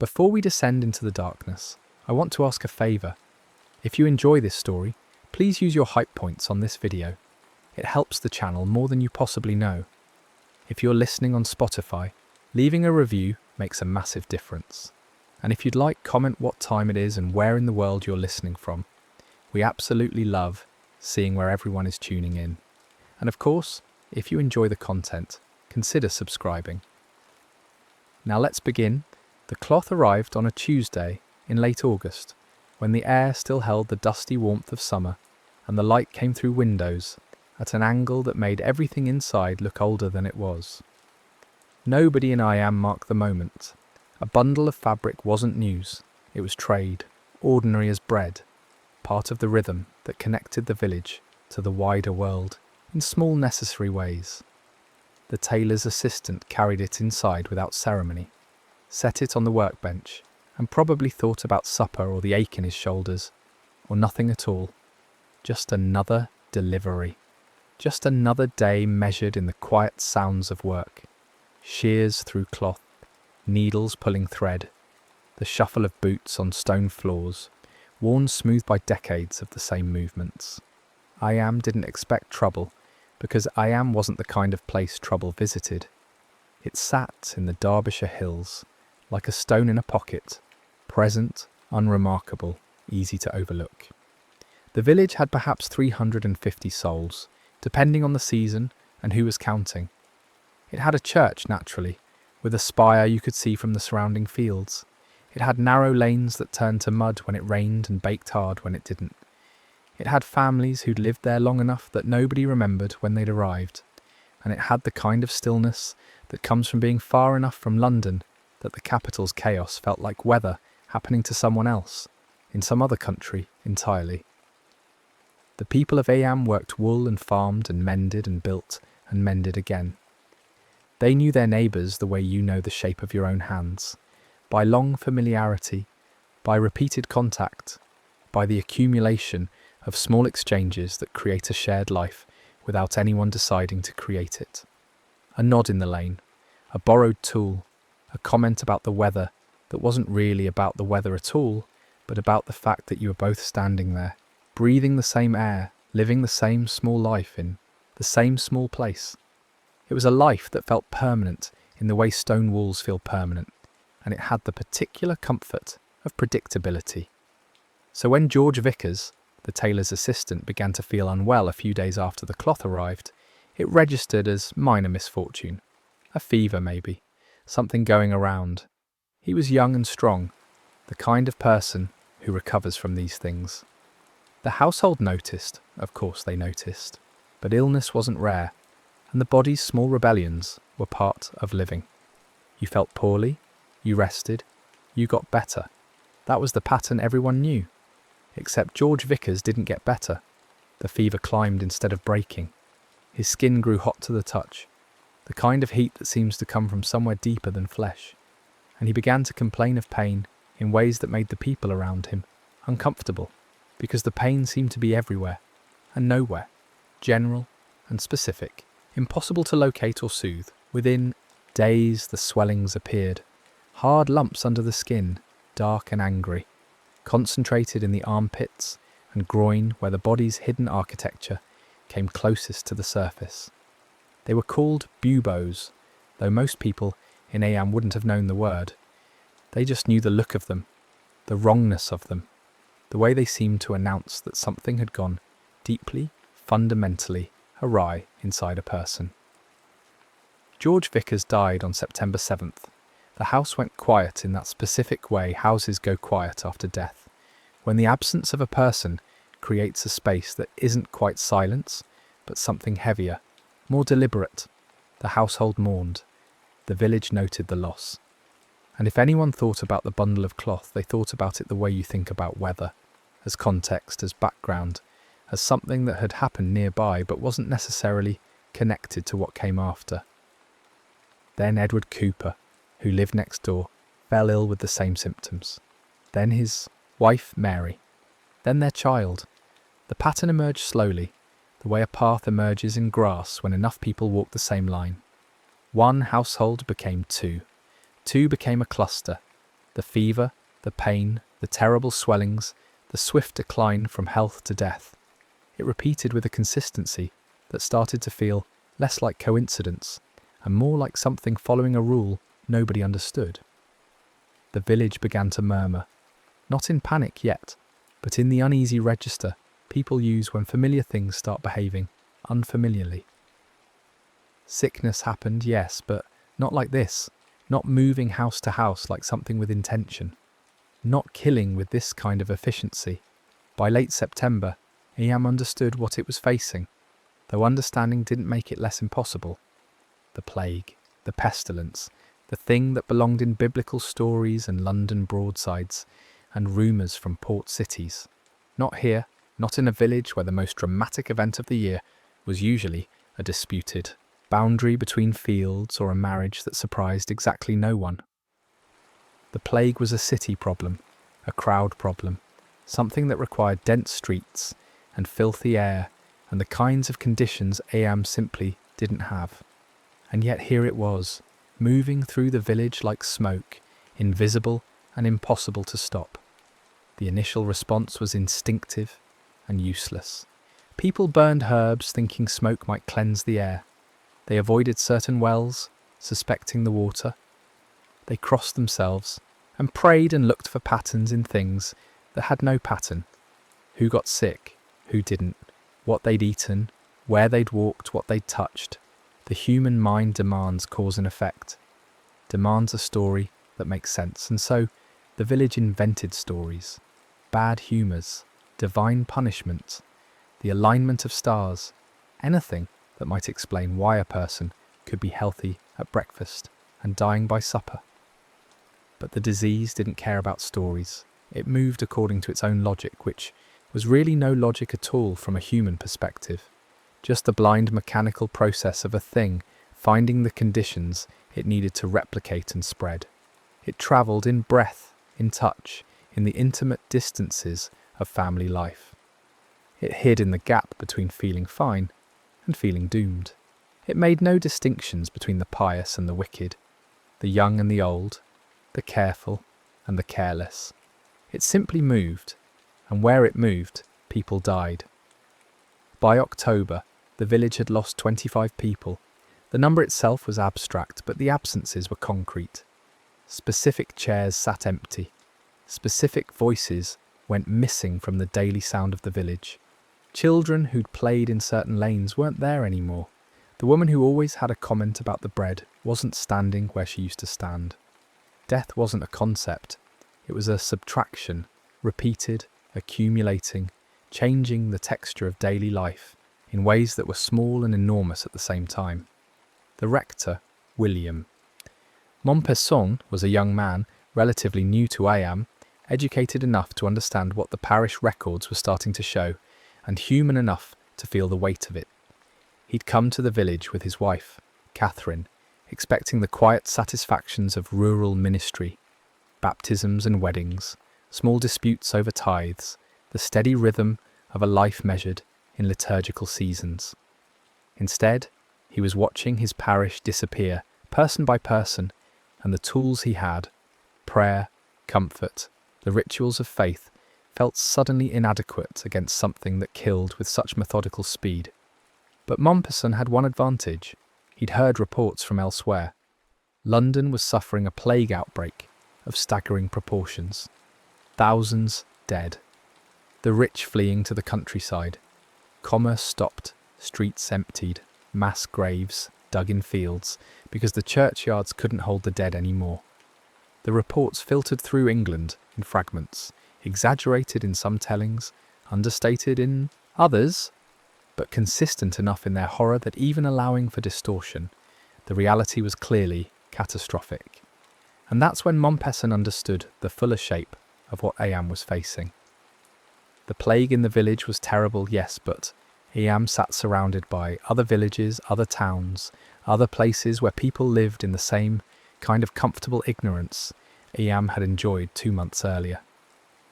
Before we descend into the darkness, I want to ask a favour. If you enjoy this story, please use your hype points on this video. It helps the channel more than you possibly know. If you're listening on Spotify, leaving a review makes a massive difference. And if you'd like, comment what time it is and where in the world you're listening from. We absolutely love seeing where everyone is tuning in. And of course, if you enjoy the content, consider subscribing. Now let's begin. The cloth arrived on a Tuesday in late August, when the air still held the dusty warmth of summer and the light came through windows at an angle that made everything inside look older than it was. Nobody in Eyam marked the moment. A bundle of fabric wasn't news, it was trade, ordinary as bread, part of the rhythm that connected the village to the wider world in small necessary ways. The tailor's assistant carried it inside without ceremony, set it on the workbench, and probably thought about supper or the ache in his shoulders, or nothing at all. Just another delivery. Just another day measured in the quiet sounds of work. Shears through cloth, needles pulling thread, the shuffle of boots on stone floors, worn smooth by decades of the same movements. Eyam didn't expect trouble, because Eyam wasn't the kind of place trouble visited. It sat in the Derbyshire hills, like a stone in a pocket, present, unremarkable, easy to overlook. The village had perhaps 350 souls, depending on the season and who was counting. It had a church, naturally, with a spire you could see from the surrounding fields. It had narrow lanes that turned to mud when it rained and baked hard when it didn't. It had families who'd lived there long enough that nobody remembered when they'd arrived, and it had the kind of stillness that comes from being far enough from London that the capital's chaos felt like weather happening to someone else, in some other country entirely. The people of Eyam worked wool and farmed and mended and built and mended again. They knew their neighbours the way you know the shape of your own hands, by long familiarity, by repeated contact, by the accumulation of small exchanges that create a shared life without anyone deciding to create it. A nod in the lane, a borrowed tool, a comment about the weather that wasn't really about the weather at all, but about the fact that you were both standing there, breathing the same air, living the same small life in the same small place. It was a life that felt permanent in the way stone walls feel permanent, and it had the particular comfort of predictability. So when George Vickers, the tailor's assistant, began to feel unwell a few days after the cloth arrived, it registered as minor misfortune. A fever, maybe. Something going around. He was young and strong, the kind of person who recovers from these things. The household noticed, of course they noticed, but illness wasn't rare, and the body's small rebellions were part of living. You felt poorly, you rested, you got better. That was the pattern everyone knew. Except George Vickers didn't get better. The fever climbed instead of breaking. His skin grew hot to the touch, the kind of heat that seems to come from somewhere deeper than flesh, and he began to complain of pain in ways that made the people around him uncomfortable, because the pain seemed to be everywhere and nowhere, general and specific, impossible to locate or soothe. Within days the swellings appeared, hard lumps under the skin, dark and angry, concentrated in the armpits and groin where the body's hidden architecture came closest to the surface. They were called buboes, though most people in Eyam wouldn't have known the word. They just knew the look of them, the wrongness of them, the way they seemed to announce that something had gone deeply, fundamentally awry inside a person. George Vickers died on September 7th. The house went quiet in that specific way houses go quiet after death, when the absence of a person creates a space that isn't quite silence, but something heavier, more deliberate. The household mourned. The village noted the loss. And if anyone thought about the bundle of cloth, they thought about it the way you think about weather, as context, as background, as something that had happened nearby but wasn't necessarily connected to what came after. Then Edward Cooper, who lived next door, fell ill with the same symptoms. Then his wife, Mary. Then their child. The pattern emerged slowly, the way a path emerges in grass when enough people walk the same line. One household became two. Two became a cluster. The fever, the pain, the terrible swellings, the swift decline from health to death. It repeated with a consistency that started to feel less like coincidence and more like something following a rule nobody understood. The village began to murmur, not in panic yet, but in the uneasy register people use when familiar things start behaving unfamiliarly. Sickness happened, yes, but not like this, not moving house to house like something with intention, not killing with this kind of efficiency. By late September, Eyam understood what it was facing, though understanding didn't make it less impossible. The plague, the pestilence, the thing that belonged in biblical stories and London broadsides, and rumours from port cities. Not here, not in a village where the most dramatic event of the year was usually a disputed boundary between fields or a marriage that surprised exactly no one. The plague was a city problem, a crowd problem, something that required dense streets and filthy air and the kinds of conditions Eyam simply didn't have. And yet here it was, moving through the village like smoke, invisible and impossible to stop. The initial response was instinctive and useless. People burned herbs thinking smoke might cleanse the air. They avoided certain wells, suspecting the water. They crossed themselves and prayed and looked for patterns in things that had no pattern. Who got sick, who didn't, what they'd eaten, where they'd walked, what they'd touched. The human mind demands cause and effect, demands a story that makes sense, and so the village invented stories, bad humours, divine punishment, the alignment of stars, anything that might explain why a person could be healthy at breakfast and dying by supper. But the disease didn't care about stories. It moved according to its own logic, which was really no logic at all from a human perspective. Just the blind mechanical process of a thing finding the conditions it needed to replicate and spread. It travelled in breath, in touch, in the intimate distances of family life. It hid in the gap between feeling fine and feeling doomed. It made no distinctions between the pious and the wicked, the young and the old, the careful and the careless. It simply moved, and where it moved, people died. By October, the village had lost 25 people. The number itself was abstract, but the absences were concrete. Specific chairs sat empty. Specific voices went missing from the daily sound of the village. Children who'd played in certain lanes weren't there anymore. The woman who always had a comment about the bread wasn't standing where she used to stand. Death wasn't a concept. It was a subtraction, repeated, accumulating, changing the texture of daily life in ways that were small and enormous at the same time. The rector, William. Montpesson was a young man, relatively new to Eyam, educated enough to understand what the parish records were starting to show, and human enough to feel the weight of it. He'd come to the village with his wife, Catherine, expecting the quiet satisfactions of rural ministry, baptisms and weddings, small disputes over tithes, the steady rhythm of a life measured in liturgical seasons. Instead, he was watching his parish disappear, person by person, and the tools he had, prayer, comfort, the rituals of faith, felt suddenly inadequate against something that killed with such methodical speed. But Montpesson had one advantage. He'd heard reports from elsewhere. London was suffering a plague outbreak of staggering proportions. Thousands dead. The rich fleeing to the countryside. Commerce stopped, streets emptied, mass graves dug in fields, because the churchyards couldn't hold the dead anymore. The reports filtered through England in fragments, exaggerated in some tellings, understated in others, but consistent enough in their horror that even allowing for distortion, the reality was clearly catastrophic. And that's when Montpesson understood the fuller shape of what Eyam was facing. The plague in the village was terrible, yes, but Eyam sat surrounded by other villages, other towns, other places where people lived in the same kind of comfortable ignorance Eyam had enjoyed 2 months earlier.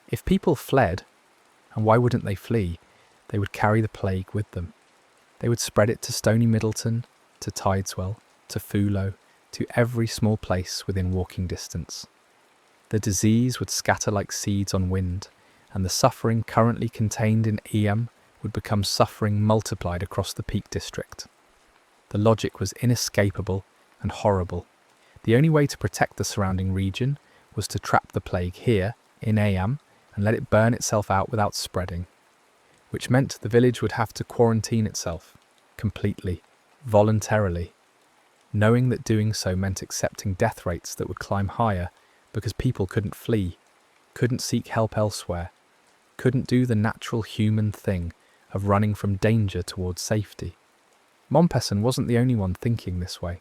If people fled, and why wouldn't they flee, they would carry the plague with them. They would spread it to Stony Middleton, to Tideswell, to Fullow, to every small place within walking distance. The disease would scatter like seeds on wind, and the suffering currently contained in Eyam would become suffering multiplied across the Peak District. The logic was inescapable and horrible. The only way to protect the surrounding region was to trap the plague here, in Eyam, and let it burn itself out without spreading, which meant the village would have to quarantine itself, completely, voluntarily, knowing that doing so meant accepting death rates that would climb higher because people couldn't flee, couldn't seek help elsewhere, couldn't do the natural human thing of running from danger towards safety. Mompesson wasn't the only one thinking this way.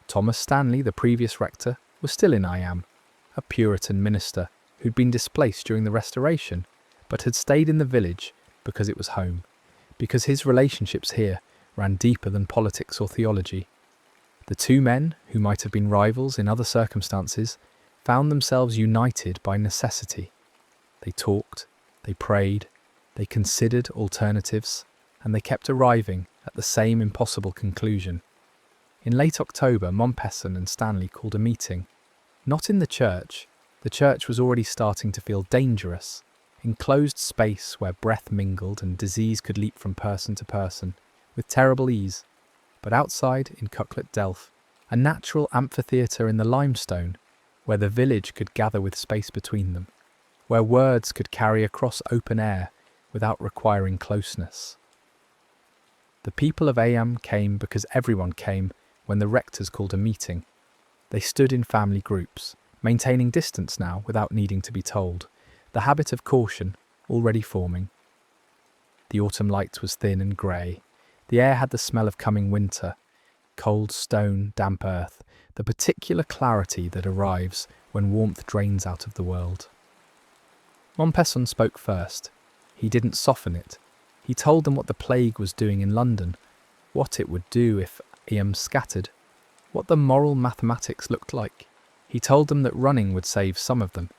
Thomas Stanley, the previous rector, was still in Eyam, a Puritan minister who'd been displaced during the Restoration, but had stayed in the village because it was home, because his relationships here ran deeper than politics or theology. The two men, who might have been rivals in other circumstances, found themselves united by necessity. They talked, they prayed, they considered alternatives, and they kept arriving at the same impossible conclusion. In late October, Mompesson and Stanley called a meeting. Not in the church was already starting to feel dangerous, enclosed space where breath mingled and disease could leap from person to person, with terrible ease, but outside in Cucklet Delph, a natural amphitheatre in the limestone, where the village could gather with space between them, where words could carry across open air without requiring closeness. The people of Eyam came because everyone came when the rectors called a meeting. They stood in family groups, maintaining distance now without needing to be told, the habit of caution already forming. The autumn light was thin and grey. The air had the smell of coming winter, cold stone, damp earth, the particular clarity that arrives when warmth drains out of the world. Mompesson spoke first. He didn't soften it. He told them what the plague was doing in London, what it would do if Eyam scattered, what the moral mathematics looked like. He told them that running would save some of them,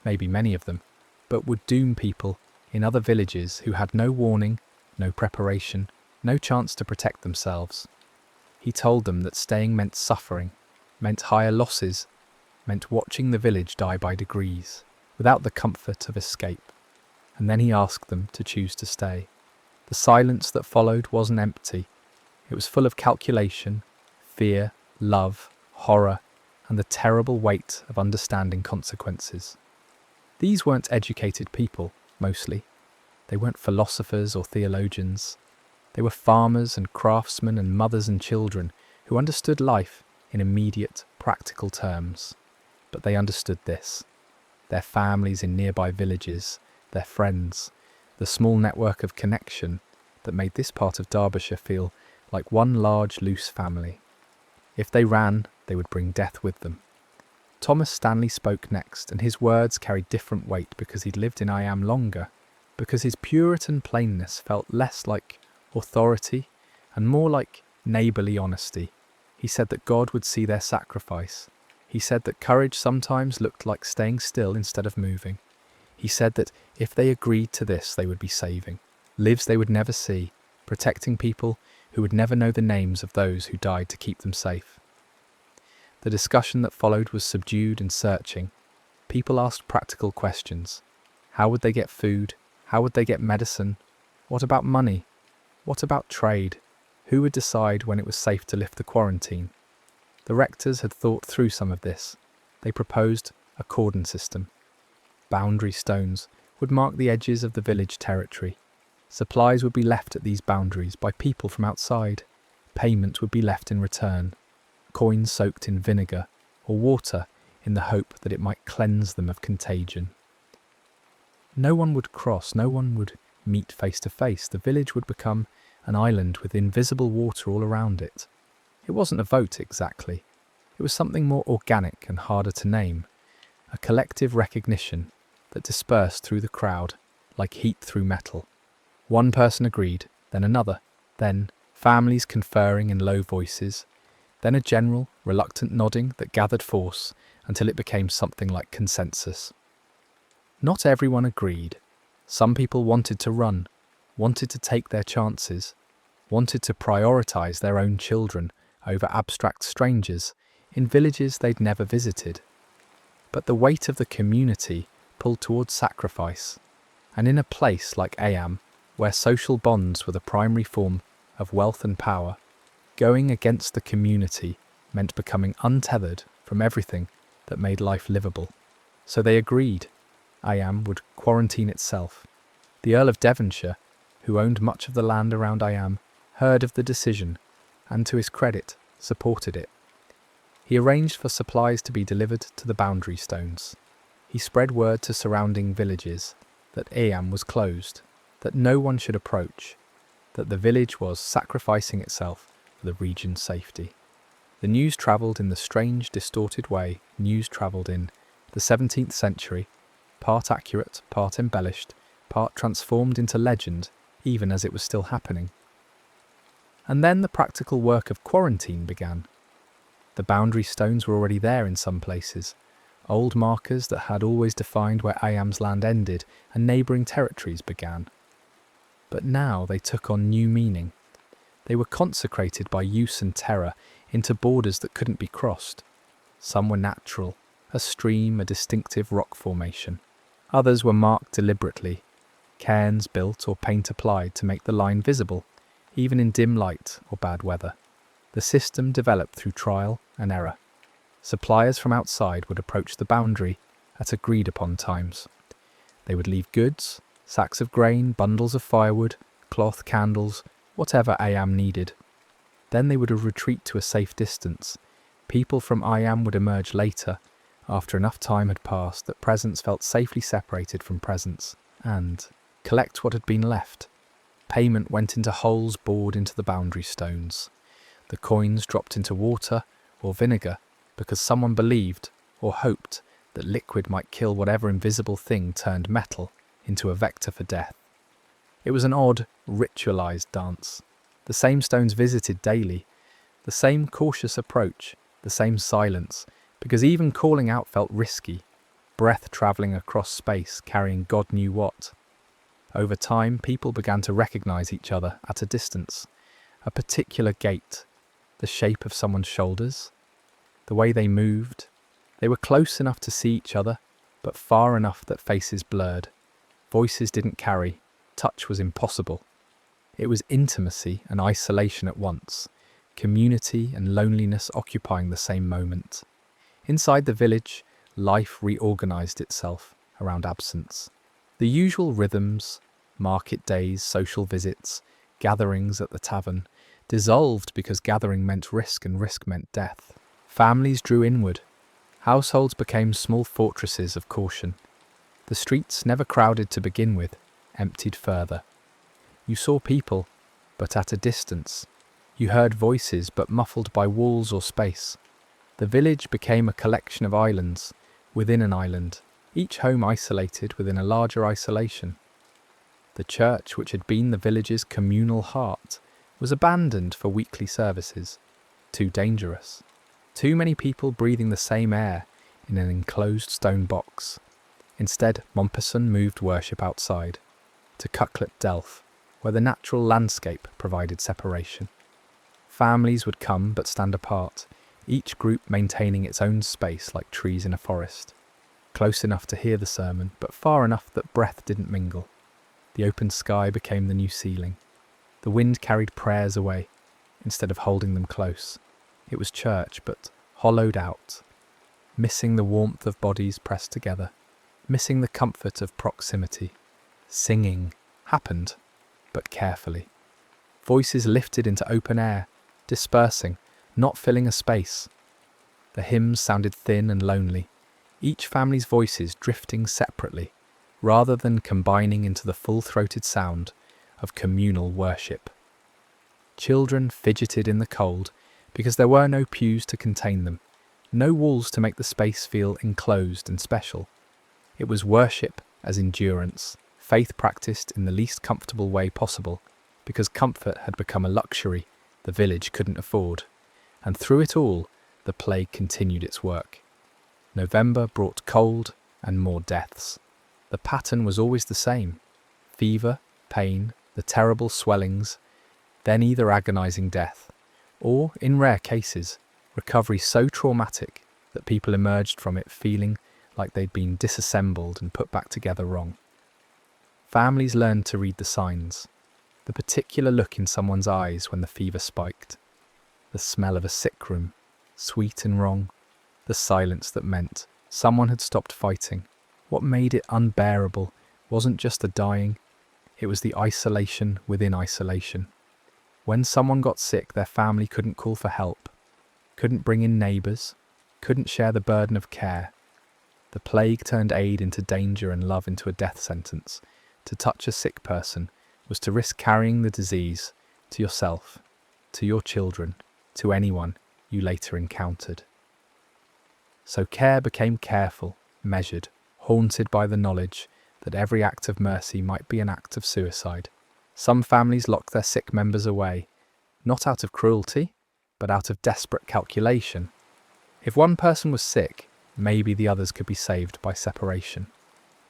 maybe many of them, but would doom people in other villages who had no warning, no preparation, no chance to protect themselves. He told them that staying meant suffering, meant higher losses, meant watching the village die by degrees, without the comfort of escape. And then he asked them to choose to stay. The silence that followed wasn't empty. It was full of calculation, fear, love, horror, and the terrible weight of understanding consequences. These weren't educated people, mostly. They weren't philosophers or theologians. They were farmers and craftsmen and mothers and children who understood life in immediate, practical terms. But they understood this. Their families in nearby villages, their friends, the small network of connection that made this part of Derbyshire feel like one large loose family. If they ran, they would bring death with them. Thomas Stanley spoke next, and his words carried different weight because he'd lived in Eyam longer, because his Puritan plainness felt less like authority and more like neighbourly honesty. He said that God would see their sacrifice. He said that courage sometimes looked like staying still instead of moving. He said that if they agreed to this, they would be saving lives they would never see, protecting people who would never know the names of those who died to keep them safe. The discussion that followed was subdued and searching. People asked practical questions. How would they get food? How would they get medicine? What about money? What about trade? Who would decide when it was safe to lift the quarantine? The rectors had thought through some of this. They proposed a cordon system. Boundary stones would mark the edges of the village territory. Supplies would be left at these boundaries by people from outside. Payment would be left in return. Coins soaked in vinegar or water in the hope that it might cleanse them of contagion. No one would cross, no one would meet face to face. The village would become an island with invisible water all around it. It wasn't a vote exactly. It was something more organic and harder to name. A collective recognition that dispersed through the crowd like heat through metal. One person agreed, then another, then families conferring in low voices, then a general, reluctant nodding that gathered force until it became something like consensus. Not everyone agreed. Some people wanted to run, wanted to take their chances, wanted to prioritise their own children over abstract strangers in villages they'd never visited. But the weight of the community pulled towards sacrifice, and in a place like Eyam, where social bonds were the primary form of wealth and power, going against the community meant becoming untethered from everything that made life livable. So they agreed Eyam would quarantine itself. The Earl of Devonshire, who owned much of the land around Eyam, heard of the decision and, to his credit, supported it. He arranged for supplies to be delivered to the boundary stones. He spread word to surrounding villages that Eyam was closed, that no one should approach, that the village was sacrificing itself for the region's safety. The news travelled in the strange, distorted way news travelled in the 17th century, part accurate, part embellished, part transformed into legend, even as it was still happening. And then the practical work of quarantine began. The boundary stones were already there in some places, old markers that had always defined where Eyam's land ended and neighbouring territories began. But now they took on new meaning. They were consecrated by use and terror into borders that couldn't be crossed. Some were natural, a stream, a distinctive rock formation. Others were marked deliberately, cairns built or paint applied to make the line visible, even in dim light or bad weather. The system developed through trial and error. Suppliers from outside would approach the boundary at agreed-upon times. They would leave goods, sacks of grain, bundles of firewood, cloth, candles, whatever Eyam needed. Then they would retreat to a safe distance. People from Eyam would emerge later, after enough time had passed that presence felt safely separated from presence, and collect what had been left. Payment went into holes bored into the boundary stones. The coins dropped into water or vinegar because someone believed or hoped that liquid might kill whatever invisible thing turned metal into a vector for death. It was an odd, ritualized dance. The same stones visited daily, the same cautious approach, the same silence, because even calling out felt risky, breath travelling across space carrying God knew what. Over time, people began to recognize each other at a distance, a particular gait, the shape of someone's shoulders, the way they moved. They were close enough to see each other, but far enough that faces blurred. Voices didn't carry, touch was impossible. It was intimacy and isolation at once, community and loneliness occupying the same moment. Inside the village, life reorganized itself around absence. The usual rhythms, market days, social visits, gatherings at the tavern, dissolved because gathering meant risk and risk meant death. Families drew inward. Households became small fortresses of caution. The streets, never crowded to begin with, emptied further. You saw people, but at a distance. You heard voices, but muffled by walls or space. The village became a collection of islands within an island, each home isolated within a larger isolation. The church, which had been the village's communal heart, was abandoned for weekly services. Too dangerous. Too many people breathing the same air in an enclosed stone box. Instead, Mompesson moved worship outside, to Cucklet Delph, where the natural landscape provided separation. Families would come but stand apart, each group maintaining its own space like trees in a forest. Close enough to hear the sermon, but far enough that breath didn't mingle. The open sky became the new ceiling. The wind carried prayers away, instead of holding them close. It was church, but hollowed out, missing the warmth of bodies pressed together, missing the comfort of proximity. Singing happened, but carefully. Voices lifted into open air, dispersing, not filling a space. The hymns sounded thin and lonely, each family's voices drifting separately, rather than combining into the full-throated sound of communal worship. Children fidgeted in the cold because there were no pews to contain them, no walls to make the space feel enclosed and special. It was worship as endurance, faith practiced in the least comfortable way possible, because comfort had become a luxury the village couldn't afford. And through it all, the plague continued its work. November brought cold and more deaths. The pattern was always the same: fever, pain, the terrible swellings, then either agonizing death, or, in rare cases, recovery so traumatic that people emerged from it feeling like they'd been disassembled and put back together wrong. Families learned to read the signs, the particular look in someone's eyes when the fever spiked, the smell of a sick room, sweet and wrong, the silence that meant someone had stopped fighting. What made it unbearable wasn't just the dying, it was the isolation within isolation. When someone got sick, their family couldn't call for help, couldn't bring in neighbours, couldn't share the burden of care. The plague turned aid into danger and love into a death sentence. To touch a sick person was to risk carrying the disease to yourself, to your children, to anyone you later encountered. So care became careful, measured, haunted by the knowledge that every act of mercy might be an act of suicide. Some families locked their sick members away, not out of cruelty, but out of desperate calculation. If one person was sick, maybe the others could be saved by separation,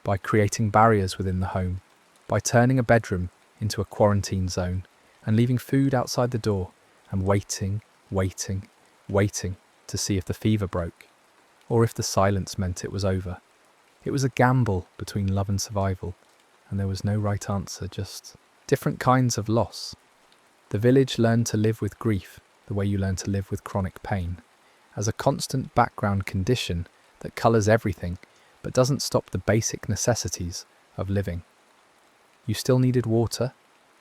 by creating barriers within the home, by turning a bedroom into a quarantine zone and leaving food outside the door and waiting to see if the fever broke, or if the silence meant it was over. It was a gamble between love and survival, and there was no right answer, just different kinds of loss. The village learned to live with grief the way you learn to live with chronic pain, as a constant background condition that colours everything but doesn't stop the basic necessities of living. You still needed water,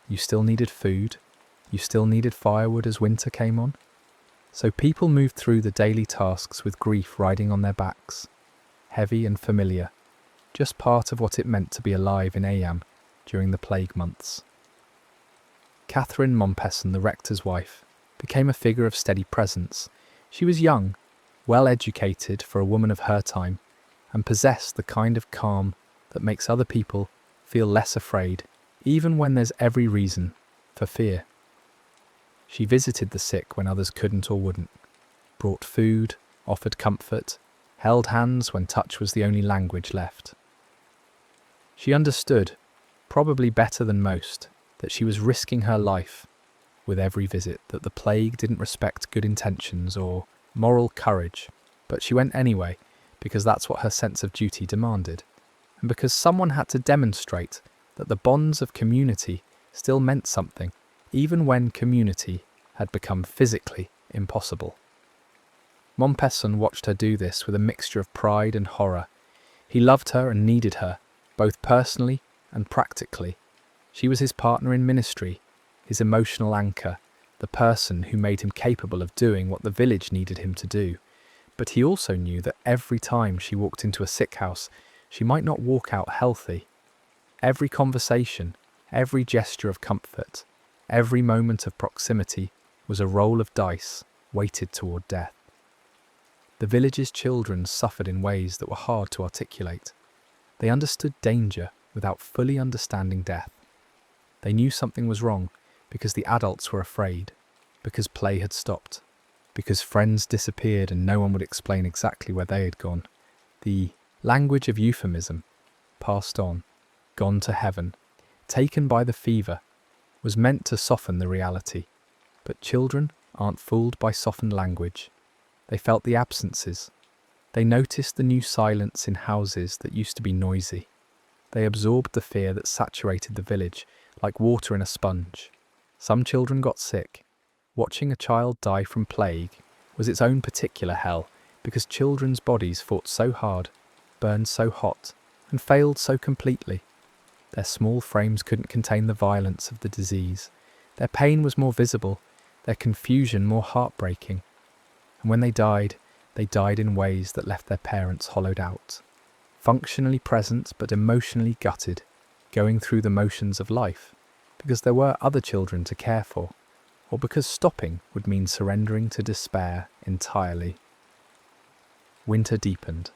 you still needed food, you still needed firewood as winter came on. So people moved through the daily tasks with grief riding on their backs, heavy and familiar, just part of what it meant to be alive in Eyam during the plague months. Catherine Mompesson, the rector's wife, became a figure of steady presence. She was young, well educated for a woman of her time, and possessed the kind of calm that makes other people feel less afraid, even when there's every reason for fear. She visited the sick when others couldn't or wouldn't, brought food, offered comfort, held hands when touch was the only language left. She understood, probably better than most, that she was risking her life with every visit, that the plague didn't respect good intentions or moral courage, but she went anyway because that's what her sense of duty demanded, and because someone had to demonstrate that the bonds of community still meant something, even when community had become physically impossible. Mompesson watched her do this with a mixture of pride and horror. He loved her and needed her, both personally and practically. She was his partner in ministry, his emotional anchor, the person who made him capable of doing what the village needed him to do. But he also knew that every time she walked into a sick house, she might not walk out healthy. Every conversation, every gesture of comfort, every moment of proximity was a roll of dice weighted toward death. The village's children suffered in ways that were hard to articulate. They understood danger without fully understanding death. They knew something was wrong because the adults were afraid, because play had stopped, because friends disappeared and no one would explain exactly where they had gone. The language of euphemism, passed on, gone to heaven, taken by the fever, was meant to soften the reality. But children aren't fooled by softened language. They felt the absences. They noticed the new silence in houses that used to be noisy. They absorbed the fear that saturated the village like water in a sponge. Some children got sick. Watching a child die from plague was its own particular hell, because children's bodies fought so hard, burned so hot, and failed so completely. Their small frames couldn't contain the violence of the disease. Their pain was more visible, their confusion more heartbreaking. And when they died in ways that left their parents hollowed out. Functionally present but emotionally gutted, going through the motions of life, because there were other children to care for, or because stopping would mean surrendering to despair entirely. Winter deepened.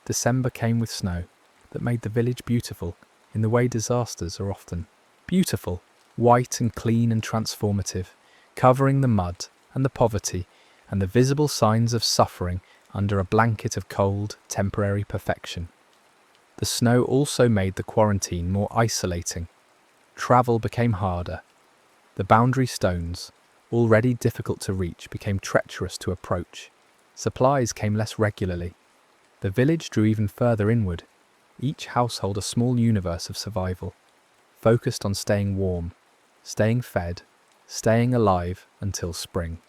December came with snow that made the village beautiful in the way disasters are often. Beautiful, white and clean and transformative, covering the mud and the poverty and the visible signs of suffering under a blanket of cold, temporary perfection. The snow also made the quarantine more isolating. Travel became harder. The boundary stones, already difficult to reach, became treacherous to approach. Supplies came less regularly. The village drew even further inward, each household a small universe of survival, focused on staying warm, staying fed, staying alive until spring.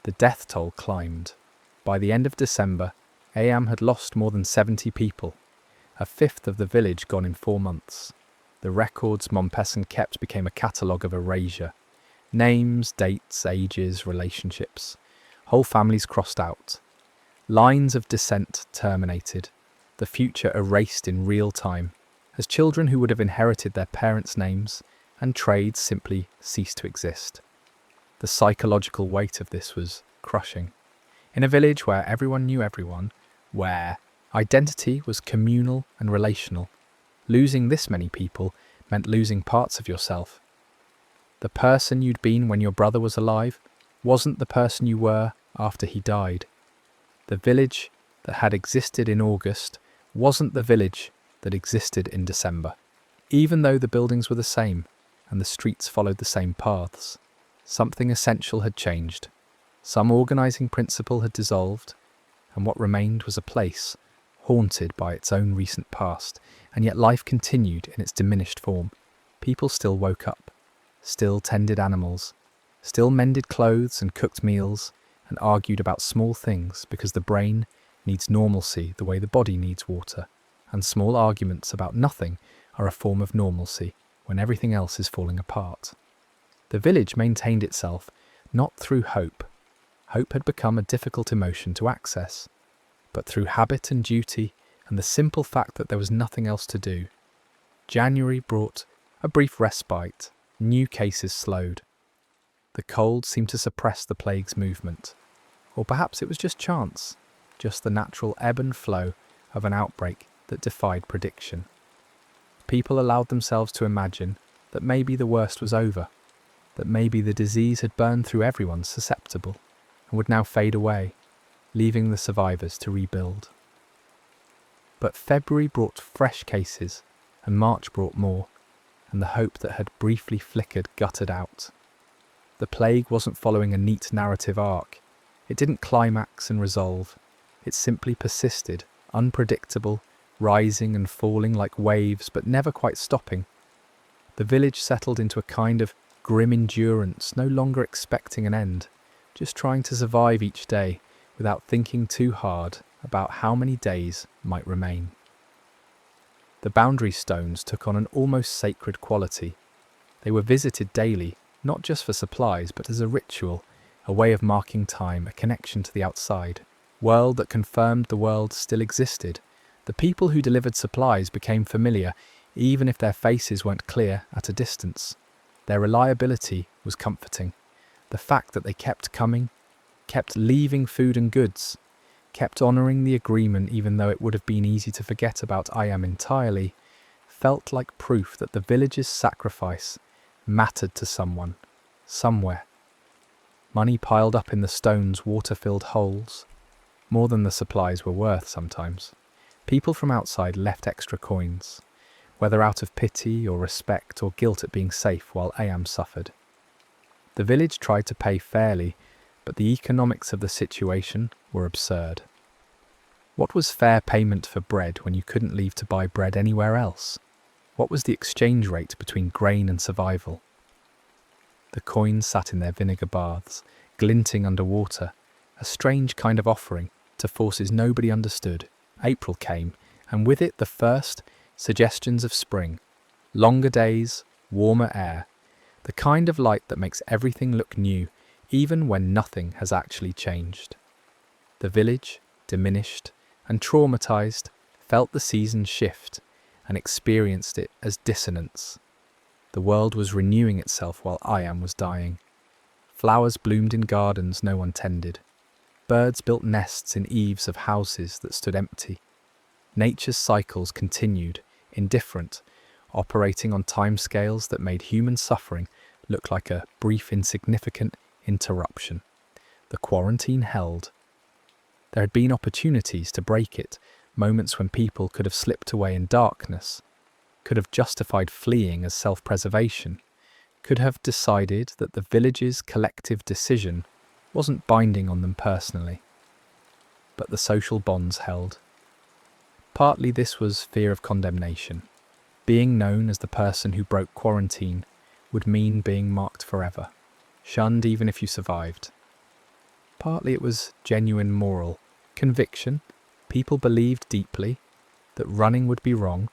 The death toll climbed. By the end of December, Eyam had lost more than 70 people, a fifth of the village gone in 4 months. The records Mompesson kept became a catalogue of erasure. Names, dates, ages, relationships. Whole families crossed out. Lines of descent terminated. The future erased in real time, as children who would have inherited their parents' names and trades simply ceased to exist. The psychological weight of this was crushing. In a village where everyone knew everyone, where identity was communal and relational, losing this many people meant losing parts of yourself. The person you'd been when your brother was alive wasn't the person you were after he died. The village that had existed in August wasn't the village that existed in December. Even though the buildings were the same and the streets followed the same paths, something essential had changed. Some organising principle had dissolved, and what remained was a place haunted by its own recent past, and yet life continued in its diminished form. People still woke up, still tended animals, still mended clothes and cooked meals, and argued about small things because the brain needs normalcy the way the body needs water, and small arguments about nothing are a form of normalcy when everything else is falling apart. The village maintained itself not through hope. Hope had become a difficult emotion to access, but through habit and duty and the simple fact that there was nothing else to do. January brought a brief respite. New cases slowed. The cold seemed to suppress the plague's movement. Or perhaps it was just chance, just the natural ebb and flow of an outbreak that defied prediction. People allowed themselves to imagine that maybe the worst was over, that maybe the disease had burned through everyone susceptible and would now fade away, leaving the survivors to rebuild. But February brought fresh cases, and March brought more, and the hope that had briefly flickered guttered out. The plague wasn't following a neat narrative arc. It didn't climax and resolve. It simply persisted, unpredictable, rising and falling like waves, but never quite stopping. The village settled into a kind of grim endurance, no longer expecting an end, just trying to survive each day without thinking too hard about how many days might remain. The boundary stones took on an almost sacred quality. They were visited daily, not just for supplies, but as a ritual, a way of marking time, a connection to the outside world that confirmed the world still existed. The people who delivered supplies became familiar, even if their faces weren't clear at a distance. Their reliability was comforting. The fact that they kept coming, kept leaving food and goods, kept honouring the agreement even though it would have been easy to forget about Eyam entirely, felt like proof that the village's sacrifice mattered to someone, somewhere. Money piled up in the stones' water-filled holes, more than the supplies were worth sometimes. People from outside left extra coins, whether out of pity or respect or guilt at being safe while Eyam suffered. The village tried to pay fairly, but the economics of the situation were absurd. What was fair payment for bread when you couldn't leave to buy bread anywhere else? What was the exchange rate between grain and survival? The coins sat in their vinegar baths, glinting under water, a strange kind of offering to forces nobody understood. April came, and with it the first suggestions of spring. Longer days, warmer air, the kind of light that makes everything look new, even when nothing has actually changed. The village, diminished and traumatized, felt the season shift and experienced it as dissonance. The world was renewing itself while Eyam was dying. Flowers bloomed in gardens no one tended. Birds built nests in eaves of houses that stood empty. Nature's cycles continued, indifferent, operating on timescales that made human suffering look like a brief, insignificant interruption. The quarantine held. There had been opportunities to break it, moments when people could have slipped away in darkness, could have justified fleeing as self-preservation, could have decided that the village's collective decision wasn't binding on them personally. But the social bonds held. Partly this was fear of condemnation. Being known as the person who broke quarantine would mean being marked forever, shunned even if you survived. Partly it was genuine moral conviction. People believed deeply that running would be wrong,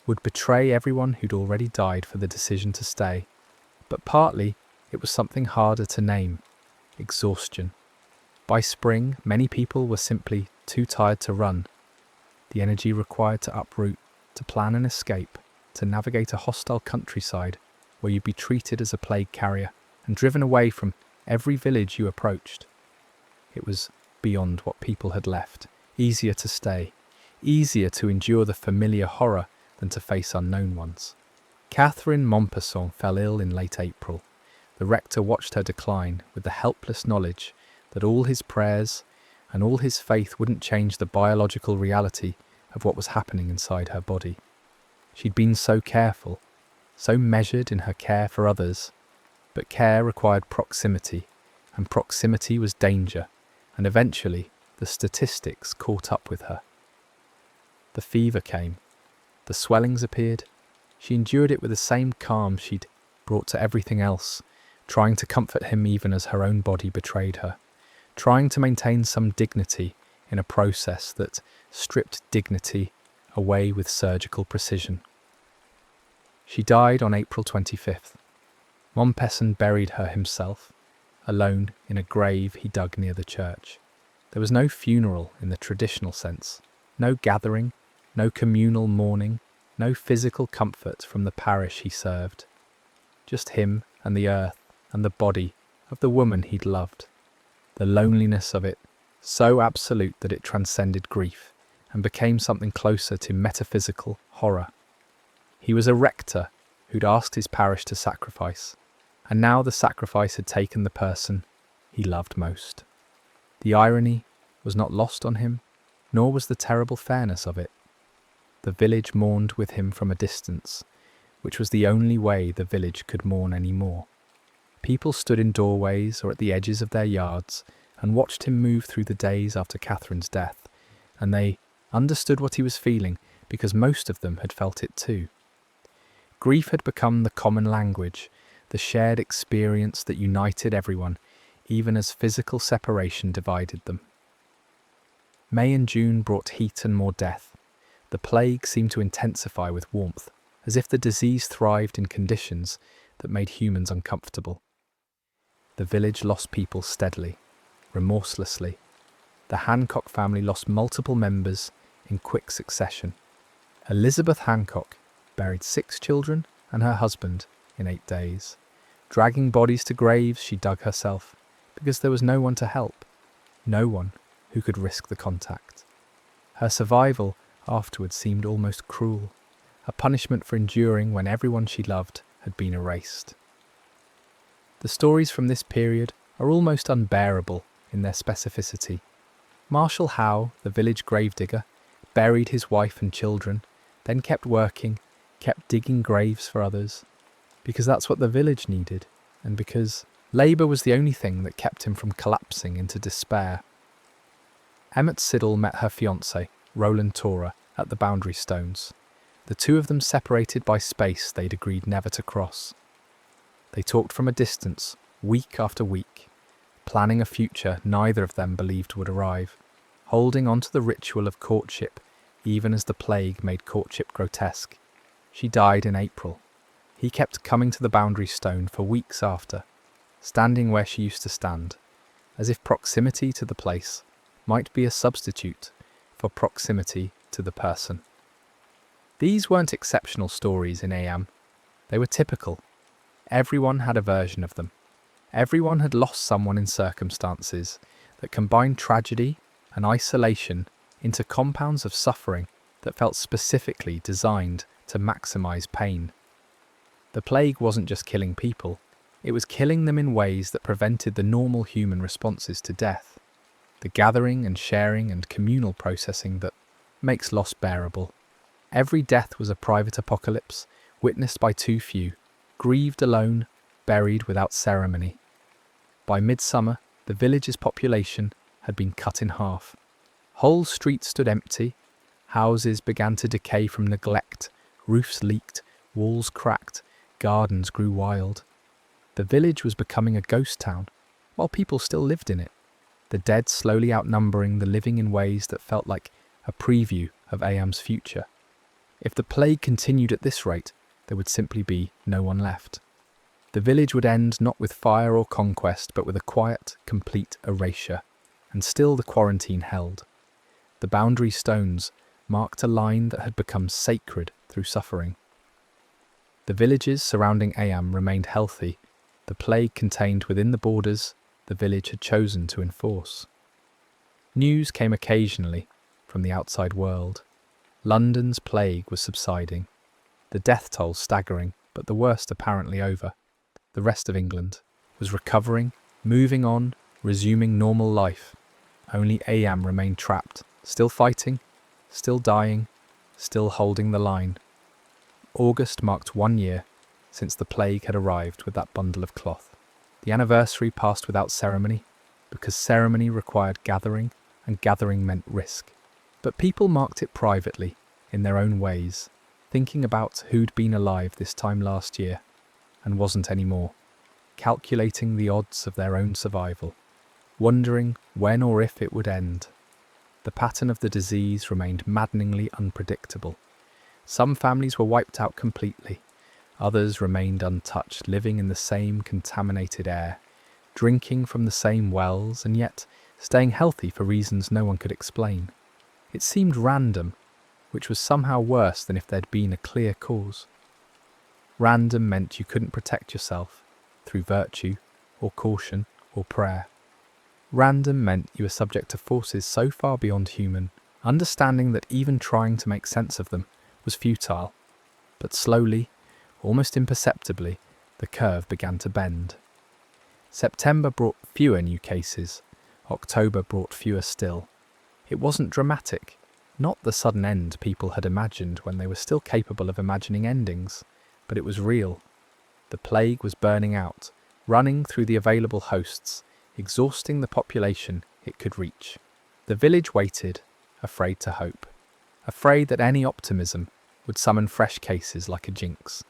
would betray everyone who'd already died for the decision to stay. But partly it was something harder to name: exhaustion. By spring, many people were simply too tired to run. The energy required to uproot, to plan an escape, to navigate a hostile countryside where you'd be treated as a plague carrier and driven away from every village you approached. It was beyond what people had left, easier to stay, easier to endure the familiar horror than to face unknown ones. Catherine Montpesson fell ill in late April. The rector watched her decline with the helpless knowledge that all his prayers and all his faith wouldn't change the biological reality of what was happening inside her body. She'd been so careful, so measured in her care for others, but care required proximity, and proximity was danger, and eventually the statistics caught up with her. The fever came, the swellings appeared. She endured it with the same calm she'd brought to everything else, trying to comfort him even as her own body betrayed her, trying to maintain some dignity in a process that stripped dignity away with surgical precision. She died on April 25th. Montpesson buried her himself, alone in a grave he dug near the church. There was no funeral in the traditional sense, no gathering, no communal mourning, no physical comfort from the parish he served. Just him and the earth and the body of the woman he'd loved. The loneliness of it, so absolute that it transcended grief and became something closer to metaphysical horror. He was a rector who'd asked his parish to sacrifice, and now the sacrifice had taken the person he loved most. The irony was not lost on him, nor was the terrible fairness of it. The village mourned with him from a distance, which was the only way the village could mourn any more. People stood in doorways or at the edges of their yards and watched him move through the days after Catherine's death, and they understood what he was feeling because most of them had felt it too. Grief had become the common language, the shared experience that united everyone, even as physical separation divided them. May and June brought heat and more death. The plague seemed to intensify with warmth, as if the disease thrived in conditions that made humans uncomfortable. The village lost people steadily, remorselessly. The Hancock family lost multiple members in quick succession. Elizabeth Hancock buried 6 children and her husband in 8 days. Dragging bodies to graves she dug herself, because there was no one to help, no one who could risk the contact. Her survival afterwards seemed almost cruel, a punishment for enduring when everyone she loved had been erased. The stories from this period are almost unbearable in their specificity. Marshall Howe, the village gravedigger, buried his wife and children, then kept working, kept digging graves for others, because that's what the village needed, and because labour was the only thing that kept him from collapsing into despair. Emmett Siddle met her fiancé, Roland Tora, at the boundary stones. The two of them separated by space they'd agreed never to cross. They talked from a distance, week after week, planning a future neither of them believed would arrive, holding on to the ritual of courtship even as the plague made courtship grotesque. She died in April. He kept coming to the boundary stone for weeks after, standing where she used to stand, as if proximity to the place might be a substitute for proximity to the person. These weren't exceptional stories in Eyam. They were typical. Everyone had a version of them. Everyone had lost someone in circumstances that combined tragedy and isolation into compounds of suffering that felt specifically designed to maximize pain. The plague wasn't just killing people, it was killing them in ways that prevented the normal human responses to death, the gathering and sharing and communal processing that makes loss bearable. Every death was a private apocalypse, witnessed by too few, grieved alone, buried without ceremony. By midsummer, the village's population had been cut in half. Whole streets stood empty, Houses began to decay from neglect, roofs leaked, walls cracked, gardens grew wild. The village was becoming a ghost town, while people still lived in it, the dead slowly outnumbering the living in ways that felt like a preview of Eyam's future. If the plague continued at this rate, there would simply be no one left. The village would end not with fire or conquest, but with a quiet, complete erasure. And still the quarantine held. The boundary stones marked a line that had become sacred through suffering. The villages surrounding Eyam remained healthy, the plague contained within the borders the village had chosen to enforce. News came occasionally from the outside world. London's plague was subsiding, the death toll staggering, but the worst apparently over. The rest of England was recovering, moving on, resuming normal life. Only Eyam remained trapped, still fighting, still dying, still holding the line. August marked 1 year since the plague had arrived with that bundle of cloth. The anniversary passed without ceremony, because ceremony required gathering, and gathering meant risk. But people marked it privately, in their own ways, thinking about who'd been alive this time last year, and wasn't anymore, calculating the odds of their own survival, wondering when or if it would end. The pattern of the disease remained maddeningly unpredictable. Some families were wiped out completely. Others remained untouched, living in the same contaminated air, drinking from the same wells, and yet staying healthy for reasons no one could explain. It seemed random, which was somehow worse than if there'd been a clear cause. Random meant you couldn't protect yourself through virtue or caution or prayer. Random meant you were subject to forces so far beyond human, understanding that even trying to make sense of them was futile. But slowly, almost imperceptibly, the curve began to bend. September brought fewer new cases. October brought fewer still. It wasn't dramatic, not the sudden end people had imagined when they were still capable of imagining endings, but it was real. The plague was burning out, running through the available hosts, exhausting the population it could reach. The village waited, afraid to hope, afraid that any optimism would summon fresh cases like a jinx.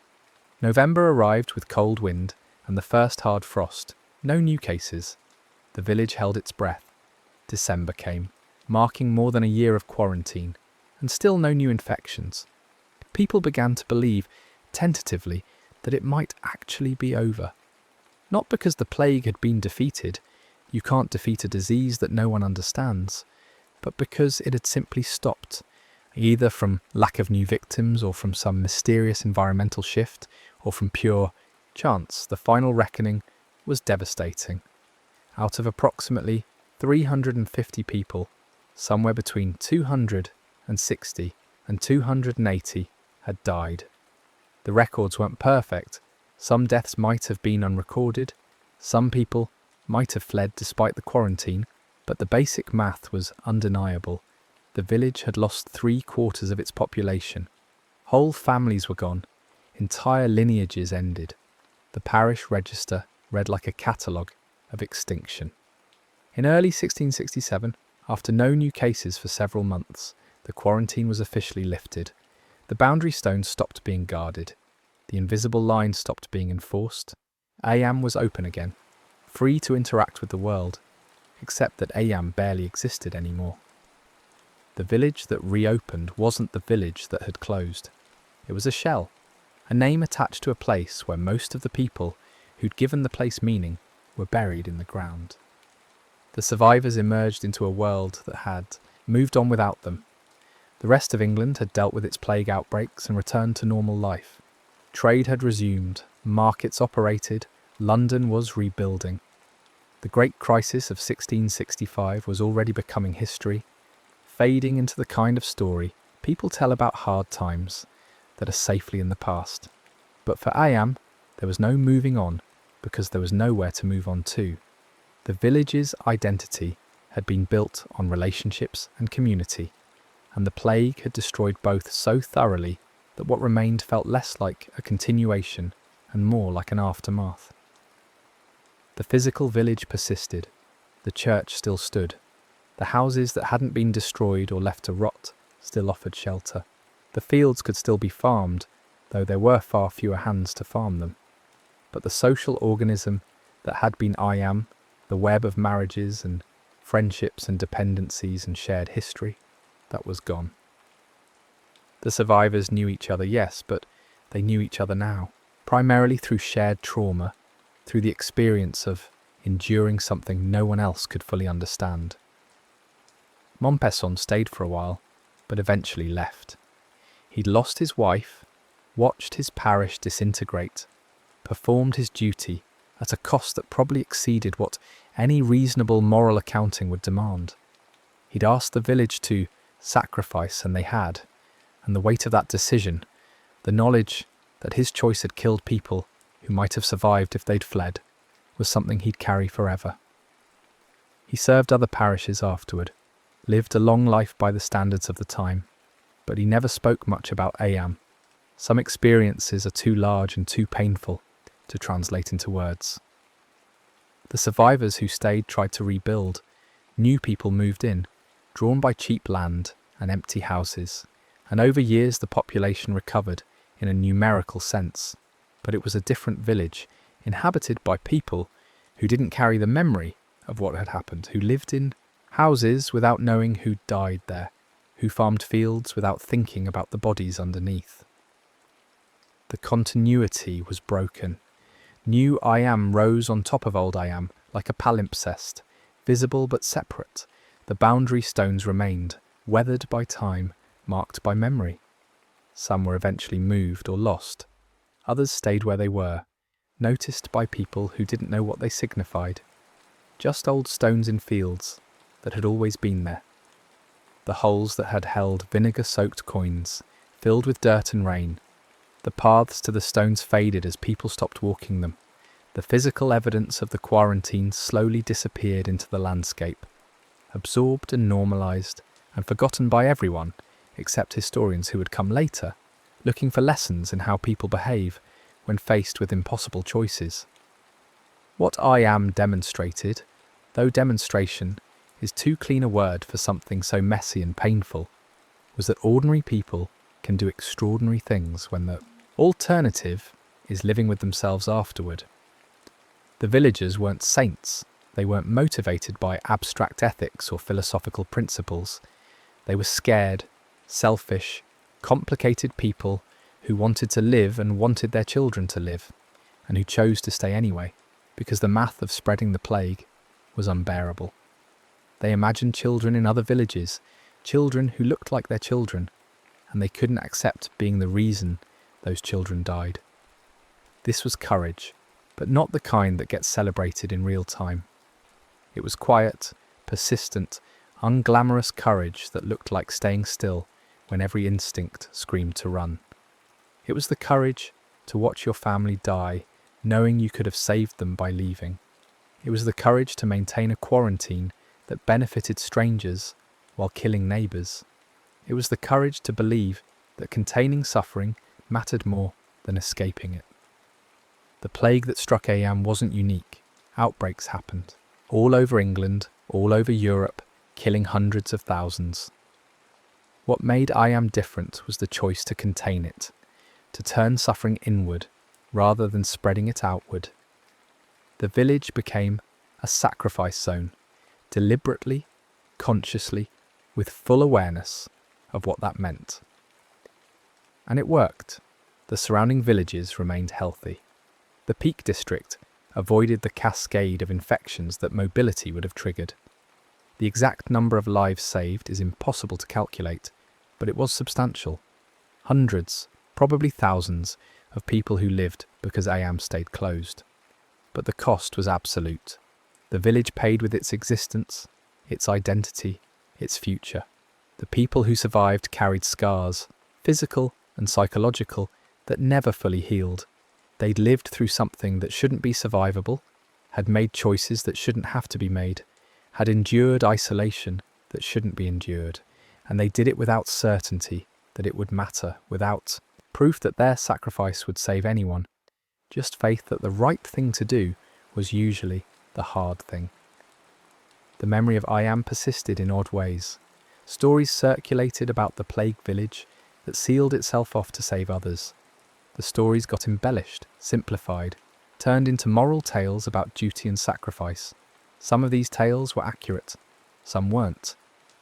November arrived with cold wind and the first hard frost. No new cases. The village held its breath. December came, marking more than a year of quarantine, and still no new infections. People began to believe, tentatively, that it might actually be over. Not because the plague had been defeated, you can't defeat a disease that no one understands, but because it had simply stopped, either from lack of new victims or from some mysterious environmental shift, or from pure chance. The final reckoning was devastating. Out of approximately 350 people, somewhere between 260 and 280 had died. The records weren't perfect. Some deaths might have been unrecorded, some people might have fled despite the quarantine, but the basic math was undeniable. The village had lost 3/4 of its population. Whole families were gone. Entire lineages ended. The parish register read like a catalogue of extinction. In early 1667, after no new cases for several months, the quarantine was officially lifted. The boundary stones stopped being guarded. The invisible line stopped being enforced. Eyam was open again, free to interact with the world, except that Eyam barely existed anymore. The village that reopened wasn't the village that had closed. It was a shell, a name attached to a place where most of the people who'd given the place meaning were buried in the ground. The survivors emerged into a world that had moved on without them. The rest of England had dealt with its plague outbreaks and returned to normal life. Trade had resumed, markets operated, London was rebuilding. The Great Crisis of 1665 was already becoming history, fading into the kind of story people tell about hard times that are safely in the past. But for Eyam, there was no moving on because there was nowhere to move on to. The village's identity had been built on relationships and community, and the plague had destroyed both so thoroughly that what remained felt less like a continuation and more like an aftermath. The physical village persisted. The church still stood. The houses that hadn't been destroyed or left to rot still offered shelter. The fields could still be farmed, though there were far fewer hands to farm them. But the social organism that had been Eyam, the web of marriages and friendships and dependencies and shared history, that was gone. The survivors knew each other, yes, but they knew each other now, primarily through shared trauma, through the experience of enduring something no one else could fully understand. Montpesson stayed for a while, but eventually left. He'd lost his wife, watched his parish disintegrate, performed his duty at a cost that probably exceeded what any reasonable moral accounting would demand. He'd asked the village to sacrifice, and they had, and the weight of that decision, the knowledge that his choice had killed people who might have survived if they'd fled, was something he'd carry forever. He served other parishes afterward, lived a long life by the standards of the time, but he never spoke much about Eyam. Some experiences are too large and too painful to translate into words. The survivors who stayed tried to rebuild. New people moved in, drawn by cheap land and empty houses, and over years the population recovered in a numerical sense. But it was a different village, inhabited by people who didn't carry the memory of what had happened, who lived in houses without knowing who'd died there, who farmed fields without thinking about the bodies underneath. The continuity was broken. New Eyam rose on top of old Eyam like a palimpsest, visible but separate. The boundary stones remained, weathered by time, marked by memory. Some were eventually moved or lost. Others stayed where they were, noticed by people who didn't know what they signified. Just old stones in fields that had always been there. The holes that had held vinegar-soaked coins, filled with dirt and rain. The paths to the stones faded as people stopped walking them. The physical evidence of the quarantine slowly disappeared into the landscape, absorbed and normalised, and forgotten by everyone, except historians who would come later, looking for lessons in how people behave when faced with impossible choices. What Eyam demonstrated, though demonstration is too clean a word for something so messy and painful, was that ordinary people can do extraordinary things when the alternative is living with themselves afterward. The villagers weren't saints. They weren't motivated by abstract ethics or philosophical principles. They were scared, selfish, complicated people who wanted to live and wanted their children to live, and who chose to stay anyway, because the math of spreading the plague was unbearable. They imagined children in other villages, children who looked like their children, and they couldn't accept being the reason those children died. This was courage, but not the kind that gets celebrated in real time. It was quiet, persistent, unglamorous courage that looked like staying still when every instinct screamed to run. It was the courage to watch your family die, knowing you could have saved them by leaving. It was the courage to maintain a quarantine that benefited strangers while killing neighbours. It was the courage to believe that containing suffering mattered more than escaping it. The plague that struck Eyam wasn't unique. Outbreaks happened all over England, all over Europe, killing hundreds of thousands. What made Eyam different was the choice to contain it, to turn suffering inward rather than spreading it outward. The village became a sacrifice zone, deliberately, consciously, with full awareness of what that meant. And it worked. The surrounding villages remained healthy. The Peak District avoided the cascade of infections that mobility would have triggered. The exact number of lives saved is impossible to calculate, but it was substantial. Hundreds, probably thousands, of people who lived because Eyam stayed closed. But the cost was absolute. The village paid with its existence, its identity, its future. The people who survived carried scars, physical and psychological, that never fully healed. They'd lived through something that shouldn't be survivable, had made choices that shouldn't have to be made, had endured isolation that shouldn't be endured, and they did it without certainty that it would matter, without proof that their sacrifice would save anyone, just faith that the right thing to do was usually the hard thing. The memory of Eyam persisted in odd ways. Stories circulated about the plague village that sealed itself off to save others. The stories got embellished, simplified, turned into moral tales about duty and sacrifice. Some of these tales were accurate, some weren't,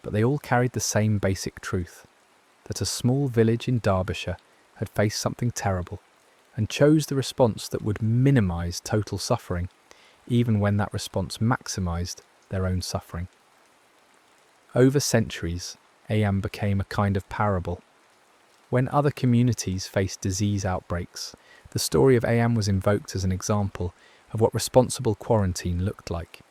but they all carried the same basic truth, that a small village in Derbyshire had faced something terrible and chose the response that would minimise total suffering, even when that response maximised their own suffering. Over centuries, Eyam became a kind of parable. When other communities faced disease outbreaks, the story of Eyam was invoked as an example of what responsible quarantine looked like.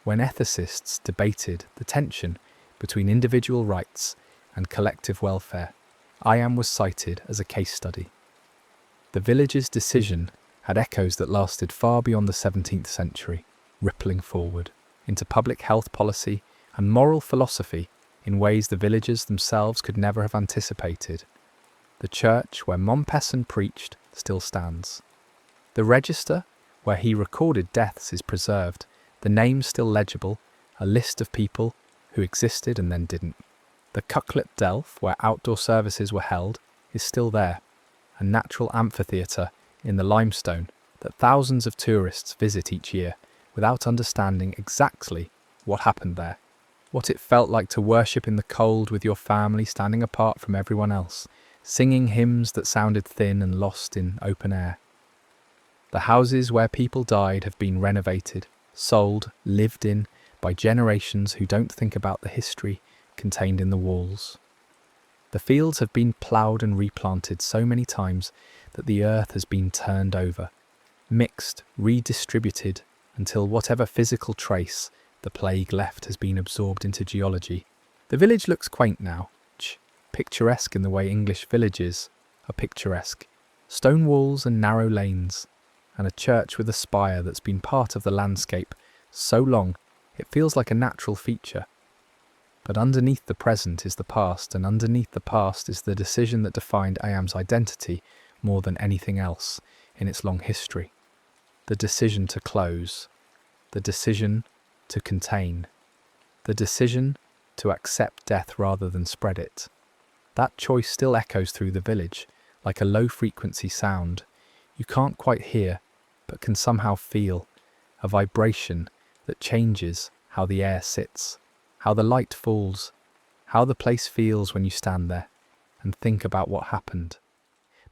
When ethicists debated the tension between individual rights and collective welfare, Eyam was cited as a case study. The village's decision had echoes that lasted far beyond the 17th century, rippling forward into public health policy and moral philosophy in ways the villagers themselves could never have anticipated. The church where Mompesson preached still stands. The register where he recorded deaths is preserved, the names still legible, a list of people who existed and then didn't. The Cucklet Delph, where outdoor services were held, is still there, a natural amphitheatre in the limestone that thousands of tourists visit each year without understanding exactly what happened there, what it felt like to worship in the cold with your family standing apart from everyone else, singing hymns that sounded thin and lost in open air. The houses where people died have been renovated, sold, lived in by generations who don't think about the history contained in the walls. The fields have been ploughed and replanted so many times that the earth has been turned over, mixed, redistributed, until whatever physical trace the plague left has been absorbed into geology. The village looks quaint now, picturesque in the way English villages are picturesque. Stone walls and narrow lanes, and a church with a spire that's been part of the landscape so long it feels like a natural feature. But underneath the present is the past, and underneath the past is the decision that defined Eyam's identity more than anything else in its long history. The decision to close, the decision to contain, the decision to accept death rather than spread it. That choice still echoes through the village, like a low-frequency sound you can't quite hear, but can somehow feel, a vibration that changes how the air sits, how the light falls, how the place feels when you stand there and think about what happened.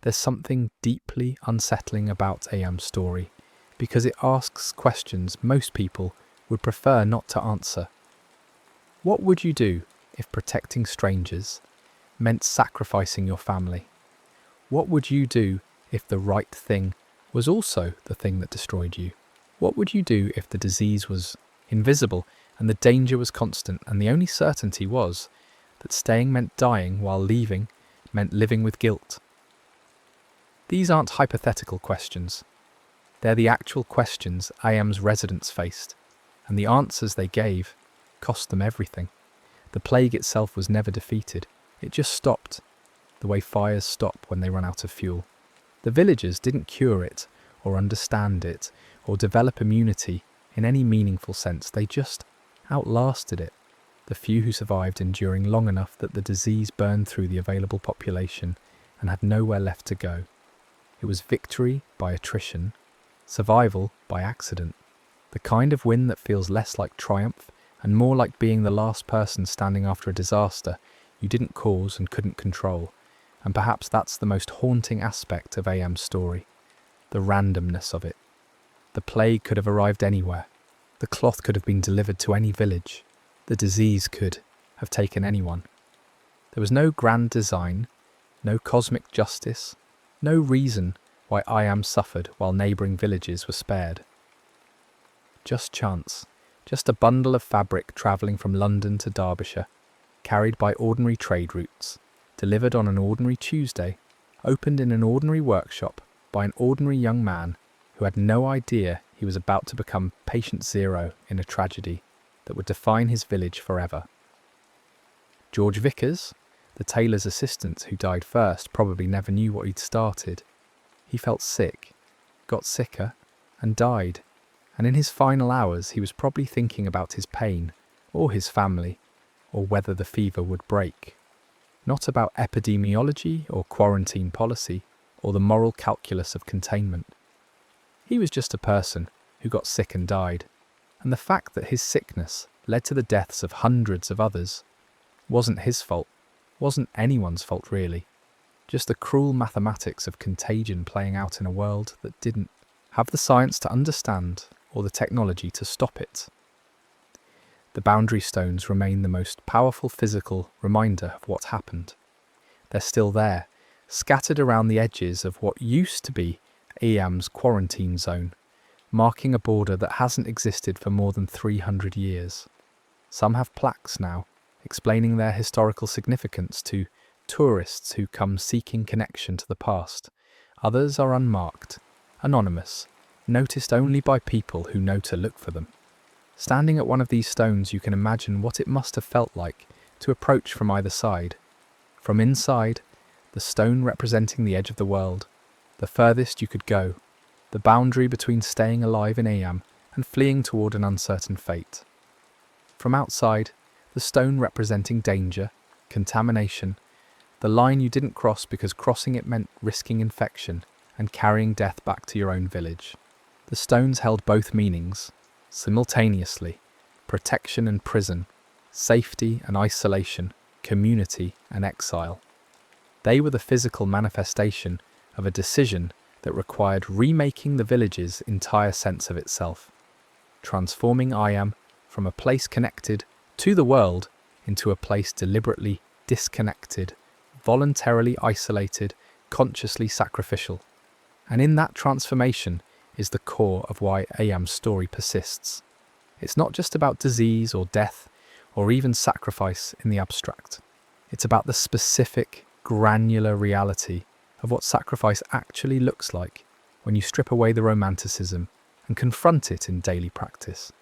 There's something deeply unsettling about Eyam's story, because it asks questions most people would prefer not to answer. What would you do if protecting strangers meant sacrificing your family? What would you do if the right thing was also the thing that destroyed you? What would you do if the disease was invisible and the danger was constant and the only certainty was that staying meant dying while leaving meant living with guilt? These aren't hypothetical questions. They're the actual questions Eyam's residents faced, and the answers they gave cost them everything. The plague itself was never defeated. It just stopped, the way fires stop when they run out of fuel. The villagers didn't cure it, or understand it, or develop immunity in any meaningful sense. They just outlasted it. The few who survived enduring long enough that the disease burned through the available population and had nowhere left to go. It was victory by attrition, survival by accident, the kind of win that feels less like triumph and more like being the last person standing after a disaster you didn't cause and couldn't control. And perhaps that's the most haunting aspect of Eyam's story, the randomness of it. The plague could have arrived anywhere. The cloth could have been delivered to any village. The disease could have taken anyone. There was no grand design, no cosmic justice, no reason why Eyam suffered while neighbouring villages were spared. Just chance, just a bundle of fabric travelling from London to Derbyshire, carried by ordinary trade routes, delivered on an ordinary Tuesday, opened in an ordinary workshop by an ordinary young man who had no idea he was about to become patient zero in a tragedy that would define his village forever. George Vickers, the tailor's assistant who died first, probably never knew what he'd started. He felt sick, got sicker, and died, and in his final hours he was probably thinking about his pain, or his family, or whether the fever would break. Not about epidemiology or quarantine policy or the moral calculus of containment. He was just a person who got sick and died, and the fact that his sickness led to the deaths of hundreds of others wasn't his fault, wasn't anyone's fault really. Just the cruel mathematics of contagion playing out in a world that didn't have the science to understand or the technology to stop it. The boundary stones remain the most powerful physical reminder of what happened. They're still there, scattered around the edges of what used to be Eyam's quarantine zone, marking a border that hasn't existed for more than 300 years. Some have plaques now, explaining their historical significance to tourists who come seeking connection to the past. Others are unmarked, anonymous, noticed only by people who know to look for them. Standing at one of these stones, you can imagine what it must have felt like to approach from either side. From inside, the stone representing the edge of the world, the furthest you could go, the boundary between staying alive in Eyam and fleeing toward an uncertain fate. From outside, the stone representing danger, contamination, the line you didn't cross because crossing it meant risking infection and carrying death back to your own village. The stones held both meanings, simultaneously: protection and prison, safety and isolation, community and exile. They were the physical manifestation of a decision that required remaking the village's entire sense of itself, transforming Eyam from a place connected to the world into a place deliberately disconnected, voluntarily isolated, consciously sacrificial. And in that transformation is the core of why Eyam's story persists. It's not just about disease or death or even sacrifice in the abstract. It's about the specific, granular reality of what sacrifice actually looks like when you strip away the romanticism and confront it in daily practice.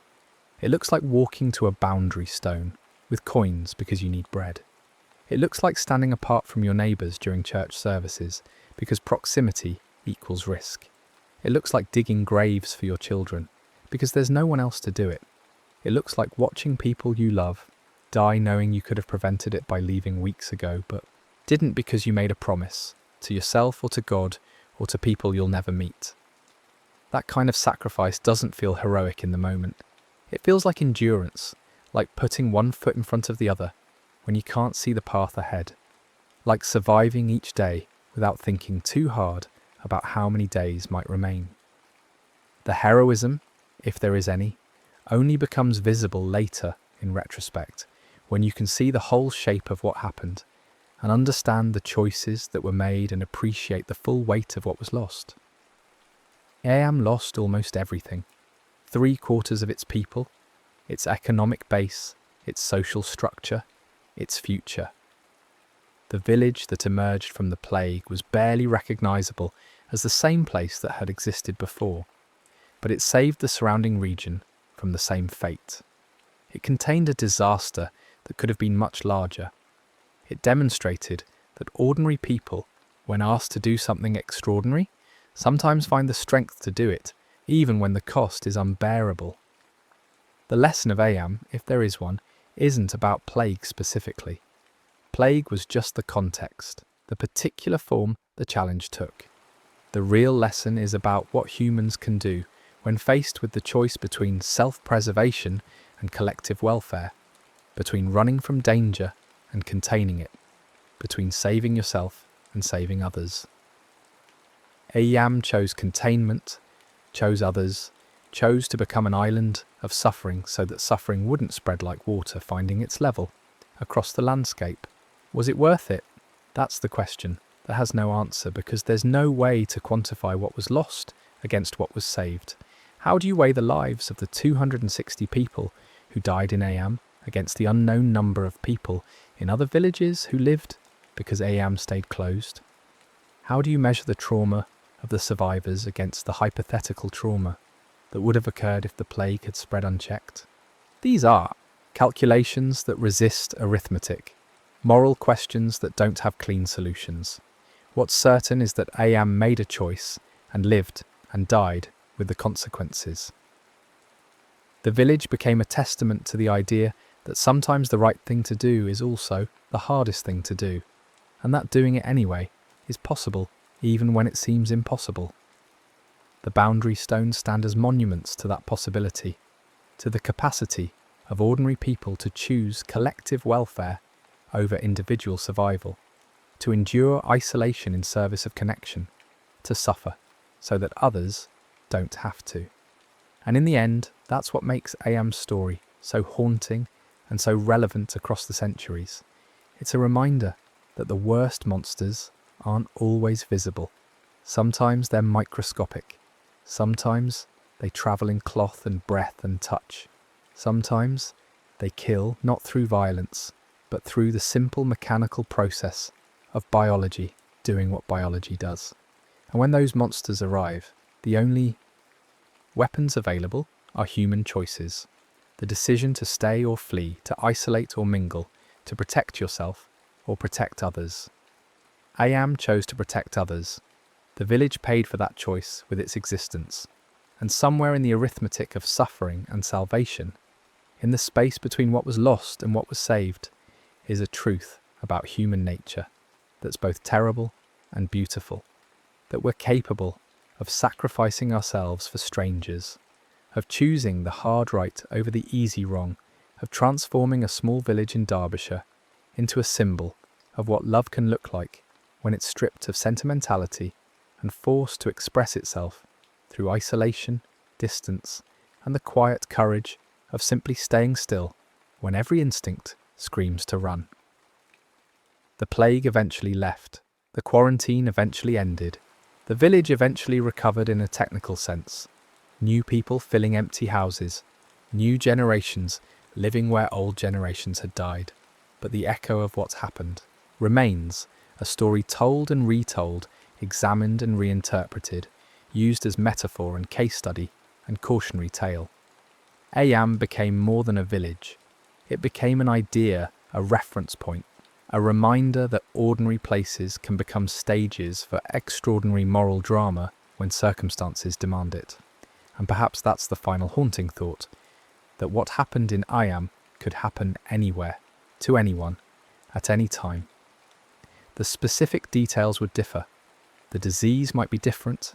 It looks like walking to a boundary stone with coins because you need bread. It looks like standing apart from your neighbours during church services because proximity equals risk. It looks like digging graves for your children because there's no one else to do it. It looks like watching people you love die knowing you could have prevented it by leaving weeks ago, but didn't because you made a promise to yourself or to God or to people you'll never meet. That kind of sacrifice doesn't feel heroic in the moment. It feels like endurance, like putting one foot in front of the other when you can't see the path ahead, like surviving each day without thinking too hard about how many days might remain. The heroism, if there is any, only becomes visible later in retrospect, when you can see the whole shape of what happened and understand the choices that were made and appreciate the full weight of what was lost. Eyam lost almost everything: 3/4 of its people, its economic base, its social structure, its future. The village that emerged from the plague was barely recognisable as the same place that had existed before, but it saved the surrounding region from the same fate. It contained a disaster that could have been much larger. It demonstrated that ordinary people, when asked to do something extraordinary, sometimes find the strength to do it, even when the cost is unbearable. The lesson of Eyam, if there is one, isn't about plague specifically. Plague was just the context, the particular form the challenge took. The real lesson is about what humans can do when faced with the choice between self-preservation and collective welfare, between running from danger and containing it, between saving yourself and saving others. Eyam chose containment, chose others, chose to become an island of suffering so that suffering wouldn't spread like water finding its level across the landscape. Was it worth it? That's the question that has no answer, because there's no way to quantify what was lost against what was saved. How do you weigh the lives of the 260 people who died in Eyam against the unknown number of people in other villages who lived because Eyam stayed closed? How do you measure the trauma of the survivors against the hypothetical trauma that would have occurred if the plague had spread unchecked? These are calculations that resist arithmetic, moral questions that don't have clean solutions. What's certain is that Eyam made a choice and lived and died with the consequences. The village became a testament to the idea That sometimes the right thing to do is also the hardest thing to do, and that doing it anyway is possible even when it seems impossible. The boundary stones stand as monuments to that possibility, to the capacity of ordinary people to choose collective welfare over individual survival, to endure isolation in service of connection, to suffer so that others don't have to. And in the end, that's what makes Eyam's story so haunting and so relevant across the centuries. It's a reminder that the worst monsters aren't always visible. Sometimes they're microscopic. Sometimes they travel in cloth and breath and touch. Sometimes they kill not through violence, but through the simple mechanical process of biology doing what biology does. And when those monsters arrive, the only weapons available are human choices. The decision to stay or flee, to isolate or mingle, to protect yourself or protect others. Eyam chose to protect others. The village paid for that choice with its existence. And somewhere in the arithmetic of suffering and salvation, in the space between what was lost and what was saved, is a truth about human nature that's both terrible and beautiful. That we're capable of sacrificing ourselves for strangers, of choosing the hard right over the easy wrong, of transforming a small village in Derbyshire into a symbol of what love can look like when it's stripped of sentimentality and forced to express itself through isolation, distance, and the quiet courage of simply staying still when every instinct screams to run. The plague eventually left. The quarantine eventually ended. The village eventually recovered in a technical sense. New people filling empty houses. New generations living where old generations had died. But the echo of what's happened remains, a story told and retold, examined and reinterpreted, used as metaphor and case study and cautionary tale. Eyam became more than a village. It became an idea, a reference point, a reminder that ordinary places can become stages for extraordinary moral drama when circumstances demand it. And perhaps that's the final haunting thought, that what happened in Eyam could happen anywhere, to anyone, at any time. The specific details would differ. The disease might be different,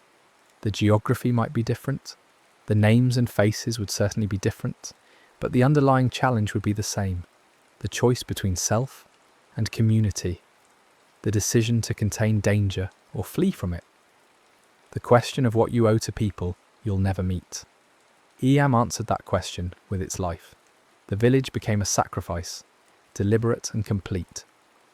the geography might be different, the names and faces would certainly be different, but the underlying challenge would be the same, the choice between self and community, the decision to contain danger or flee from it, the question of what you owe to people you'll never meet. Eyam answered that question with its life. The village became a sacrifice, deliberate and complete,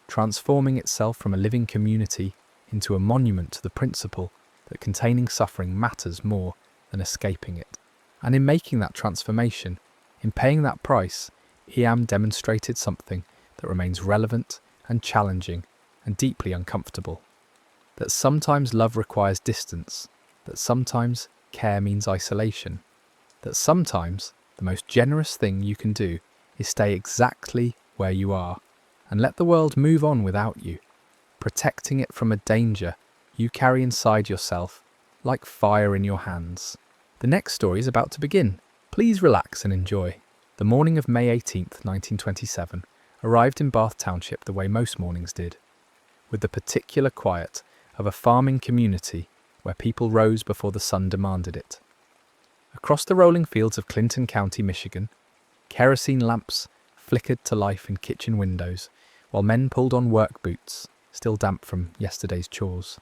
transforming itself from a living community into a monument to the principle that containing suffering matters more than escaping it. And in making that transformation, in paying that price, Eyam demonstrated something that remains relevant and challenging and deeply uncomfortable. That sometimes love requires distance, that sometimes care means isolation, that sometimes the most generous thing you can do is stay exactly where you are and let the world move on without you, protecting it from a danger you carry inside yourself like fire in your hands. The next story is about to begin. Please relax and enjoy. The morning of May 18th, 1927, arrived in Bath Township the way most mornings did, with the particular quiet of a farming community where people rose before the sun demanded it. Across the rolling fields of Clinton County, Michigan, kerosene lamps flickered to life in kitchen windows, while men pulled on work boots, still damp from yesterday's chores.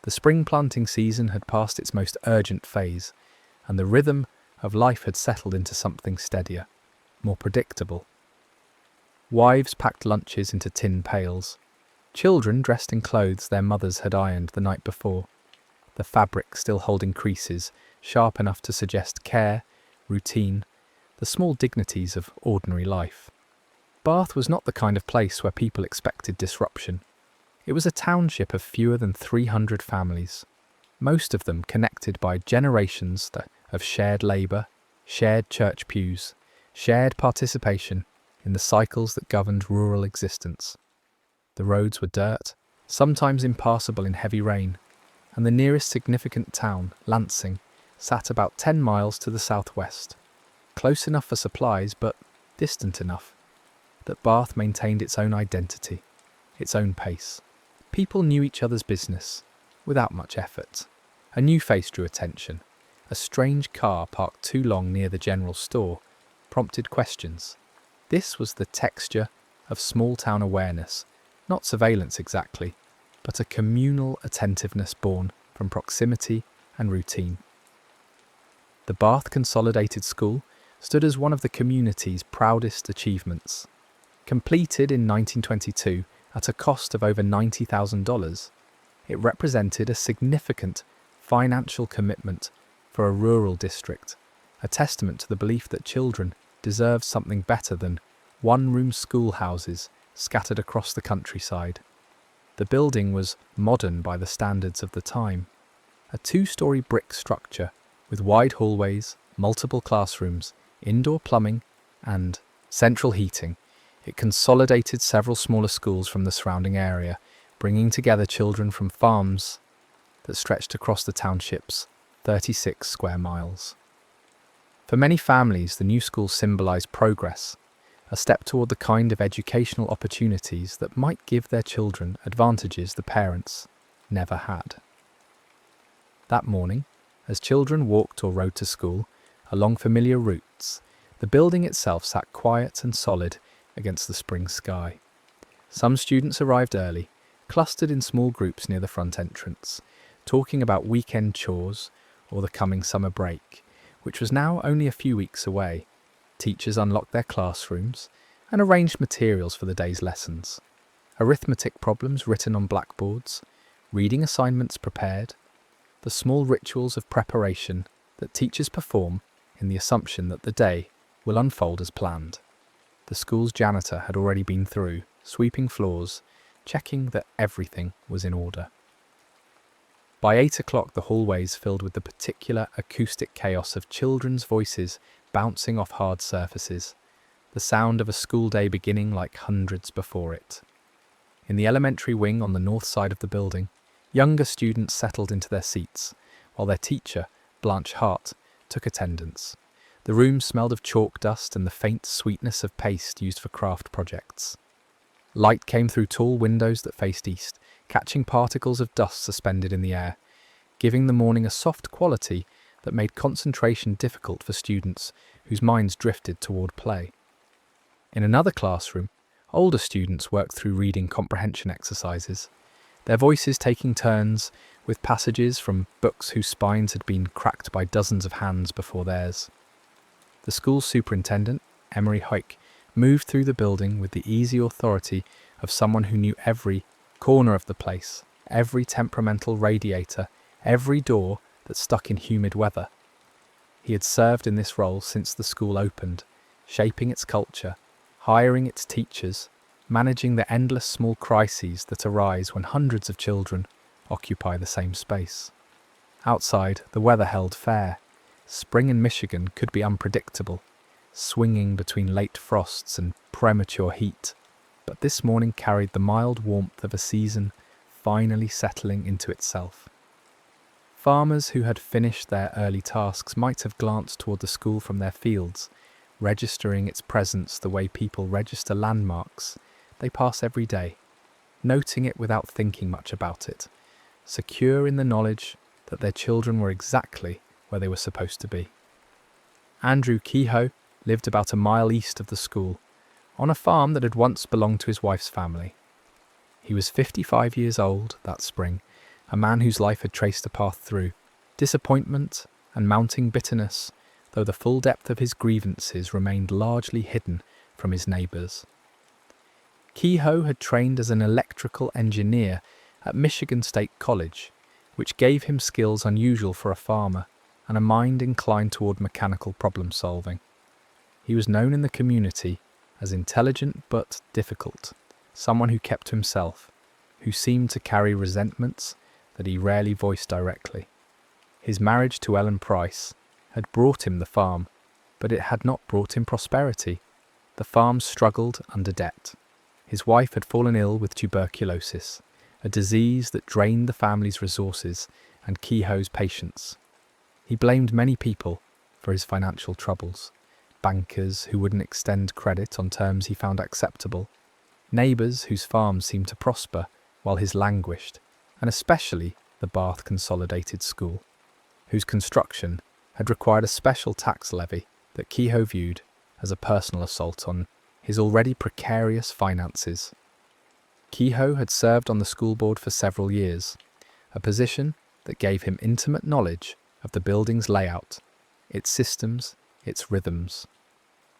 The spring planting season had passed its most urgent phase, and the rhythm of life had settled into something steadier, more predictable. Wives packed lunches into tin pails. Children dressed in clothes their mothers had ironed the night before, the fabric still holding creases sharp enough to suggest care, routine, the small dignities of ordinary life. Bath was not the kind of place where people expected disruption. It was a township of fewer than 300 families, most of them connected by generations of shared labour, shared church pews, shared participation in the cycles that governed rural existence. The roads were dirt, sometimes impassable in heavy rain, and the nearest significant town, Lansing, sat about 10 miles to the southwest. Close enough for supplies, but distant enough that Bath maintained its own identity, its own pace. People knew each other's business, without much effort. A new face drew attention. A strange car parked too long near the general store prompted questions. This was the texture of small-town awareness, not surveillance exactly, but a communal attentiveness born from proximity and routine. The Bath Consolidated School stood as one of the community's proudest achievements. Completed in 1922 at a cost of over $90,000, it represented a significant financial commitment for a rural district, a testament to the belief that children deserve something better than one-room schoolhouses scattered across the countryside. The building was modern by the standards of the time. A two-storey brick structure with wide hallways, multiple classrooms, indoor plumbing, and central heating. It consolidated several smaller schools from the surrounding area, bringing together children from farms that stretched across the township's 36 square miles. For many families, the new school symbolised progress, a step toward the kind of educational opportunities that might give their children advantages the parents never had. That morning, as children walked or rode to school along familiar routes, the building itself sat quiet and solid against the spring sky. Some students arrived early, clustered in small groups near the front entrance, talking about weekend chores or the coming summer break, which was now only a few weeks away. Teachers unlocked their classrooms and arranged materials for the day's lessons. Arithmetic problems written on blackboards, reading assignments prepared, the small rituals of preparation that teachers perform in the assumption that the day will unfold as planned. The school's janitor had already been through, sweeping floors, checking that everything was in order. By 8 o'clock, the hallways filled with the particular acoustic chaos of children's voices bouncing off hard surfaces, the sound of a school day beginning like hundreds before it. In the elementary wing on the north side of the building, younger students settled into their seats, while their teacher, Blanche Hart, took attendance. The room smelled of chalk dust and the faint sweetness of paste used for craft projects. Light came through tall windows that faced east, catching particles of dust suspended in the air, giving the morning a soft quality that made concentration difficult for students whose minds drifted toward play. In another classroom, older students worked through reading comprehension exercises, their voices taking turns with passages from books whose spines had been cracked by dozens of hands before theirs. The school superintendent, Emery Huyck, moved through the building with the easy authority of someone who knew every corner of the place, every temperamental radiator, every door that stuck in humid weather. He had served in this role since the school opened, shaping its culture, hiring its teachers, managing the endless small crises that arise when hundreds of children occupy the same space. Outside, the weather held fair. Spring in Michigan could be unpredictable, swinging between late frosts and premature heat, but this morning carried the mild warmth of a season finally settling into itself. Farmers who had finished their early tasks might have glanced toward the school from their fields, registering its presence the way people register landmarks they pass every day, noting it without thinking much about it, secure in the knowledge that their children were exactly where they were supposed to be. Andrew Kehoe lived about a mile east of the school, on a farm that had once belonged to his wife's family. He was 55 years old that spring, a man whose life had traced a path through disappointment and mounting bitterness, though the full depth of his grievances remained largely hidden from his neighbours. Kehoe had trained as an electrical engineer at Michigan State College, which gave him skills unusual for a farmer and a mind inclined toward mechanical problem solving. He was known in the community as intelligent but difficult, someone who kept to himself, who seemed to carry resentments that he rarely voiced directly. His marriage to Ellen Price had brought him the farm, but it had not brought him prosperity. The farm struggled under debt. His wife had fallen ill with tuberculosis, a disease that drained the family's resources and Kehoe's patience. He blamed many people for his financial troubles, bankers who wouldn't extend credit on terms he found acceptable, neighbours whose farms seemed to prosper while his languished, and especially the Bath Consolidated School, whose construction had required a special tax levy that Kehoe viewed as a personal assault on his already precarious finances. Kehoe had served on the school board for several years, a position that gave him intimate knowledge of the building's layout, its systems, its rhythms.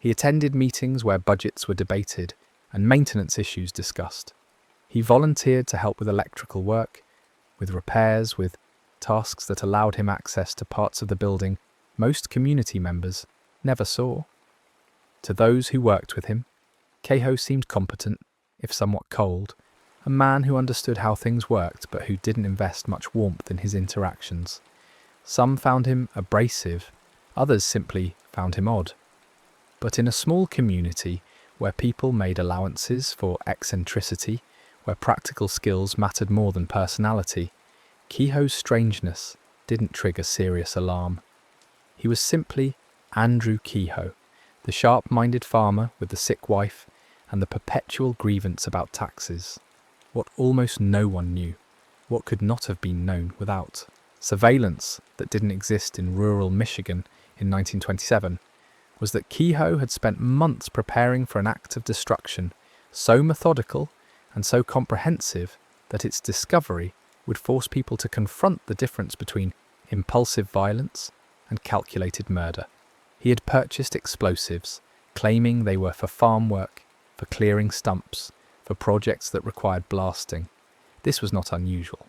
He attended meetings where budgets were debated and maintenance issues discussed. He volunteered to help with electrical work, with repairs, with tasks that allowed him access to parts of the building most community members never saw. To those who worked with him, Kehoe seemed competent, if somewhat cold, a man who understood how things worked but who didn't invest much warmth in his interactions. Some found him abrasive, others simply found him odd. But in a small community where people made allowances for eccentricity, where practical skills mattered more than personality, Kehoe's strangeness didn't trigger serious alarm. He was simply Andrew Kehoe, the sharp-minded farmer with the sick wife and the perpetual grievance about taxes. What almost no one knew, what could not have been known without surveillance that didn't exist in rural Michigan in 1927, was that Kehoe had spent months preparing for an act of destruction so methodical and so comprehensive that its discovery would force people to confront the difference between impulsive violence and calculated murder. He had purchased explosives, claiming they were for farm work, for clearing stumps, for projects that required blasting. This was not unusual.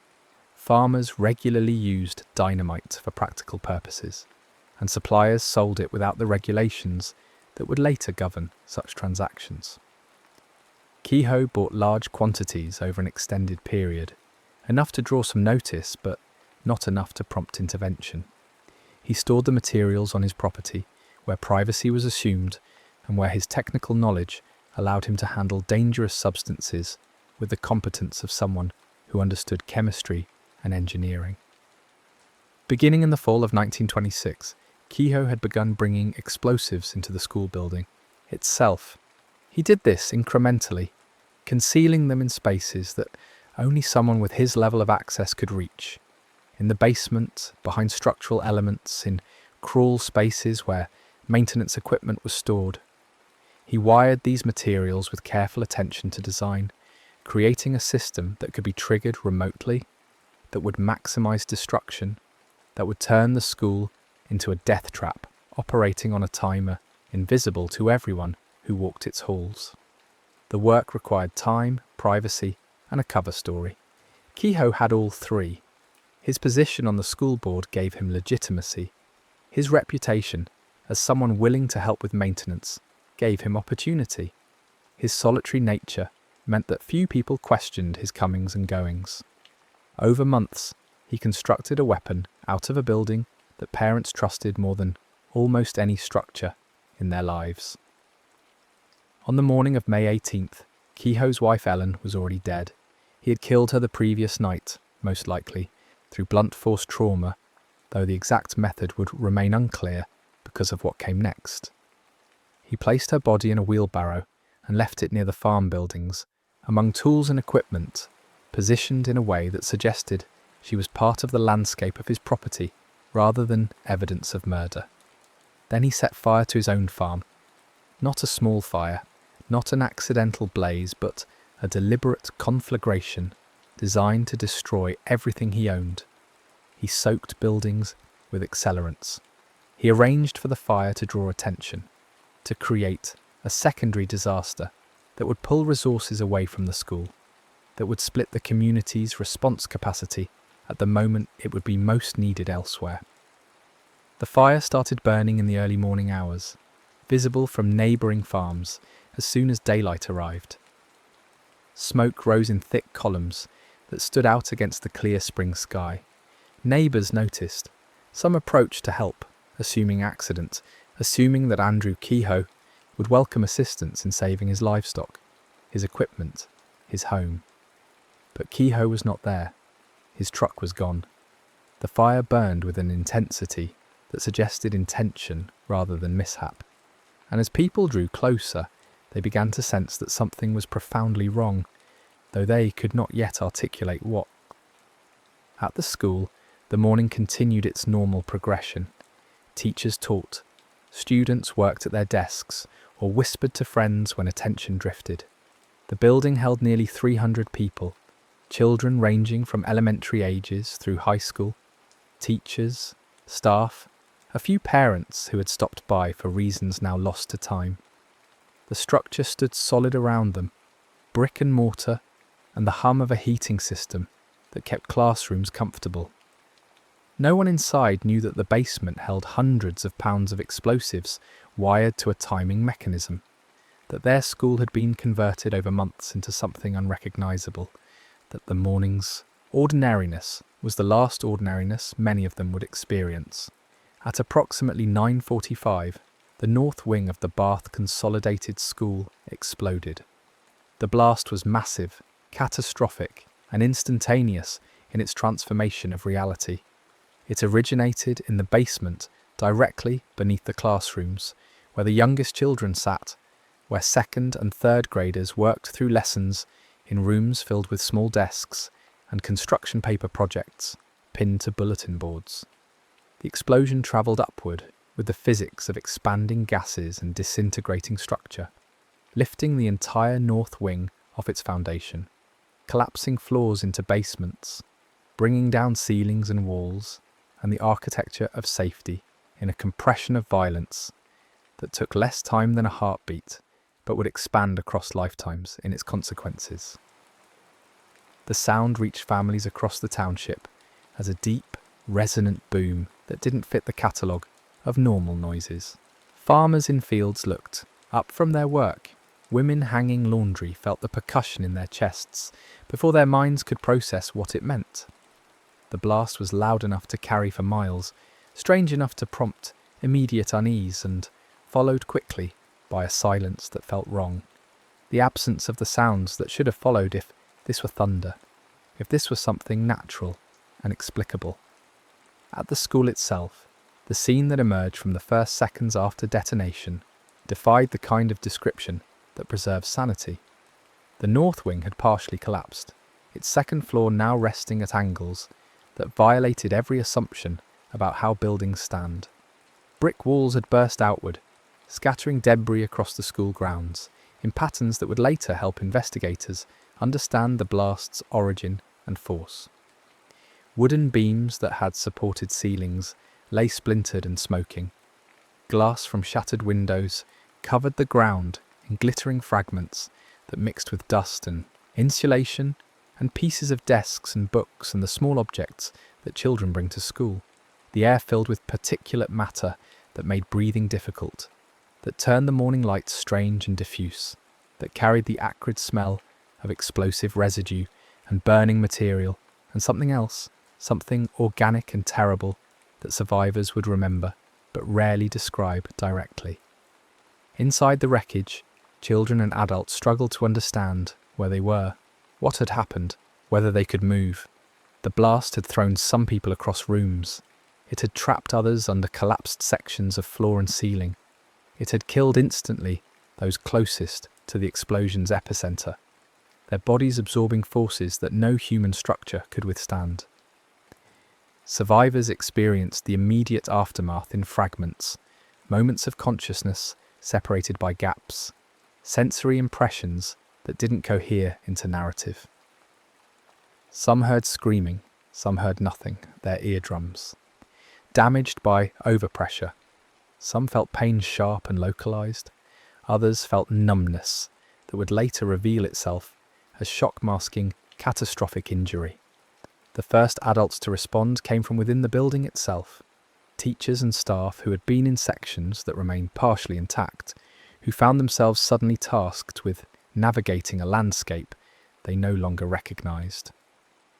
Farmers regularly used dynamite for practical purposes, and suppliers sold it without the regulations that would later govern such transactions. Kehoe bought large quantities over an extended period, enough to draw some notice, but not enough to prompt intervention. He stored the materials on his property, where privacy was assumed and where his technical knowledge allowed him to handle dangerous substances with the competence of someone who understood chemistry and engineering. Beginning in the fall of 1926, Kehoe had begun bringing explosives into the school building itself. He did this incrementally, concealing them in spaces that only someone with his level of access could reach. In the basement, behind structural elements, in crawl spaces where maintenance equipment was stored. He wired these materials with careful attention to design, creating a system that could be triggered remotely, that would maximize destruction, that would turn the school into a death trap operating on a timer invisible to everyone who walked its halls. The work required time, privacy, and a cover story. Kehoe had all three. His position on the school board gave him legitimacy. His reputation as someone willing to help with maintenance gave him opportunity. His solitary nature meant that few people questioned his comings and goings. Over months, he constructed a weapon out of a building that parents trusted more than almost any structure in their lives. On the morning of May 18th, Kehoe's wife Ellen was already dead. He had killed her the previous night, most likely, through blunt force trauma, though the exact method would remain unclear because of what came next. He placed her body in a wheelbarrow and left it near the farm buildings, among tools and equipment, positioned in a way that suggested she was part of the landscape of his property rather than evidence of murder. Then he set fire to his own farm. Not a small fire, not an accidental blaze, but a deliberate conflagration designed to destroy everything he owned. He soaked buildings with accelerants. He arranged for the fire to draw attention, to create a secondary disaster that would pull resources away from the school, that would split the community's response capacity at the moment it would be most needed elsewhere. The fire started burning in the early morning hours, visible from neighbouring farms as soon as daylight arrived. Smoke rose in thick columns that stood out against the clear spring sky. Neighbours noticed. Some approached to help, assuming accident, assuming that Andrew Kehoe would welcome assistance in saving his livestock, his equipment, his home. But Kehoe was not there. His truck was gone. The fire burned with an intensity that suggested intention rather than mishap. And as people drew closer, they began to sense that something was profoundly wrong, though they could not yet articulate what. At the school, the morning continued its normal progression. Teachers taught, students worked at their desks or whispered to friends when attention drifted. The building held nearly 300 people, children ranging from elementary ages through high school, teachers, staff, a few parents who had stopped by for reasons now lost to time. The structure stood solid around them, brick and mortar, and the hum of a heating system that kept classrooms comfortable. No one inside knew that the basement held hundreds of pounds of explosives wired to a timing mechanism, that their school had been converted over months into something unrecognisable, that the morning's ordinariness was the last ordinariness many of them would experience. At approximately 9:45, the north wing of the Bath Consolidated School exploded. The blast was massive, catastrophic, and instantaneous in its transformation of reality. It originated in the basement, directly beneath the classrooms, where the youngest children sat, where second and third graders worked through lessons in rooms filled with small desks and construction paper projects pinned to bulletin boards. The explosion travelled upward with the physics of expanding gases and disintegrating structure, lifting the entire north wing off its foundation, collapsing floors into basements, bringing down ceilings and walls, and the architecture of safety in a compression of violence that took less time than a heartbeat, but would expand across lifetimes in its consequences. The sound reached families across the township as a deep, resonant boom that didn't fit the catalogue of normal noises. Farmers in fields looked up from their work. Women hanging laundry felt the percussion in their chests before their minds could process what it meant. The blast was loud enough to carry for miles, strange enough to prompt immediate unease, and followed quickly by a silence that felt wrong. The absence of the sounds that should have followed if this were thunder, if this was something natural and explicable. At the school itself, the scene that emerged from the first seconds after detonation defied the kind of description that preserves sanity. The north wing had partially collapsed, its second floor now resting at angles that violated every assumption about how buildings stand. Brick walls had burst outward, scattering debris across the school grounds in patterns that would later help investigators understand the blast's origin and force. Wooden beams that had supported ceilings lay splintered and smoking. Glass from shattered windows covered the ground in glittering fragments that mixed with dust and insulation and pieces of desks and books and the small objects that children bring to school. The air filled with particulate matter that made breathing difficult, that turned the morning light strange and diffuse, that carried the acrid smell of explosive residue and burning material and something else, something organic and terrible that survivors would remember but rarely describe directly. Inside the wreckage, children and adults struggled to understand where they were, what had happened, whether they could move. The blast had thrown some people across rooms. It had trapped others under collapsed sections of floor and ceiling. It had killed instantly those closest to the explosion's epicenter, their bodies absorbing forces that no human structure could withstand. Survivors experienced the immediate aftermath in fragments, moments of consciousness separated by gaps, sensory impressions that didn't cohere into narrative. Some heard screaming, some heard nothing, their eardrums. Damaged by overpressure, some felt pain sharp and localized, others felt numbness that would later reveal itself as shock-masking, catastrophic injury. The first adults to respond came from within the building itself, teachers and staff who had been in sections that remained partially intact, who found themselves suddenly tasked with navigating a landscape they no longer recognized.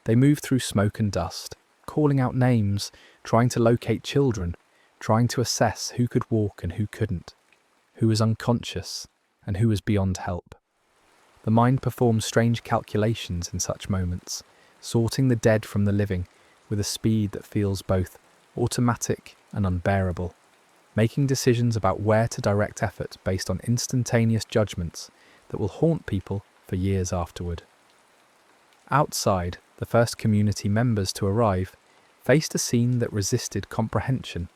They moved through smoke and dust, calling out names, trying to locate children, trying to assess who could walk and who couldn't, who was unconscious and who was beyond help. The mind performs strange calculations in such moments, sorting the dead from the living with a speed that feels both automatic and unbearable. making decisions about where to direct effort based on instantaneous judgments that will haunt people for years afterward. Outside, the first community members to arrive faced a scene that resisted comprehension.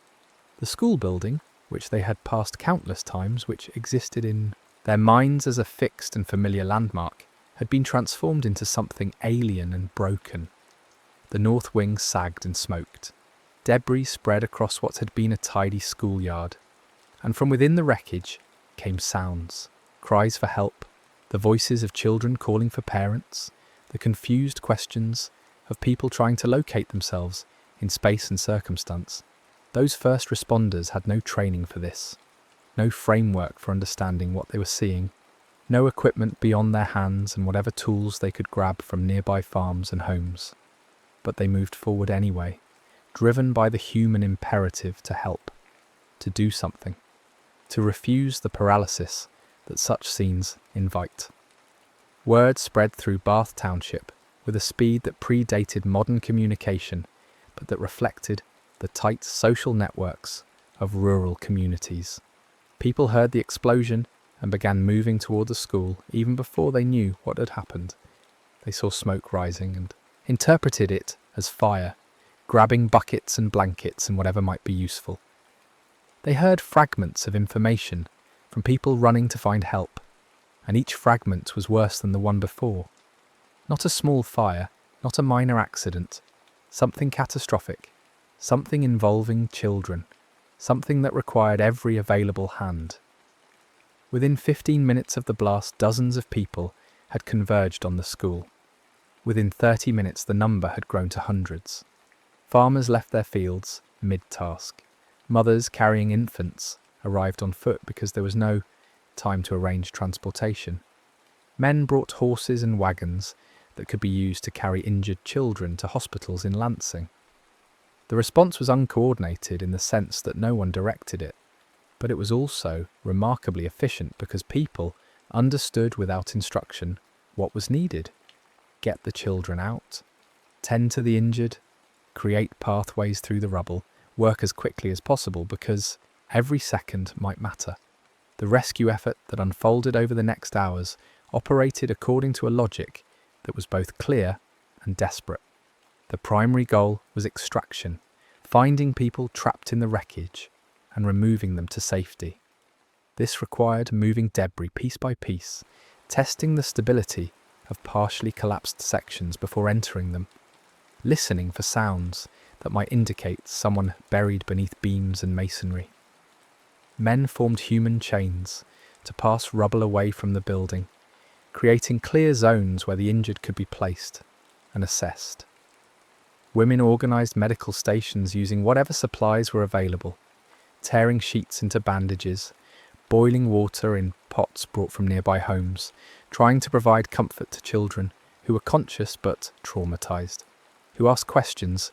The school building, which they had passed countless times, which existed in their minds as a fixed and familiar landmark, had been transformed into something alien and broken. The north wing sagged and smoked. Debris spread across what had been a tidy schoolyard, and from within the wreckage came sounds, cries for help, the voices of children calling for parents, the confused questions of people trying to locate themselves in space and circumstance. Those first responders had no training for this, no framework for understanding what they were seeing, no equipment beyond their hands and whatever tools they could grab from nearby farms and homes. But they moved forward anyway, driven by the human imperative to help, to do something, to refuse the paralysis that such scenes invite. Word spread through Bath Township with a speed that predated modern communication, but that reflected the tight social networks of rural communities. People heard the explosion and began moving toward the school even before they knew what had happened. They saw smoke rising and interpreted it as fire, grabbing buckets and blankets and whatever might be useful. They heard fragments of information from people running to find help, and each fragment was worse than the one before. Not a small fire, not a minor accident, something catastrophic, something involving children, something that required every available hand. Within 15 minutes of the blast, dozens of people had converged on the school. Within 30 minutes, the number had grown to hundreds. Farmers left their fields mid-task. Mothers carrying infants arrived on foot because there was no time to arrange transportation. Men brought horses and wagons that could be used to carry injured children to hospitals in Lancing. The response was uncoordinated in the sense that no one directed it, but it was also remarkably efficient because people understood without instruction what was needed. Get the children out, tend to the injured, create pathways through the rubble, work as quickly as possible because every second might matter. The rescue effort that unfolded over the next hours operated according to a logic that was both clear and desperate. The primary goal was extraction, finding people trapped in the wreckage and removing them to safety. This required moving debris piece by piece, testing the stability of partially collapsed sections before entering them, listening for sounds that might indicate someone buried beneath beams and masonry. Men formed human chains to pass rubble away from the building, creating clear zones where the injured could be placed and assessed. Women organised medical stations using whatever supplies were available, tearing sheets into bandages, boiling water in pots brought from nearby homes, trying to provide comfort to children who were conscious but traumatised, who asked questions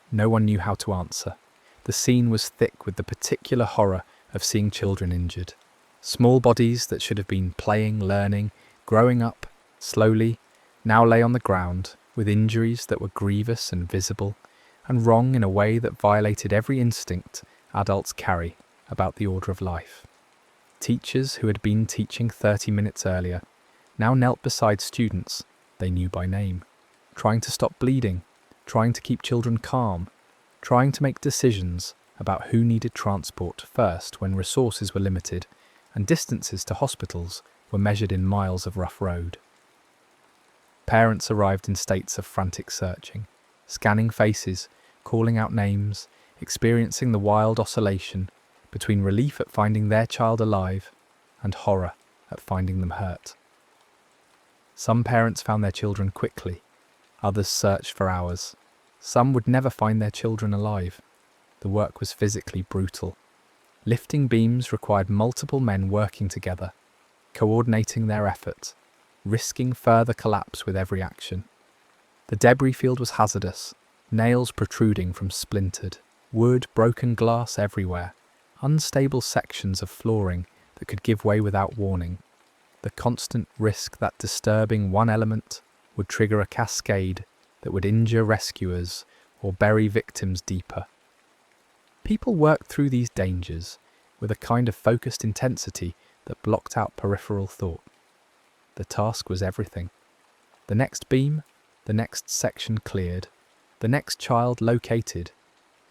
no one knew how to answer. The scene was thick with the particular horror of seeing children injured. Small bodies that should have been playing, learning, growing up, slowly, now lay on the ground with injuries that were grievous and visible, and wrong in a way that violated every instinct adults carry about the order of life. Teachers who had been teaching 30 minutes earlier now knelt beside students they knew by name, trying to stop bleeding, trying to keep children calm, trying to make decisions about who needed transport first when resources were limited and distances to hospitals were measured in miles of rough road. Parents arrived in states of frantic searching, scanning faces, calling out names, experiencing the wild oscillation between relief at finding their child alive and horror at finding them hurt. Some parents found their children quickly, others searched for hours. Some would never find their children alive. The work was physically brutal. Lifting beams required multiple men working together, coordinating their efforts, risking further collapse with every action. The debris field was hazardous, nails protruding from splintered, wood, broken glass everywhere, unstable sections of flooring that could give way without warning. The constant risk that disturbing one element would trigger a cascade that would injure rescuers or bury victims deeper. People worked through these dangers with a kind of focused intensity that blocked out peripheral thought. The task was everything. The next beam, the next section cleared, the next child located.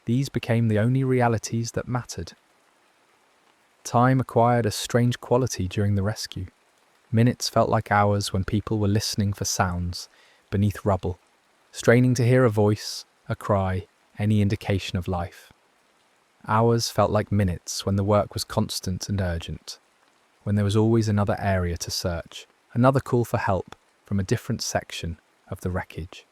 These became the only realities that mattered. Time acquired a strange quality during the rescue. Minutes felt like hours when people were listening for sounds beneath rubble, straining to hear a voice, a cry, any indication of life. Hours felt like minutes when the work was constant and urgent, when there was always another area to search, another call for help from a different section of the wreckage.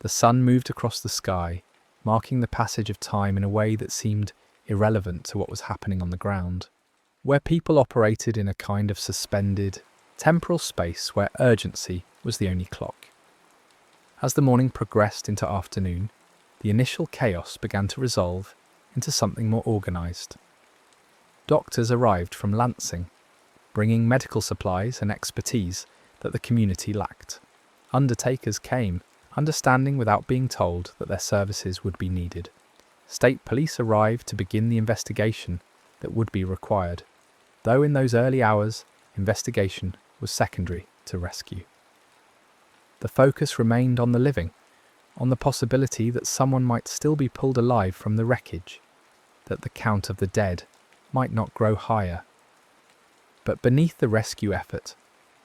The sun moved across the sky, marking the passage of time in a way that seemed irrelevant to what was happening on the ground, where people operated in a kind of suspended, temporal space where urgency was the only clock. As the morning progressed into afternoon, the initial chaos began to resolve into something more organised. Doctors arrived from Lancing, bringing medical supplies and expertise that the community lacked. Undertakers came, understanding without being told that their services would be needed. State police arrived to begin the investigation that would be required, though in those early hours, investigation was secondary to rescue. The focus remained on the living, on the possibility that someone might still be pulled alive from the wreckage, that the count of the dead might not grow higher. But beneath the rescue effort,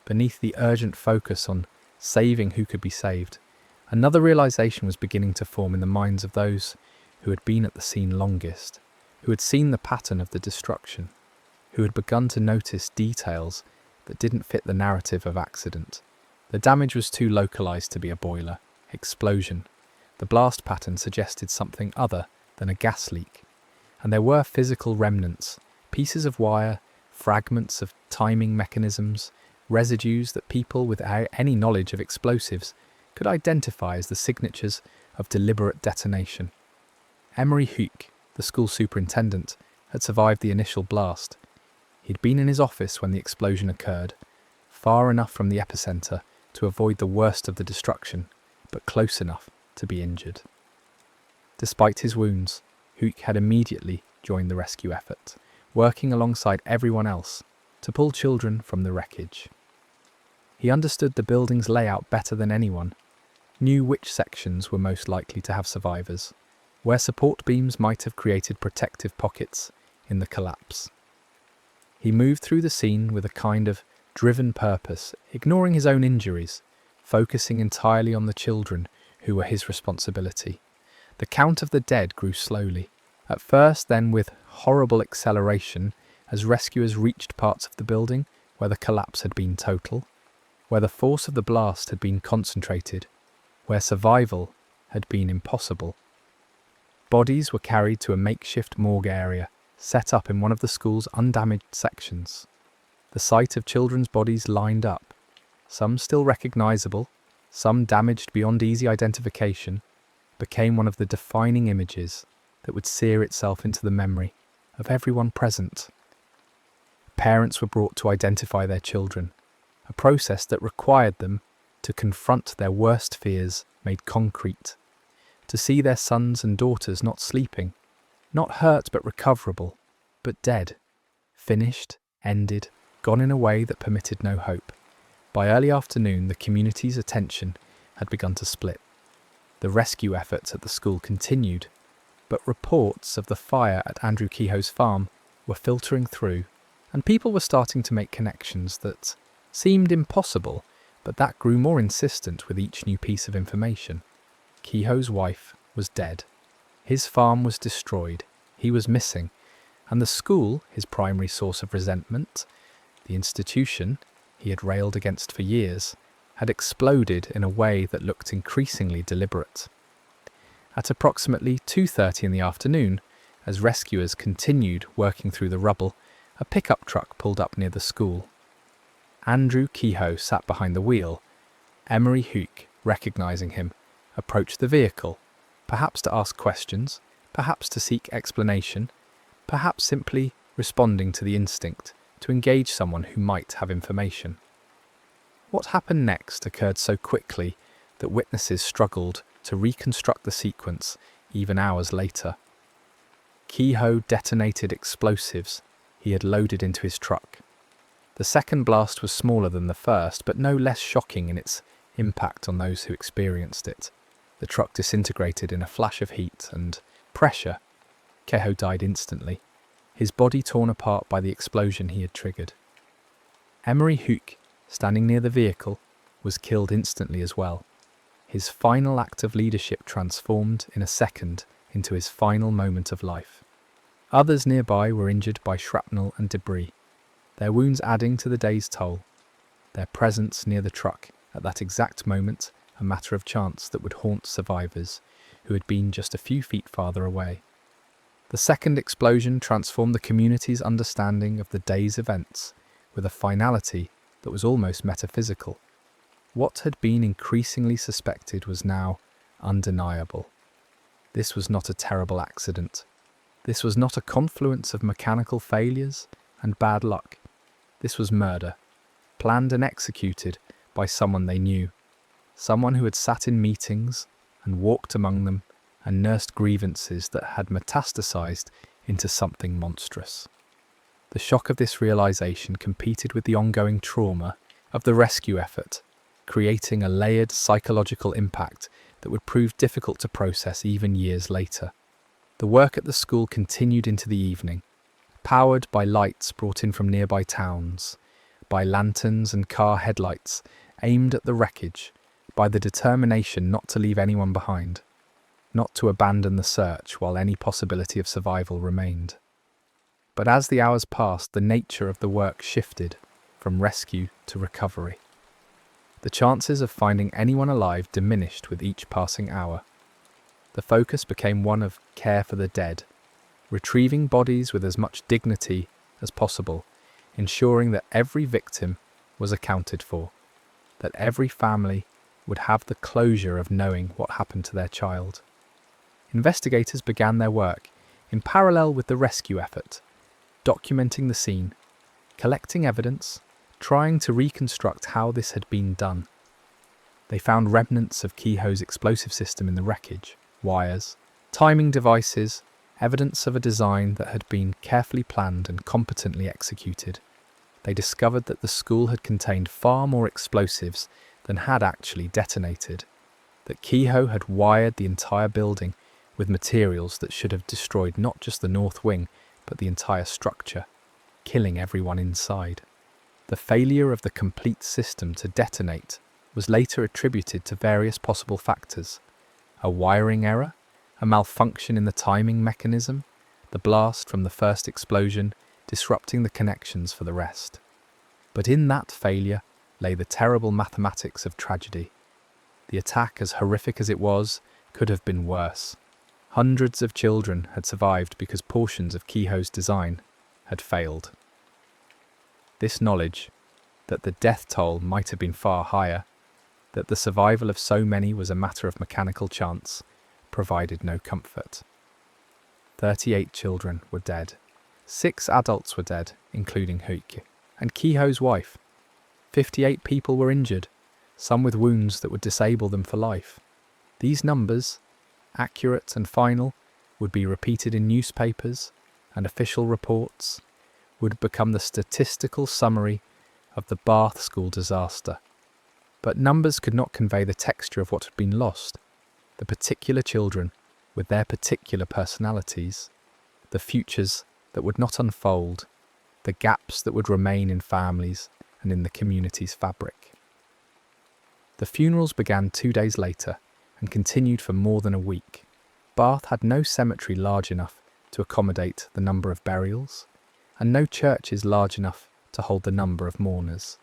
beneath the urgent focus on saving who could be saved, another realization was beginning to form in the minds of those who had been at the scene longest, who had seen the pattern of the destruction, who had begun to notice details that didn't fit the narrative of accident. The damage was too localized to be a boiler, explosion. The blast pattern suggested something other than a gas leak, and there were physical remnants, pieces of wire, fragments of timing mechanisms, residues that people without any knowledge of explosives could identify as the signatures of deliberate detonation. Emery Huick, the school superintendent, had survived the initial blast. He'd been in his office when the explosion occurred, far enough from the epicenter to avoid the worst of the destruction, but close enough to be injured. Despite his wounds, Huick had immediately joined the rescue effort, working alongside everyone else to pull children from the wreckage. He understood the building's layout better than anyone, knew which sections were most likely to have survivors, where support beams might have created protective pockets in the collapse. He moved through the scene with a kind of driven purpose, ignoring his own injuries, focusing entirely on the children who were his responsibility. The count of the dead grew slowly, at first then with horrible acceleration as rescuers reached parts of the building where the collapse had been total, where the force of the blast had been concentrated, where survival had been impossible. Bodies were carried to a makeshift morgue area, set up in one of the school's undamaged sections. The sight of children's bodies lined up, some still recognizable, some damaged beyond easy identification, became one of the defining images that would sear itself into the memory of everyone present. Parents were brought to identify their children, a process that required them to confront their worst fears made concrete, to see their sons and daughters not sleeping, not hurt but recoverable, but dead, finished, ended, gone in a way that permitted no hope. By early afternoon, the community's attention had begun to split. The rescue efforts at the school continued, but reports of the fire at Andrew Kehoe's farm were filtering through, and people were starting to make connections that seemed impossible, but that grew more insistent with each new piece of information. Kehoe's wife was dead. His farm was destroyed. He was missing. And the school, his primary source of resentment, the institution he had railed against for years, had exploded in a way that looked increasingly deliberate. At approximately 2:30 in the afternoon, as rescuers continued working through the rubble, a pickup truck pulled up near the school. Andrew Kehoe sat behind the wheel. Emery Huick, recognising him, approached the vehicle, perhaps to ask questions, perhaps to seek explanation, perhaps simply responding to the instinct to engage someone who might have information. What happened next occurred so quickly that witnesses struggled to reconstruct the sequence even hours later. Kehoe detonated explosives he had loaded into his truck. The second blast was smaller than the first, but no less shocking in its impact on those who experienced it. The truck disintegrated in a flash of heat and pressure. Kehoe died instantly, his body torn apart by the explosion he had triggered. Emery Hook, standing near the vehicle, was killed instantly as well. His final act of leadership transformed in a second into his final moment of life. Others nearby were injured by shrapnel and debris, their wounds adding to the day's toll. Their presence near the truck at that exact moment a matter of chance that would haunt survivors who had been just a few feet farther away. The second explosion transformed the community's understanding of the day's events with a finality that was almost metaphysical. What had been increasingly suspected was now undeniable. This was not a terrible accident. This was not a confluence of mechanical failures and bad luck. This was murder, planned and executed by someone they knew, someone who had sat in meetings and walked among them and nursed grievances that had metastasized into something monstrous. The shock of this realization competed with the ongoing trauma of the rescue effort, creating a layered psychological impact that would prove difficult to process even years later. The work at the school continued into the evening, powered by lights brought in from nearby towns, by lanterns and car headlights aimed at the wreckage, by the determination not to leave anyone behind, not to abandon the search while any possibility of survival remained. But as the hours passed, the nature of the work shifted from rescue to recovery. The chances of finding anyone alive diminished with each passing hour. The focus became one of care for the dead, retrieving bodies with as much dignity as possible, ensuring that every victim was accounted for, that every family would have the closure of knowing what happened to their child. Investigators began their work in parallel with the rescue effort, documenting the scene, collecting evidence, trying to reconstruct how this had been done. They found remnants of Kehoe's explosive system in the wreckage, wires, timing devices, evidence of a design that had been carefully planned and competently executed. They discovered that the school had contained far more explosives than had actually detonated, that Kehoe had wired the entire building with materials that should have destroyed not just the north wing, but the entire structure, killing everyone inside. The failure of the complete system to detonate was later attributed to various possible factors: a wiring error, a malfunction in the timing mechanism, the blast from the first explosion disrupting the connections for the rest. But in that failure lay the terrible mathematics of tragedy. The attack, as horrific as it was, could have been worse. Hundreds of children had survived because portions of Kehoe's design had failed. This knowledge, that the death toll might have been far higher, that the survival of so many was a matter of mechanical chance, provided no comfort. 38 children were dead. 6 adults were dead, including Hoek and Kehoe's wife. 58 people were injured, some with wounds that would disable them for life. These numbers, accurate and final, would be repeated in newspapers and official reports, would become the statistical summary of the Bath school disaster. But numbers could not convey the texture of what had been lost, the particular children with their particular personalities, the futures that would not unfold, the gaps that would remain in families and in the community's fabric. The funerals began 2 days later and continued for more than a week. Bath had no cemetery large enough to accommodate the number of burials, and no churches large enough to hold the number of mourners.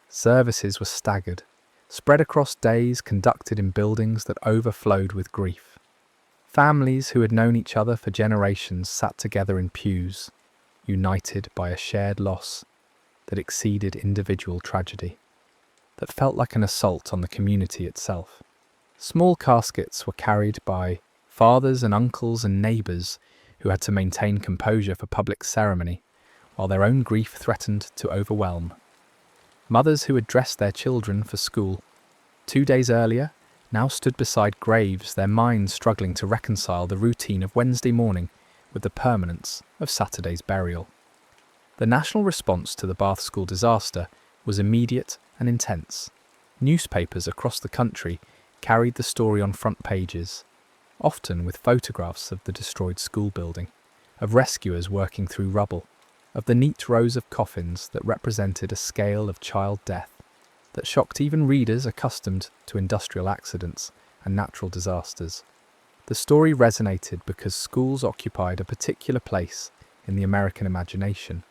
Services were staggered, spread across days, conducted in buildings that overflowed with grief. Families who had known each other for generations sat together in pews, united by a shared loss that exceeded individual tragedy, that felt like an assault on the community itself. Small caskets were carried by fathers and uncles and neighbours who had to maintain composure for public ceremony, while their own grief threatened to overwhelm. Mothers who had dressed their children for school 2 days earlier now stood beside graves, their minds struggling to reconcile the routine of Wednesday morning with the permanence of Saturday's burial. The national response to the Bath School disaster was immediate and intense. Newspapers across the country carried the story on front pages, often with photographs of the destroyed school building, of rescuers working through rubble, of the neat rows of coffins that represented a scale of child death that shocked even readers accustomed to industrial accidents and natural disasters. The story resonated because schools occupied a particular place in the American imagination.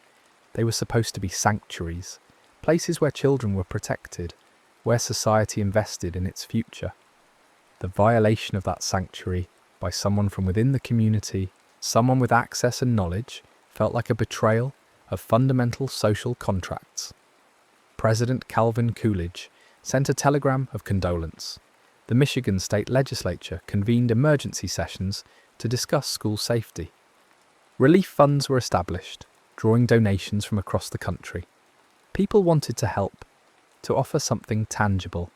They were supposed to be sanctuaries, places where children were protected, where society invested in its future. The violation of that sanctuary by someone from within the community, someone with access and knowledge, felt like a betrayal of fundamental social contracts. President Calvin Coolidge sent a telegram of condolence. The Michigan state legislature convened emergency sessions to discuss school safety. Relief funds were established, drawing donations from across the country. People wanted to help, to offer something tangible,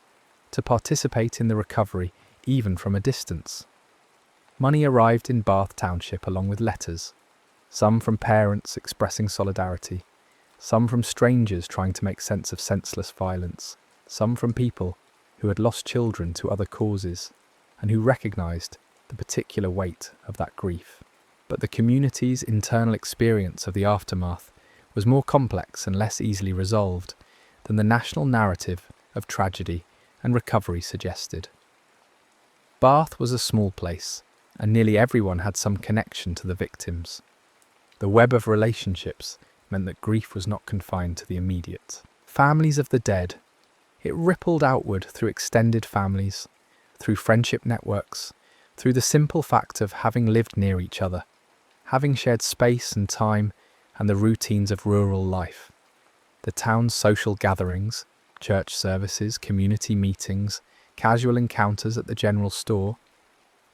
to participate in the recovery even from a distance. Money arrived in Bath Township along with letters, some from parents expressing solidarity, some from strangers trying to make sense of senseless violence, some from people who had lost children to other causes and who recognised the particular weight of that grief. But the community's internal experience of the aftermath was more complex and less easily resolved than the national narrative of tragedy and recovery suggested. Bath was a small place, and nearly everyone had some connection to the victims. The web of relationships meant that grief was not confined to the immediate. Families of the dead. It rippled outward through extended families, through friendship networks, through the simple fact of having lived near each other, having shared space and time and the routines of rural life. The town's social gatherings, church services, community meetings, casual encounters at the general store,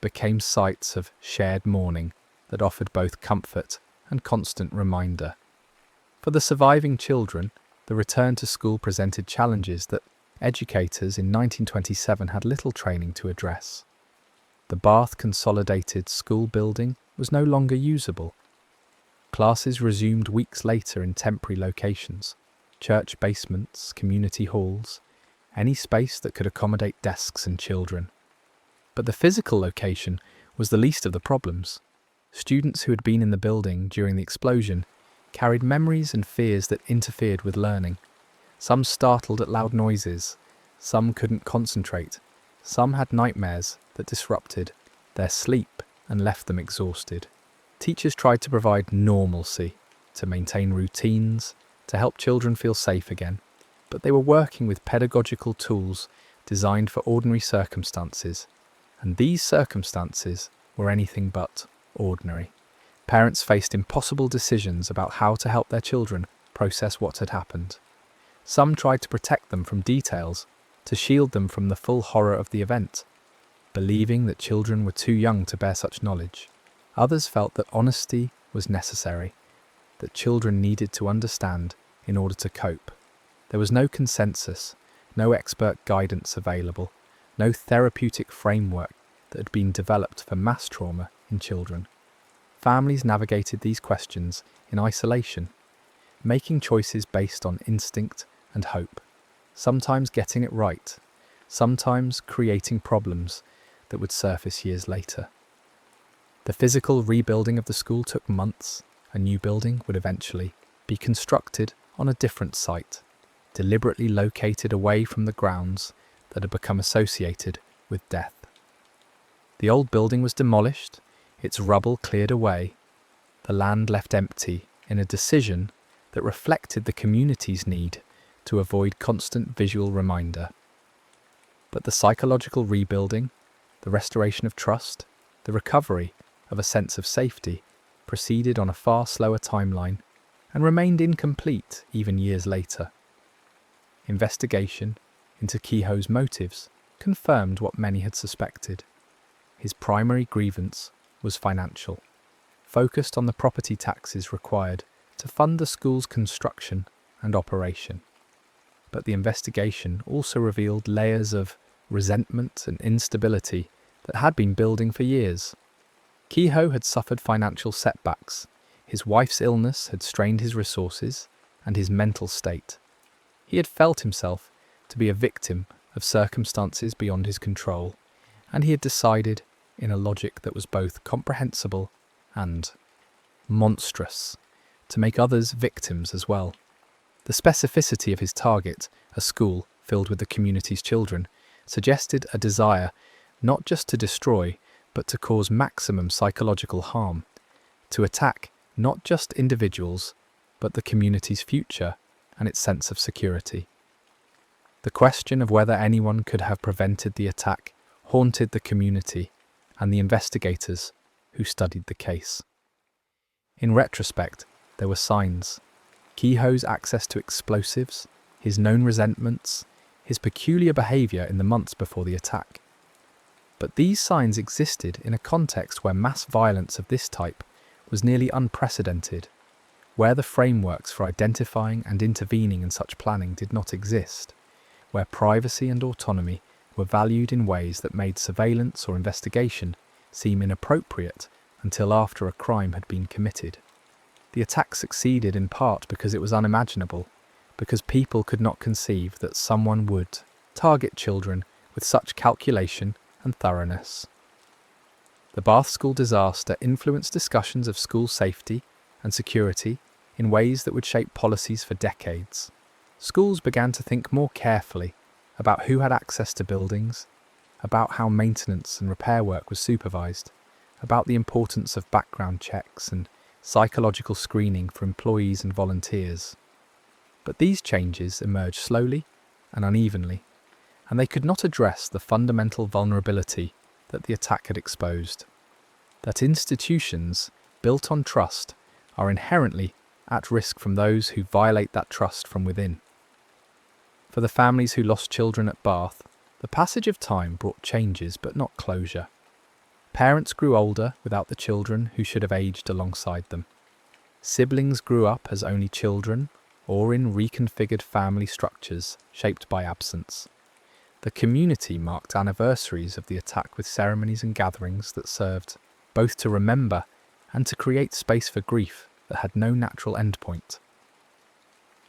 became sites of shared mourning that offered both comfort and constant reminder. For the surviving children, the return to school presented challenges that educators in 1927 had little training to address. The Bath Consolidated School building was no longer usable. Classes resumed weeks later in temporary locations, church basements, community halls, any space that could accommodate desks and children. But the physical location was the least of the problems. Students who had been in the building during the explosion carried memories and fears that interfered with learning. Some startled at loud noises, some couldn't concentrate, some had nightmares that disrupted their sleep and left them exhausted. Teachers tried to provide normalcy, to maintain routines, to help children feel safe again, but they were working with pedagogical tools designed for ordinary circumstances, and these circumstances were anything but ordinary. Parents faced impossible decisions about how to help their children process what had happened. Some tried to protect them from details, to shield them from the full horror of the event, believing that children were too young to bear such knowledge. Others felt that honesty was necessary, that children needed to understand in order to cope. There was no consensus, no expert guidance available, no therapeutic framework that had been developed for mass trauma in children. Families navigated these questions in isolation, making choices based on instinct and hope, sometimes getting it right, sometimes creating problems that would surface years later. The physical rebuilding of the school took months. A new building would eventually be constructed on a different site, deliberately located away from the grounds that had become associated with death. The old building was demolished, its rubble cleared away, the land left empty in a decision that reflected the community's need to avoid constant visual reminder. But the psychological rebuilding, the restoration of trust, the recovery of a sense of safety proceeded on a far slower timeline and remained incomplete even years later. Investigation into Kehoe's motives confirmed what many had suspected. His primary grievance was financial, focused on the property taxes required to fund the school's construction and operation. But the investigation also revealed layers of resentment and instability that had been building for years. Kehoe had suffered financial setbacks, his wife's illness had strained his resources and his mental state. He had felt himself to be a victim of circumstances beyond his control, and he had decided, in a logic that was both comprehensible and monstrous, to make others victims as well. The specificity of his target, a school filled with the community's children, suggested a desire not just to destroy, but to cause maximum psychological harm, to attack not just individuals, but the community's future and its sense of security. The question of whether anyone could have prevented the attack haunted the community and the investigators who studied the case. In retrospect, there were signs. Kehoe's access to explosives, his known resentments, his peculiar behaviour in the months before the attack. But these signs existed in a context where mass violence of this type was nearly unprecedented, where the frameworks for identifying and intervening in such planning did not exist, where privacy and autonomy were valued in ways that made surveillance or investigation seem inappropriate until after a crime had been committed. The attack succeeded in part because it was unimaginable, because people could not conceive that someone would target children with such calculation and thoroughness. The Bath School disaster influenced discussions of school safety and security in ways that would shape policies for decades. Schools began to think more carefully about who had access to buildings, about how maintenance and repair work was supervised, about the importance of background checks and psychological screening for employees and volunteers. But these changes emerged slowly and unevenly, and they could not address the fundamental vulnerability that the attack had exposed. That institutions built on trust are inherently at risk from those who violate that trust from within. For the families who lost children at Bath, the passage of time brought changes but not closure. Parents grew older without the children who should have aged alongside them. Siblings grew up as only children or in reconfigured family structures shaped by absence. The community marked anniversaries of the attack with ceremonies and gatherings that served both to remember and to create space for grief that had no natural endpoint.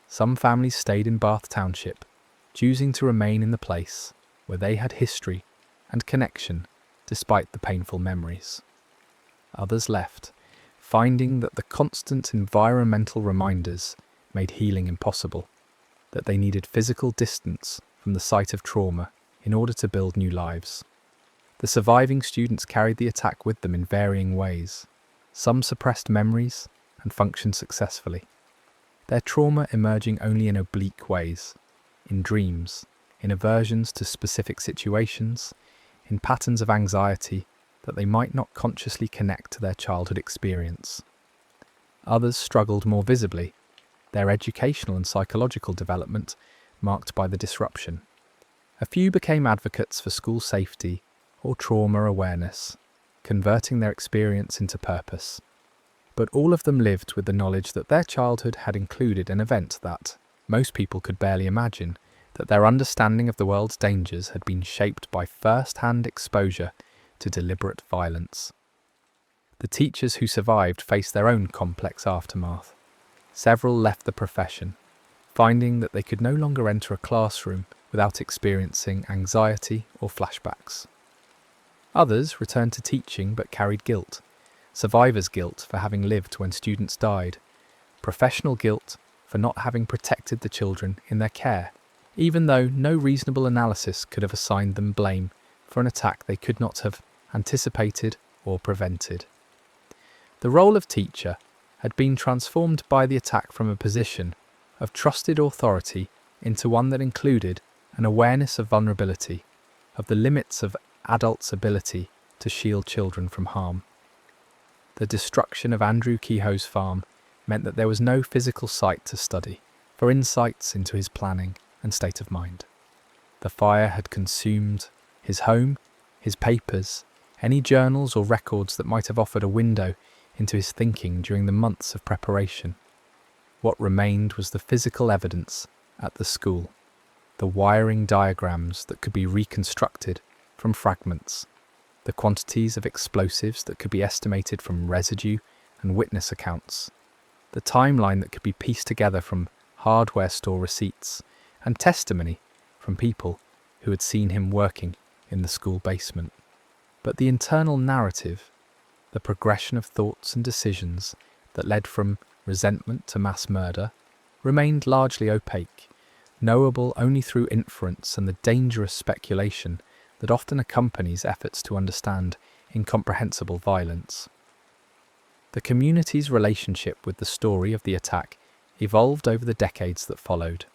Some families stayed in Bath Township, choosing to remain in the place where they had history and connection despite the painful memories. Others left, finding that the constant environmental reminders made healing impossible, that they needed physical distance from the site of trauma in order to build new lives. The surviving students carried the attack with them in varying ways. Some suppressed memories and functioned successfully, their trauma emerging only in oblique ways, in dreams, in aversions to specific situations, in patterns of anxiety that they might not consciously connect to their childhood experience. Others struggled more visibly, their educational and psychological development marked by the disruption. A few became advocates for school safety or trauma awareness, converting their experience into purpose. But all of them lived with the knowledge that their childhood had included an event that most people could barely imagine, that their understanding of the world's dangers had been shaped by first-hand exposure to deliberate violence. The teachers who survived faced their own complex aftermath. Several left the profession, finding that they could no longer enter a classroom without experiencing anxiety or flashbacks. Others returned to teaching but carried guilt, survivor's guilt for having lived when students died, professional guilt for not having protected the children in their care, even though no reasonable analysis could have assigned them blame for an attack they could not have anticipated or prevented. The role of teacher had been transformed by the attack from a position of trusted authority into one that included an awareness of vulnerability, of the limits of adults' ability to shield children from harm. The destruction of Andrew Kehoe's farm meant that there was no physical site to study for insights into his planning and state of mind. The fire had consumed his home, his papers, any journals or records that might have offered a window into his thinking during the months of preparation. What remained was the physical evidence at the school, the wiring diagrams that could be reconstructed from fragments, The quantities of explosives that could be estimated from residue and witness accounts. The timeline that could be pieced together from hardware store receipts and testimony from people who had seen him working in the school basement. But the internal narrative, the progression of thoughts and decisions that led from resentment to mass murder, remained largely opaque, knowable only through inference and the dangerous speculation that often accompanies efforts to understand incomprehensible violence. The community's relationship with the story of the attack evolved over the decades that followed.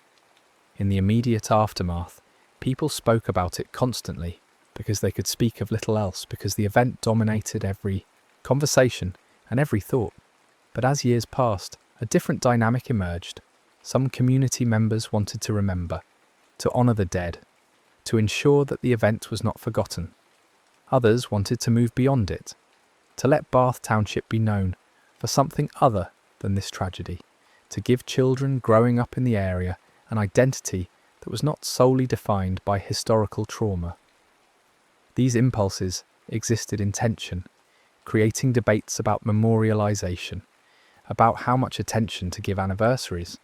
In the immediate aftermath, people spoke about it constantly because they could speak of little else, because the event dominated every conversation and every thought. But as years passed, a different dynamic emerged. Some community members wanted to remember, to honour the dead, to ensure that the event was not forgotten. Others wanted to move beyond it, to let Bath Township be known for something other than this tragedy, to give children growing up in the area an identity that was not solely defined by historical trauma. These impulses existed in tension, creating debates about memorialisation, about how much attention to give anniversaries,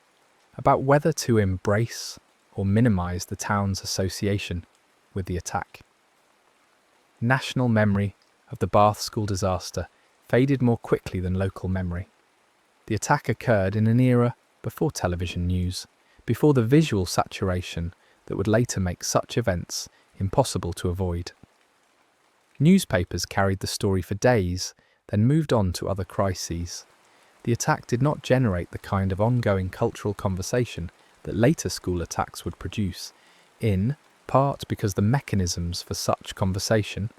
about whether to embrace or minimise the town's association with the attack. National memory of the Bath school disaster faded more quickly than local memory. The attack occurred in an era before television news, before the visual saturation that would later make such events impossible to avoid. Newspapers carried the story for days, then moved on to other crises. The attack did not generate the kind of ongoing cultural conversation that later school attacks would produce, in part because the mechanisms for such conversation,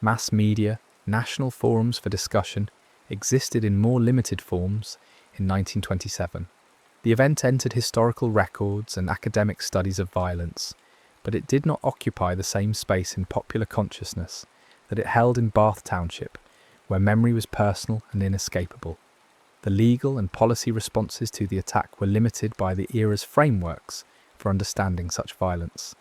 mass media, national forums for discussion, existed in more limited forms in 1927. The event entered historical records and academic studies of violence, but it did not occupy the same space in popular consciousness that it held in Bath Township, where memory was personal and inescapable. The legal and policy responses to the attack were limited by the era's frameworks for understanding such violence.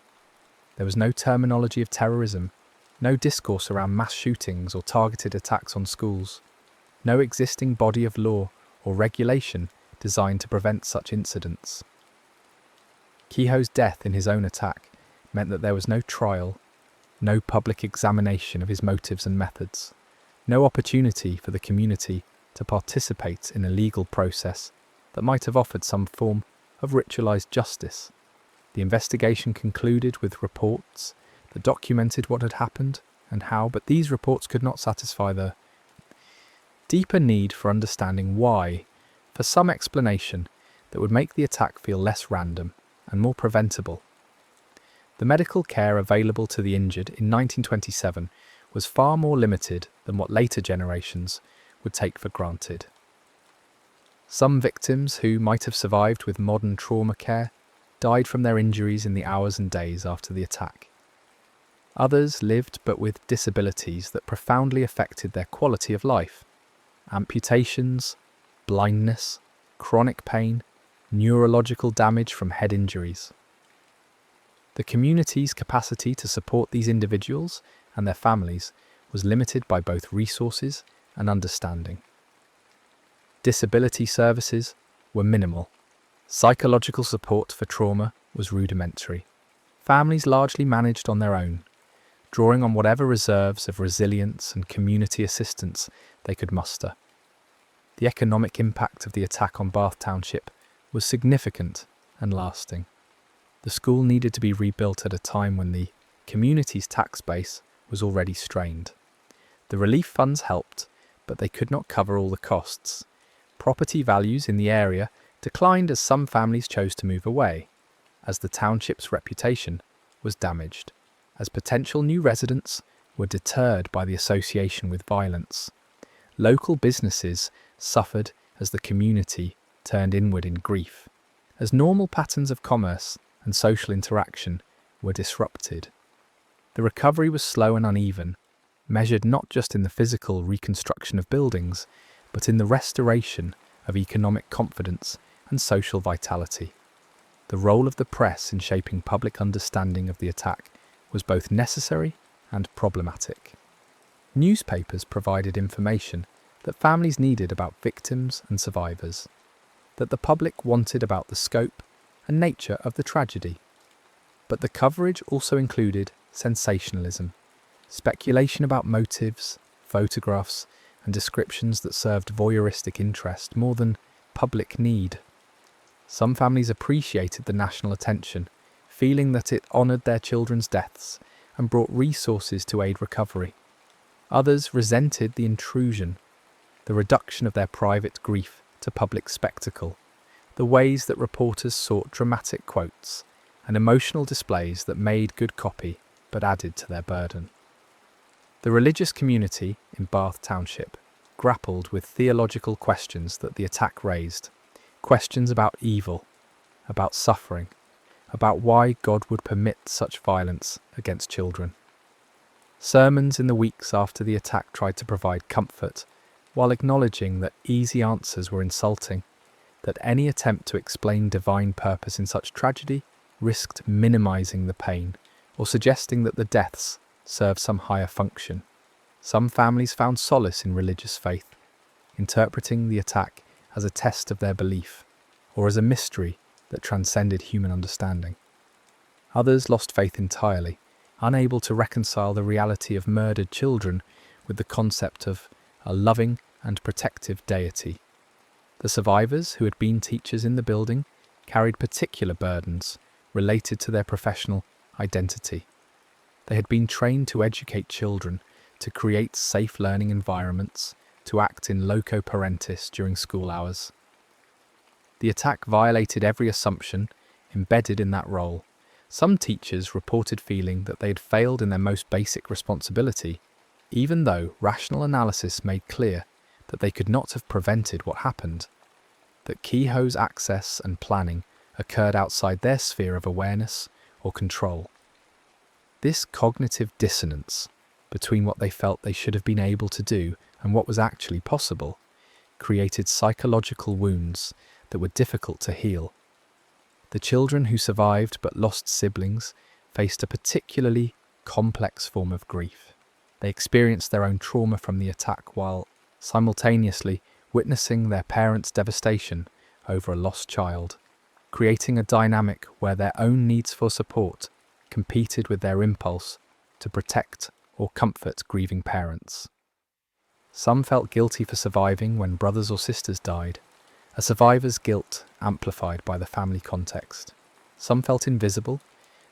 There was no terminology of terrorism, no discourse around mass shootings or targeted attacks on schools, no existing body of law or regulation designed to prevent such incidents. Kehoe's death in his own attack meant that there was no trial, no public examination of his motives and methods, no opportunity for the community to participate in a legal process that might have offered some form of ritualised justice. The investigation concluded with reports that documented what had happened and how, but these reports could not satisfy the deeper need for understanding why, for some explanation that would make the attack feel less random and more preventable. The medical care available to the injured in 1927 was far more limited than what later generations would take for granted. Some victims who might have survived with modern trauma care died from their injuries in the hours and days after the attack. Others lived but with disabilities that profoundly affected their quality of life. Amputations, blindness, chronic pain, neurological damage from head injuries. The community's capacity to support these individuals and their families was limited by both resources and understanding. Disability services were minimal. Psychological support for trauma was rudimentary. Families largely managed on their own, drawing on whatever reserves of resilience and community assistance they could muster. The economic impact of the attack on Bath Township was significant and lasting. The school needed to be rebuilt at a time when the community's tax base was already strained. The relief funds helped, but they could not cover all the costs. Property values in the area declined as some families chose to move away, as the township's reputation was damaged, as potential new residents were deterred by the association with violence. Local businesses suffered as the community turned inward in grief, as normal patterns of commerce and social interaction were disrupted. The recovery was slow and uneven, measured not just in the physical reconstruction of buildings, but in the restoration of economic confidence and social vitality. The role of the press in shaping public understanding of the attack was both necessary and problematic. Newspapers provided information that families needed about victims and survivors, that the public wanted about the scope and nature of the tragedy. But the coverage also included sensationalism, speculation about motives, photographs, and descriptions that served voyeuristic interest more than public need. Some families appreciated the national attention, feeling that it honoured their children's deaths and brought resources to aid recovery. Others resented the intrusion, the reduction of their private grief to public spectacle, the ways that reporters sought dramatic quotes and emotional displays that made good copy but added to their burden. The religious community in Bath Township grappled with theological questions that the attack raised, questions about evil, about suffering, about why God would permit such violence against children. Sermons in the weeks after the attack tried to provide comfort, while acknowledging that easy answers were insulting, that any attempt to explain divine purpose in such tragedy risked minimizing the pain or suggesting that the deaths served some higher function. Some families found solace in religious faith, interpreting the attack as a test of their belief or as a mystery that transcended human understanding. Others lost faith entirely, unable to reconcile the reality of murdered children with the concept of a loving and protective deity. The survivors, who had been teachers in the building, carried particular burdens related to their professional identity. They had been trained to educate children, to create safe learning environments, to act in loco parentis during school hours. The attack violated every assumption embedded in that role. Some teachers reported feeling that they had failed in their most basic responsibility, even though rational analysis made clear that they could not have prevented what happened, that Kehoe's access and planning occurred outside their sphere of awareness or control. This cognitive dissonance between what they felt they should have been able to do and what was actually possible created psychological wounds that were difficult to heal. The children who survived but lost siblings faced a particularly complex form of grief. They experienced their own trauma from the attack while simultaneously witnessing their parents' devastation over a lost child, creating a dynamic where their own needs for support competed with their impulse to protect or comfort grieving parents. Some felt guilty for surviving when brothers or sisters died, a survivor's guilt amplified by the family context. Some felt invisible,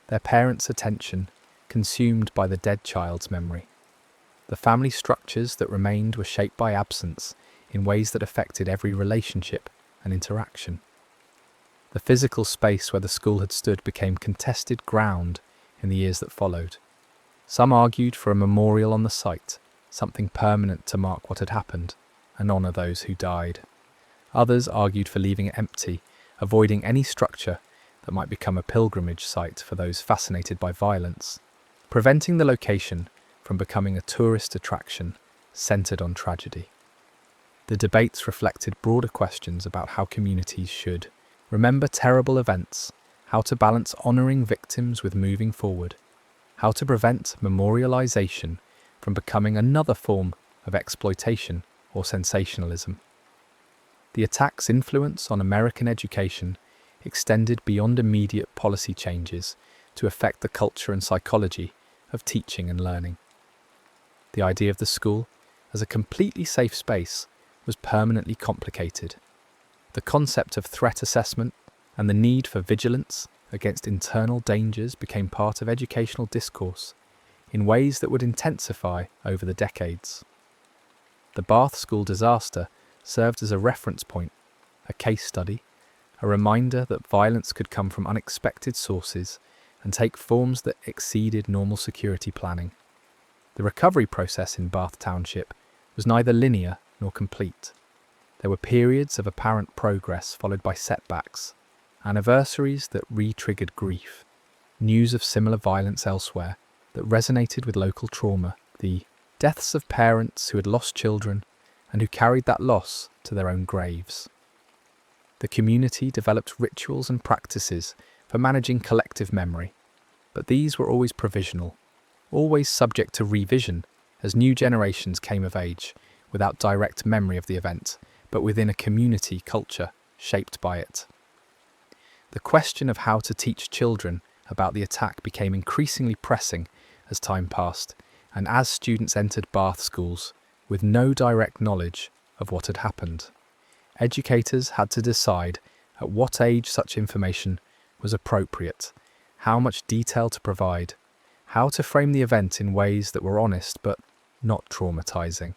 their parents' attention consumed by the dead child's memory. The family structures that remained were shaped by absence in ways that affected every relationship and interaction. The physical space where the school had stood became contested ground in the years that followed. Some argued for a memorial on the site, something permanent to mark what had happened and honour those who died. Others argued for leaving it empty, avoiding any structure that might become a pilgrimage site for those fascinated by violence, preventing the location from becoming a tourist attraction centred on tragedy. The debates reflected broader questions about how communities should remember terrible events, how to balance honouring victims with moving forward, how to prevent memorialisation from becoming another form of exploitation or sensationalism. The attack's influence on American education extended beyond immediate policy changes to affect the culture and psychology of teaching and learning. The idea of the school as a completely safe space was permanently complicated. The concept of threat assessment and the need for vigilance against internal dangers became part of educational discourse in ways that would intensify over the decades. The Bath School disaster served as a reference point, a case study, a reminder that violence could come from unexpected sources and take forms that exceeded normal security planning. The recovery process in Bath Township was neither linear nor complete. There were periods of apparent progress followed by setbacks, anniversaries that re-triggered grief, news of similar violence elsewhere that resonated with local trauma, the deaths of parents who had lost children and who carried that loss to their own graves. The community developed rituals and practices for managing collective memory, but these were always provisional, always subject to revision as new generations came of age, without direct memory of the event, but within a community culture shaped by it. The question of how to teach children about the attack became increasingly pressing as time passed, and as students entered Bath schools with no direct knowledge of what had happened. Educators had to decide at what age such information was appropriate, how much detail to provide, how to frame the event in ways that were honest but not traumatizing.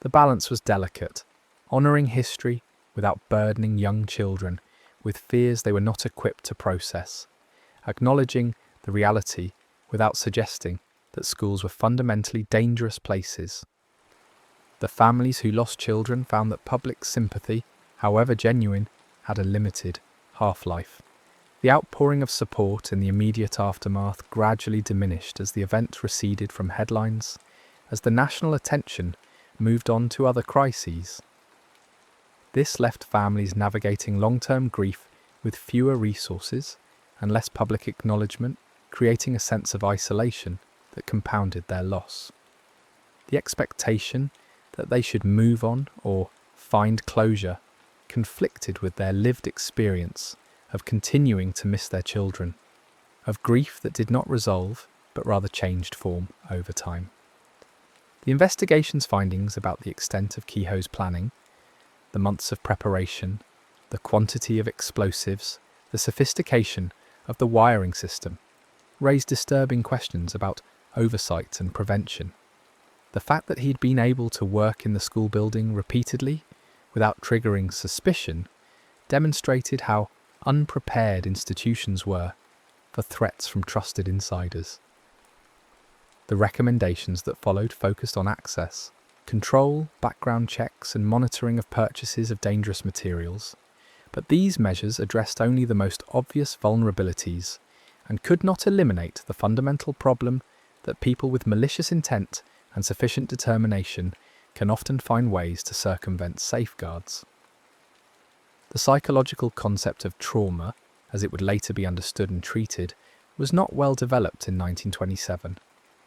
The balance was delicate, honouring history without burdening young children with fears they were not equipped to process, acknowledging the reality without suggesting that schools were fundamentally dangerous places. The families who lost children found that public sympathy, however genuine, had a limited half-life. The outpouring of support in the immediate aftermath gradually diminished as the event receded from headlines, as the national attention moved on to other crises. This left families navigating long-term grief with fewer resources and less public acknowledgement, creating a sense of isolation that compounded their loss. The expectation that they should move on or find closure conflicted with their lived experience of continuing to miss their children, of grief that did not resolve but rather changed form over time. The investigation's findings about the extent of Kehoe's planning, the months of preparation, the quantity of explosives, the sophistication of the wiring system, raised disturbing questions about oversight and prevention. The fact that he'd been able to work in the school building repeatedly without triggering suspicion demonstrated how unprepared institutions were for threats from trusted insiders. The recommendations that followed focused on access, control, background checks, and monitoring of purchases of dangerous materials, but these measures addressed only the most obvious vulnerabilities and could not eliminate the fundamental problem that people with malicious intent and sufficient determination can often find ways to circumvent safeguards. The psychological concept of trauma, as it would later be understood and treated, was not well developed in 1927.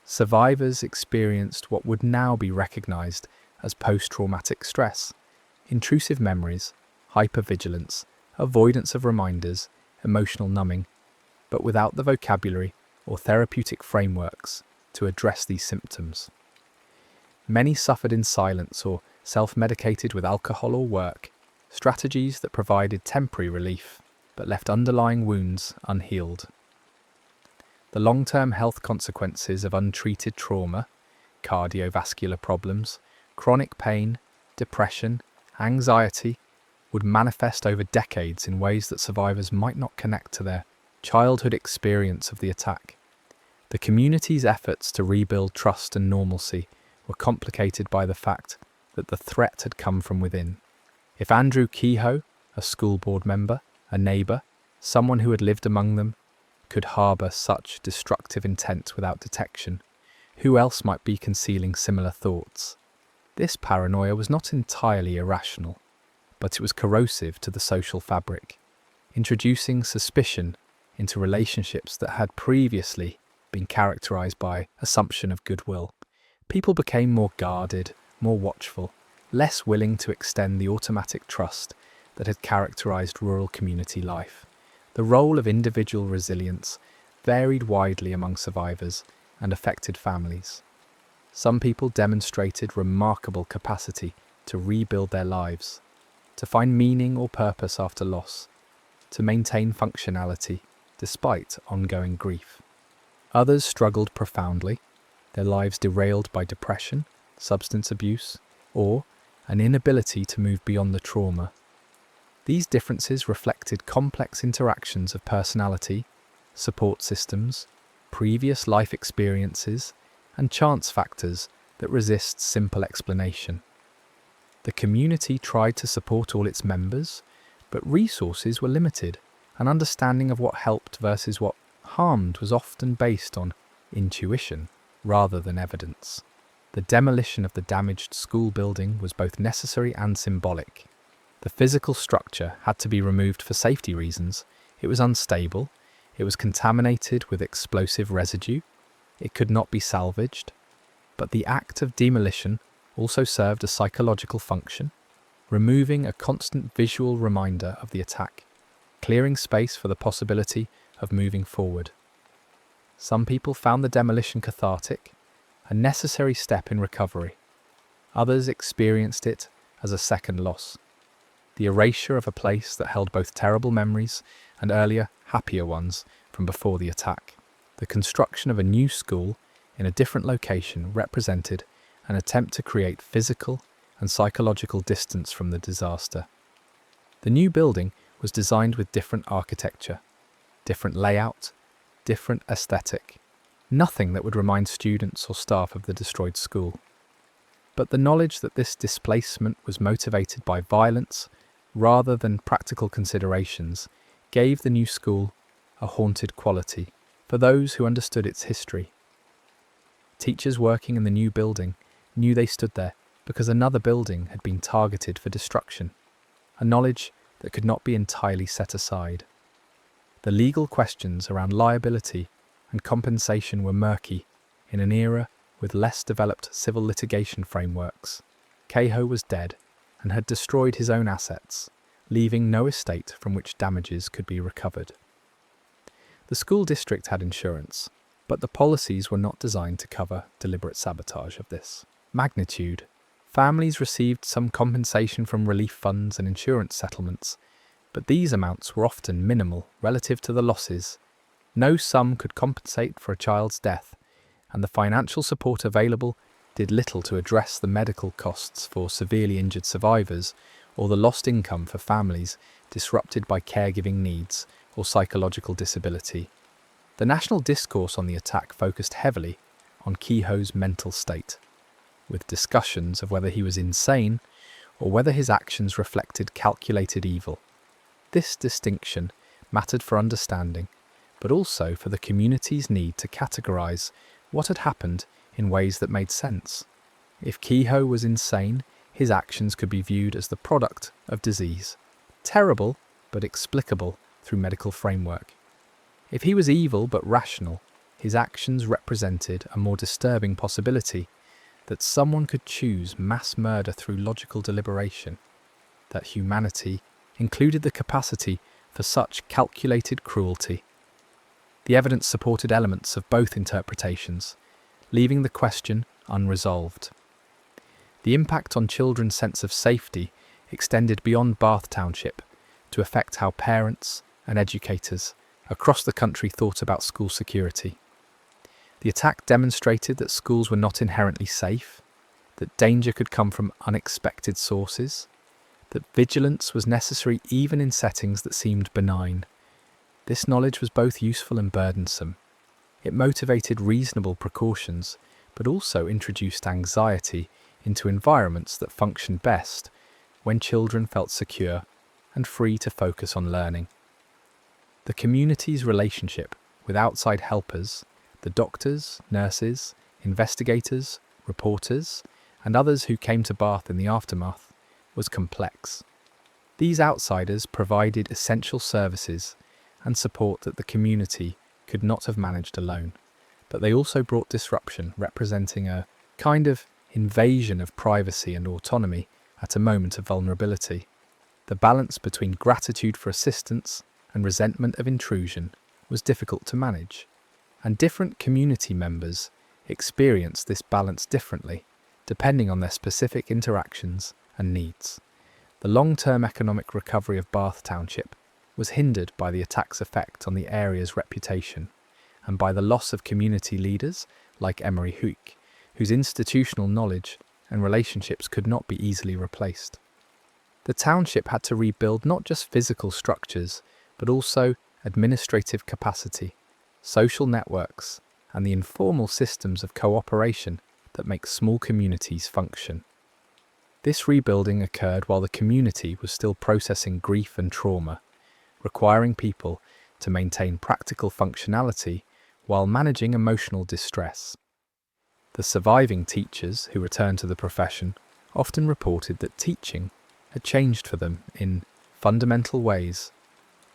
Survivors experienced what would now be recognised as post-traumatic stress, intrusive memories, hypervigilance, avoidance of reminders, emotional numbing, but without the vocabulary or therapeutic frameworks to address these symptoms. Many suffered in silence or self-medicated with alcohol or work, strategies that provided temporary relief but left underlying wounds unhealed. The long-term health consequences of untreated trauma, cardiovascular problems, chronic pain, depression, anxiety, would manifest over decades in ways that survivors might not connect to their childhood experience of the attack. The community's efforts to rebuild trust and normalcy were complicated by the fact that the threat had come from within. If Andrew Kehoe, a school board member, a neighbour, someone who had lived among them, could harbour such destructive intent without detection, who else might be concealing similar thoughts? This paranoia was not entirely irrational, but it was corrosive to the social fabric, introducing suspicion into relationships that had previously been characterised by assumption of goodwill. People became more guarded, more watchful, less willing to extend the automatic trust that had characterised rural community life. The role of individual resilience varied widely among survivors and affected families. Some people demonstrated remarkable capacity to rebuild their lives, to find meaning or purpose after loss, to maintain functionality despite ongoing grief. Others struggled profoundly, their lives derailed by depression, substance abuse, or an inability to move beyond the trauma. These differences reflected complex interactions of personality, support systems, previous life experiences, and chance factors that resist simple explanation. The community tried to support all its members, but resources were limited, and understanding of what helped versus what harmed was often based on intuition rather than evidence. The demolition of the damaged school building was both necessary and symbolic. The physical structure had to be removed for safety reasons. It was unstable, it was contaminated with explosive residue, it could not be salvaged. But the act of demolition also served a psychological function, removing a constant visual reminder of the attack, clearing space for the possibility of moving forward. Some people found the demolition cathartic, a necessary step in recovery. Others experienced it as a second loss, the erasure of a place that held both terrible memories and earlier, happier ones from before the attack. The construction of a new school in a different location represented an attempt to create physical and psychological distance from the disaster. The new building was designed with different architecture, different layout, different aesthetic, nothing that would remind students or staff of the destroyed school. But the knowledge that this displacement was motivated by violence rather than practical considerations gave the new school a haunted quality for those who understood its history. Teachers working in the new building knew they stood there because another building had been targeted for destruction, a knowledge that could not be entirely set aside. The legal questions around liability and compensation were murky in an era with less developed civil litigation frameworks. Cahill was dead and had destroyed his own assets, leaving no estate from which damages could be recovered. The school district had insurance, but the policies were not designed to cover deliberate sabotage of this magnitude. Families received some compensation from relief funds and insurance settlements, but these amounts were often minimal relative to the losses. No sum could compensate for a child's death, and the financial support available did little to address the medical costs for severely injured survivors or the lost income for families disrupted by caregiving needs or psychological disability. The national discourse on the attack focused heavily on Kehoe's mental state, with discussions of whether he was insane or whether his actions reflected calculated evil. This distinction mattered for understanding, but also for the community's need to categorize what had happened in ways that made sense. If Kehoe was insane, his actions could be viewed as the product of disease, terrible but explicable through medical framework. If he was evil but rational, his actions represented a more disturbing possibility that someone could choose mass murder through logical deliberation, that humanity included the capacity for such calculated cruelty. The evidence supported elements of both interpretations, leaving the question unresolved. The impact on children's sense of safety extended beyond Bath Township to affect how parents and educators across the country thought about school security. The attack demonstrated that schools were not inherently safe, that danger could come from unexpected sources, that vigilance was necessary even in settings that seemed benign. This knowledge was both useful and burdensome. It motivated reasonable precautions, but also introduced anxiety into environments that functioned best when children felt secure and free to focus on learning. The community's relationship with outside helpers, the doctors, nurses, investigators, reporters, and others who came to Bath in the aftermath, was complex. These outsiders provided essential services and support that the community could not have managed alone, but they also brought disruption, representing a kind of invasion of privacy and autonomy at a moment of vulnerability. The balance between gratitude for assistance and resentment of intrusion was difficult to manage, and different community members experienced this balance differently, depending on their specific interactions and needs. The long-term economic recovery of Bath Township was hindered by the attack's effect on the area's reputation, and by the loss of community leaders like Emery Huick, whose institutional knowledge and relationships could not be easily replaced. The township had to rebuild not just physical structures, but also administrative capacity, social networks, and the informal systems of cooperation that make small communities function. This rebuilding occurred while the community was still processing grief and trauma, requiring people to maintain practical functionality while managing emotional distress. The surviving teachers who returned to the profession often reported that teaching had changed for them in fundamental ways.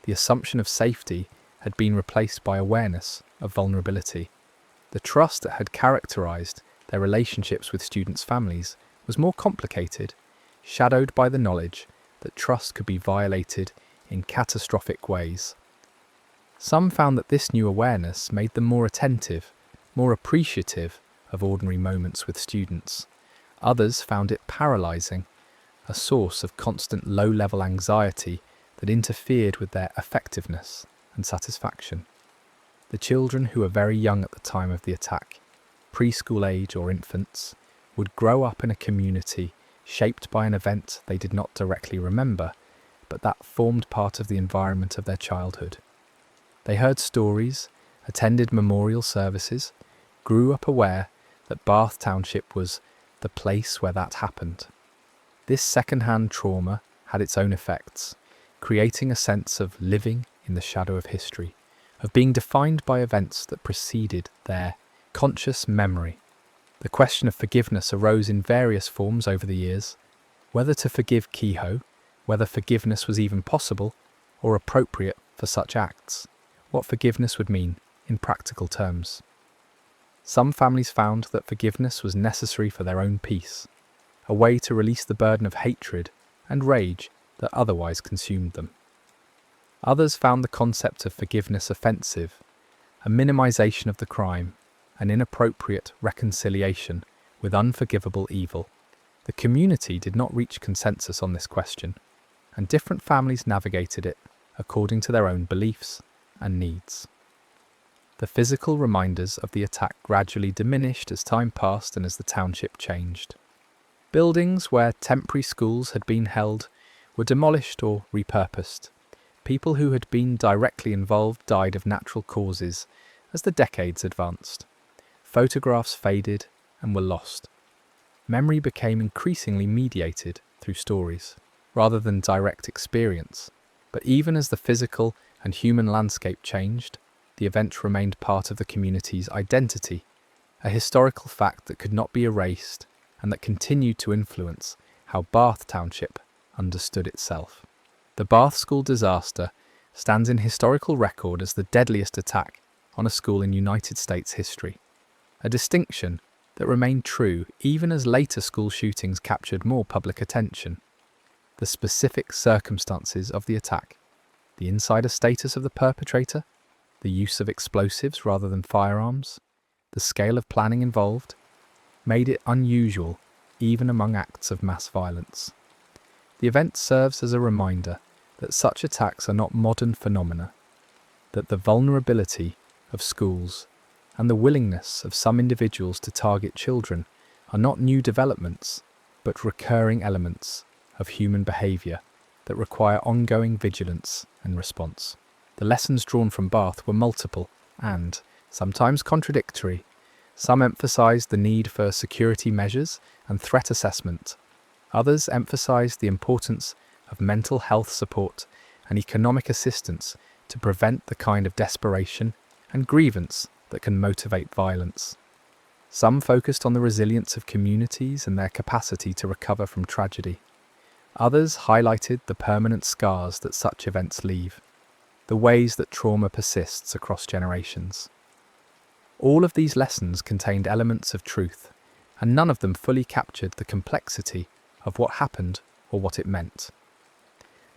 The assumption of safety had been replaced by awareness of vulnerability. The trust that had characterized their relationships with students' families was more complicated, shadowed by the knowledge that trust could be violated in catastrophic ways. Some found that this new awareness made them more attentive, more appreciative of ordinary moments with students. Others found it paralysing, a source of constant low-level anxiety that interfered with their effectiveness and satisfaction. The children who were very young at the time of the attack, preschool age or infants, would grow up in a community shaped by an event they did not directly remember, but that formed part of the environment of their childhood. They heard stories, attended memorial services, grew up aware that Bath Township was the place where that happened. This second-hand trauma had its own effects, creating a sense of living in the shadow of history, of being defined by events that preceded their conscious memory. The question of forgiveness arose in various forms over the years, whether to forgive Kehoe, whether forgiveness was even possible or appropriate for such acts, what forgiveness would mean in practical terms. Some families found that forgiveness was necessary for their own peace, a way to release the burden of hatred and rage that otherwise consumed them. Others found the concept of forgiveness offensive, a minimization of the crime, an inappropriate reconciliation with unforgivable evil. The community did not reach consensus on this question, and different families navigated it according to their own beliefs and needs. The physical reminders of the attack gradually diminished as time passed and as the township changed. Buildings where temporary schools had been held were demolished or repurposed. People who had been directly involved died of natural causes as the decades advanced. Photographs faded and were lost. Memory became increasingly mediated through stories, rather than direct experience. But even as the physical and human landscape changed, the event remained part of the community's identity, a historical fact that could not be erased and that continued to influence how Bath Township understood itself. The Bath school disaster stands in historical record as the deadliest attack on a school in United States history, a distinction that remained true even as later school shootings captured more public attention. The specific circumstances of the attack, the insider status of the perpetrator, the use of explosives rather than firearms, the scale of planning involved, made it unusual even among acts of mass violence. The event serves as a reminder that such attacks are not modern phenomena, that the vulnerability of schools and the willingness of some individuals to target children are not new developments, but recurring elements of human behaviour that require ongoing vigilance and response. The lessons drawn from Bath were multiple and, sometimes contradictory. Some emphasised the need for security measures and threat assessment. Others emphasised the importance of mental health support and economic assistance to prevent the kind of desperation and grievance that can motivate violence. Some focused on the resilience of communities and their capacity to recover from tragedy. Others highlighted the permanent scars that such events leave, the ways that trauma persists across generations. All of these lessons contained elements of truth, and none of them fully captured the complexity of what happened or what it meant.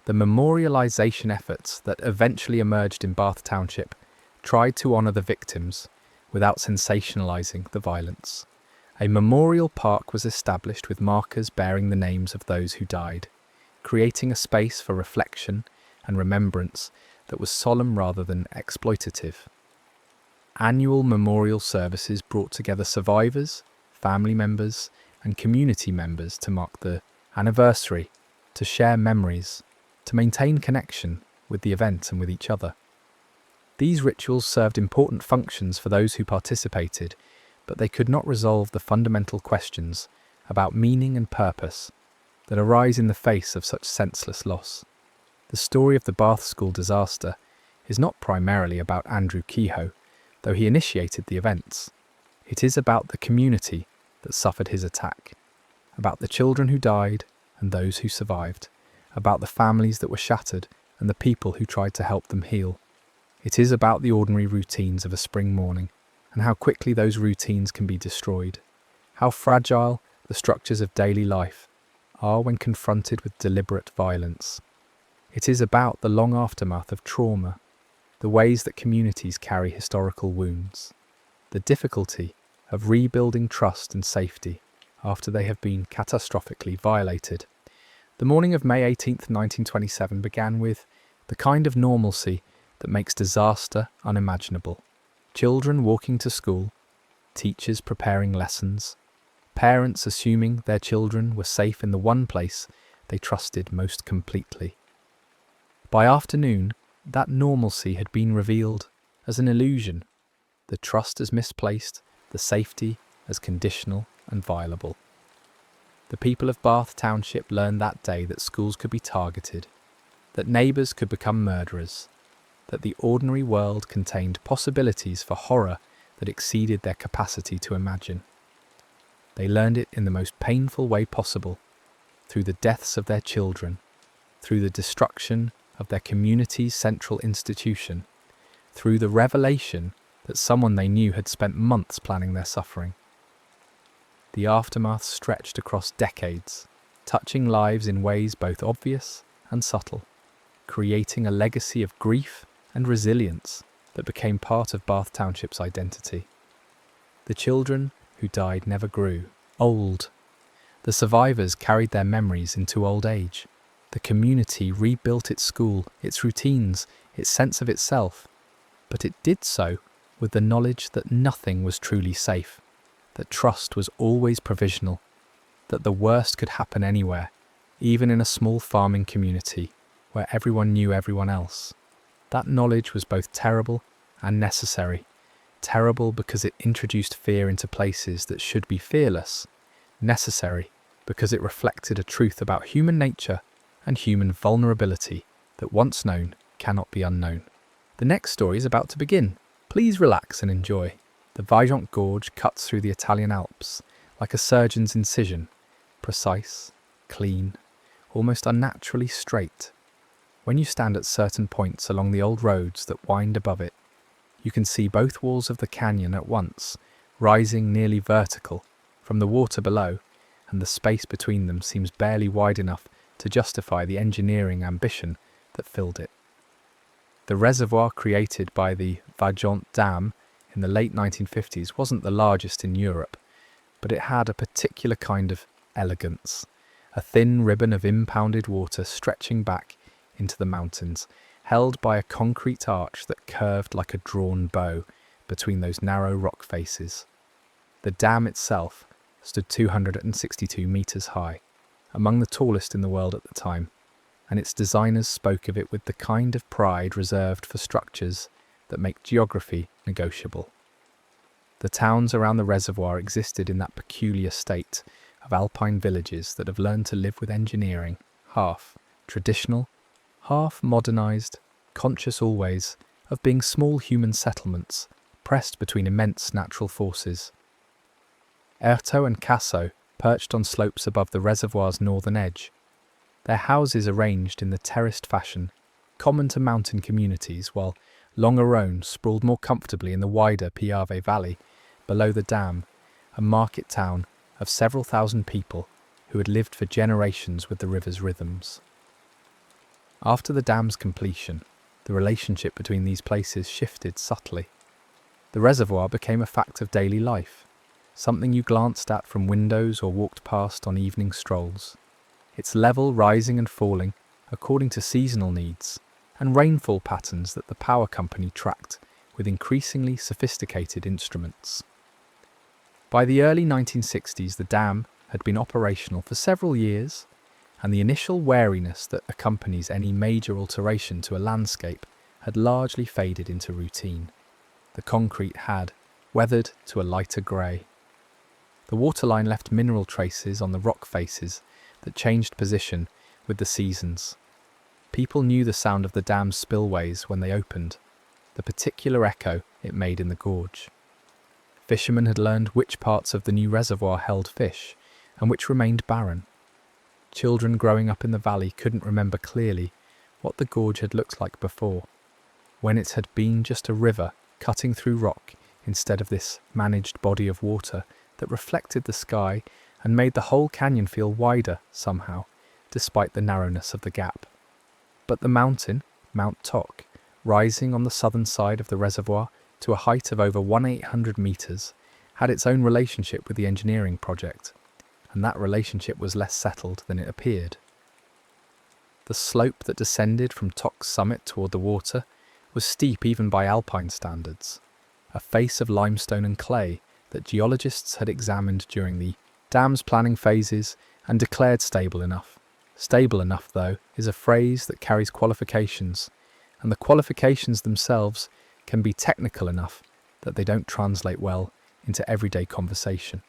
The memorialisation efforts that eventually emerged in Bath Township tried to honour the victims without sensationalising the violence. A memorial park was established with markers bearing the names of those who died, creating a space for reflection and remembrance that was solemn rather than exploitative. Annual memorial services brought together survivors, family members, and community members to mark the anniversary, to share memories, to maintain connection with the event and with each other. These rituals served important functions for those who participated, but they could not resolve the fundamental questions about meaning and purpose that arise in the face of such senseless loss. The story of the Bath School disaster is not primarily about Andrew Kehoe, though he initiated the events. It is about the community that suffered his attack, about the children who died and those who survived, about the families that were shattered and the people who tried to help them heal. It is about the ordinary routines of a spring morning and how quickly those routines can be destroyed. how fragile the structures of daily life are when confronted with deliberate violence. It is about the long aftermath of trauma, the ways that communities carry historical wounds, the difficulty of rebuilding trust and safety after they have been catastrophically violated. The morning of May 18th, 1927 began with the kind of normalcy that makes disaster unimaginable. Children walking to school, teachers preparing lessons, parents assuming their children were safe in the one place they trusted most completely. By afternoon, that normalcy had been revealed as an illusion, the trust as misplaced, the safety as conditional and violable. The people of Bath Township learned that day that schools could be targeted, that neighbours could become murderers, that the ordinary world contained possibilities for horror that exceeded their capacity to imagine. They learned it in the most painful way possible, through the deaths of their children, through the destruction of their community's central institution, through the revelation that someone they knew had spent months planning their suffering. The aftermath stretched across decades, touching lives in ways both obvious and subtle, creating a legacy of grief and resilience that became part of Bath Township's identity. The children who died never grew old. The survivors carried their memories into old age. The community rebuilt its school, its routines, its sense of itself, but it did so with the knowledge that nothing was truly safe, that trust was always provisional, that the worst could happen anywhere, even in a small farming community where everyone knew everyone else. That knowledge was both terrible and necessary. Terrible because it introduced fear into places that should be fearless. Necessary because it reflected a truth about human nature and human vulnerability that once known cannot be unknown. The next story is about to begin. Please relax and enjoy. The Vigeant Gorge cuts through the Italian Alps like a surgeon's incision, precise, clean, almost unnaturally straight. When you stand at certain points along the old roads that wind above it, you can see both walls of the canyon at once, rising nearly vertical from the water below, and the space between them seems barely wide enough to justify the engineering ambition that filled it. The reservoir created by the Vigeant Dam in the late 1950s wasn't the largest in Europe, but it had a particular kind of elegance, a thin ribbon of impounded water stretching back into the mountains, held by a concrete arch that curved like a drawn bow between those narrow rock faces. The dam itself stood 262 metres high, among the tallest in the world at the time, and its designers spoke of it with the kind of pride reserved for structures that make geography negotiable. The towns around the reservoir existed in that peculiar state of alpine villages that have learned to live with engineering, half traditional, half modernised, conscious always of being small human settlements pressed between immense natural forces. Erto and Casso perched on slopes above the reservoir's northern edge, their houses arranged in the terraced fashion common to mountain communities, while Longarone sprawled more comfortably in the wider Piave Valley below the dam, a market town of several thousand people who had lived for generations with the river's rhythms. After the dam's completion, the relationship between these places shifted subtly. The reservoir became a fact of daily life, something you glanced at from windows or walked past on evening strolls, its level rising and falling according to seasonal needs and rainfall patterns that the power company tracked with increasingly sophisticated instruments. By the early 1960s, the dam had been operational for several years, and the initial wariness that accompanies any major alteration to a landscape had largely faded into routine. The concrete had weathered to a lighter grey. The waterline left mineral traces on the rock faces that changed position with the seasons. People knew the sound of the dam's spillways when they opened, the particular echo it made in the gorge. Fishermen had learned which parts of the new reservoir held fish and which remained barren. Children growing up in the valley couldn't remember clearly what the gorge had looked like before, when it had been just a river cutting through rock instead of this managed body of water that reflected the sky and made the whole canyon feel wider somehow, despite the narrowness of the gap. But the mountain, Mount Toc, rising on the southern side of the reservoir to a height of over 1,800 meters, had its own relationship with the engineering project, and that relationship was less settled than it appeared. The slope that descended from Toc's summit toward the water was steep even by alpine standards, a face of limestone and clay that geologists had examined during the dam's planning phases and declared stable enough. Stable enough, though, is a phrase that carries qualifications, and the qualifications themselves can be technical enough that they don't translate well into everyday conversation.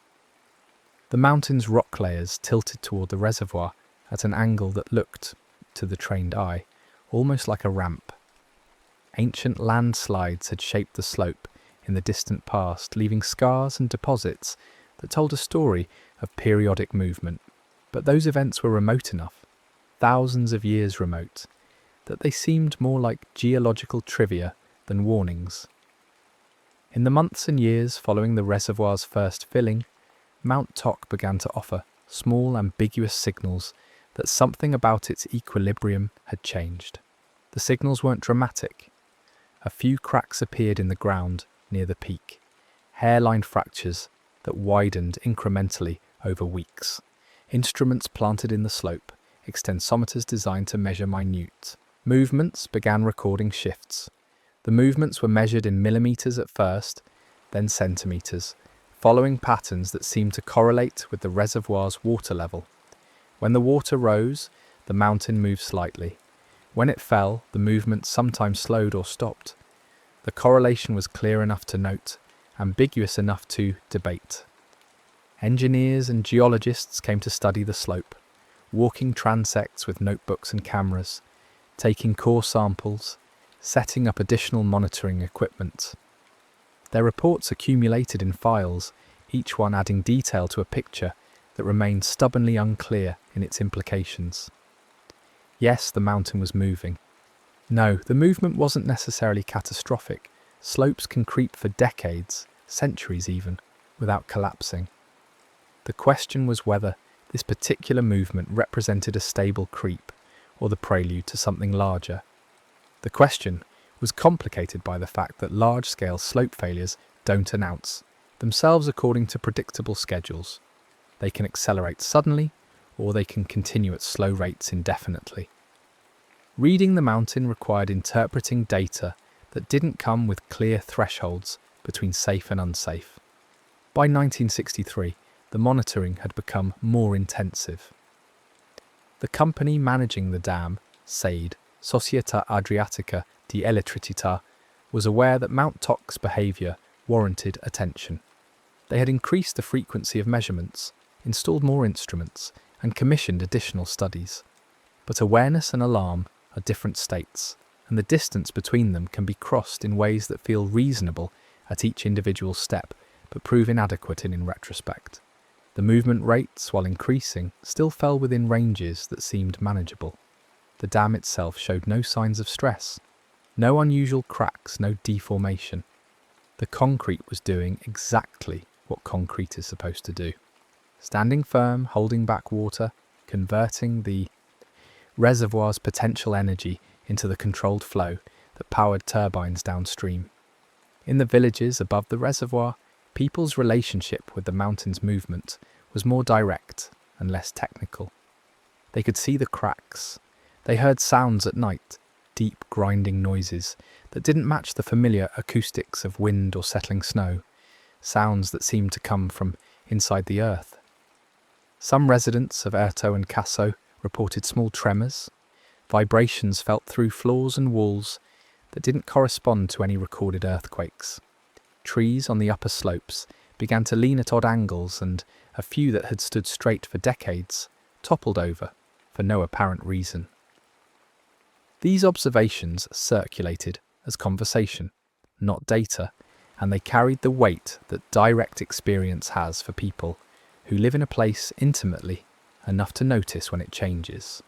The mountain's rock layers tilted toward the reservoir at an angle that looked, to the trained eye, almost like a ramp. Ancient landslides had shaped the slope in the distant past, leaving scars and deposits that told a story of periodic movement. But those events were remote enough, thousands of years remote, that they seemed more like geological trivia than warnings. In the months and years following the reservoir's first filling, Mount Toc began to offer small, ambiguous signals that something about its equilibrium had changed. The signals weren't dramatic. A few cracks appeared in the ground near the peak, hairline fractures that widened incrementally over weeks. Instruments planted in the slope, extensometers designed to measure minute movements, began recording shifts. The movements were measured in millimeters at first, then centimeters, following patterns that seemed to correlate with the reservoir's water level. When the water rose, the mountain moved slightly. When it fell, the movement sometimes slowed or stopped. The correlation was clear enough to note, ambiguous enough to debate. Engineers and geologists came to study the slope, walking transects with notebooks and cameras, taking core samples, setting up additional monitoring equipment. Their reports accumulated in files, each one adding detail to a picture that remained stubbornly unclear in its implications. Yes, the mountain was moving. No, the movement wasn't necessarily catastrophic. Slopes can creep for decades, centuries even, without collapsing. The question was whether this particular movement represented a stable creep or the prelude to something larger. The question was complicated by the fact that large-scale slope failures don't announce themselves according to predictable schedules. They can accelerate suddenly, or they can continue at slow rates indefinitely. Reading the mountain required interpreting data that didn't come with clear thresholds between safe and unsafe. By 1963, the monitoring had become more intensive. The company managing the dam, SAID, Società Adriatica di Elettricità, was aware that Mount Toc's behaviour warranted attention. They had increased the frequency of measurements, installed more instruments, and commissioned additional studies. But awareness and alarm are different states, and the distance between them can be crossed in ways that feel reasonable at each individual step, but prove inadequate in retrospect. The movement rates, while increasing, still fell within ranges that seemed manageable. The dam itself showed no signs of stress, no unusual cracks, no deformation. The concrete was doing exactly what concrete is supposed to do. Standing firm, holding back water, converting the reservoir's potential energy into the controlled flow that powered turbines downstream. In the villages above the reservoir, people's relationship with the mountain's movement was more direct and less technical. They could see the cracks. They heard sounds at night, deep grinding noises that didn't match the familiar acoustics of wind or settling snow, sounds that seemed to come from inside the earth. Some residents of Erto and Casso reported small tremors, vibrations felt through floors and walls that didn't correspond to any recorded earthquakes. Trees on the upper slopes began to lean at odd angles, and a few that had stood straight for decades toppled over for no apparent reason. These observations circulated as conversation, not data, and they carried the weight that direct experience has for people who live in a place intimately enough to notice when it changes.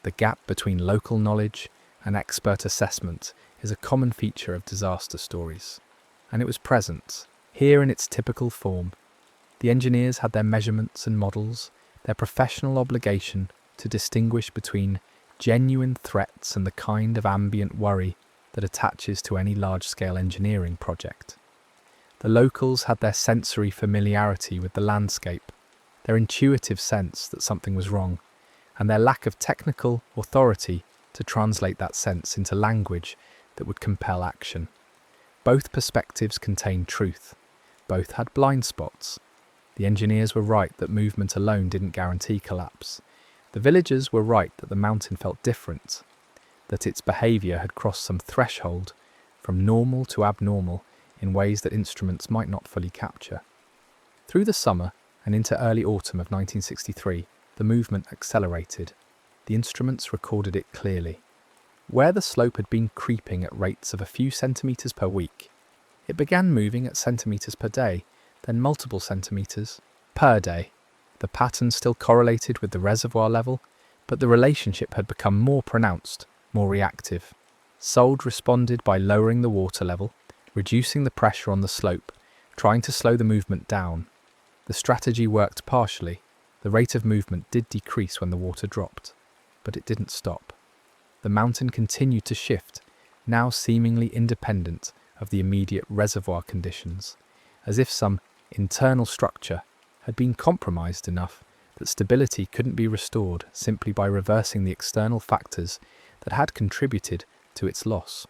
The gap between local knowledge and expert assessment is a common feature of disaster stories, and it was present, Here in its typical form, the engineers had their measurements and models, their professional obligation to distinguish between genuine threats and the kind of ambient worry that attaches to any large-scale engineering project. The locals had their sensory familiarity with the landscape, their intuitive sense that something was wrong, and their lack of technical authority to translate that sense into language that would compel action. Both perspectives contained truth. Both had blind spots. The engineers were right that movement alone didn't guarantee collapse. The villagers were right that the mountain felt different, that its behaviour had crossed some threshold from normal to abnormal in ways that instruments might not fully capture. Through the summer and into early autumn of 1963, the movement accelerated. The instruments recorded it clearly. Where the slope had been creeping at rates of a few centimetres per week, it began moving at centimetres per day, then multiple centimetres per day. The pattern still correlated with the reservoir level, but the relationship had become more pronounced, more reactive. Sold responded by lowering the water level, reducing the pressure on the slope, trying to slow the movement down. The strategy worked partially. The rate of movement did decrease when the water dropped, but it didn't stop. The mountain continued to shift, now seemingly independent of the immediate reservoir conditions, as if some internal structure had been compromised enough that stability couldn't be restored simply by reversing the external factors that had contributed to its loss.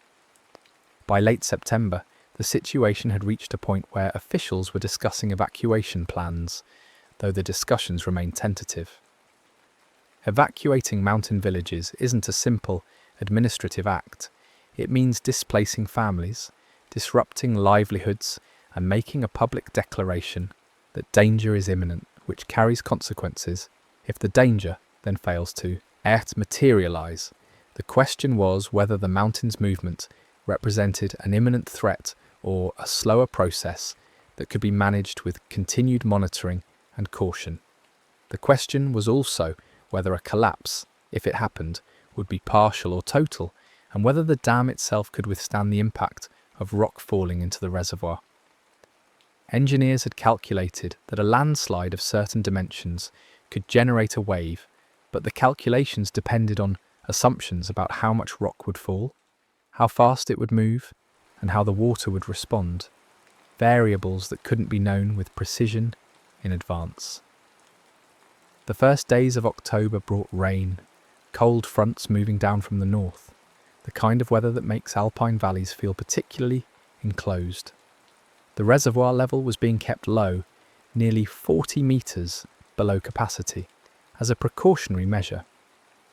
By late September, the situation had reached a point where officials were discussing evacuation plans, though the discussions remained tentative. Evacuating mountain villages isn't a simple administrative act. It means displacing families, disrupting livelihoods, and making a public declaration that danger is imminent, which carries consequences if the danger then fails to materialize. The question was whether the mountain's movement represented an imminent threat or a slower process that could be managed with continued monitoring and caution. The question was also whether a collapse, if it happened, would be partial or total, and whether the dam itself could withstand the impact of rock falling into the reservoir. Engineers had calculated that a landslide of certain dimensions could generate a wave, but the calculations depended on assumptions about how much rock would fall, how fast it would move, and how the water would respond, variables that couldn't be known with precision in advance. The first days of October brought rain, cold fronts moving down from the north, the kind of weather that makes alpine valleys feel particularly enclosed. The reservoir level was being kept low, nearly 40 metres below capacity, as a precautionary measure.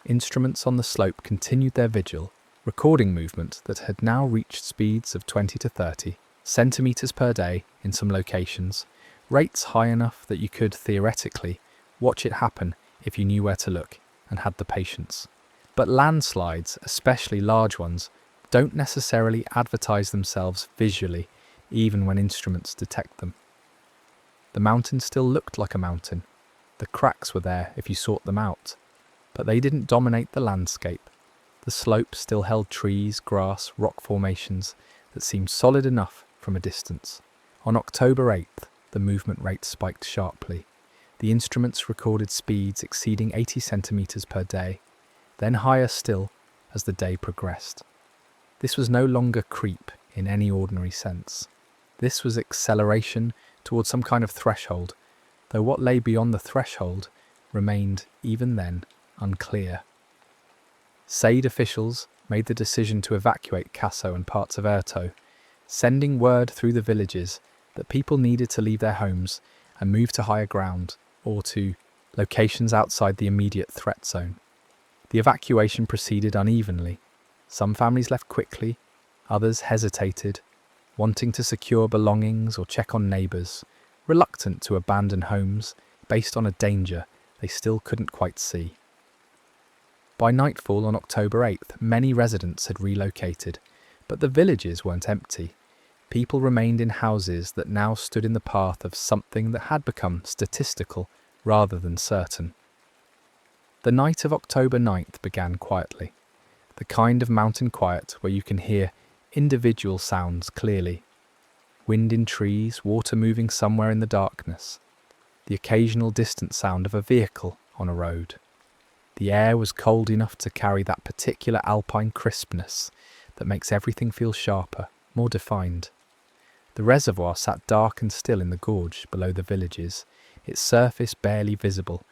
Instruments on the slope continued their vigil, recording movement that had now reached speeds of 20 to 30 centimetres per day in some locations, rates high enough that you could, theoretically, watch it happen if you knew where to look and had the patience. But landslides, especially large ones, don't necessarily advertise themselves visually, even when instruments detect them. The mountain still looked like a mountain. The cracks were there if you sought them out, but they didn't dominate the landscape. The slope still held trees, grass, rock formations that seemed solid enough from a distance. On October 8th, the movement rate spiked sharply. The instruments recorded speeds exceeding 80 centimetres per day, then higher still as the day progressed. This was no longer creep in any ordinary sense. This was acceleration towards some kind of threshold, though what lay beyond the threshold remained, even then, unclear. SAID officials made the decision to evacuate Casso and parts of Erto, sending word through the villages that people needed to leave their homes and move to higher ground or to locations outside the immediate threat zone. The evacuation proceeded unevenly. Some families left quickly, others hesitated, wanting to secure belongings or check on neighbours, reluctant to abandon homes based on a danger they still couldn't quite see. By nightfall on October 8th, many residents had relocated, but the villages weren't empty. People remained in houses that now stood in the path of something that had become statistical rather than certain. The night of October 9th began quietly, the kind of mountain quiet where you can hear individual sounds clearly. Wind in trees, water moving somewhere in the darkness. The occasional distant sound of a vehicle on a road. The air was cold enough to carry that particular alpine crispness that makes everything feel sharper, more defined. The reservoir sat dark and still in the gorge below the villages, its surface barely visible,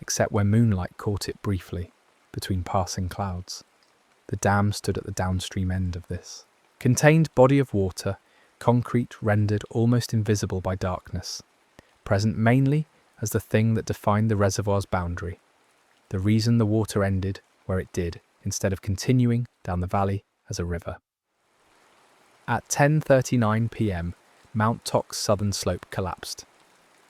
except where moonlight caught it briefly, between passing clouds. The dam stood at the downstream end of this. Contained body of water, concrete rendered almost invisible by darkness, present mainly as the thing that defined the reservoir's boundary, the reason the water ended where it did, instead of continuing down the valley as a river. At 10:39 p.m, Mount Tock's southern slope collapsed.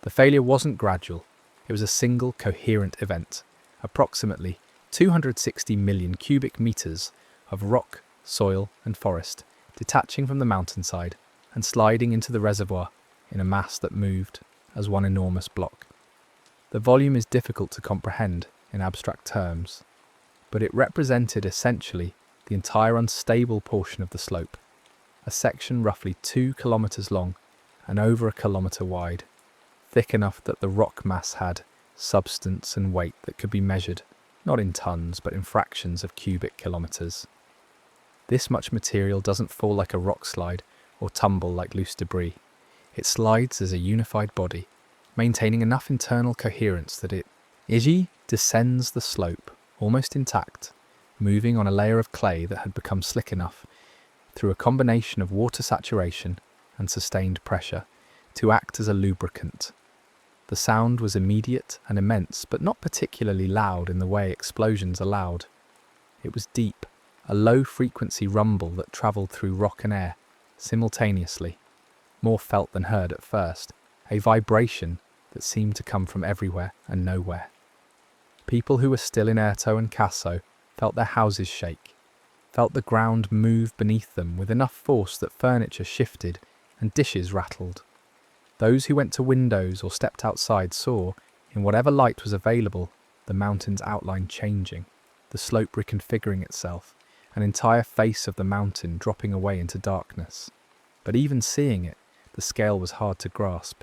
The failure wasn't gradual, it was a single coherent event, approximately 260 million cubic meters of rock, soil and forest detaching from the mountainside and sliding into the reservoir in a mass that moved as one enormous block. The volume is difficult to comprehend in abstract terms, but it represented essentially the entire unstable portion of the slope, a section roughly 2 kilometers long and over a kilometer wide, thick enough that the rock mass had substance and weight that could be measured, not in tons but in fractions of cubic kilometers. This much material doesn't fall like a rock slide or tumble like loose debris. It slides as a unified body, maintaining enough internal coherence that it descends the slope, almost intact, moving on a layer of clay that had become slick enough, through a combination of water saturation and sustained pressure, to act as a lubricant. The sound was immediate and immense, but not particularly loud in the way explosions are loud. It was deep, a low-frequency rumble that travelled through rock and air, simultaneously, more felt than heard at first, a vibration that seemed to come from everywhere and nowhere. People who were still in Erto and Casso felt their houses shake, felt the ground move beneath them with enough force that furniture shifted and dishes rattled. Those who went to windows or stepped outside saw, in whatever light was available, the mountain's outline changing, the slope reconfiguring itself, an entire face of the mountain dropping away into darkness. But even seeing it, the scale was hard to grasp.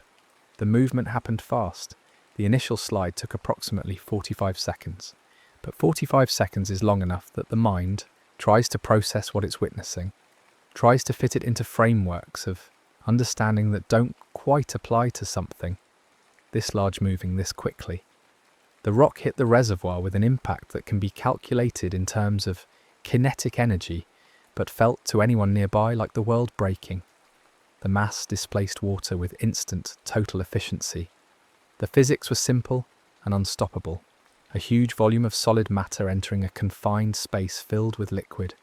The movement happened fast. The initial slide took approximately 45 seconds. But 45 seconds is long enough that the mind tries to process what it's witnessing, tries to fit it into frameworks of understanding that don't quite apply to something this large moving this quickly. The rock hit the reservoir with an impact that can be calculated in terms of kinetic energy, but felt to anyone nearby like the world breaking. The mass displaced water with instant, total efficiency. The physics were simple and unstoppable. A huge volume of solid matter entering a confined space filled with liquid,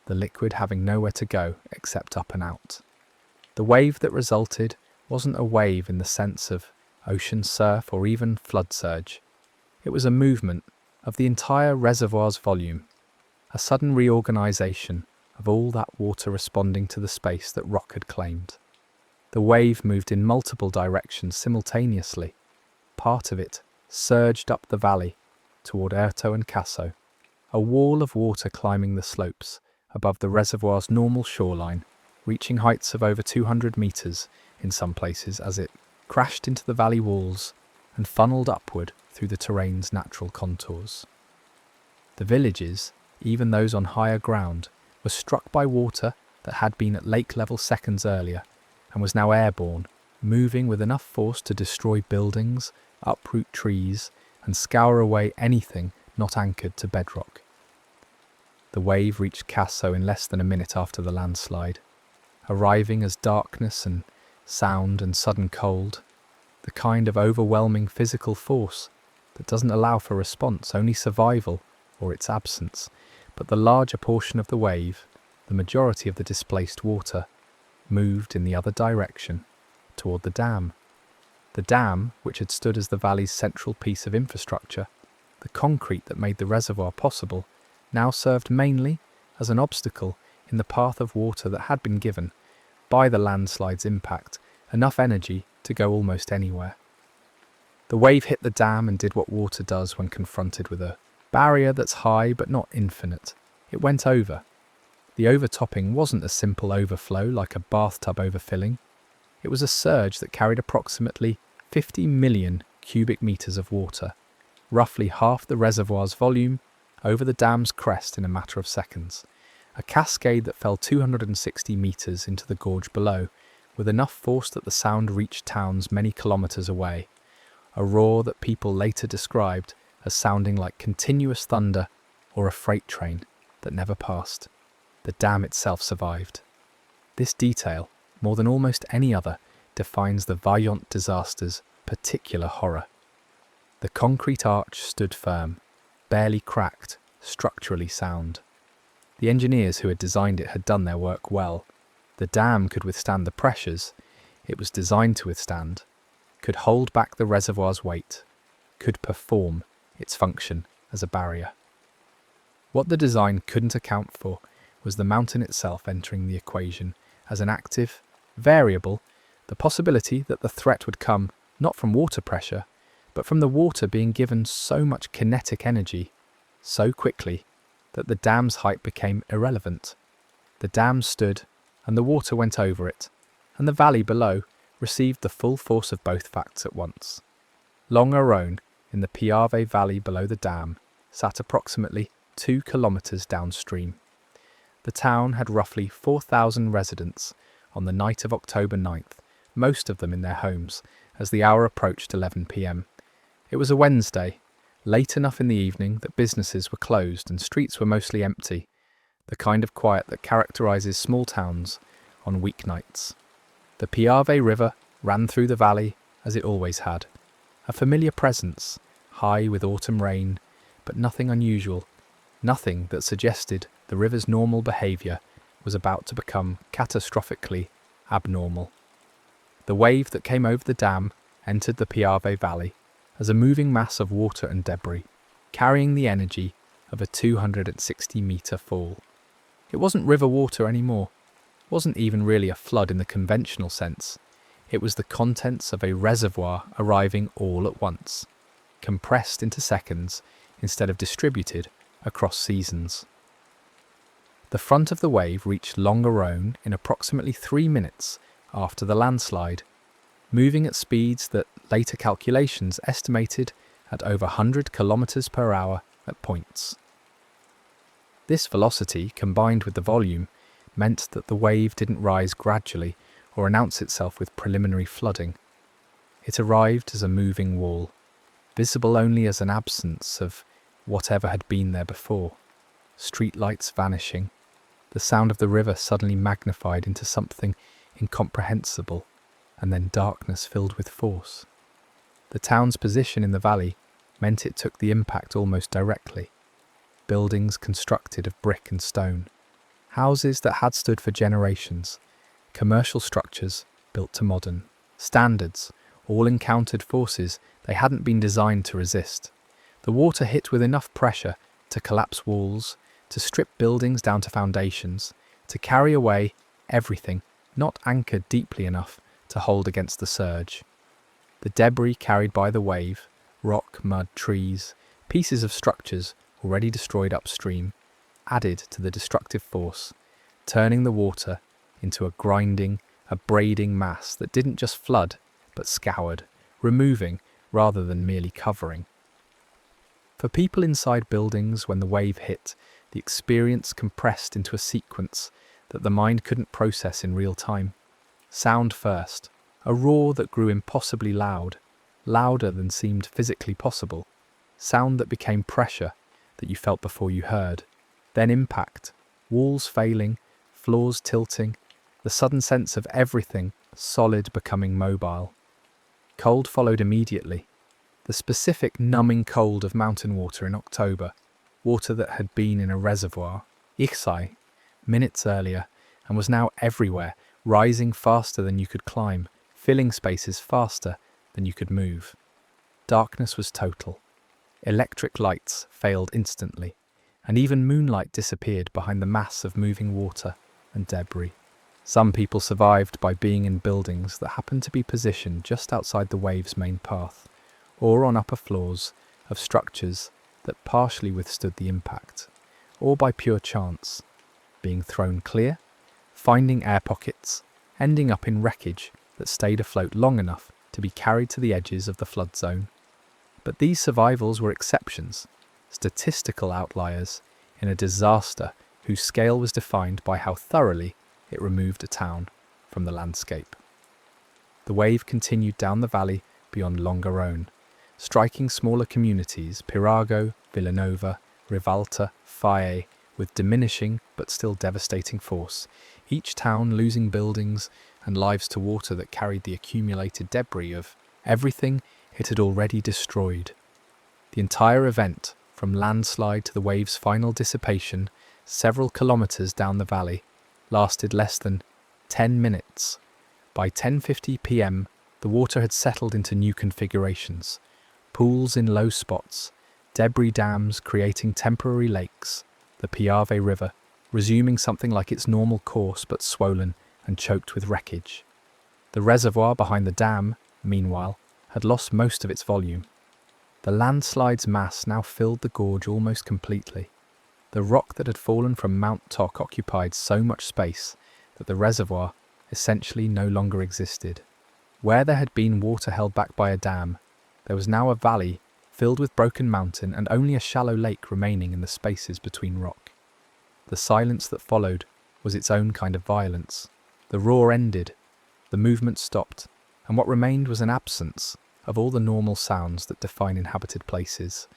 the liquid having nowhere to go except up and out. The wave that resulted wasn't a wave in the sense of ocean surf or even flood surge. It was a movement of the entire reservoir's volume, a sudden reorganization of all that water responding to the space that rock had claimed. The wave moved in multiple directions simultaneously. Part of it surged up the valley toward Erto and Casso, a wall of water climbing the slopes above the reservoir's normal shoreline, reaching heights of over 200 meters in some places as it crashed into the valley walls and funneled upward through the terrain's natural contours. The villages, even those on higher ground, were struck by water that had been at lake level seconds earlier and was now airborne, moving with enough force to destroy buildings, uproot trees, and scour away anything not anchored to bedrock. The wave reached Casso in less than a minute after the landslide, arriving as darkness and sound and sudden cold, the kind of overwhelming physical force that doesn't allow for response, only survival or its absence. But the larger portion of the wave, the majority of the displaced water, moved in the other direction, toward the dam. The dam, which had stood as the valley's central piece of infrastructure, the concrete that made the reservoir possible, now served mainly as an obstacle in the path of water that had been given, by the landslide's impact, enough energy to go almost anywhere. The wave hit the dam and did what water does when confronted with a barrier that's high but not infinite. It went over. The overtopping wasn't a simple overflow like a bathtub overfilling. It was a surge that carried approximately 50 million cubic meters of water, roughly half the reservoir's volume, over the dam's crest in a matter of seconds. A cascade that fell 260 meters into the gorge below, with enough force that the sound reached towns many kilometers away. A roar that people later described as sounding like continuous thunder or a freight train that never passed. The dam itself survived. This detail, more than almost any other, defines the Vaillant disaster's particular horror. The concrete arch stood firm, barely cracked, structurally sound. The engineers who had designed it had done their work well. The dam could withstand the pressures it was designed to withstand, could hold back the reservoir's weight, could perform its function as a barrier. What the design couldn't account for was the mountain itself entering the equation as an active, variable, the possibility that the threat would come not from water pressure, but from the water being given so much kinetic energy so quickly that the dam's height became irrelevant. The dam stood, and the water went over it, and the valley below received the full force of both facts at once. Longarone, in the Piave Valley below the dam, sat approximately 2 kilometres downstream. The town had roughly 4,000 residents on the night of October 9th, most of them in their homes, as the hour approached 11 p.m. It was a Wednesday, late enough in the evening that businesses were closed and streets were mostly empty, the kind of quiet that characterises small towns on weeknights. The Piave River ran through the valley as it always had, a familiar presence, high with autumn rain, but nothing unusual, nothing that suggested the river's normal behaviour was about to become catastrophically abnormal. The wave that came over the dam entered the Piave Valley as a moving mass of water and debris, carrying the energy of a 260-metre fall. It wasn't river water anymore. It wasn't even really a flood in the conventional sense. It was the contents of a reservoir arriving all at once, compressed into seconds instead of distributed across seasons. The front of the wave reached Longarone in approximately 3 minutes after the landslide, moving at speeds that later calculations estimated at over 100 kilometers per hour at points. This velocity, combined with the volume, meant that the wave didn't rise gradually or announce itself with preliminary flooding. It arrived as a moving wall, visible only as an absence of whatever had been there before. Streetlights vanishing, the sound of the river suddenly magnified into something incomprehensible, and then darkness filled with force. The town's position in the valley meant it took the impact almost directly. Buildings constructed of brick and stone, houses that had stood for generations, commercial structures built to modern standards, all encountered forces they hadn't been designed to resist. The water hit with enough pressure to collapse walls, to strip buildings down to foundations, to carry away everything not anchored deeply enough to hold against the surge. The debris carried by the wave, rock, mud, trees, pieces of structures already destroyed upstream, added to the destructive force, turning the water into a grinding, abrading mass that didn't just flood, but scoured, removing rather than merely covering. For people inside buildings, when the wave hit, the experience compressed into a sequence that the mind couldn't process in real time. Sound first, a roar that grew impossibly loud, louder than seemed physically possible. Sound that became pressure that you felt before you heard. Then impact, walls failing, floors tilting, the sudden sense of everything solid becoming mobile. Cold followed immediately. The specific numbing cold of mountain water in October, water that had been in a reservoir, eerie, minutes earlier, and was now everywhere, rising faster than you could climb, filling spaces faster than you could move. Darkness was total. Electric lights failed instantly, and even moonlight disappeared behind the mass of moving water and debris. Some people survived by being in buildings that happened to be positioned just outside the wave's main path, or on upper floors of structures that partially withstood the impact, or by pure chance, being thrown clear, finding air pockets, ending up in wreckage that stayed afloat long enough to be carried to the edges of the flood zone. But these survivals were exceptions, statistical outliers in a disaster whose scale was defined by how thoroughly it removed a town from the landscape. The wave continued down the valley beyond Longarone, striking smaller communities, Pirago, Villanova, Rivalta, Faye, with diminishing but still devastating force, each town losing buildings and lives to water that carried the accumulated debris of everything it had already destroyed. The entire event, from landslide to the wave's final dissipation, several kilometres down the valley, lasted less than 10 minutes. By 10:50 p.m, the water had settled into new configurations, pools in low spots, debris dams creating temporary lakes, the Piave River resuming something like its normal course but swollen and choked with wreckage. The reservoir behind the dam, meanwhile, had lost most of its volume. The landslide's mass now filled the gorge almost completely. The rock that had fallen from Mount Tok occupied so much space that the reservoir essentially no longer existed. Where there had been water held back by a dam, there was now a valley filled with broken mountain and only a shallow lake remaining in the spaces between rock. The silence that followed was its own kind of violence. The roar ended, the movement stopped, and what remained was an absence of all the normal sounds that define inhabited places.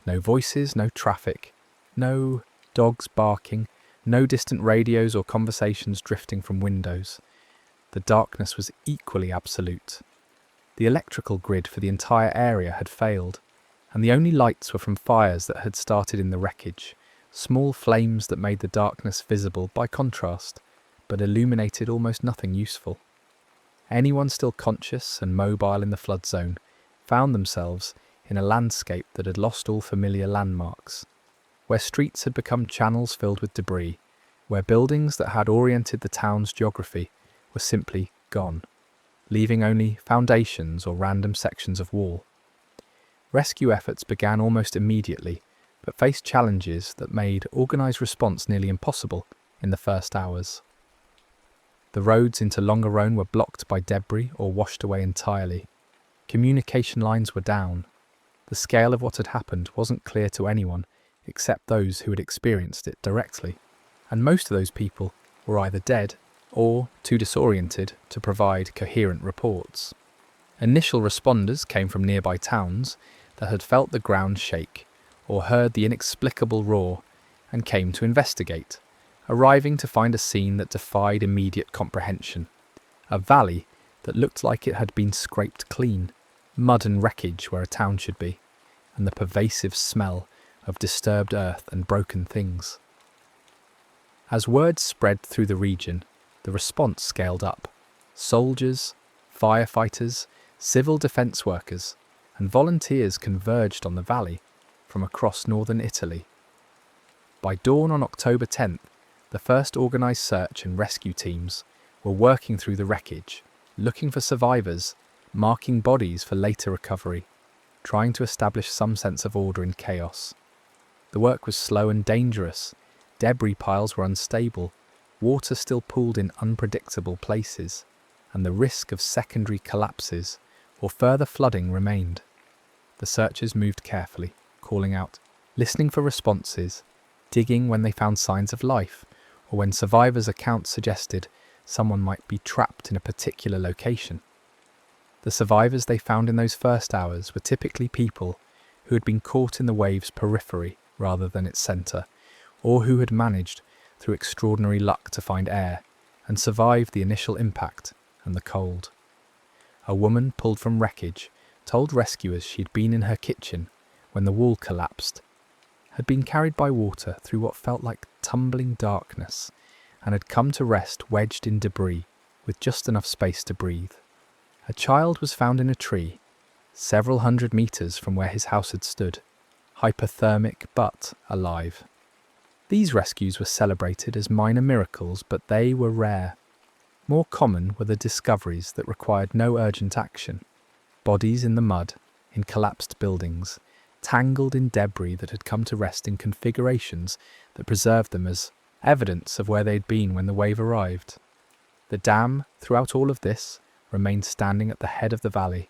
No voices, no traffic, no dogs barking, no distant radios or conversations drifting from windows. The darkness was equally absolute. The electrical grid for the entire area had failed, and the only lights were from fires that had started in the wreckage, small flames that made the darkness visible by contrast, but illuminated almost nothing useful. Anyone still conscious and mobile in the flood zone found themselves in a landscape that had lost all familiar landmarks, where streets had become channels filled with debris, where buildings that had oriented the town's geography were simply gone, leaving only foundations or random sections of wall. Rescue efforts began almost immediately, but faced challenges that made organised response nearly impossible in the first hours. The roads into Longarone were blocked by debris or washed away entirely. Communication lines were down. The scale of what had happened wasn't clear to anyone except those who had experienced it directly, and most of those people were either dead or too disoriented to provide coherent reports. Initial responders came from nearby towns that had felt the ground shake or heard the inexplicable roar and came to investigate, arriving to find a scene that defied immediate comprehension. A valley that looked like it had been scraped clean, mud and wreckage where a town should be, and the pervasive smell of disturbed earth and broken things. As word spread through the region, the response scaled up. Soldiers, firefighters, civil defence workers, and volunteers converged on the valley from across northern Italy. By dawn on October 10th, the first organised search and rescue teams were working through the wreckage, looking for survivors, marking bodies for later recovery, trying to establish some sense of order in chaos. The work was slow and dangerous. Debris piles were unstable, water still pooled in unpredictable places, and the risk of secondary collapses or further flooding remained. The searchers moved carefully, calling out, listening for responses, digging when they found signs of life, or when survivors' accounts suggested someone might be trapped in a particular location. The survivors they found in those first hours were typically people who had been caught in the wave's periphery rather than its centre, or who had managed through extraordinary luck to find air and survived the initial impact and the cold. A woman pulled from wreckage told rescuers she'd been in her kitchen when the wall collapsed, had been carried by water through what felt like tumbling darkness, and had come to rest wedged in debris with just enough space to breathe. A child was found in a tree, several hundred metres from where his house had stood, hypothermic but alive. These rescues were celebrated as minor miracles, but they were rare. More common were the discoveries that required no urgent action. Bodies in the mud, in collapsed buildings, tangled in debris that had come to rest in configurations that preserved them as evidence of where they'd been when the wave arrived. The dam, throughout all of this, remained standing at the head of the valley,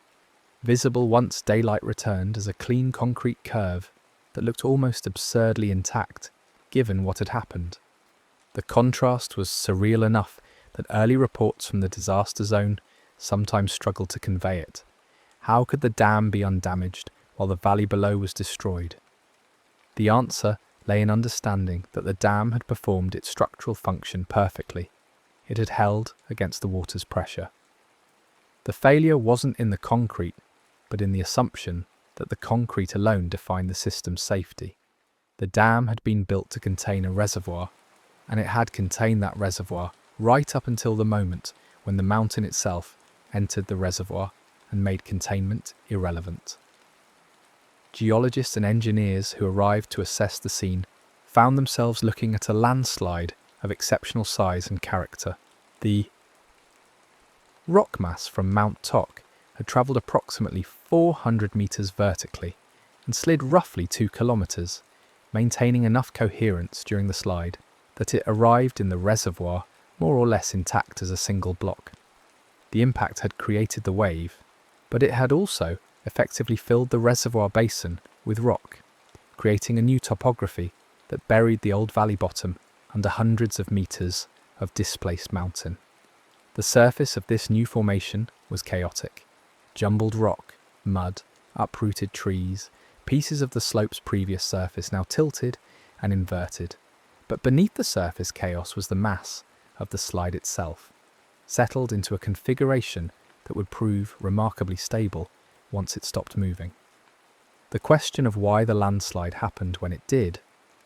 visible once daylight returned as a clean concrete curve that looked almost absurdly intact, given what had happened. The contrast was surreal enough that early reports from the disaster zone sometimes struggled to convey it. How could the dam be undamaged while the valley below was destroyed? The answer lay in understanding that the dam had performed its structural function perfectly. It had held against the water's pressure. The failure wasn't in the concrete, but in the assumption that the concrete alone defined the system's safety. The dam had been built to contain a reservoir, and it had contained that reservoir right up until the moment when the mountain itself entered the reservoir and made containment irrelevant. Geologists and engineers who arrived to assess the scene found themselves looking at a landslide of exceptional size and character. The rock mass from Mount Toc had travelled approximately 400 metres vertically and slid roughly 2 kilometres, maintaining enough coherence during the slide that it arrived in the reservoir more or less intact as a single block. The impact had created the wave, but it had also effectively filled the reservoir basin with rock, creating a new topography that buried the old valley bottom under hundreds of metres of displaced mountain. The surface of this new formation was chaotic. Jumbled rock, mud, uprooted trees, pieces of the slope's previous surface now tilted and inverted. But beneath the surface chaos was the mass of the slide itself, settled into a configuration that would prove remarkably stable once it stopped moving. The question of why the landslide happened when it did,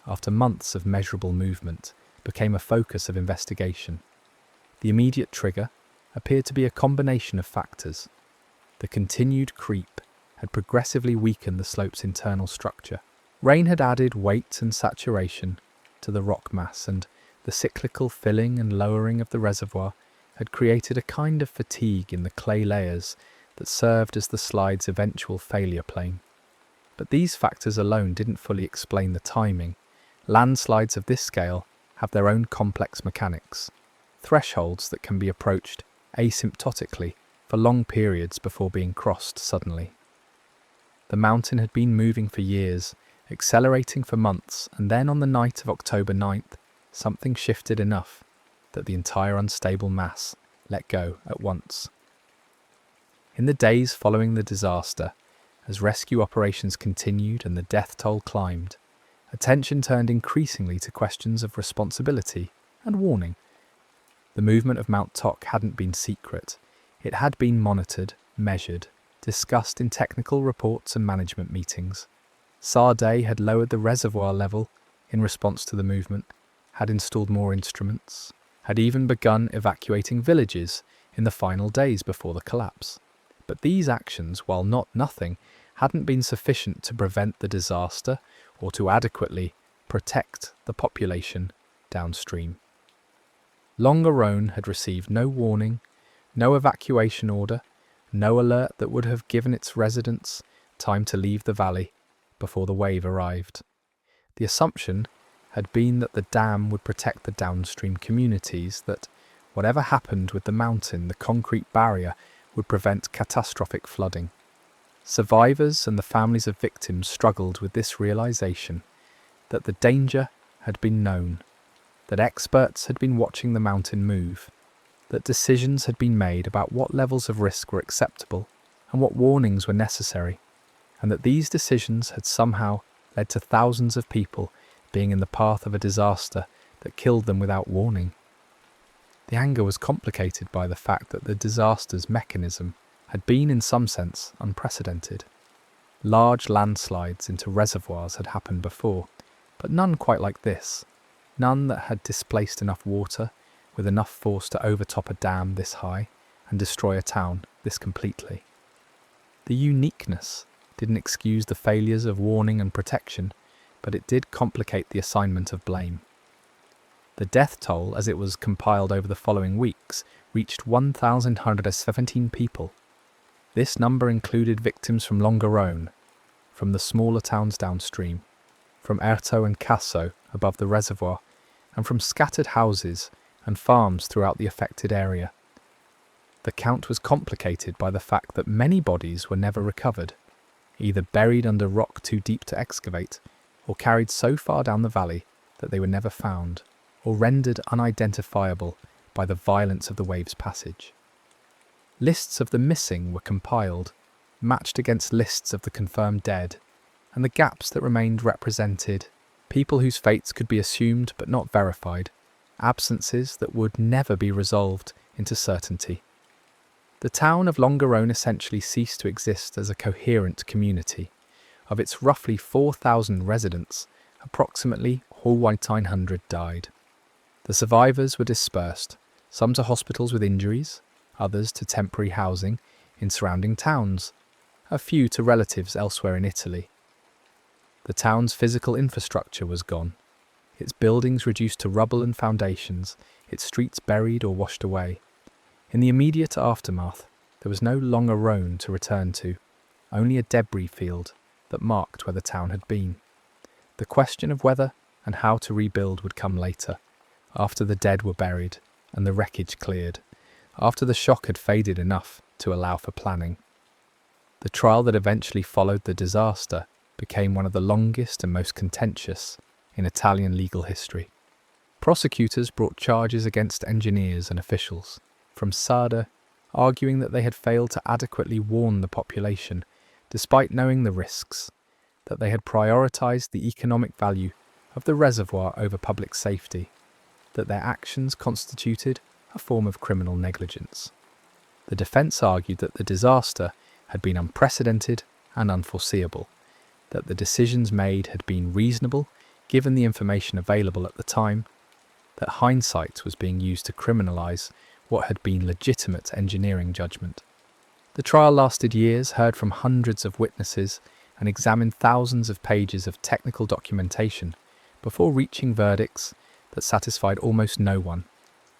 after months of measurable movement, became a focus of investigation. The immediate trigger appeared to be a combination of factors. The continued creep had progressively weakened the slope's internal structure. Rain had added weight and saturation to the rock mass, and the cyclical filling and lowering of the reservoir had created a kind of fatigue in the clay layers that served as the slide's eventual failure plane. But these factors alone didn't fully explain the timing. Landslides of this scale have their own complex mechanics, thresholds that can be approached asymptotically for long periods before being crossed suddenly. The mountain had been moving for years, accelerating for months, and then on the night of October 9th, something shifted enough that the entire unstable mass let go at once. In the days following the disaster, as rescue operations continued and the death toll climbed, attention turned increasingly to questions of responsibility and warning. The movement of Mount Toc hadn't been secret. It had been monitored, measured, discussed in technical reports and management meetings. Sade had lowered the reservoir level in response to the movement, had installed more instruments, had even begun evacuating villages in the final days before the collapse. But these actions, while not nothing, hadn't been sufficient to prevent the disaster or to adequately protect the population downstream. Longarone had received no warning, no evacuation order, no alert that would have given its residents time to leave the valley before the wave arrived. The assumption had been that the dam would protect the downstream communities, that whatever happened with the mountain, the concrete barrier would prevent catastrophic flooding. Survivors and the families of victims struggled with this realization that the danger had been known, that experts had been watching the mountain move, that decisions had been made about what levels of risk were acceptable and what warnings were necessary, and that these decisions had somehow led to thousands of people being in the path of a disaster that killed them without warning. The anger was complicated by the fact that the disaster's mechanism had been in some sense unprecedented. Large landslides into reservoirs had happened before, but none quite like this. None that had displaced enough water with enough force to overtop a dam this high and destroy a town this completely. The uniqueness didn't excuse the failures of warning and protection, but it did complicate the assignment of blame. The death toll, as it was compiled over the following weeks, reached 1,117 people. This number included victims from Longarone, from the smaller towns downstream, from Erto and Casso above the reservoir, and from scattered houses and farms throughout the affected area. The count was complicated by the fact that many bodies were never recovered, either buried under rock too deep to excavate, or carried so far down the valley that they were never found, or rendered unidentifiable by the violence of the wave's passage. Lists of the missing were compiled, matched against lists of the confirmed dead, and the gaps that remained represented people whose fates could be assumed but not verified, absences that would never be resolved into certainty. The town of Longarone essentially ceased to exist as a coherent community. Of its roughly 4,000 residents, approximately 900 died. The survivors were dispersed, some to hospitals with injuries, others to temporary housing in surrounding towns, a few to relatives elsewhere in Italy. The town's physical infrastructure was gone, its buildings reduced to rubble and foundations, its streets buried or washed away. In the immediate aftermath, there was no Longarone to return to, only a debris field that marked where the town had been. The question of whether and how to rebuild would come later, after the dead were buried and the wreckage cleared, after the shock had faded enough to allow for planning. The trial that eventually followed the disaster became one of the longest and most contentious in Italian legal history. Prosecutors brought charges against engineers and officials from Sarda, arguing that they had failed to adequately warn the population, despite knowing the risks, that they had prioritized the economic value of the reservoir over public safety, that their actions constituted a form of criminal negligence. The defence argued that the disaster had been unprecedented and unforeseeable, that the decisions made had been reasonable given the information available at the time, that hindsight was being used to criminalise what had been legitimate engineering judgment. The trial lasted years, heard from hundreds of witnesses, and examined thousands of pages of technical documentation before reaching verdicts that satisfied almost no one.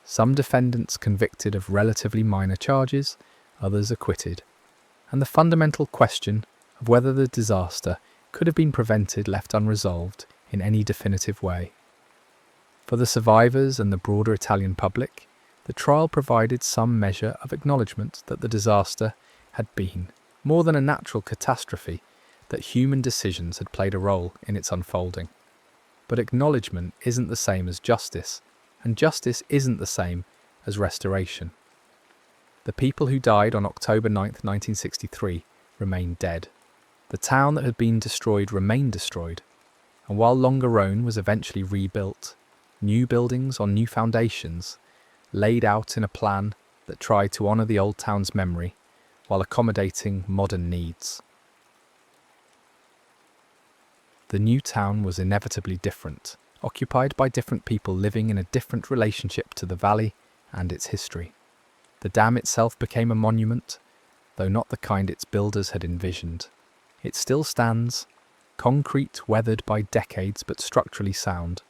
Some defendants convicted of relatively minor charges, others acquitted, and the fundamental question of whether the disaster could have been prevented left unresolved in any definitive way. For the survivors and the broader Italian public, the trial provided some measure of acknowledgement that the disaster had been more than a natural catastrophe, that human decisions had played a role in its unfolding. But acknowledgement isn't the same as justice, and justice isn't the same as restoration. The people who died on October 9th, 1963 remained dead. The town that had been destroyed remained destroyed, and while Longarone was eventually rebuilt, new buildings on new foundations, laid out in a plan that tried to honour the old town's memory while accommodating modern needs. The new town was inevitably different, occupied by different people living in a different relationship to the valley and its history. The dam itself became a monument, though not the kind its builders had envisioned. It still stands, concrete weathered by decades but structurally sound,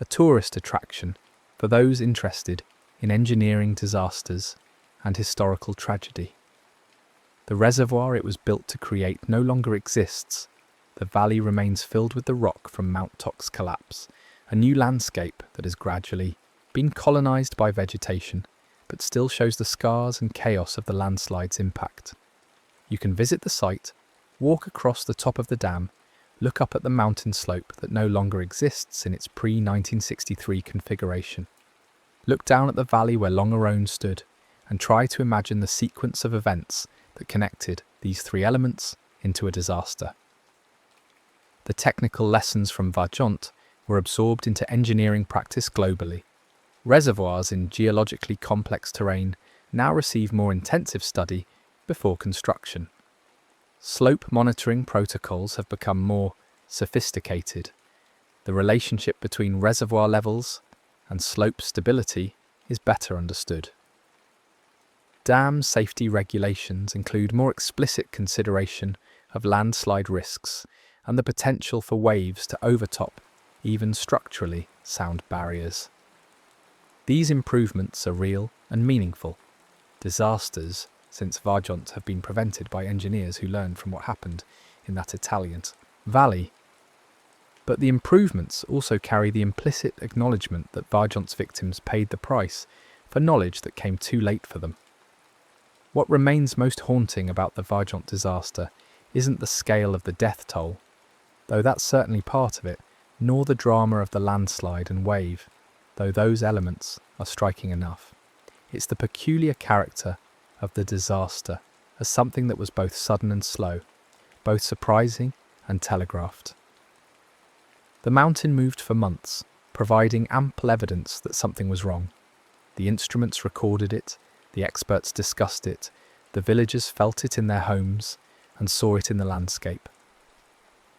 a tourist attraction for those interested in engineering disasters and historical tragedy. The reservoir it was built to create no longer exists. The valley remains filled with the rock from Mount Tock's collapse, a new landscape that has gradually been colonised by vegetation, but still shows the scars and chaos of the landslide's impact. You can visit the site, walk across the top of the dam, look up at the mountain slope that no longer exists in its pre-1963 configuration. Look down at the valley where Longarone stood and try to imagine the sequence of events that connected these three elements into a disaster. The technical lessons from Vajont were absorbed into engineering practice globally. Reservoirs in geologically complex terrain now receive more intensive study before construction. Slope monitoring protocols have become more sophisticated. The relationship between reservoir levels and slope stability is better understood. Dam safety regulations include more explicit consideration of landslide risks and the potential for waves to overtop even structurally sound barriers. These improvements are real and meaningful. Disasters since Vajont have been prevented by engineers who learned from what happened in that Italian valley. But the improvements also carry the implicit acknowledgement that Vajont's victims paid the price for knowledge that came too late for them. What remains most haunting about the Vaillant disaster isn't the scale of the death toll, though that's certainly part of it, nor the drama of the landslide and wave, though those elements are striking enough. It's the peculiar character of the disaster as something that was both sudden and slow, both surprising and telegraphed. The mountain moved for months, providing ample evidence that something was wrong. The instruments recorded it, the experts discussed it, the villagers felt it in their homes and saw it in the landscape.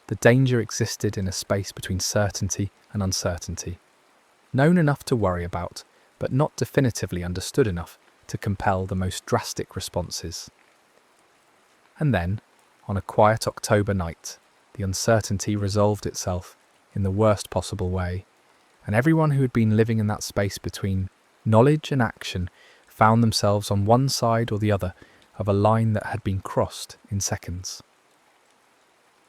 The danger existed in a space between certainty and uncertainty, known enough to worry about, but not definitively understood enough to compel the most drastic responses. And then, on a quiet October night, the uncertainty resolved itself in the worst possible way, and everyone who had been living in that space between knowledge and action found themselves on one side or the other of a line that had been crossed in seconds.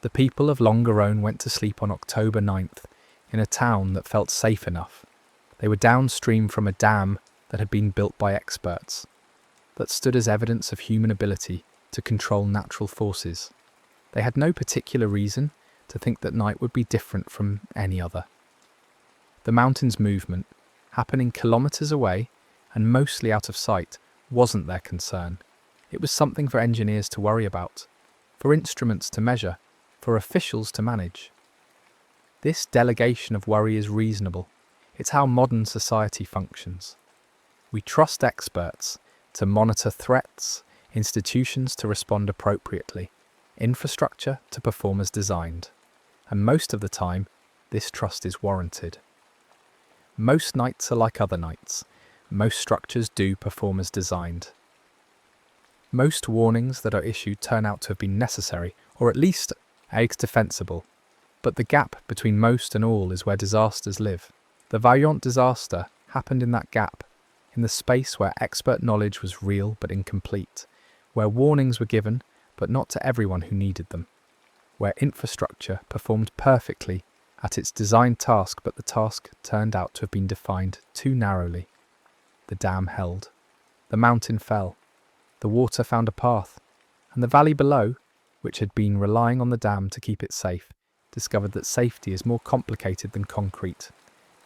The people of Longarone went to sleep on October 9th in a town that felt safe enough. They were downstream from a dam that had been built by experts, that stood as evidence of human ability to control natural forces. They had no particular reason to think that night would be different from any other. The mountain's movement, happening kilometres away and mostly out of sight, wasn't their concern. It was something for engineers to worry about, for instruments to measure, for officials to manage. This delegation of worry is reasonable. It's how modern society functions. We trust experts to monitor threats, institutions to respond appropriately, infrastructure to perform as designed. And most of the time, this trust is warranted. Most nights are like other nights. Most structures do perform as designed. Most warnings that are issued turn out to have been necessary, or at least defensible. But the gap between most and all is where disasters live. The Vaillant disaster happened in that gap, in the space where expert knowledge was real but incomplete, where warnings were given but not to everyone who needed them, where infrastructure performed perfectly at its designed task but the task turned out to have been defined too narrowly. The dam held. The mountain fell. The water found a path, and the valley below, which had been relying on the dam to keep it safe, discovered that safety is more complicated than concrete,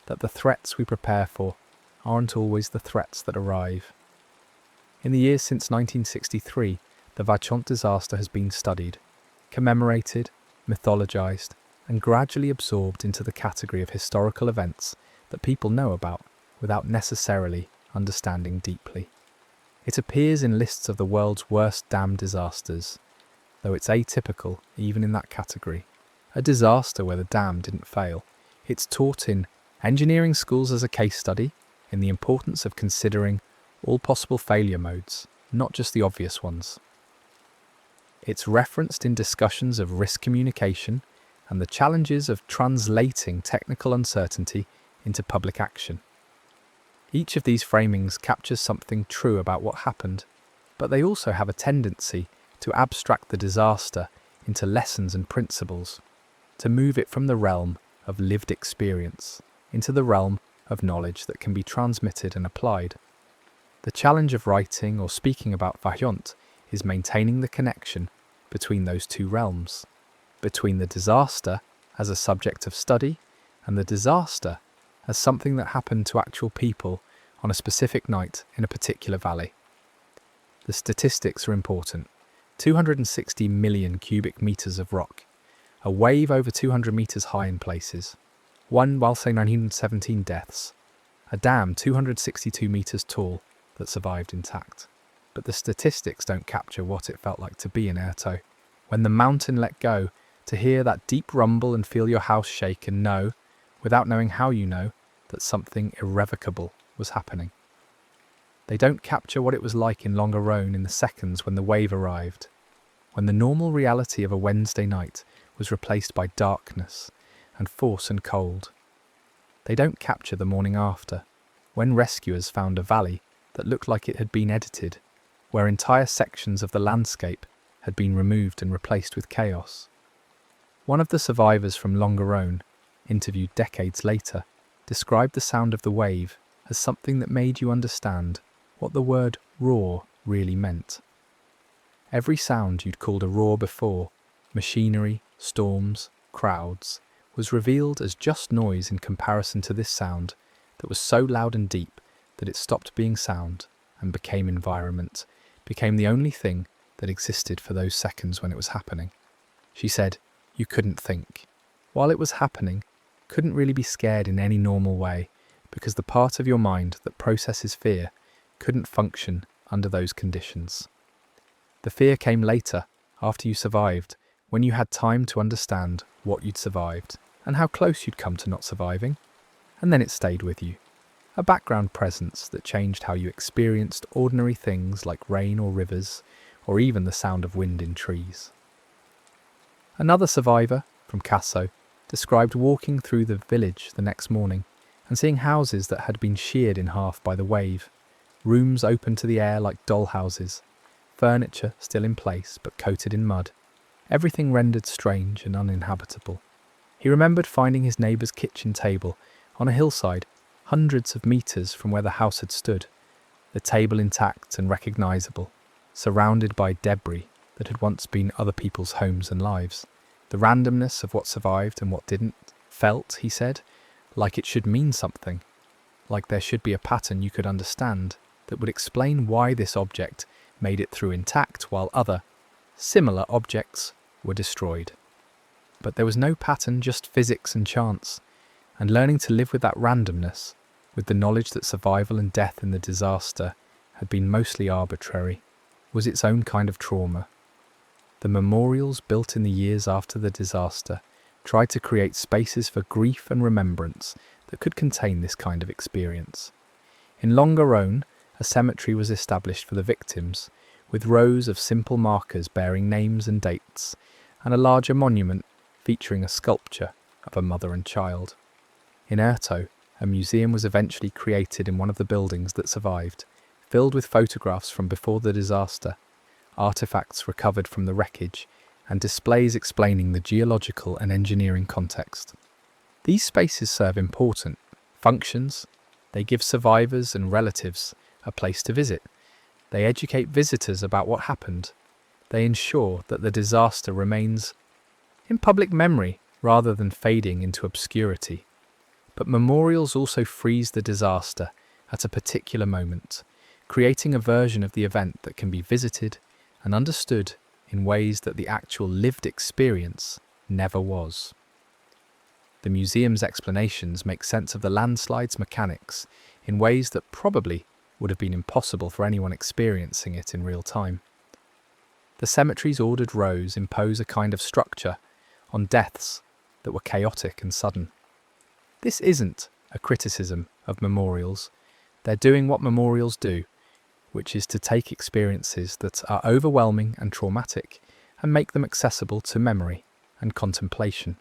that the threats we prepare for aren't always the threats that arrive. In the years since 1963, the Vaillant disaster has been studied, commemorated, mythologized, and gradually absorbed into the category of historical events that people know about without necessarily understanding deeply. It appears in lists of the world's worst dam disasters, though it's atypical even in that category. A disaster where the dam didn't fail. It's taught in engineering schools as a case study in the importance of considering all possible failure modes, not just the obvious ones. It's referenced in discussions of risk communication and the challenges of translating technical uncertainty into public action. Each of these framings captures something true about what happened, but they also have a tendency to abstract the disaster into lessons and principles, to move it from the realm of lived experience into the realm of knowledge that can be transmitted and applied. The challenge of writing or speaking about Vaillant is maintaining the connection between those two realms, between the disaster as a subject of study and the disaster as something that happened to actual people on a specific night in a particular valley. The statistics are important. 260 million cubic metres of rock, a wave over 200 metres high in places, one while say 917 deaths, a dam 262 metres tall that survived intact. But the statistics don't capture what it felt like to be in Erto. When the mountain let go, to hear that deep rumble and feel your house shake and know, without knowing how you know, that something irrevocable was happening. They don't capture what it was like in Longarone in the seconds when the wave arrived, when the normal reality of a Wednesday night was replaced by darkness and force and cold. They don't capture the morning after, when rescuers found a valley that looked like it had been edited, where entire sections of the landscape had been removed and replaced with chaos. One of the survivors from Longarone, interviewed decades later, described the sound of the wave as something that made you understand what the word roar really meant. Every sound you'd called a roar before, machinery, storms, crowds, was revealed as just noise in comparison to this sound that was so loud and deep that it stopped being sound and became environment, became the only thing that existed for those seconds when it was happening. She said, you couldn't think. While it was happening, couldn't really be scared in any normal way, because the part of your mind that processes fear couldn't function under those conditions. The fear came later, after you survived, when you had time to understand what you'd survived and how close you'd come to not surviving, and then it stayed with you. A background presence that changed how you experienced ordinary things like rain or rivers, or even the sound of wind in trees. Another survivor, from Casso, described walking through the village the next morning and seeing houses that had been sheared in half by the wave, rooms open to the air like dollhouses, furniture still in place but coated in mud, everything rendered strange and uninhabitable. He remembered finding his neighbour's kitchen table on a hillside hundreds of metres from where the house had stood, the table intact and recognisable, surrounded by debris that had once been other people's homes and lives. The randomness of what survived and what didn't felt, he said, like it should mean something, like there should be a pattern you could understand that would explain why this object made it through intact while other, similar objects were destroyed. But there was no pattern, just physics and chance, and learning to live with that randomness, with the knowledge that survival and death in the disaster had been mostly arbitrary, was its own kind of trauma. The memorials built in the years after the disaster tried to create spaces for grief and remembrance that could contain this kind of experience. In Longarone, a cemetery was established for the victims, with rows of simple markers bearing names and dates, and a larger monument featuring a sculpture of a mother and child. In Erto, a museum was eventually created in one of the buildings that survived, filled with photographs from before the disaster, artifacts recovered from the wreckage, and displays explaining the geological and engineering context. These spaces serve important functions. They give survivors and relatives a place to visit. They educate visitors about what happened. They ensure that the disaster remains in public memory rather than fading into obscurity. But memorials also freeze the disaster at a particular moment, creating a version of the event that can be visited and understood in ways that the actual lived experience never was. The museum's explanations make sense of the landslide's mechanics in ways that probably would have been impossible for anyone experiencing it in real time. The cemetery's ordered rows impose a kind of structure on deaths that were chaotic and sudden. This isn't a criticism of memorials. They're doing what memorials do, which is to take experiences that are overwhelming and traumatic and make them accessible to memory and contemplation.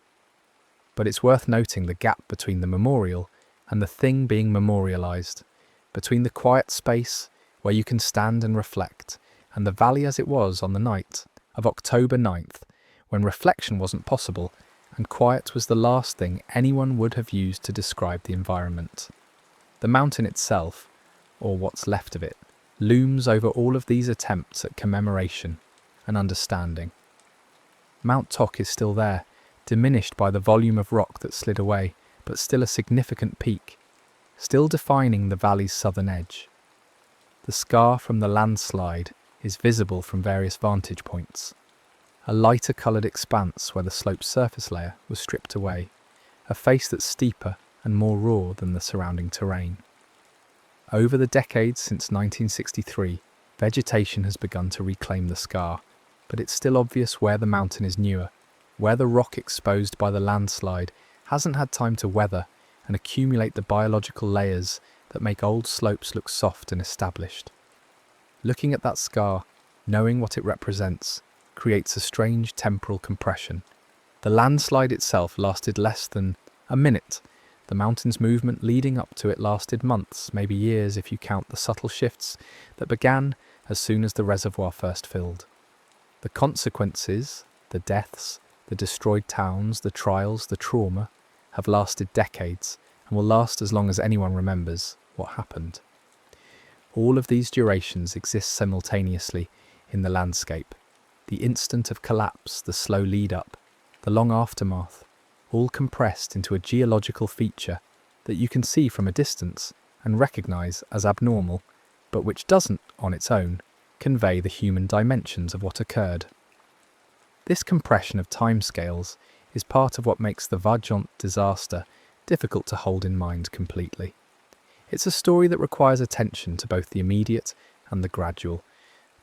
But it's worth noting the gap between the memorial and the thing being memorialized, between the quiet space where you can stand and reflect, and the valley as it was on the night of October 9th, when reflection wasn't possible and quiet was the last thing anyone would have used to describe the environment. The mountain itself, or what's left of it, looms over all of these attempts at commemoration and understanding. Mount Tok is still there, diminished by the volume of rock that slid away, but still a significant peak, still defining the valley's southern edge. The scar from the landslide is visible from various vantage points. A lighter coloured expanse where the slope's surface layer was stripped away, a face that's steeper and more raw than the surrounding terrain. Over the decades since 1963, vegetation has begun to reclaim the scar, but it's still obvious where the mountain is newer, where the rock exposed by the landslide hasn't had time to weather and accumulate the biological layers that make old slopes look soft and established. Looking at that scar, knowing what it represents, creates a strange temporal compression. The landslide itself lasted less than a minute. The mountain's movement leading up to it lasted months, maybe years if you count the subtle shifts that began as soon as the reservoir first filled. The consequences, the deaths, the destroyed towns, the trials, the trauma, have lasted decades and will last as long as anyone remembers what happened. All of these durations exist simultaneously in the landscape, the instant of collapse, the slow lead-up, the long aftermath, all compressed into a geological feature that you can see from a distance and recognise as abnormal, but which doesn't, on its own, convey the human dimensions of what occurred. This compression of timescales is part of what makes the Vaillant disaster difficult to hold in mind completely. It's a story that requires attention to both the immediate and the gradual,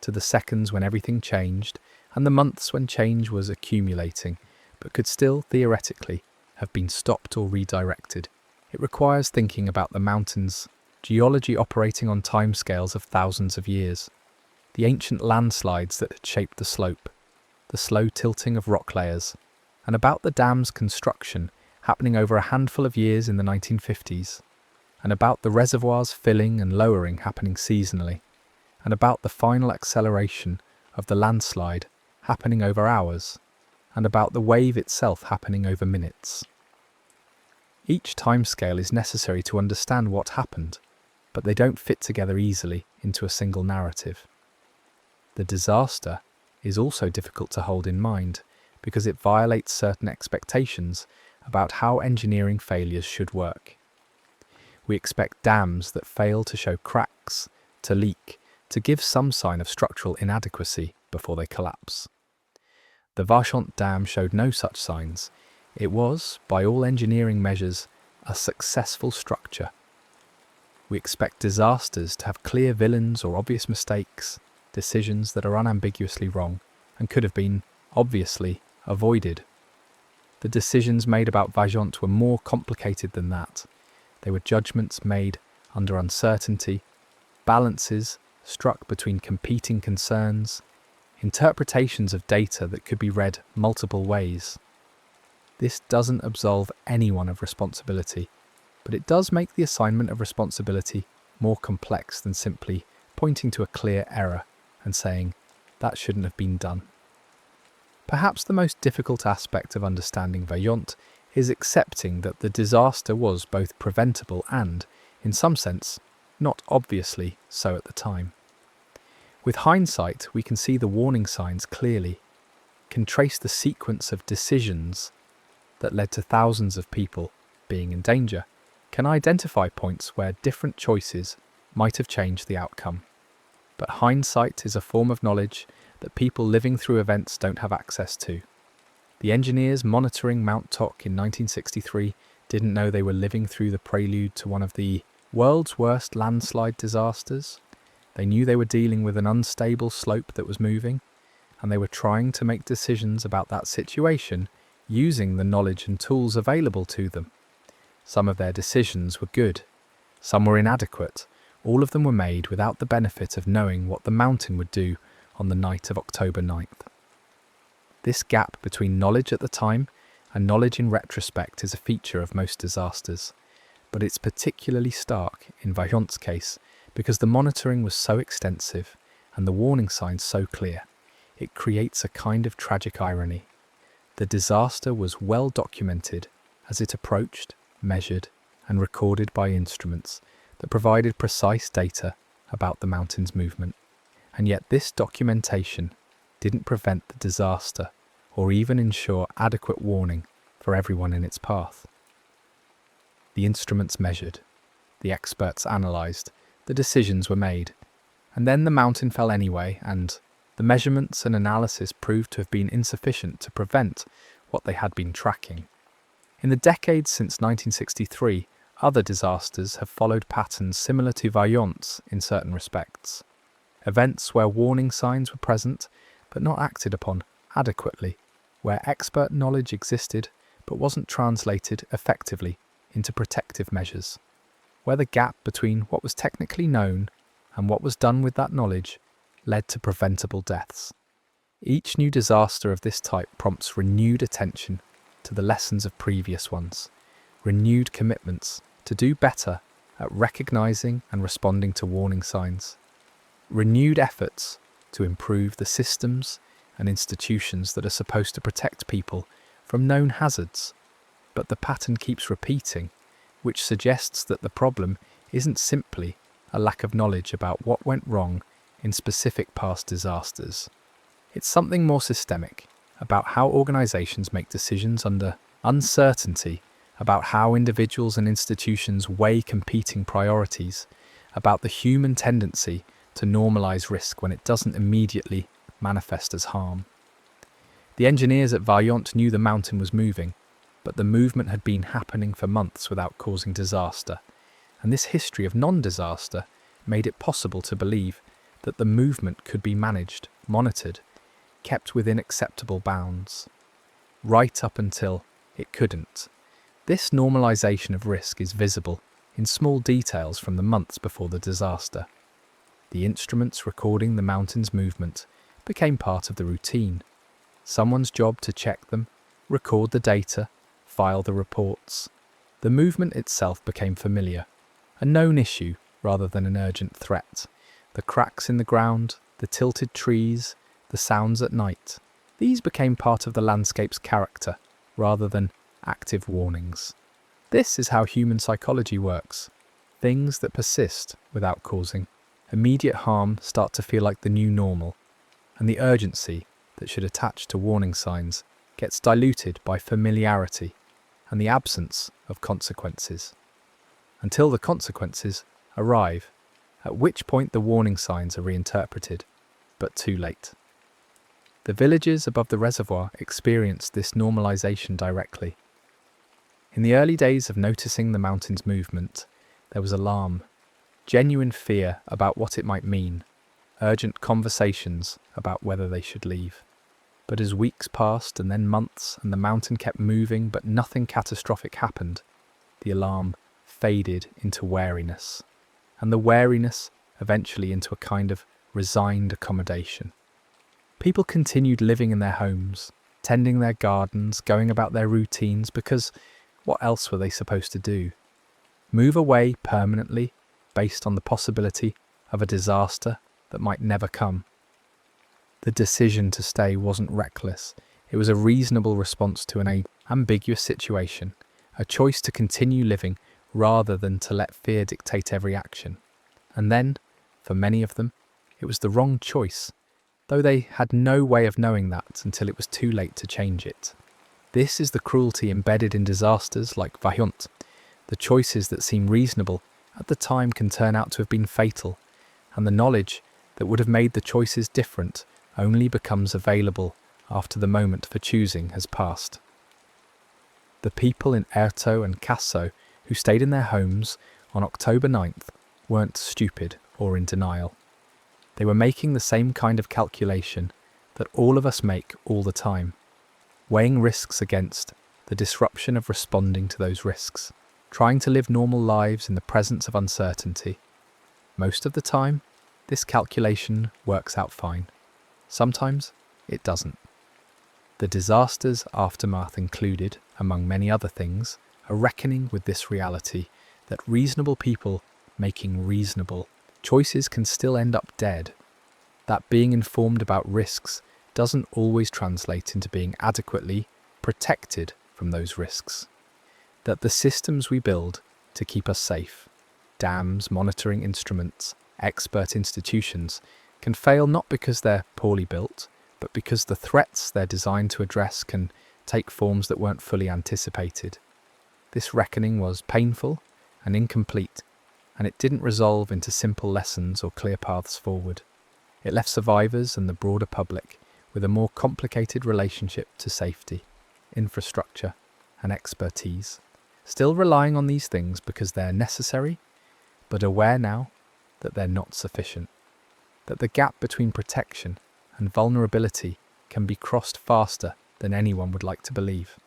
to the seconds when everything changed and the months when change was accumulating but could still, theoretically, have been stopped or redirected. It requires thinking about the mountain's geology operating on timescales of thousands of years, the ancient landslides that had shaped the slope, the slow tilting of rock layers, and about the dam's construction happening over a handful of years in the 1950s, and about the reservoirs filling and lowering happening seasonally, and about the final acceleration of the landslide happening over hours, and about the wave itself happening over minutes. Each timescale is necessary to understand what happened, but they don't fit together easily into a single narrative. The disaster is also difficult to hold in mind because it violates certain expectations about how engineering failures should work. We expect dams that fail to show cracks, to leak, to give some sign of structural inadequacy before they collapse. The Vaillant Dam showed no such signs. It was, by all engineering measures, a successful structure. We expect disasters to have clear villains or obvious mistakes, decisions that are unambiguously wrong and could have been, obviously, avoided. The decisions made about Vaillant were more complicated than that. They were judgments made under uncertainty, balances struck between competing concerns, interpretations of data that could be read multiple ways. This doesn't absolve anyone of responsibility, but it does make the assignment of responsibility more complex than simply pointing to a clear error and saying, that shouldn't have been done. Perhaps the most difficult aspect of understanding Vaillant is accepting that the disaster was both preventable and, in some sense, not obviously so at the time. With hindsight, we can see the warning signs clearly, can trace the sequence of decisions that led to thousands of people being in danger, can identify points where different choices might have changed the outcome. But hindsight is a form of knowledge that people living through events don't have access to. The engineers monitoring Mount Toc in 1963 didn't know they were living through the prelude to one of the world's worst landslide disasters. They knew they were dealing with an unstable slope that was moving, and they were trying to make decisions about that situation using the knowledge and tools available to them. Some of their decisions were good, some were inadequate. All of them were made without the benefit of knowing what the mountain would do on the night of October 9th. This gap between knowledge at the time and knowledge in retrospect is a feature of most disasters, but it's particularly stark in Vaillant's case because the monitoring was so extensive and the warning signs so clear. It creates a kind of tragic irony. The disaster was well documented as it approached, measured, and recorded by instruments that provided precise data about the mountain's movement. And yet this documentation didn't prevent the disaster or even ensure adequate warning for everyone in its path. The instruments measured, the experts analysed, the decisions were made, and then the mountain fell anyway, and the measurements and analysis proved to have been insufficient to prevent what they had been tracking. In the decades since 1963, other disasters have followed patterns similar to Vaillant's in certain respects. Events where warning signs were present but not acted upon adequately, where expert knowledge existed but wasn't translated effectively into protective measures, where the gap between what was technically known and what was done with that knowledge led to preventable deaths. Each new disaster of this type prompts renewed attention to the lessons of previous ones, renewed commitments to do better at recognising and responding to warning signs, renewed efforts to improve the systems and institutions that are supposed to protect people from known hazards. But the pattern keeps repeating, which suggests that the problem isn't simply a lack of knowledge about what went wrong in specific past disasters. It's something more systemic, about how organisations make decisions under uncertainty, about how individuals and institutions weigh competing priorities, about the human tendency to normalise risk when it doesn't immediately manifest as harm. The engineers at Vaillant knew the mountain was moving, but the movement had been happening for months without causing disaster, and this history of non-disaster made it possible to believe that the movement could be managed, monitored, kept within acceptable bounds. Right up until it couldn't. This normalisation of risk is visible in small details from the months before the disaster. The instruments recording the mountain's movement became part of the routine. Someone's job to check them, record the data, file the reports. The movement itself became familiar, a known issue rather than an urgent threat. The cracks in the ground, the tilted trees, the sounds at night, these became part of the landscape's character rather than active warnings. This is how human psychology works. Things that persist without causing immediate harm start to feel like the new normal, and the urgency that should attach to warning signs gets diluted by familiarity and the absence of consequences. Until the consequences arrive, at which point the warning signs are reinterpreted, but too late. The villages above the reservoir experienced this normalisation directly. In the early days of noticing the mountain's movement, there was alarm, genuine fear about what it might mean, urgent conversations about whether they should leave. But as weeks passed and then months and the mountain kept moving but nothing catastrophic happened, the alarm faded into wariness, and the wariness eventually into a kind of resigned accommodation. People continued living in their homes, tending their gardens, going about their routines because what else were they supposed to do? Move away permanently based on the possibility of a disaster that might never come. The decision to stay wasn't reckless. It was a reasonable response to an ambiguous situation, a choice to continue living rather than to let fear dictate every action. And then, for many of them, it was the wrong choice, though they had no way of knowing that until it was too late to change it. This is the cruelty embedded in disasters like Vaillant. The choices that seem reasonable at the time can turn out to have been fatal, and the knowledge that would have made the choices different only becomes available after the moment for choosing has passed. The people in Erto and Casso who stayed in their homes on October 9th weren't stupid or in denial. They were making the same kind of calculation that all of us make all the time, weighing risks against the disruption of responding to those risks, trying to live normal lives in the presence of uncertainty. Most of the time, this calculation works out fine. Sometimes it doesn't. The disaster's aftermath included, among many other things, a reckoning with this reality that reasonable people making reasonable choices can still end up dead, that being informed about risks doesn't always translate into being adequately protected from those risks, that the systems we build to keep us safe, dams, monitoring instruments, expert institutions, can fail not because they're poorly built, but because the threats they're designed to address can take forms that weren't fully anticipated. This reckoning was painful and incomplete, and it didn't resolve into simple lessons or clear paths forward. It left survivors and the broader public with a more complicated relationship to safety, infrastructure, and expertise, still relying on these things because they're necessary, but aware now that they're not sufficient, that the gap between protection and vulnerability can be crossed faster than anyone would like to believe.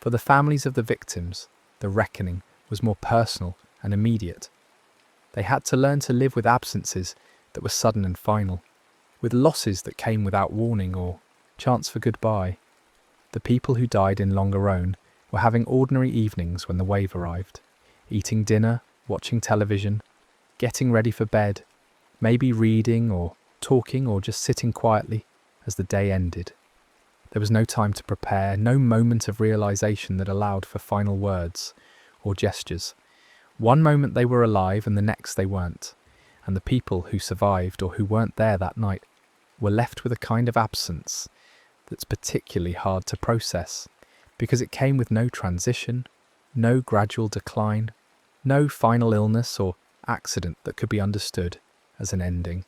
For the families of the victims, the reckoning was more personal and immediate. They had to learn to live with absences that were sudden and final, with losses that came without warning or chance for goodbye. The people who died in Longarone were having ordinary evenings when the wave arrived, eating dinner, watching television, getting ready for bed, maybe reading or talking or just sitting quietly as the day ended. There was no time to prepare, no moment of realization that allowed for final words or gestures. One moment they were alive and the next they weren't, and the people who survived or who weren't there that night were left with a kind of absence that's particularly hard to process, because it came with no transition, no gradual decline, no final illness or accident that could be understood as an ending.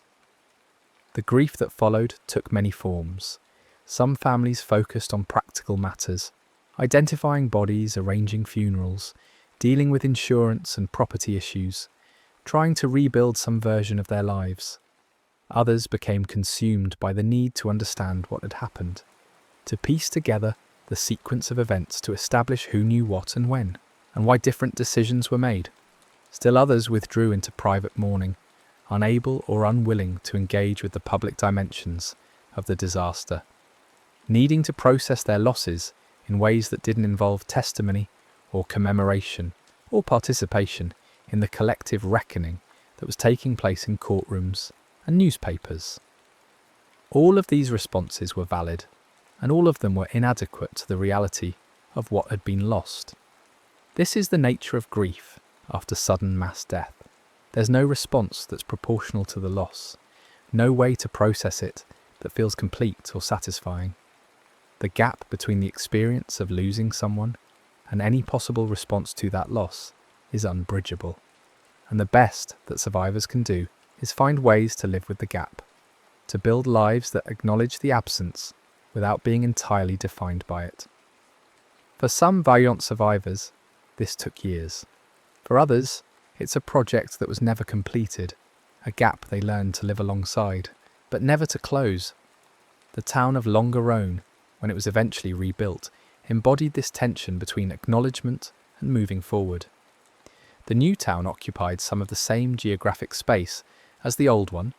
The grief that followed took many forms. Some families focused on practical matters, identifying bodies, arranging funerals, dealing with insurance and property issues, trying to rebuild some version of their lives. Others became consumed by the need to understand what had happened, to piece together the sequence of events to establish who knew what and when, and why different decisions were made. Still others withdrew into private mourning, unable or unwilling to engage with the public dimensions of the disaster, needing to process their losses in ways that didn't involve testimony or commemoration or participation in the collective reckoning that was taking place in courtrooms and newspapers. All of these responses were valid, and all of them were inadequate to the reality of what had been lost. This is the nature of grief after sudden mass death. There's no response that's proportional to the loss, no way to process it that feels complete or satisfying. The gap between the experience of losing someone and any possible response to that loss is unbridgeable. And the best that survivors can do is find ways to live with the gap, to build lives that acknowledge the absence without being entirely defined by it. For some valiant survivors, this took years. For others, it's a project that was never completed, a gap they learned to live alongside, but never to close. The town of Longarone, when it was eventually rebuilt, embodied this tension between acknowledgement and moving forward. The new town occupied some of the same geographic space as the old one,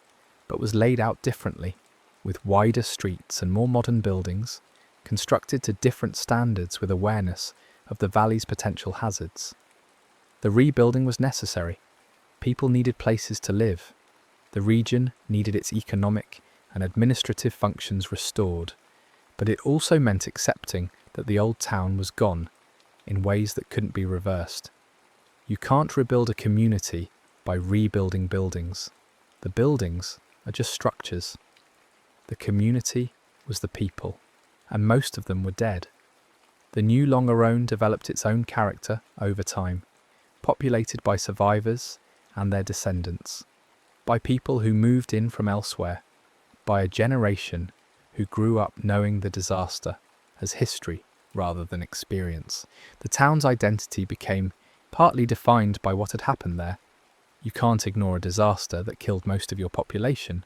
but was laid out differently, with wider streets and more modern buildings, constructed to different standards with awareness of the valley's potential hazards. The rebuilding was necessary. People needed places to live. The region needed its economic and administrative functions restored, but it also meant accepting that the old town was gone in ways that couldn't be reversed. You can't rebuild a community by rebuilding buildings. The buildings are just structures. The community was the people, and most of them were dead. The new Longarone developed its own character over time, populated by survivors and their descendants, by people who moved in from elsewhere, by a generation who grew up knowing the disaster as history rather than experience. The town's identity became partly defined by what had happened there. You can't ignore a disaster that killed most of your population,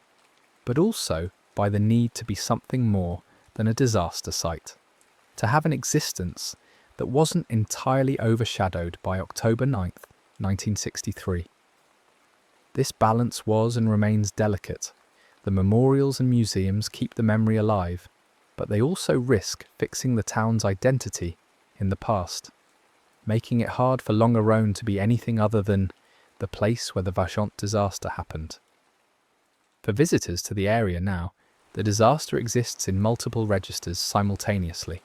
but also by the need to be something more than a disaster site, to have an existence that wasn't entirely overshadowed by October 9th, 1963. This balance was and remains delicate. The memorials and museums keep the memory alive, but they also risk fixing the town's identity in the past, making it hard for Longarone to be anything other than the place where the Vachon disaster happened. For visitors to the area now, the disaster exists in multiple registers simultaneously.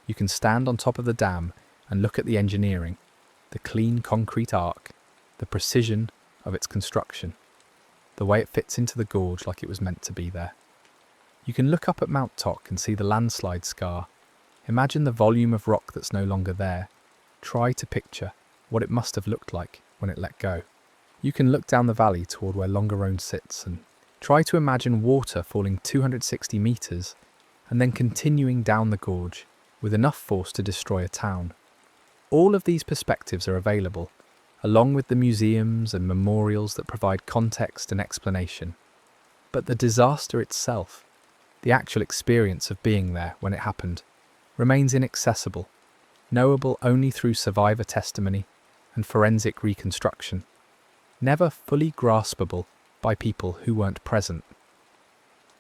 You can stand on top of the dam and look at the engineering, the clean concrete arc, the precision of its construction, the way it fits into the gorge like it was meant to be there. You can look up at Mount Tok and see the landslide scar. Imagine the volume of rock that's no longer there. Try to picture what it must have looked like when it let go. You can look down the valley toward where Longarone sits and try to imagine water falling 260 metres and then continuing down the gorge with enough force to destroy a town. All of these perspectives are available, along with the museums and memorials that provide context and explanation. But the disaster itself, the actual experience of being there when it happened, remains inaccessible, knowable only through survivor testimony and forensic reconstruction, never fully graspable by people who weren't present.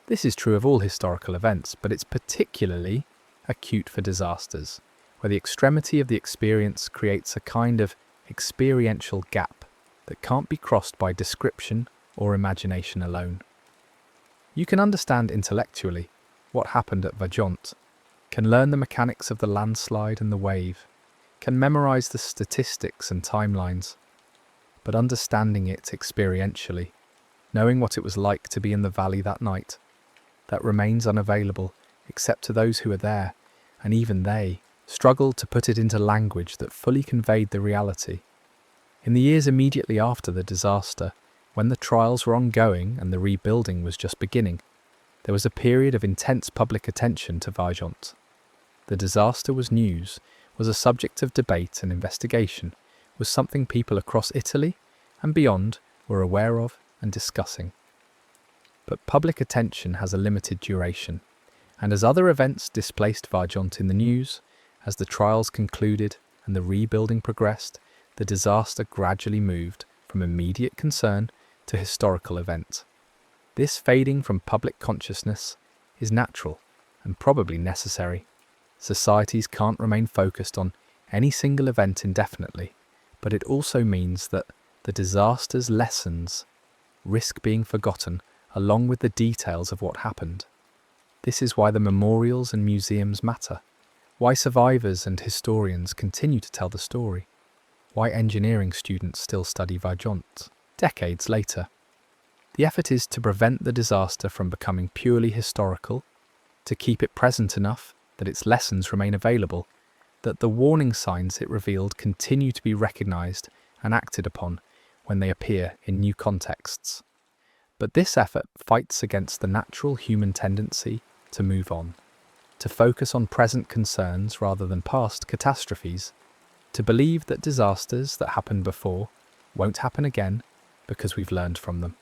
This is true of all historical events, but it's particularly acute for disasters, where the extremity of the experience creates a kind of experiential gap that can't be crossed by description or imagination alone. You can understand intellectually what happened at Vajont, can learn the mechanics of the landslide and the wave, can memorize the statistics and timelines, but understanding it experientially, knowing what it was like to be in the valley that night, that remains unavailable except to those who are there, and even they struggled to put it into language that fully conveyed the reality. In the years immediately after the disaster, when the trials were ongoing and the rebuilding was just beginning, there was a period of intense public attention to Vaillant. The disaster was news, was a subject of debate and investigation, was something people across Italy and beyond were aware of and discussing. But public attention has a limited duration, and as other events displaced Vaillant in the news, as the trials concluded and the rebuilding progressed, the disaster gradually moved from immediate concern to historical event. This fading from public consciousness is natural and probably necessary. Societies can't remain focused on any single event indefinitely, but it also means that the disaster's lessons risk being forgotten along with the details of what happened. This is why the memorials and museums matter, why survivors and historians continue to tell the story, why engineering students still study Vaillant decades later. The effort is to prevent the disaster from becoming purely historical, to keep it present enough that its lessons remain available, that the warning signs it revealed continue to be recognised and acted upon when they appear in new contexts. But this effort fights against the natural human tendency to move on, to focus on present concerns rather than past catastrophes, to believe that disasters that happened before won't happen again because we've learned from them.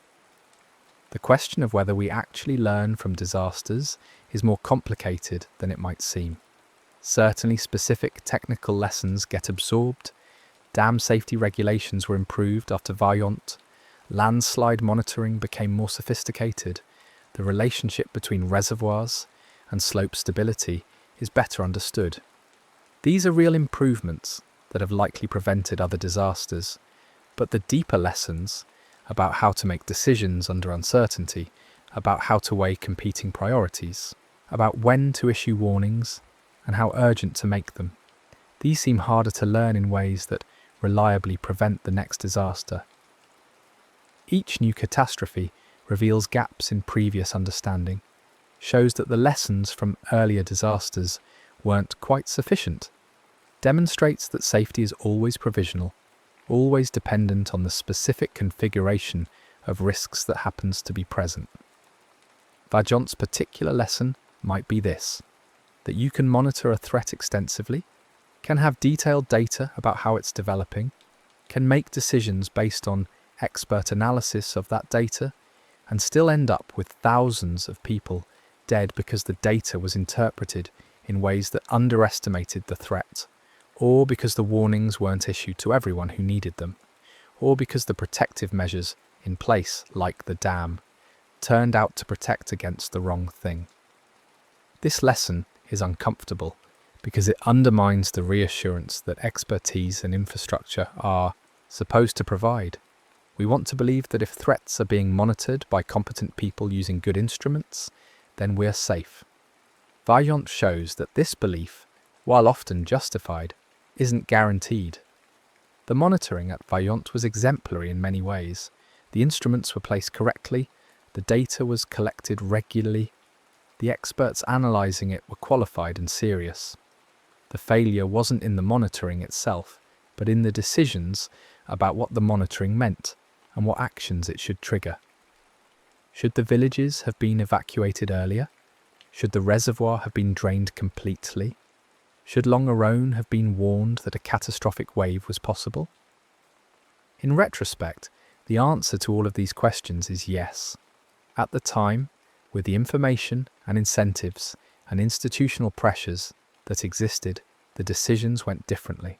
The question of whether we actually learn from disasters is more complicated than it might seem. Certainly specific technical lessons get absorbed, dam safety regulations were improved after Vaillant, landslide monitoring became more sophisticated, the relationship between reservoirs and slope stability is better understood. These are real improvements that have likely prevented other disasters, but the deeper lessons about how to make decisions under uncertainty, about how to weigh competing priorities, about when to issue warnings and how urgent to make them, these seem harder to learn in ways that reliably prevent the next disaster. Each new catastrophe reveals gaps in previous understanding, shows that the lessons from earlier disasters weren't quite sufficient, demonstrates that safety is always provisional, always dependent on the specific configuration of risks that happens to be present. Vaillant's particular lesson might be this: that you can monitor a threat extensively, can have detailed data about how it's developing, can make decisions based on expert analysis of that data, and still end up with thousands of people dead because the data was interpreted in ways that underestimated the threat, or because the warnings weren't issued to everyone who needed them, or because the protective measures in place, like the dam, turned out to protect against the wrong thing. This lesson is uncomfortable because it undermines the reassurance that expertise and infrastructure are supposed to provide. We want to believe that if threats are being monitored by competent people using good instruments, then we're safe. Vaillant shows that this belief, while often justified, isn't guaranteed. The monitoring at Vaillant was exemplary in many ways. The instruments were placed correctly, the data was collected regularly, the experts analysing it were qualified and serious. The failure wasn't in the monitoring itself, but in the decisions about what the monitoring meant and what actions it should trigger. Should the villages have been evacuated earlier? Should the reservoir have been drained completely? Should Longarone have been warned that a catastrophic wave was possible? In retrospect, the answer to all of these questions is yes. At the time, with the information and incentives and institutional pressures that existed, the decisions went differently.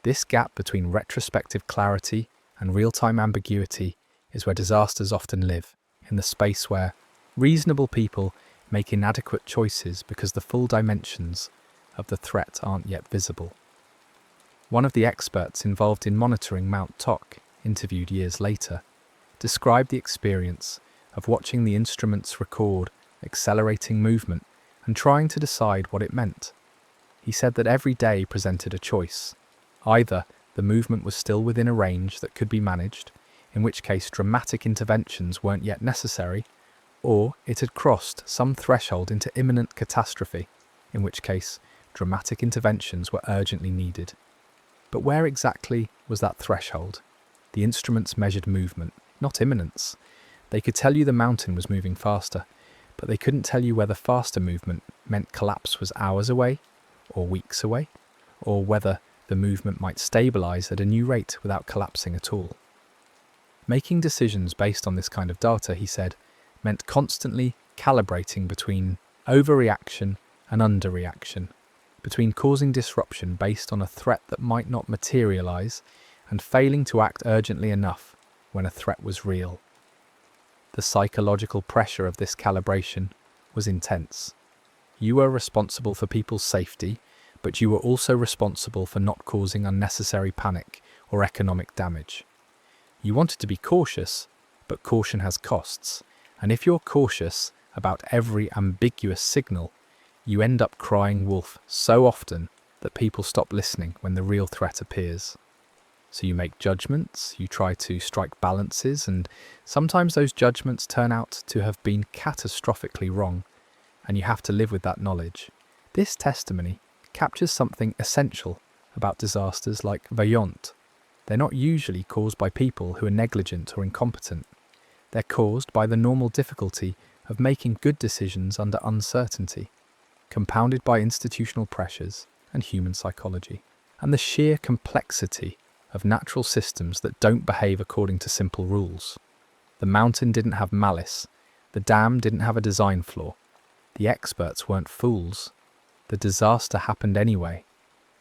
This gap between retrospective clarity and real-time ambiguity is where disasters often live, in the space where reasonable people make inadequate choices because the full dimensions of the threat aren't yet visible. One of the experts involved in monitoring Mount Toc, interviewed years later, described the experience of watching the instruments record accelerating movement and trying to decide what it meant. He said that every day presented a choice. Either the movement was still within a range that could be managed, in which case dramatic interventions weren't yet necessary, or it had crossed some threshold into imminent catastrophe, in which case dramatic interventions were urgently needed. But where exactly was that threshold? The instruments measured movement, not imminence. They could tell you the mountain was moving faster, but they couldn't tell you whether faster movement meant collapse was hours away, or weeks away, or whether the movement might stabilise at a new rate without collapsing at all. Making decisions based on this kind of data, he said, meant constantly calibrating between overreaction and underreaction, between causing disruption based on a threat that might not materialise and failing to act urgently enough when a threat was real. The psychological pressure of this calibration was intense. You were responsible for people's safety, but you were also responsible for not causing unnecessary panic or economic damage. You wanted to be cautious, but caution has costs, and if you're cautious about every ambiguous signal, you end up crying wolf so often that people stop listening when the real threat appears. So you make judgments, you try to strike balances, and sometimes those judgments turn out to have been catastrophically wrong, and you have to live with that knowledge. This testimony captures something essential about disasters like Vaillant. They're not usually caused by people who are negligent or incompetent. They're caused by the normal difficulty of making good decisions under uncertainty, compounded by institutional pressures and human psychology, and the sheer complexity of natural systems that don't behave according to simple rules. The mountain didn't have malice. The dam didn't have a design flaw. The experts weren't fools. The disaster happened anyway,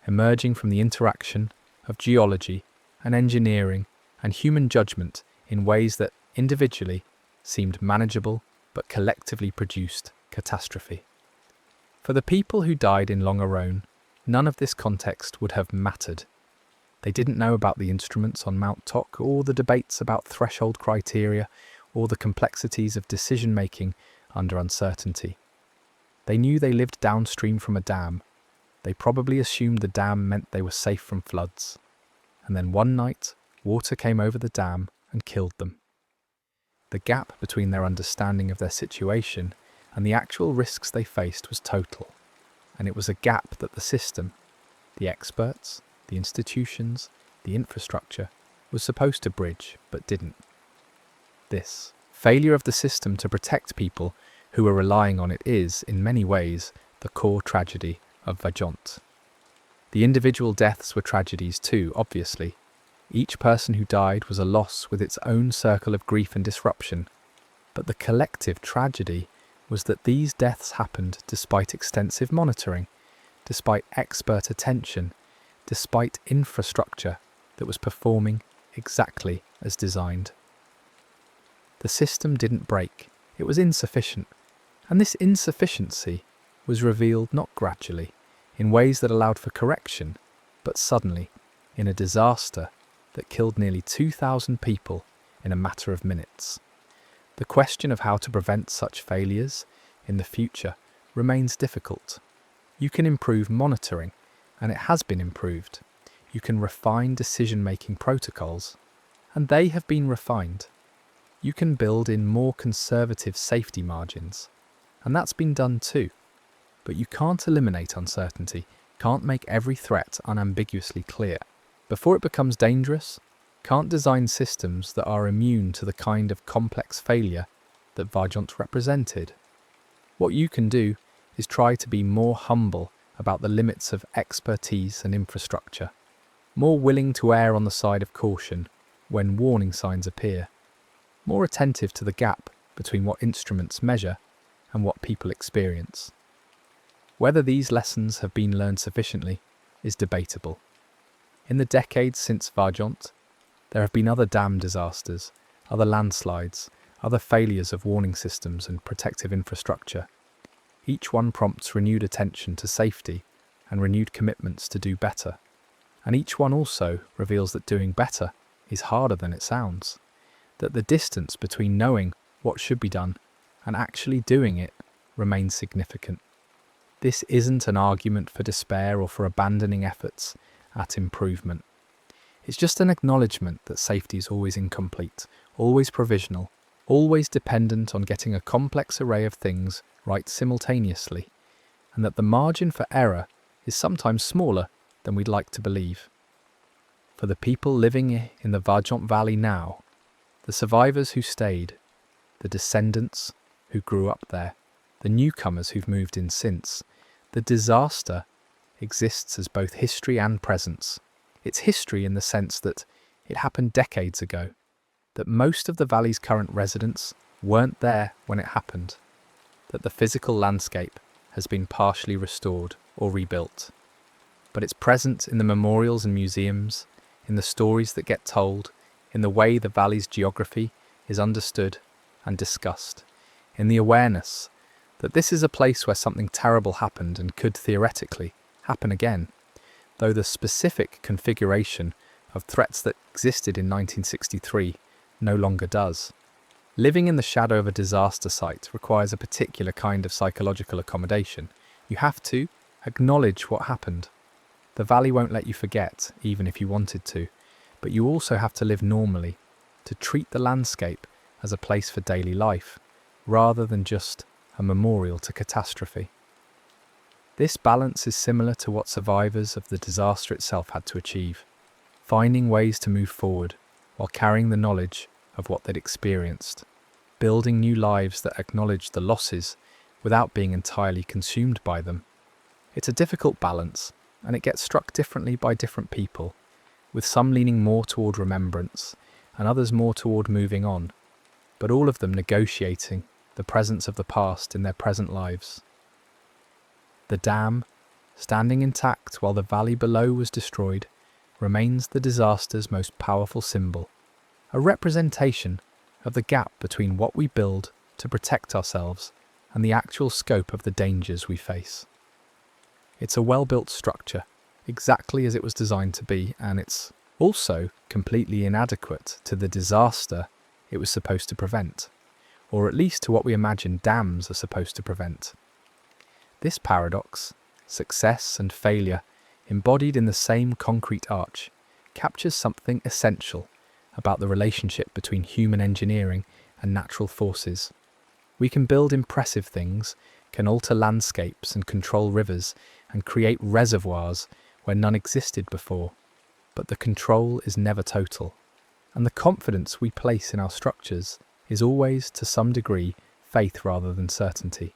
emerging from the interaction of geology and engineering and human judgment in ways that individually seemed manageable but collectively produced catastrophe. For the people who died in Longarone, none of this context would have mattered. They didn't know about the instruments on Mount Toc or the debates about threshold criteria or the complexities of decision-making under uncertainty. They knew they lived downstream from a dam. They probably assumed the dam meant they were safe from floods. And then one night, water came over the dam and killed them. The gap between their understanding of their situation and the actual risks they faced was total. And it was a gap that the system, the experts, the institutions, the infrastructure, was supposed to bridge, but didn't. This failure of the system to protect people who were relying on it is, in many ways, the core tragedy of Vaillant. The individual deaths were tragedies too, obviously. Each person who died was a loss with its own circle of grief and disruption, but the collective tragedy was that these deaths happened despite extensive monitoring, despite expert attention, despite infrastructure that was performing exactly as designed. The system didn't break, it was insufficient, and this insufficiency was revealed not gradually, in ways that allowed for correction, but suddenly, in a disaster that killed nearly 2,000 people in a matter of minutes. The question of how to prevent such failures in the future remains difficult. You can improve monitoring, and it has been improved. You can refine decision-making protocols, and they have been refined. You can build in more conservative safety margins, and that's been done too. But you can't eliminate uncertainty, can't make every threat unambiguously clear. Before it becomes dangerous, can't design systems that are immune to the kind of complex failure that Vaillant represented. What you can do is try to be more humble about the limits of expertise and infrastructure, more willing to err on the side of caution when warning signs appear, more attentive to the gap between what instruments measure and what people experience. Whether these lessons have been learned sufficiently is debatable. In the decades since Vaillant, there have been other dam disasters, other landslides, other failures of warning systems and protective infrastructure. Each one prompts renewed attention to safety and renewed commitments to do better. And each one also reveals that doing better is harder than it sounds, that the distance between knowing what should be done and actually doing it remains significant. This isn't an argument for despair or for abandoning efforts at improvement. It's just an acknowledgement that safety is always incomplete, always provisional, always dependent on getting a complex array of things right simultaneously, and that the margin for error is sometimes smaller than we'd like to believe. For the people living in the Vajont Valley now, the survivors who stayed, the descendants who grew up there, the newcomers who've moved in since, the disaster exists as both history and presence. It's history in the sense that it happened decades ago, that most of the valley's current residents weren't there when it happened, that the physical landscape has been partially restored or rebuilt. But it's present in the memorials and museums, in the stories that get told, in the way the valley's geography is understood and discussed, in the awareness that this is a place where something terrible happened and could theoretically happen again, though the specific configuration of threats that existed in 1963 no longer does. Living in the shadow of a disaster site requires a particular kind of psychological accommodation. You have to acknowledge what happened. The valley won't let you forget, even if you wanted to, but you also have to live normally, to treat the landscape as a place for daily life, rather than just a memorial to catastrophe. This balance is similar to what survivors of the disaster itself had to achieve, finding ways to move forward while carrying the knowledge of what they'd experienced, building new lives that acknowledge the losses without being entirely consumed by them. It's a difficult balance, and it gets struck differently by different people, with some leaning more toward remembrance and others more toward moving on, but all of them negotiating the presence of the past in their present lives. The dam, standing intact while the valley below was destroyed, remains the disaster's most powerful symbol, a representation of the gap between what we build to protect ourselves and the actual scope of the dangers we face. It's a well-built structure, exactly as it was designed to be, and it's also completely inadequate to the disaster it was supposed to prevent, or at least to what we imagine dams are supposed to prevent. This paradox, success and failure, embodied in the same concrete arch, captures something essential about the relationship between human engineering and natural forces. We can build impressive things, can alter landscapes and control rivers, and create reservoirs where none existed before, but the control is never total, and the confidence we place in our structures is always, to some degree, faith rather than certainty.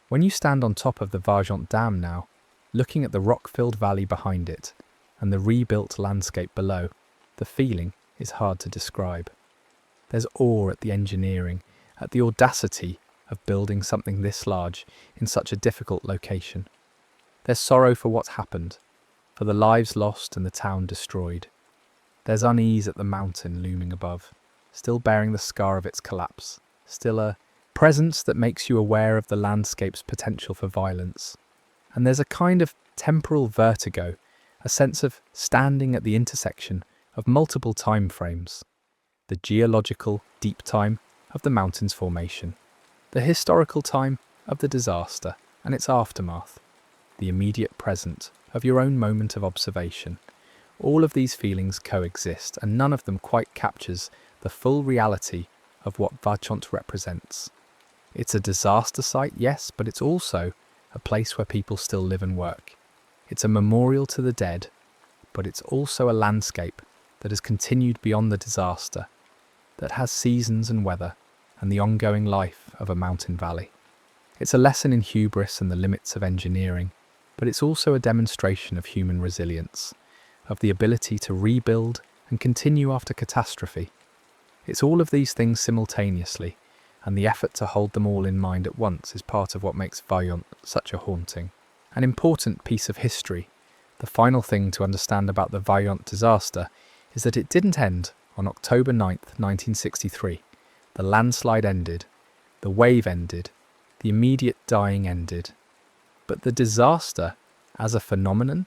When you stand on top of the Vajont Dam now, looking at the rock-filled valley behind it and the rebuilt landscape below, the feeling is hard to describe. There's awe at the engineering, at the audacity of building something this large in such a difficult location. There's sorrow for what's happened, for the lives lost and the town destroyed. There's unease at the mountain looming above, still bearing the scar of its collapse, still a presence that makes you aware of the landscape's potential for violence. And there's a kind of temporal vertigo, a sense of standing at the intersection of multiple time frames. The geological deep time of the mountain's formation, the historical time of the disaster and its aftermath, the immediate present of your own moment of observation. All of these feelings coexist, and none of them quite captures the full reality of what Vajont represents. It's a disaster site, yes, but it's also a place where people still live and work. It's a memorial to the dead, but it's also a landscape that has continued beyond the disaster, that has seasons and weather, and the ongoing life of a mountain valley. It's a lesson in hubris and the limits of engineering, but it's also a demonstration of human resilience, of the ability to rebuild and continue after catastrophe. It's all of these things simultaneously, and the effort to hold them all in mind at once is part of what makes Vajont such a haunting, an important piece of history. The final thing to understand about the Vajont disaster is that it didn't end on October 9th, 1963. The landslide ended, the wave ended, the immediate dying ended. But the disaster, as a phenomenon,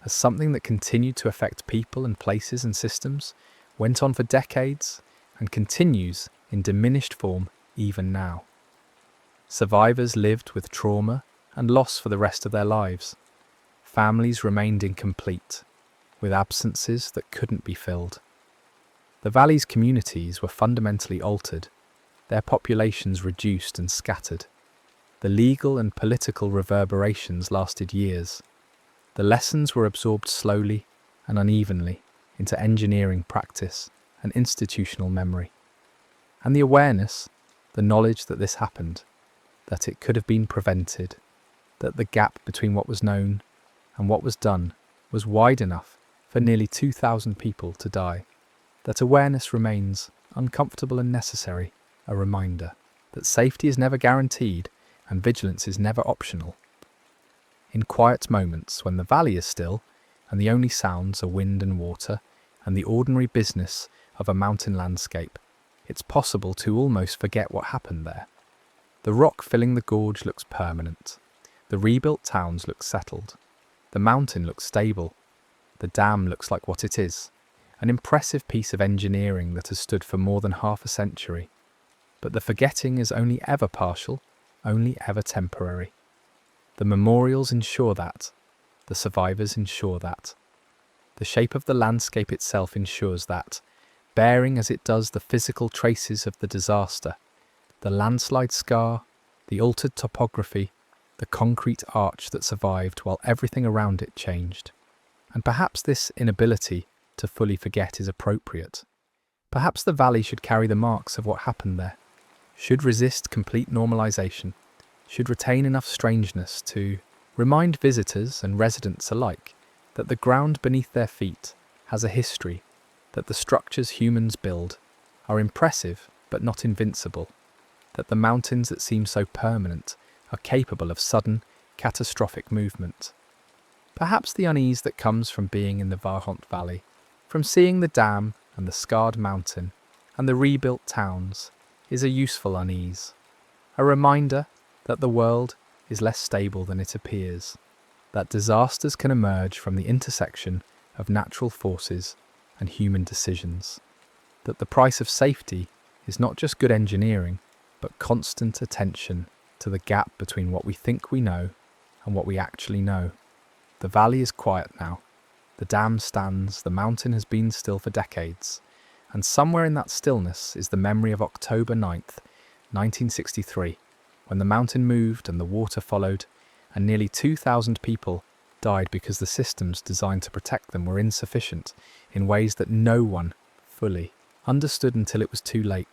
as something that continued to affect people and places and systems, went on for decades and continues in diminished form even now. Survivors lived with trauma and loss for the rest of their lives. Families remained incomplete, with absences that couldn't be filled. The valley's communities were fundamentally altered, their populations reduced and scattered. The legal and political reverberations lasted years. The lessons were absorbed slowly and unevenly into engineering practice and institutional memory. And the awareness, the knowledge that this happened, that it could have been prevented, that the gap between what was known and what was done was wide enough for nearly 2,000 people to die. That awareness remains uncomfortable and necessary, a reminder that safety is never guaranteed and vigilance is never optional. In quiet moments when the valley is still and the only sounds are wind and water and the ordinary business of a mountain landscape, it's possible to almost forget what happened there. The rock filling the gorge looks permanent. The rebuilt towns look settled. The mountain looks stable. The dam looks like what it is, an impressive piece of engineering that has stood for more than half a century. But the forgetting is only ever partial, only ever temporary. The memorials ensure that. The survivors ensure that. The shape of the landscape itself ensures that, bearing as it does the physical traces of the disaster, the landslide scar, the altered topography, the concrete arch that survived while everything around it changed. And perhaps this inability to fully forget is appropriate. Perhaps the valley should carry the marks of what happened there, should resist complete normalization, should retain enough strangeness to remind visitors and residents alike that the ground beneath their feet has a history, that the structures humans build are impressive but not invincible, that the mountains that seem so permanent are capable of sudden, catastrophic movement. Perhaps the unease that comes from being in the Varhont Valley, from seeing the dam and the scarred mountain and the rebuilt towns, is a useful unease, a reminder that the world is less stable than it appears, that disasters can emerge from the intersection of natural forces and human decisions, that the price of safety is not just good engineering, but constant attention to the gap between what we think we know and what we actually know. The valley is quiet now. The dam stands, the mountain has been still for decades, and somewhere in that stillness is the memory of October 9th, 1963, when the mountain moved and the water followed, and nearly 2,000 people died because the systems designed to protect them were insufficient in ways that no one fully understood until it was too late.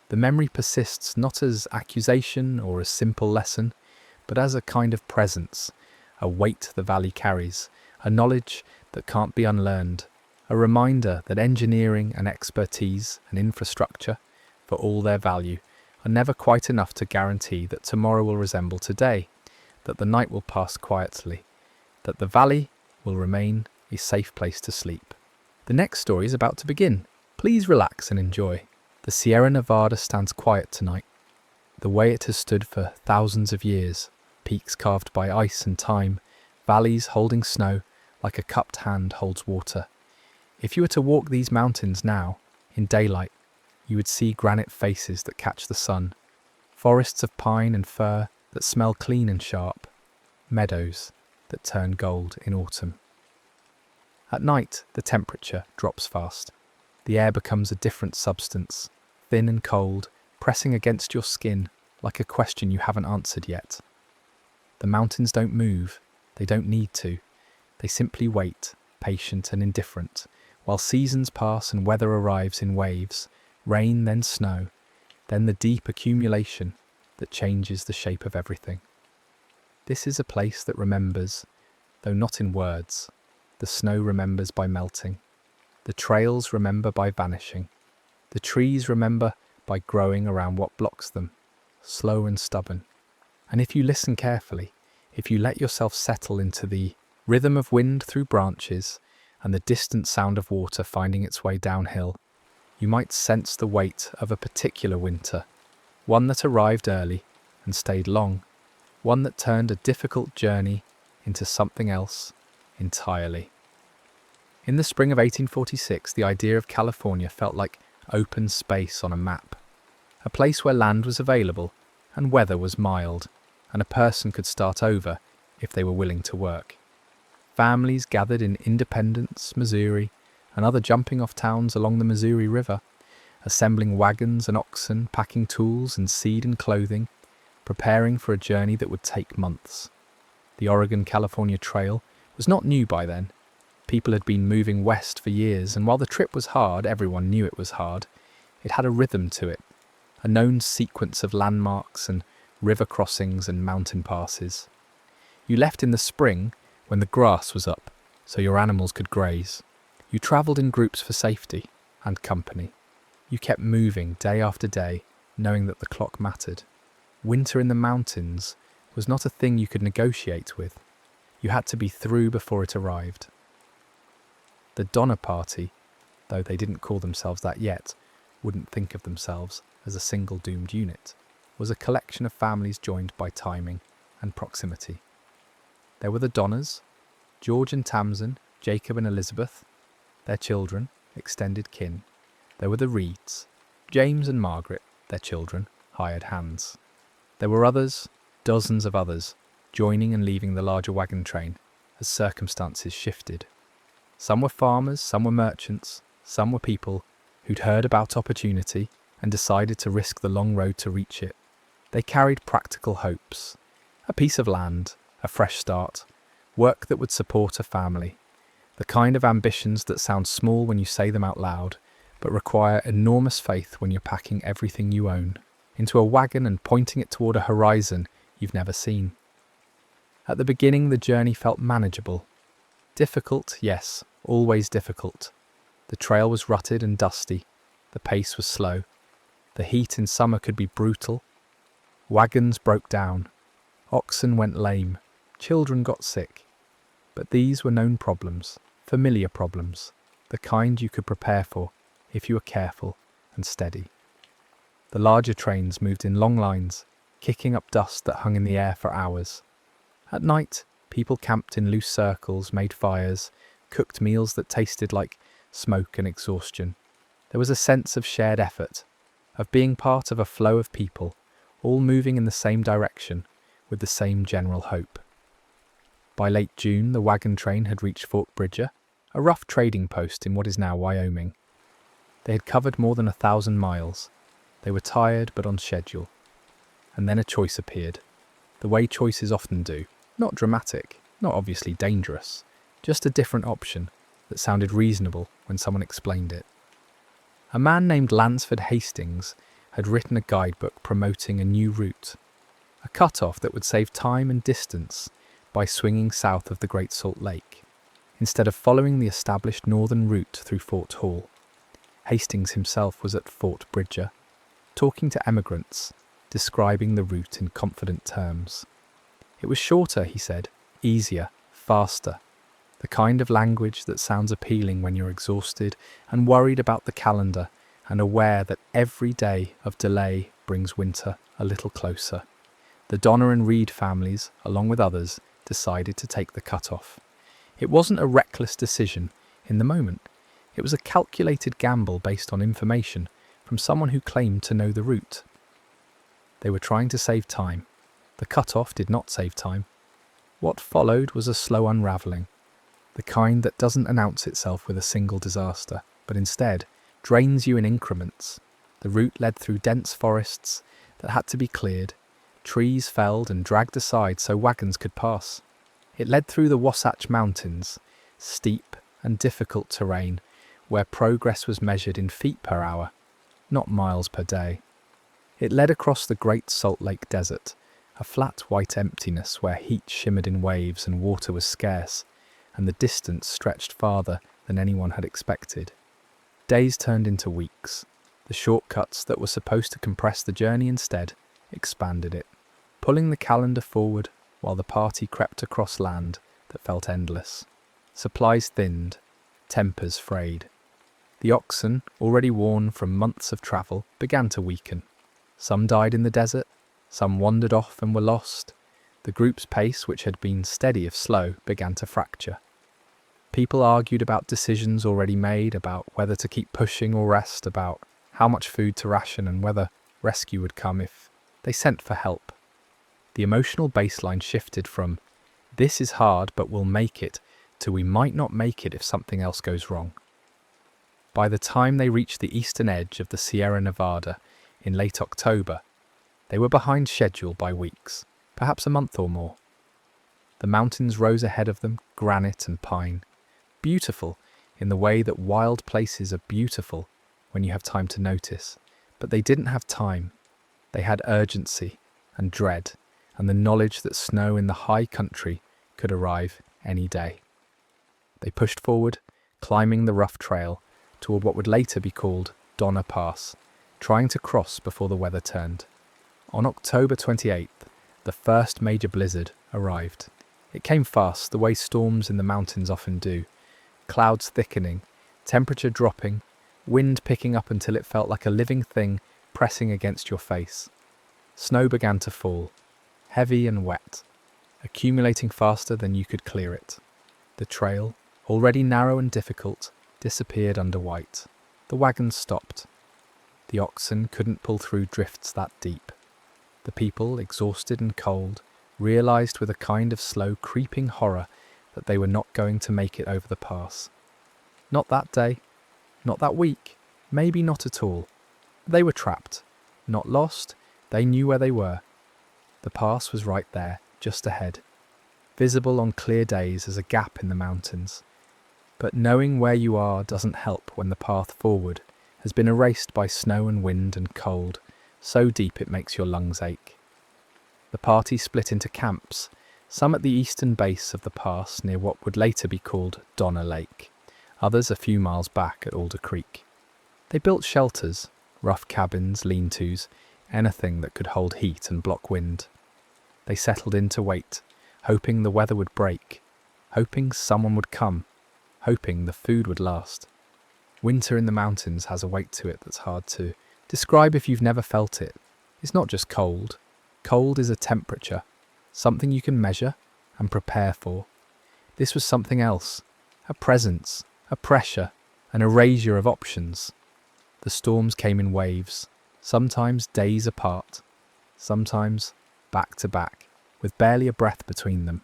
The memory persists not as accusation or a simple lesson, but as a kind of presence, a weight the valley carries, a knowledge that can't be unlearned, a reminder that engineering and expertise and infrastructure, for all their value, are never quite enough to guarantee that tomorrow will resemble today, that the night will pass quietly, that the valley will remain a safe place to sleep. The next story is about to begin. Please relax and enjoy. The Sierra Nevada stands quiet tonight, the way it has stood for thousands of years, peaks carved by ice and time, valleys holding snow like a cupped hand holds water. If you were to walk these mountains now, in daylight, you would see granite faces that catch the sun, forests of pine and fir that smell clean and sharp, meadows that turn gold in autumn. At night, the temperature drops fast. The air becomes a different substance, thin and cold, pressing against your skin like a question you haven't answered yet. The mountains don't move, they don't need to. They simply wait, patient and indifferent, while seasons pass and weather arrives in waves, rain then snow, then the deep accumulation that changes the shape of everything. This is a place that remembers, though not in words. The snow remembers by melting. The trails remember by vanishing. The trees remember by growing around what blocks them, slow and stubborn. And if you listen carefully, if you let yourself settle into the rhythm of wind through branches and the distant sound of water finding its way downhill, you might sense the weight of a particular winter, one that arrived early and stayed long, one that turned a difficult journey into something else entirely. In the spring of 1846, the idea of California felt like open space on a map, a place where land was available and weather was mild, and a person could start over if they were willing to work. Families gathered in Independence, Missouri, and other jumping-off towns along the Missouri River, assembling wagons and oxen, packing tools and seed and clothing, preparing for a journey that would take months. The Oregon-California Trail was not new by then. People had been moving west for years, and while the trip was hard, everyone knew it was hard, it had a rhythm to it, a known sequence of landmarks and river crossings and mountain passes. You left in the spring when the grass was up, so your animals could graze. You travelled in groups for safety and company. You kept moving day after day, knowing that the clock mattered. Winter in the mountains was not a thing you could negotiate with. You had to be through before it arrived. The Donner Party, though they didn't call themselves that yet, wouldn't think of themselves as a single doomed unit, was a collection of families joined by timing and proximity. There were the Donners, George and Tamsin, Jacob and Elizabeth, their children, extended kin. There were the Reeds, James and Margaret, their children, hired hands. There were others, dozens of others, joining and leaving the larger wagon train as circumstances shifted. Some were farmers, some were merchants, some were people who'd heard about opportunity and decided to risk the long road to reach it. They carried practical hopes, a piece of land, a fresh start, work that would support a family, the kind of ambitions that sound small when you say them out loud, but require enormous faith when you're packing everything you own into a wagon and pointing it toward a horizon you've never seen. At the beginning, the journey felt manageable. Difficult, yes, always difficult. The trail was rutted and dusty. The pace was slow. The heat in summer could be brutal. Wagons broke down. Oxen went lame. Children got sick. But these were known problems, familiar problems, the kind you could prepare for if you were careful and steady. The larger trains moved in long lines, kicking up dust that hung in the air for hours. At night, people camped in loose circles, made fires, cooked meals that tasted like smoke and exhaustion. There was a sense of shared effort, of being part of a flow of people, all moving in the same direction, with the same general hope. By late June, the wagon train had reached Fort Bridger, a rough trading post in what is now Wyoming. They had covered more than 1,000 miles. They were tired but on schedule. And then a choice appeared, the way choices often do. Not dramatic, not obviously dangerous, just a different option that sounded reasonable when someone explained it. A man named Lansford Hastings had written a guidebook promoting a new route, a cut-off that would save time and distance by swinging south of the Great Salt Lake, instead of following the established northern route through Fort Hall. Hastings himself was at Fort Bridger, talking to emigrants, describing the route in confident terms. It was shorter, he said, easier, faster, the kind of language that sounds appealing when you're exhausted and worried about the calendar and aware that every day of delay brings winter a little closer. The Donner and Reed families, along with others, decided to take the cut-off. It wasn't a reckless decision in the moment. It was a calculated gamble based on information from someone who claimed to know the route. They were trying to save time. The cut-off did not save time. What followed was a slow unravelling, the kind that doesn't announce itself with a single disaster, but instead drains you in increments. The route led through dense forests that had to be cleared, trees felled and dragged aside so wagons could pass. It led through the Wasatch Mountains, steep and difficult terrain where progress was measured in feet per hour, not miles per day. It led across the Great Salt Lake Desert, a flat white emptiness where heat shimmered in waves and water was scarce, and the distance stretched farther than anyone had expected. Days turned into weeks. The shortcuts that were supposed to compress the journey instead expanded it, pulling the calendar forward while the party crept across land that felt endless. Supplies thinned, tempers frayed. The oxen, already worn from months of travel, began to weaken. Some died in the desert, some wandered off and were lost. The group's pace, which had been steady if slow, began to fracture. People argued about decisions already made, about whether to keep pushing or rest, about how much food to ration and whether rescue would come if they sent for help. The emotional baseline shifted from, "This is hard but we'll make it," to "We might not make it if something else goes wrong." By the time they reached the eastern edge of the Sierra Nevada in late October, they were behind schedule by weeks, perhaps a month or more. The mountains rose ahead of them, granite and pine, beautiful in the way that wild places are beautiful when you have time to notice. But they didn't have time. They had urgency and dread and the knowledge that snow in the high country could arrive any day. They pushed forward, climbing the rough trail toward what would later be called Donner Pass, trying to cross before the weather turned. On October 28th, the first major blizzard arrived. It came fast, the way storms in the mountains often do. Clouds thickening, temperature dropping, wind picking up until it felt like a living thing pressing against your face. Snow began to fall, heavy and wet, accumulating faster than you could clear it. The trail, already narrow and difficult, disappeared under white. The wagons stopped. The oxen couldn't pull through drifts that deep. The people, exhausted and cold, realized with a kind of slow, creeping horror that they were not going to make it over the pass. Not that day, not that week, maybe not at all. They were trapped, not lost, they knew where they were. The pass was right there, just ahead, visible on clear days as a gap in the mountains. But knowing where you are doesn't help when the path forward has been erased by snow and wind and cold, so deep it makes your lungs ache. The party split into camps, some at the eastern base of the pass near what would later be called Donner Lake, others a few miles back at Alder Creek. They built shelters, rough cabins, lean-tos, anything that could hold heat and block wind. They settled in to wait, hoping the weather would break, hoping someone would come, hoping the food would last. Winter in the mountains has a weight to it that's hard to describe if you've never felt it. It's not just cold. Cold is a temperature, something you can measure and prepare for. This was something else, a presence, a pressure, an erasure of options. The storms came in waves, sometimes days apart, sometimes back to back, with barely a breath between them.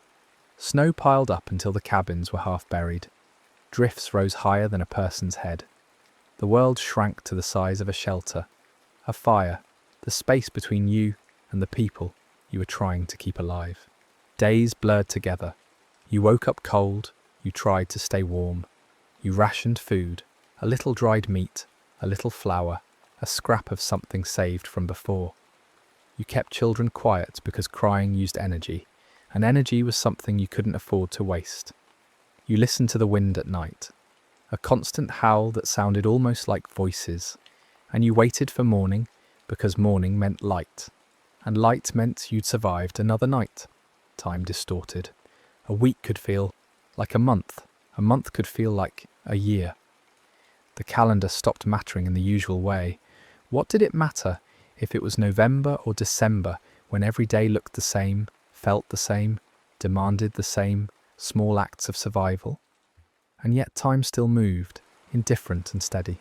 Snow piled up until the cabins were half buried. Drifts rose higher than a person's head. The world shrank to the size of a shelter, a fire, the space between you and the people you were trying to keep alive. Days blurred together. You woke up cold, you tried to stay warm. You rationed food, a little dried meat, a little flour, a scrap of something saved from before. You kept children quiet because crying used energy, and energy was something you couldn't afford to waste. You listened to the wind at night, a constant howl that sounded almost like voices, and you waited for morning because morning meant light, and light meant you'd survived another night. Time distorted. A week could feel like a month could feel like a year. The calendar stopped mattering in the usual way. What did it matter if it was November or December when every day looked the same, felt the same, demanded the same, small acts of survival? And yet time still moved, indifferent and steady,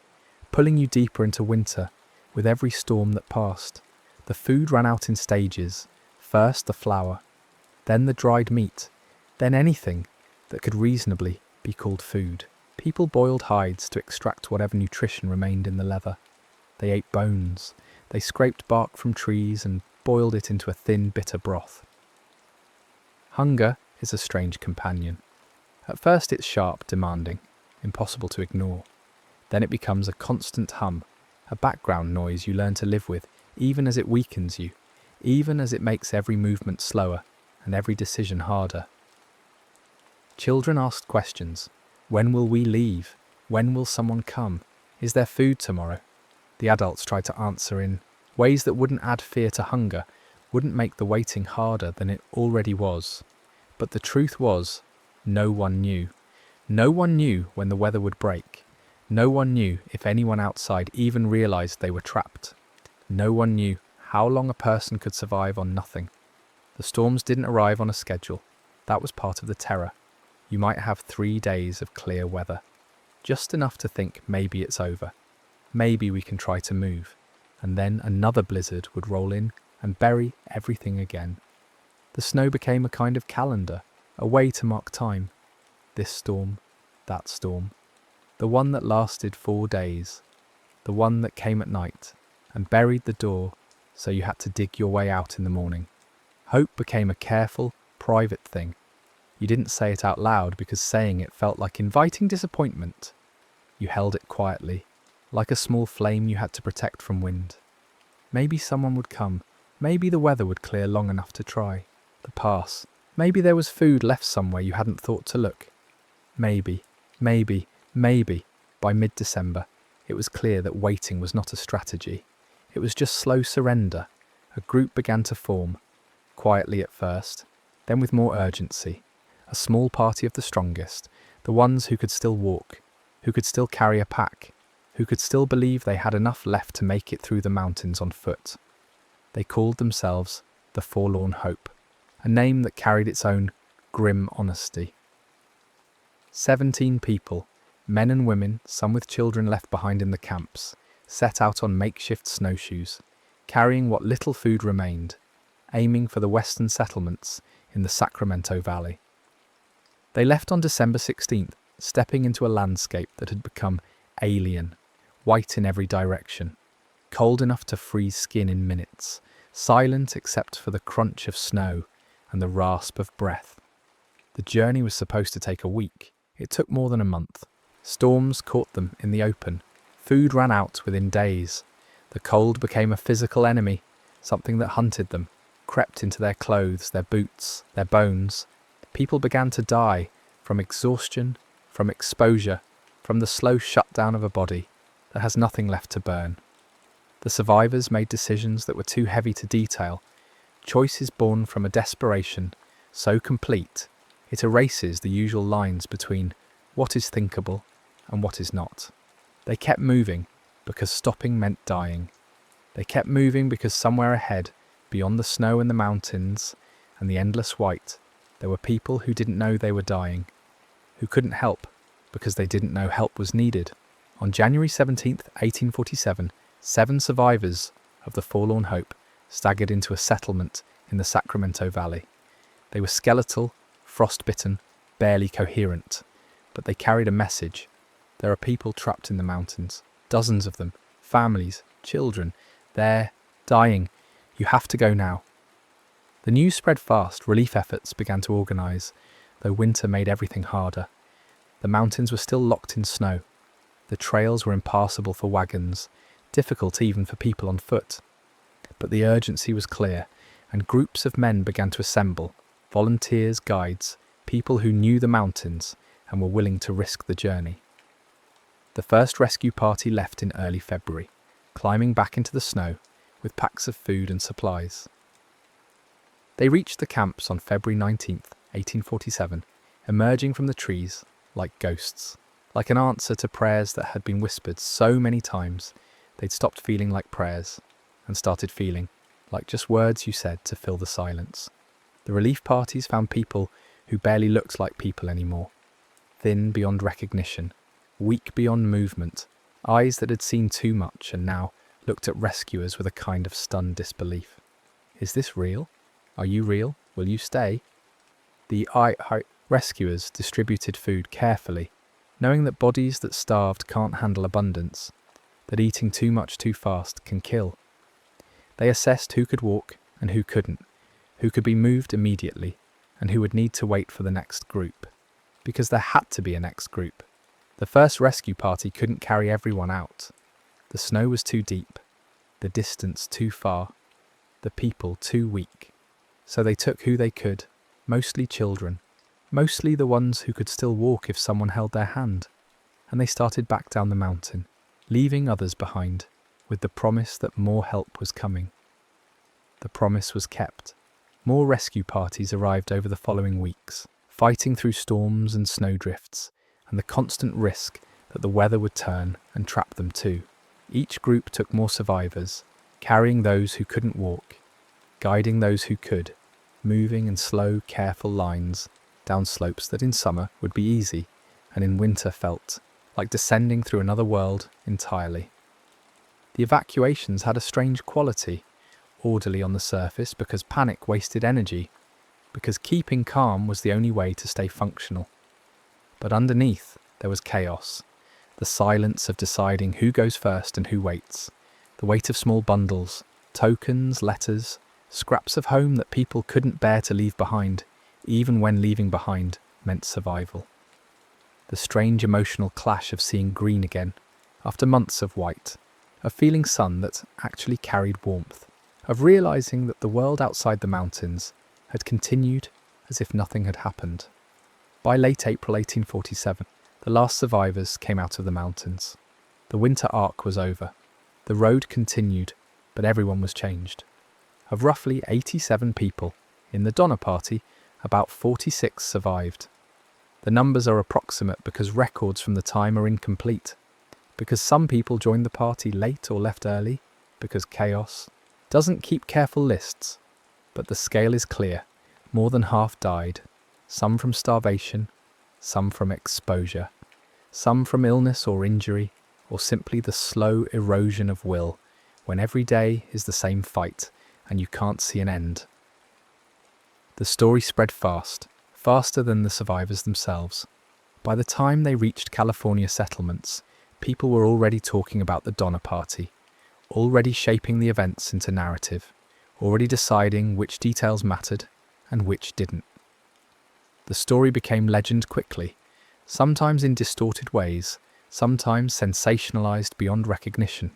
pulling you deeper into winter with every storm that passed. The food ran out in stages, first the flour, then the dried meat, then anything that could reasonably be called food. People boiled hides to extract whatever nutrition remained in the leather. They ate bones, they scraped bark from trees and boiled it into a thin, bitter broth. Hunger is a strange companion. At first it's sharp, demanding, impossible to ignore. Then it becomes a constant hum, a background noise you learn to live with, even as it weakens you, even as it makes every movement slower and every decision harder. Children asked questions. When will we leave? When will someone come? Is there food tomorrow? The adults tried to answer in ways that wouldn't add fear to hunger, wouldn't make the waiting harder than it already was. But the truth was, no one knew. No one knew when the weather would break. No one knew if anyone outside even realized they were trapped. No one knew how long a person could survive on nothing. The storms didn't arrive on a schedule. That was part of the terror. You might have 3 days of clear weather. Just enough to think maybe it's over. Maybe we can try to move. And then another blizzard would roll in and bury everything again. The snow became a kind of calendar, a way to mark time. This storm, that storm. The one that lasted 4 days. The one that came at night and buried the door so you had to dig your way out in the morning. Hope became a careful, private thing. You didn't say it out loud because saying it felt like inviting disappointment. You held it quietly, like a small flame you had to protect from wind. Maybe someone would come. Maybe the weather would clear long enough to try. The pass. Maybe there was food left somewhere you hadn't thought to look. Maybe. By mid-December, it was clear that waiting was not a strategy. It was just slow surrender. A group began to form, quietly at first, then with more urgency. A small party of the strongest, the ones who could still walk, who could still carry a pack, who could still believe they had enough left to make it through the mountains on foot. They called themselves the Forlorn Hope, a name that carried its own grim honesty. 17 people, men and women, some with children left behind in the camps, set out on makeshift snowshoes, carrying what little food remained, aiming for the western settlements in the Sacramento Valley. They left on December 16th, stepping into a landscape that had become alien, white in every direction, cold enough to freeze skin in minutes, silent except for the crunch of snow and the rasp of breath. The journey was supposed to take a week. It took more than a month. Storms caught them in the open. Food ran out within days. The cold became a physical enemy, something that hunted them, crept into their clothes, their boots, their bones. People began to die from exhaustion, from exposure, from the slow shutdown of a body that has nothing left to burn. The survivors made decisions that were too heavy to detail, choices born from a desperation so complete it erases the usual lines between what is thinkable and what is not. They kept moving because stopping meant dying. They kept moving because somewhere ahead, beyond the snow and the mountains and the endless white, there were people who didn't know they were dying, who couldn't help because they didn't know help was needed. On January 17th, 1847, 7 survivors of the Forlorn Hope staggered into a settlement in the Sacramento Valley. They were skeletal, frostbitten, barely coherent, but they carried a message. There are people trapped in the mountains, dozens of them, families, children. They're dying. You have to go now. The news spread fast. Relief efforts began to organise, though winter made everything harder. The mountains were still locked in snow. The trails were impassable for wagons, difficult even for people on foot. But the urgency was clear, and groups of men began to assemble, volunteers, guides, people who knew the mountains and were willing to risk the journey. The first rescue party left in early February, climbing back into the snow with packs of food and supplies. They reached the camps on February 19th, 1847, emerging from the trees like ghosts, like an answer to prayers that had been whispered so many times they'd stopped feeling like prayers and started feeling like just words you said to fill the silence. The relief parties found people who barely looked like people anymore, thin beyond recognition, weak beyond movement, eyes that had seen too much and now looked at rescuers with a kind of stunned disbelief. Is this real? Are you real? Will you stay? The rescuers distributed food carefully, knowing that bodies that starved can't handle abundance, that eating too much too fast can kill. They assessed who could walk and who couldn't, who could be moved immediately, and who would need to wait for the next group. Because there had to be a next group. The first rescue party couldn't carry everyone out. The snow was too deep, the distance too far, the people too weak. So they took who they could, mostly children, mostly the ones who could still walk if someone held their hand. And they started back down the mountain, leaving others behind, with the promise that more help was coming. The promise was kept. More rescue parties arrived over the following weeks, fighting through storms and snowdrifts, and the constant risk that the weather would turn and trap them too. Each group took more survivors, carrying those who couldn't walk, guiding those who could, moving in slow, careful lines down slopes that in summer would be easy and in winter felt like descending through another world entirely. The evacuations had a strange quality, orderly on the surface because panic wasted energy, because keeping calm was the only way to stay functional. But underneath there was chaos, The silence of deciding who goes first and who waits. The weight of small bundles, tokens, letters, scraps of home that people couldn't bear to leave behind, even when leaving behind meant survival. The strange emotional clash of seeing green again, after months of white, of feeling sun that actually carried warmth, of realising that the world outside the mountains had continued as if nothing had happened. By late April 1847, the last survivors came out of the mountains. The winter arc was over. The road continued, but everyone was changed. Of roughly 87 people in the Donner Party, about 46 survived. The numbers are approximate because records from the time are incomplete, because some people joined the party late or left early, because chaos doesn't keep careful lists. But the scale is clear. More than half died, some from starvation, some from exposure, some from illness or injury, or simply the slow erosion of will, when every day is the same fight and you can't see an end. The story spread fast, faster than the survivors themselves. By the time they reached California settlements, people were already talking about the Donner Party, already shaping the events into narrative, already deciding which details mattered and which didn't. The story became legend quickly, sometimes in distorted ways, sometimes sensationalized beyond recognition.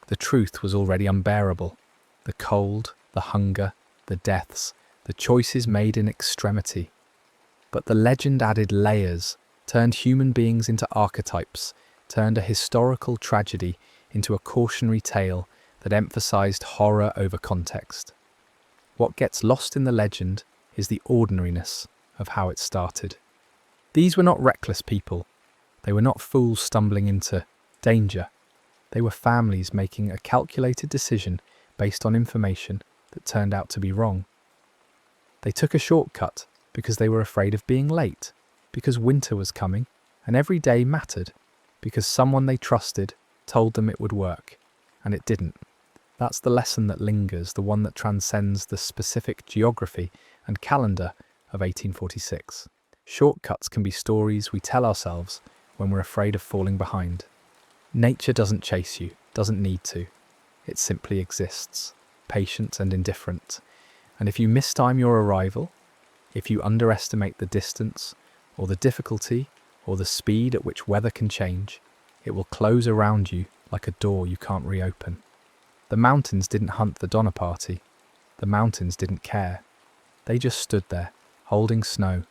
The truth was already unbearable. The cold, the hunger, the deaths, the choices made in extremity. But the legend added layers, turned human beings into archetypes, turned a historical tragedy into a cautionary tale that emphasized horror over context. What gets lost in the legend is the ordinariness of how it started. These were not reckless people. They were not fools stumbling into danger. They were families making a calculated decision based on information that turned out to be wrong. They took a shortcut because they were afraid of being late, because winter was coming and every day mattered, because someone they trusted told them it would work, and it didn't. That's the lesson that lingers, the one that transcends the specific geography and calendar of 1846. Shortcuts can be stories we tell ourselves when we're afraid of falling behind. Nature doesn't chase you, doesn't need to. It simply exists, patient and indifferent. And if you mistime your arrival, if you underestimate the distance or the difficulty or the speed at which weather can change, it will close around you like a door you can't reopen. The mountains didn't hunt the Donner Party. The mountains didn't care. They just stood there, holding snow,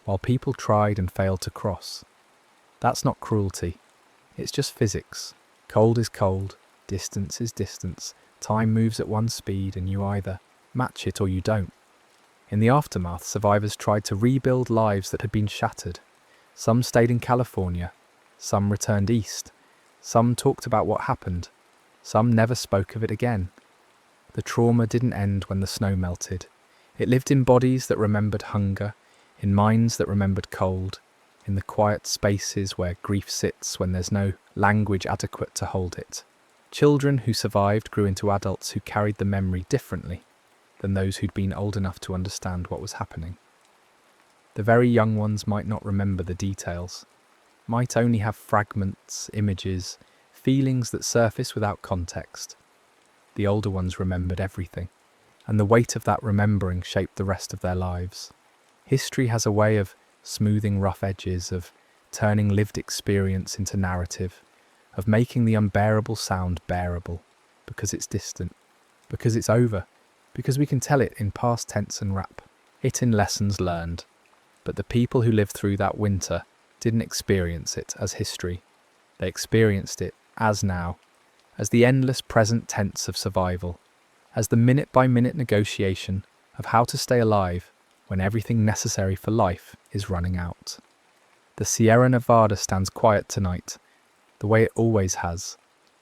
while people tried and failed to cross. That's not cruelty. It's just physics. Cold is cold, distance is distance, time moves at one speed and you either match it or you don't. In the aftermath, survivors tried to rebuild lives that had been shattered. Some stayed in California, some returned east, some talked about what happened, some never spoke of it again. The trauma didn't end when the snow melted. It lived in bodies that remembered hunger, in minds that remembered cold, in the quiet spaces where grief sits when there's no language adequate to hold it. Children who survived grew into adults who carried the memory differently than those who'd been old enough to understand what was happening. The very young ones might not remember the details, might only have fragments, images, feelings that surface without context. The older ones remembered everything, and the weight of that remembering shaped the rest of their lives. History has a way of smoothing rough edges, of turning lived experience into narrative, of making the unbearable sound bearable, because it's distant, because it's over, because we can tell it in past tense and wrap it in lessons learned. But the people who lived through that winter didn't experience it as history. They experienced it as now, as the endless present tense of survival, as the minute-by-minute negotiation of how to stay alive when everything necessary for life is running out. The Sierra Nevada stands quiet tonight, the way it always has,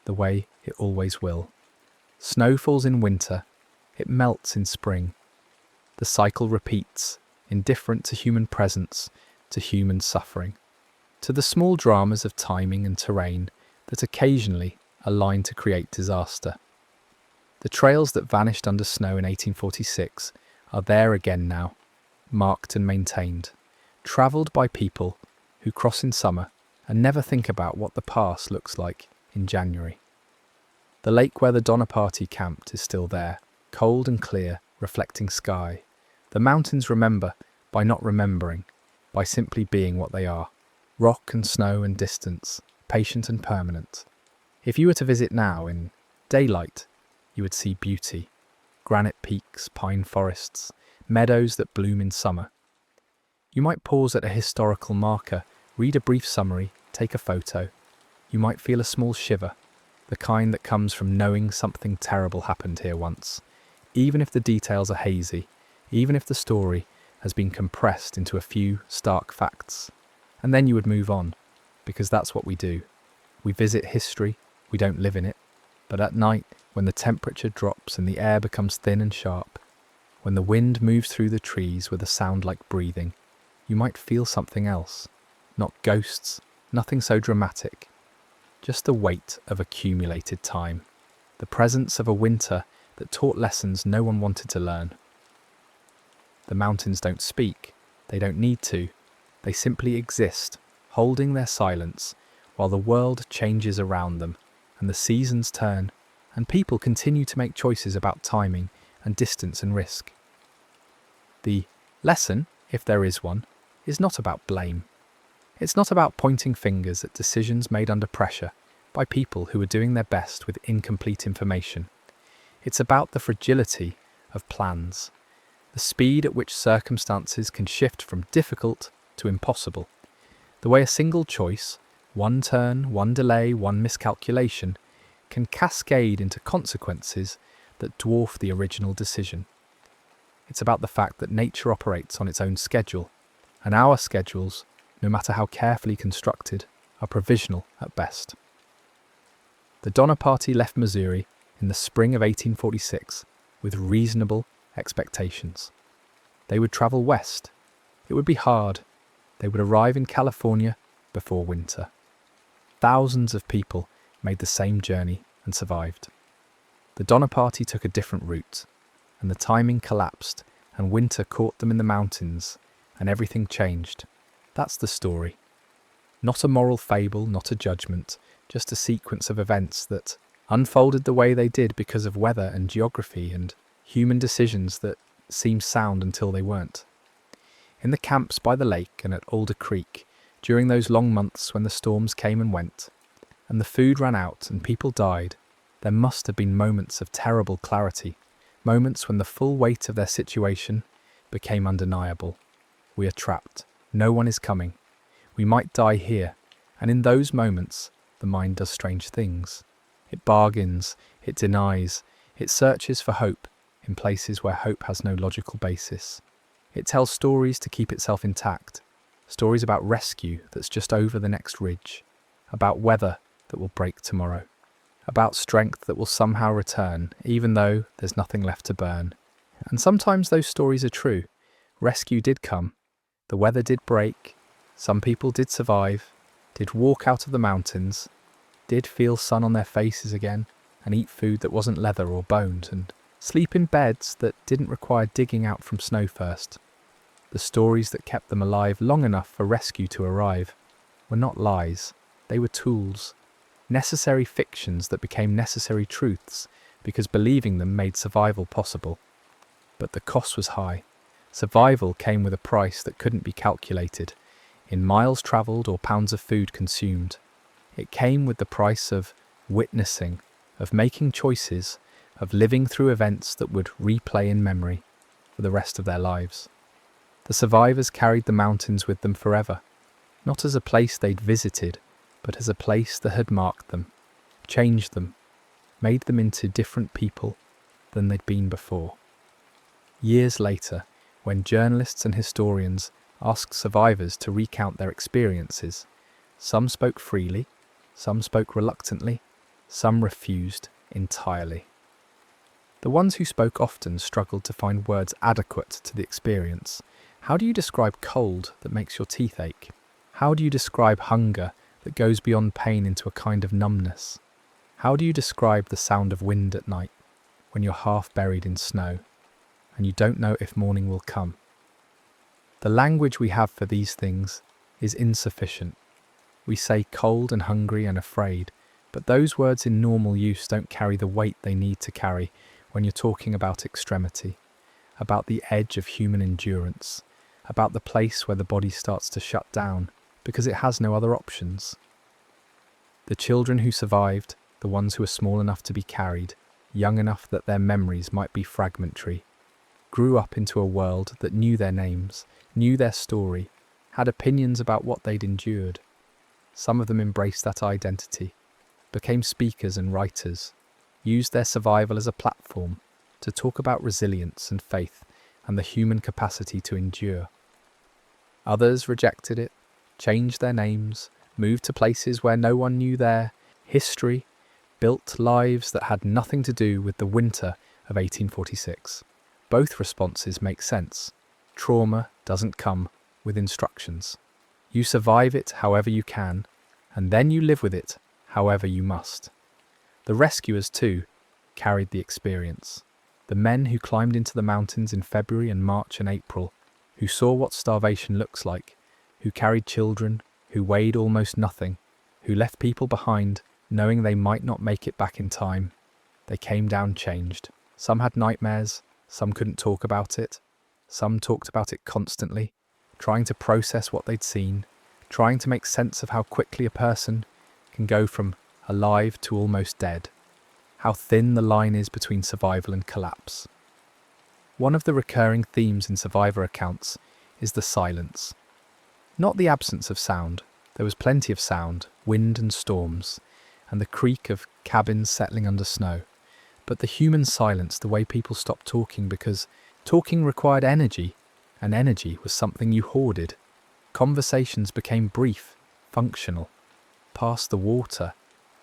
the way it always will. Snow falls in winter, it melts in spring. The cycle repeats, indifferent to human presence, to human suffering, to the small dramas of timing and terrain that occasionally align to create disaster. The trails that vanished under snow in 1846 are there again now, marked and maintained, travelled by people who cross in summer and never think about what the past looks like in January. The lake where the Donner Party camped is still there, cold and clear, reflecting sky. The mountains remember by not remembering, by simply being what they are. Rock and snow and distance, patient and permanent. If you were to visit now in daylight, you would see beauty. Granite peaks, pine forests, meadows that bloom in summer. You might pause at a historical marker, read a brief summary, take a photo. You might feel a small shiver, the kind that comes from knowing something terrible happened here once, even if the details are hazy, even if the story has been compressed into a few stark facts. And then you would move on, because that's what we do. We visit history, we don't live in it. But at night, when the temperature drops and the air becomes thin and sharp, when the wind moves through the trees with a sound like breathing, you might feel something else. Not ghosts, nothing so dramatic. Just the weight of accumulated time. The presence of a winter that taught lessons no one wanted to learn. The mountains don't speak. They don't need to. They simply exist, holding their silence while the world changes around them and the seasons turn and people continue to make choices about timing and distance and risk. The lesson, if there is one, is not about blame. It's not about pointing fingers at decisions made under pressure by people who are doing their best with incomplete information. It's about the fragility of plans, the speed at which circumstances can shift from difficult to impossible, the way a single choice, one turn, one delay, one miscalculation, can cascade into consequences that dwarf the original decision. It's about the fact that nature operates on its own schedule, and our schedules, no matter how carefully constructed, are provisional at best. The Donner Party left Missouri in the spring of 1846 with reasonable expectations. They would travel west. It would be hard. They would arrive in California before winter. Thousands of people made the same journey and survived. The Donner Party took a different route, and the timing collapsed, and winter caught them in the mountains, and everything changed. That's the story. Not a moral fable, not a judgment, just a sequence of events that unfolded the way they did because of weather and geography and human decisions that seemed sound until they weren't. In the camps by the lake and at Alder Creek, during those long months when the storms came and went, and the food ran out and people died, there must have been moments of terrible clarity, moments when the full weight of their situation became undeniable. We are trapped. No one is coming. We might die here, and in those moments, the mind does strange things. It bargains, it denies, it searches for hope in places where hope has no logical basis. It tells stories to keep itself intact, stories about rescue that's just over the next ridge, about weather that will break tomorrow, about strength that will somehow return even though there's nothing left to burn. And sometimes those stories are true. Rescue did come, the weather did break, some people did survive, did walk out of the mountains, did feel sun on their faces again, and eat food that wasn't leather or boned, and sleep in beds that didn't require digging out from snow first. The stories that kept them alive long enough for rescue to arrive were not lies, they were tools, necessary fictions that became necessary truths because believing them made survival possible. But the cost was high. Survival came with a price that couldn't be calculated, in miles travelled or pounds of food consumed. It came with the price of witnessing, of making choices, of living through events that would replay in memory for the rest of their lives. The survivors carried the mountains with them forever, not as a place they'd visited, but as a place that had marked them, changed them, made them into different people than they'd been before. Years later, when journalists and historians asked survivors to recount their experiences, some spoke freely, some spoke reluctantly, some refused entirely. The ones who spoke often struggled to find words adequate to the experience. How do you describe cold that makes your teeth ache? How do you describe hunger that goes beyond pain into a kind of numbness? How do you describe the sound of wind at night when you're half buried in snow and you don't know if morning will come? The language we have for these things is insufficient. We say cold and hungry and afraid, but those words in normal use don't carry the weight they need to carry when you're talking about extremity, about the edge of human endurance, about the place where the body starts to shut down because it has no other options. The children who survived, the ones who were small enough to be carried, young enough that their memories might be fragmentary, grew up into a world that knew their names, knew their story, had opinions about what they'd endured. Some of them embraced that identity, became speakers and writers, used their survival as a platform to talk about resilience and faith and the human capacity to endure. Others rejected it, changed their names, moved to places where no one knew their history, built lives that had nothing to do with the winter of 1846. Both responses make sense. Trauma doesn't come with instructions. You survive it however you can, and then you live with it however you must. The rescuers, too, carried the experience. The men who climbed into the mountains in February and March and April, who saw what starvation looks like, who carried children, who weighed almost nothing, who left people behind, knowing they might not make it back in time. They came down changed. Some had nightmares, some couldn't talk about it, some talked about it constantly, trying to process what they'd seen, trying to make sense of how quickly a person can go from alive to almost dead, how thin the line is between survival and collapse. One of the recurring themes in survivor accounts is the silence. Not the absence of sound. There was plenty of sound, wind and storms, and the creak of cabins settling under snow. But the human silence, the way people stopped talking because talking required energy, and energy was something you hoarded. Conversations became brief, functional. Pass the water.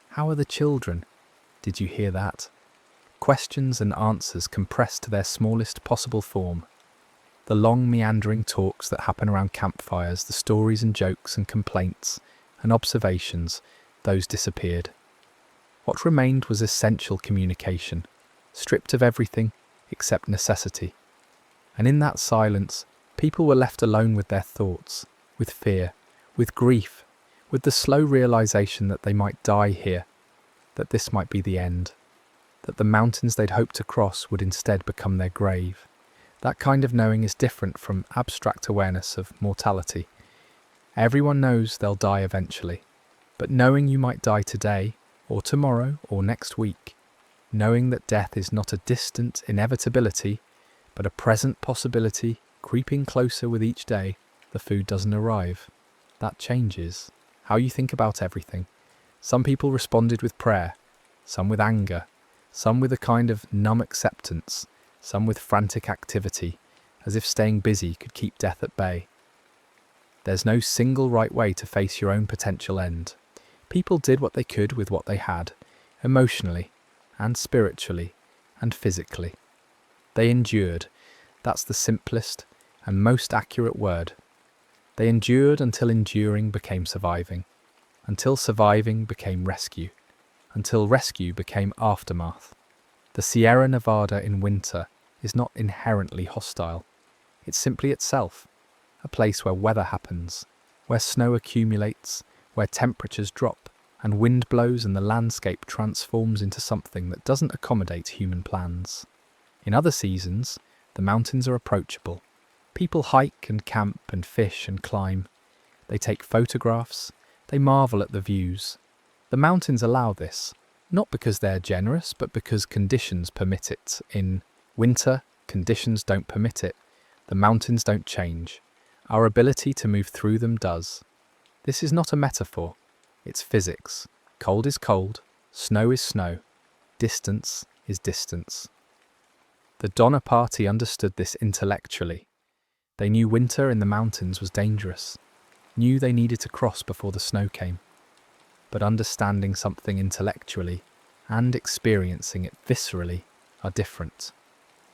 How are the children? Did you hear that? Questions and answers compressed to their smallest possible form. The long meandering talks that happen around campfires, the stories and jokes and complaints and observations, those disappeared. What remained was essential communication, stripped of everything except necessity. And in that silence, people were left alone with their thoughts, with fear, with grief, with the slow realization that they might die here, that this might be the end, that the mountains they'd hoped to cross would instead become their grave. That kind of knowing is different from abstract awareness of mortality. Everyone knows they'll die eventually, but knowing you might die today, or tomorrow, or next week, knowing that death is not a distant inevitability, but a present possibility creeping closer with each day, the food doesn't arrive. That changes how you think about everything. Some people responded with prayer, some with anger, some with a kind of numb acceptance, some with frantic activity, as if staying busy could keep death at bay. There's no single right way to face your own potential end. People did what they could with what they had, emotionally, and spiritually, and physically. They endured. That's the simplest and most accurate word. They endured until enduring became surviving, until surviving became rescue, until rescue became aftermath. The Sierra Nevada in winter is not inherently hostile. It's simply itself, a place where weather happens, where snow accumulates, where temperatures drop, and wind blows and the landscape transforms into something that doesn't accommodate human plans. In other seasons, the mountains are approachable. People hike and camp and fish and climb. They take photographs. They marvel at the views. The mountains allow this, not because they're generous, but because conditions permit it. In winter, conditions don't permit it. The mountains don't change. Our ability to move through them does. This is not a metaphor. It's physics. Cold is cold. Snow is snow. Distance is distance. The Donner Party understood this intellectually. They knew winter in the mountains was dangerous, knew they needed to cross before the snow came. But understanding something intellectually and experiencing it viscerally are different.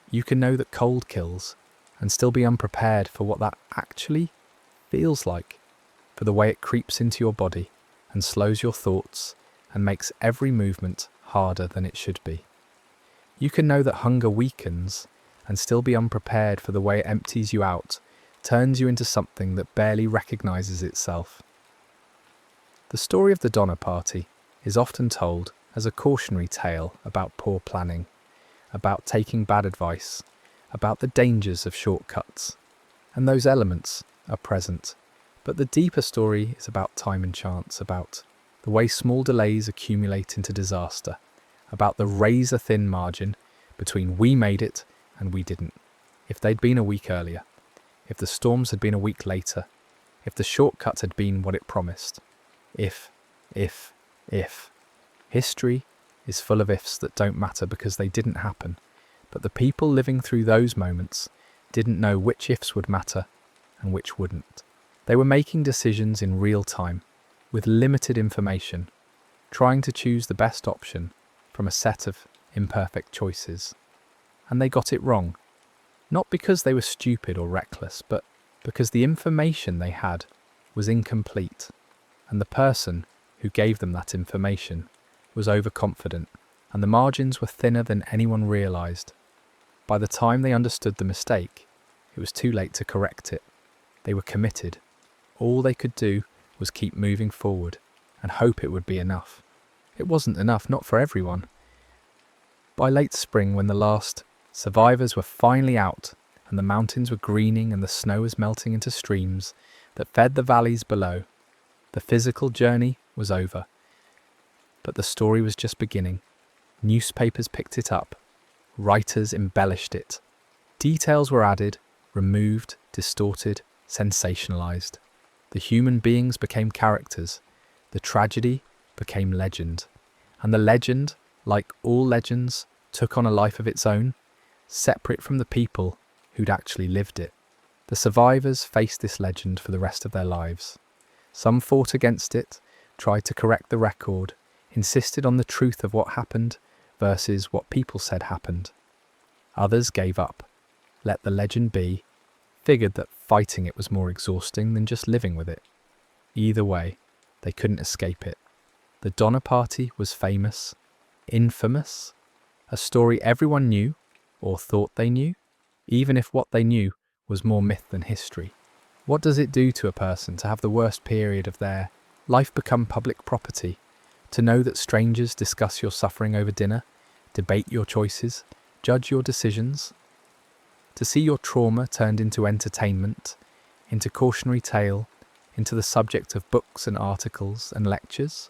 You can know that cold kills and still be unprepared for what that actually feels like, for the way it creeps into your body and slows your thoughts and makes every movement harder than it should be. You can know that hunger weakens and still be unprepared for the way it empties you out, turns you into something that barely recognizes itself. The story of the Donner Party is often told as a cautionary tale about poor planning, about taking bad advice, about the dangers of shortcuts. And those elements are present. But the deeper story is about time and chance, about the way small delays accumulate into disaster, about the razor-thin margin between we made it and we didn't. If they'd been a week earlier, if the storms had been a week later, if the shortcut had been what it promised. If. History is full of ifs that don't matter because they didn't happen, but the people living through those moments didn't know which ifs would matter and which wouldn't. They were making decisions in real time, with limited information, trying to choose the best option from a set of imperfect choices. And they got it wrong, not because they were stupid or reckless, but because the information they had was incomplete, and the person who gave them that information was overconfident, and the margins were thinner than anyone realised. By the time they understood the mistake, it was too late to correct it. They were committed. All they could do was keep moving forward and hope it would be enough. It wasn't enough, not for everyone. By late spring, when the last survivors were finally out and the mountains were greening and the snow was melting into streams that fed the valleys below, the physical journey was over. But the story was just beginning. Newspapers picked it up. Writers embellished it. Details were added, removed, distorted, sensationalized. The human beings became characters. The tragedy became legend. And the legend, like all legends, took on a life of its own, separate from the people who'd actually lived it. The survivors faced this legend for the rest of their lives. Some fought against it, tried to correct the record, insisted on the truth of what happened versus what people said happened. Others gave up, let the legend be, figured that fighting it was more exhausting than just living with it. Either way, they couldn't escape it. The Donner Party was famous, infamous, a story everyone knew or thought they knew, even if what they knew was more myth than history. What does it do to a person to have the worst period of their life become public property, to know that strangers discuss your suffering over dinner, debate your choices, judge your decisions? To see your trauma turned into entertainment, into cautionary tale, into the subject of books and articles and lectures?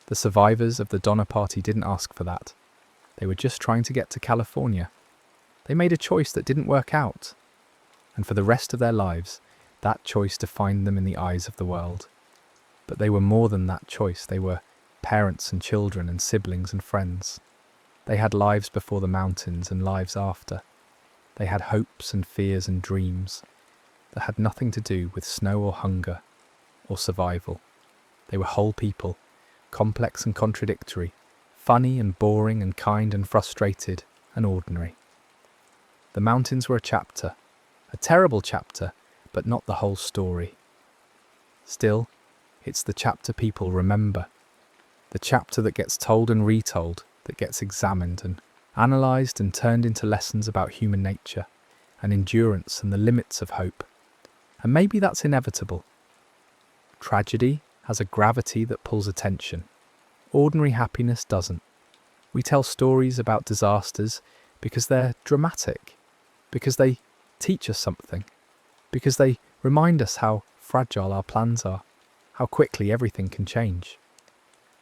The survivors of the Donner Party didn't ask for that. They were just trying to get to California. They made a choice that didn't work out. And for the rest of their lives, that choice defined them in the eyes of the world. But they were more than that choice. They were parents and children and siblings and friends. They had lives before the mountains and lives after. They had hopes and fears and dreams that had nothing to do with snow or hunger or survival. They were whole people, complex and contradictory, funny and boring and kind and frustrated and ordinary. The mountains were a chapter, a terrible chapter, but not the whole story. Still, it's the chapter people remember, the chapter that gets told and retold, that gets examined and analysed and turned into lessons about human nature and endurance and the limits of hope. And maybe that's inevitable. Tragedy has a gravity that pulls attention. Ordinary happiness doesn't. We tell stories about disasters because they're dramatic, because they teach us something, because they remind us how fragile our plans are, how quickly everything can change.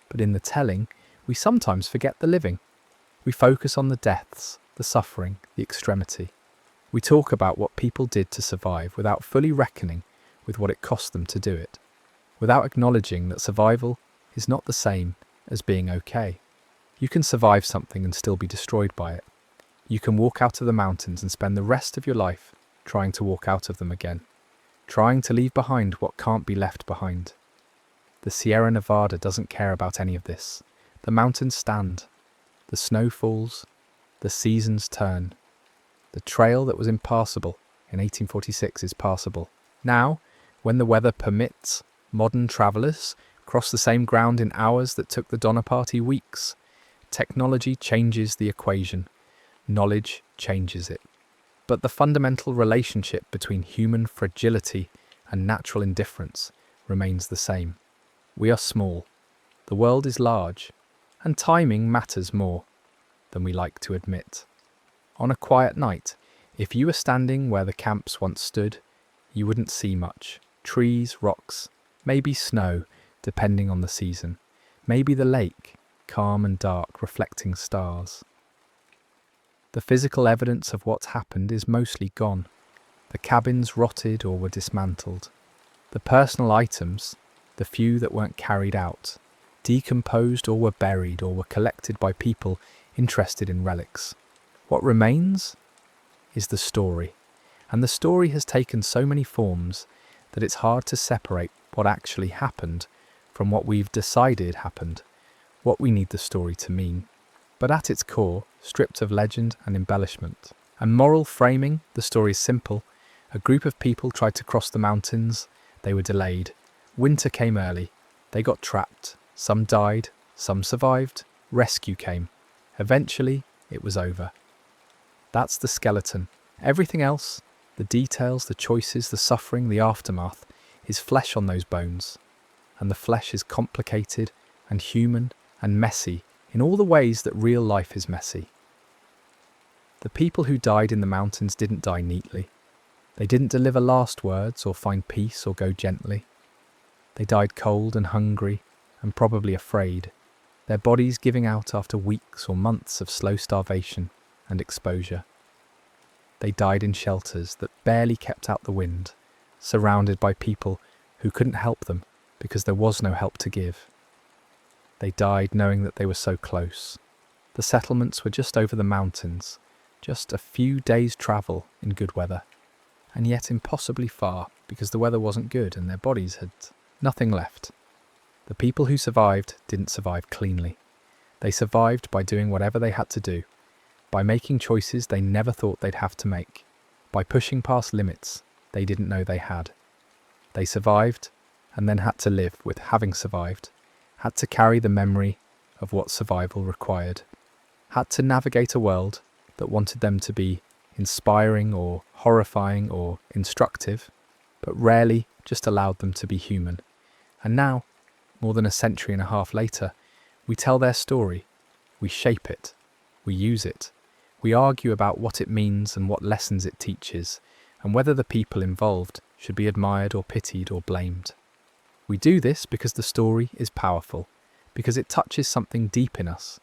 But in the telling, we sometimes forget the living. We focus on the deaths, the suffering, the extremity. We talk about what people did to survive without fully reckoning with what it cost them to do it, without acknowledging that survival is not the same as being okay. You can survive something and still be destroyed by it. You can walk out of the mountains and spend the rest of your life trying to walk out of them again, trying to leave behind what can't be left behind. The Sierra Nevada doesn't care about any of this. The mountains stand. The snow falls. The seasons turn. The trail that was impassable in 1846 is passable. Now, when the weather permits, modern travellers cross the same ground in hours that took the Donner Party weeks. Technology changes the equation. Knowledge changes it. But the fundamental relationship between human fragility and natural indifference remains the same. We are small, the world is large, and timing matters more than we like to admit. On a quiet night, if you were standing where the camps once stood, you wouldn't see much. Trees, rocks, maybe snow, depending on the season. Maybe the lake, calm and dark, reflecting stars. The physical evidence of what's happened is mostly gone. The cabins rotted or were dismantled. The personal items, the few that weren't carried out, decomposed or were buried or were collected by people interested in relics. What remains is the story. And the story has taken so many forms that it's hard to separate what actually happened from what we've decided happened, what we need the story to mean. But at its core, stripped of legend and embellishment and moral framing, the story is simple. A group of people tried to cross the mountains. They were delayed. Winter came early. They got trapped. Some died. Some survived. Rescue came. Eventually, it was over. That's the skeleton. Everything else, the details, the choices, the suffering, the aftermath, is flesh on those bones. And the flesh is complicated and human and messy in all the ways that real life is messy. The people who died in the mountains didn't die neatly. They didn't deliver last words or find peace or go gently. They died cold and hungry and probably afraid, their bodies giving out after weeks or months of slow starvation and exposure. They died in shelters that barely kept out the wind, surrounded by people who couldn't help them because there was no help to give. They died knowing that they were so close. The settlements were just over the mountains, just a few days' travel in good weather, and yet impossibly far because the weather wasn't good and their bodies had nothing left. The people who survived didn't survive cleanly. They survived by doing whatever they had to do, by making choices they never thought they'd have to make, by pushing past limits they didn't know they had. They survived and then had to live with having survived, had to carry the memory of what survival required, had to navigate a world that wanted them to be inspiring or horrifying or instructive, but rarely just allowed them to be human. And now, more than a century and a half later, we tell their story, we shape it, we use it, we argue about what it means and what lessons it teaches, and whether the people involved should be admired or pitied or blamed. We do this because the story is powerful, because it touches something deep in us,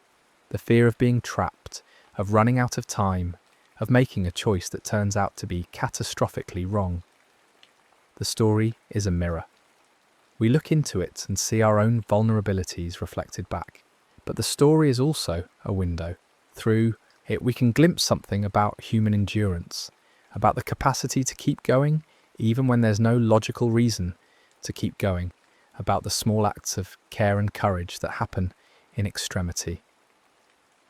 the fear of being trapped, of running out of time, of making a choice that turns out to be catastrophically wrong. The story is a mirror. We look into it and see our own vulnerabilities reflected back. But the story is also a window. Through it, we can glimpse something about human endurance, about the capacity to keep going even when there's no logical reason to keep going, about the small acts of care and courage that happen in extremity.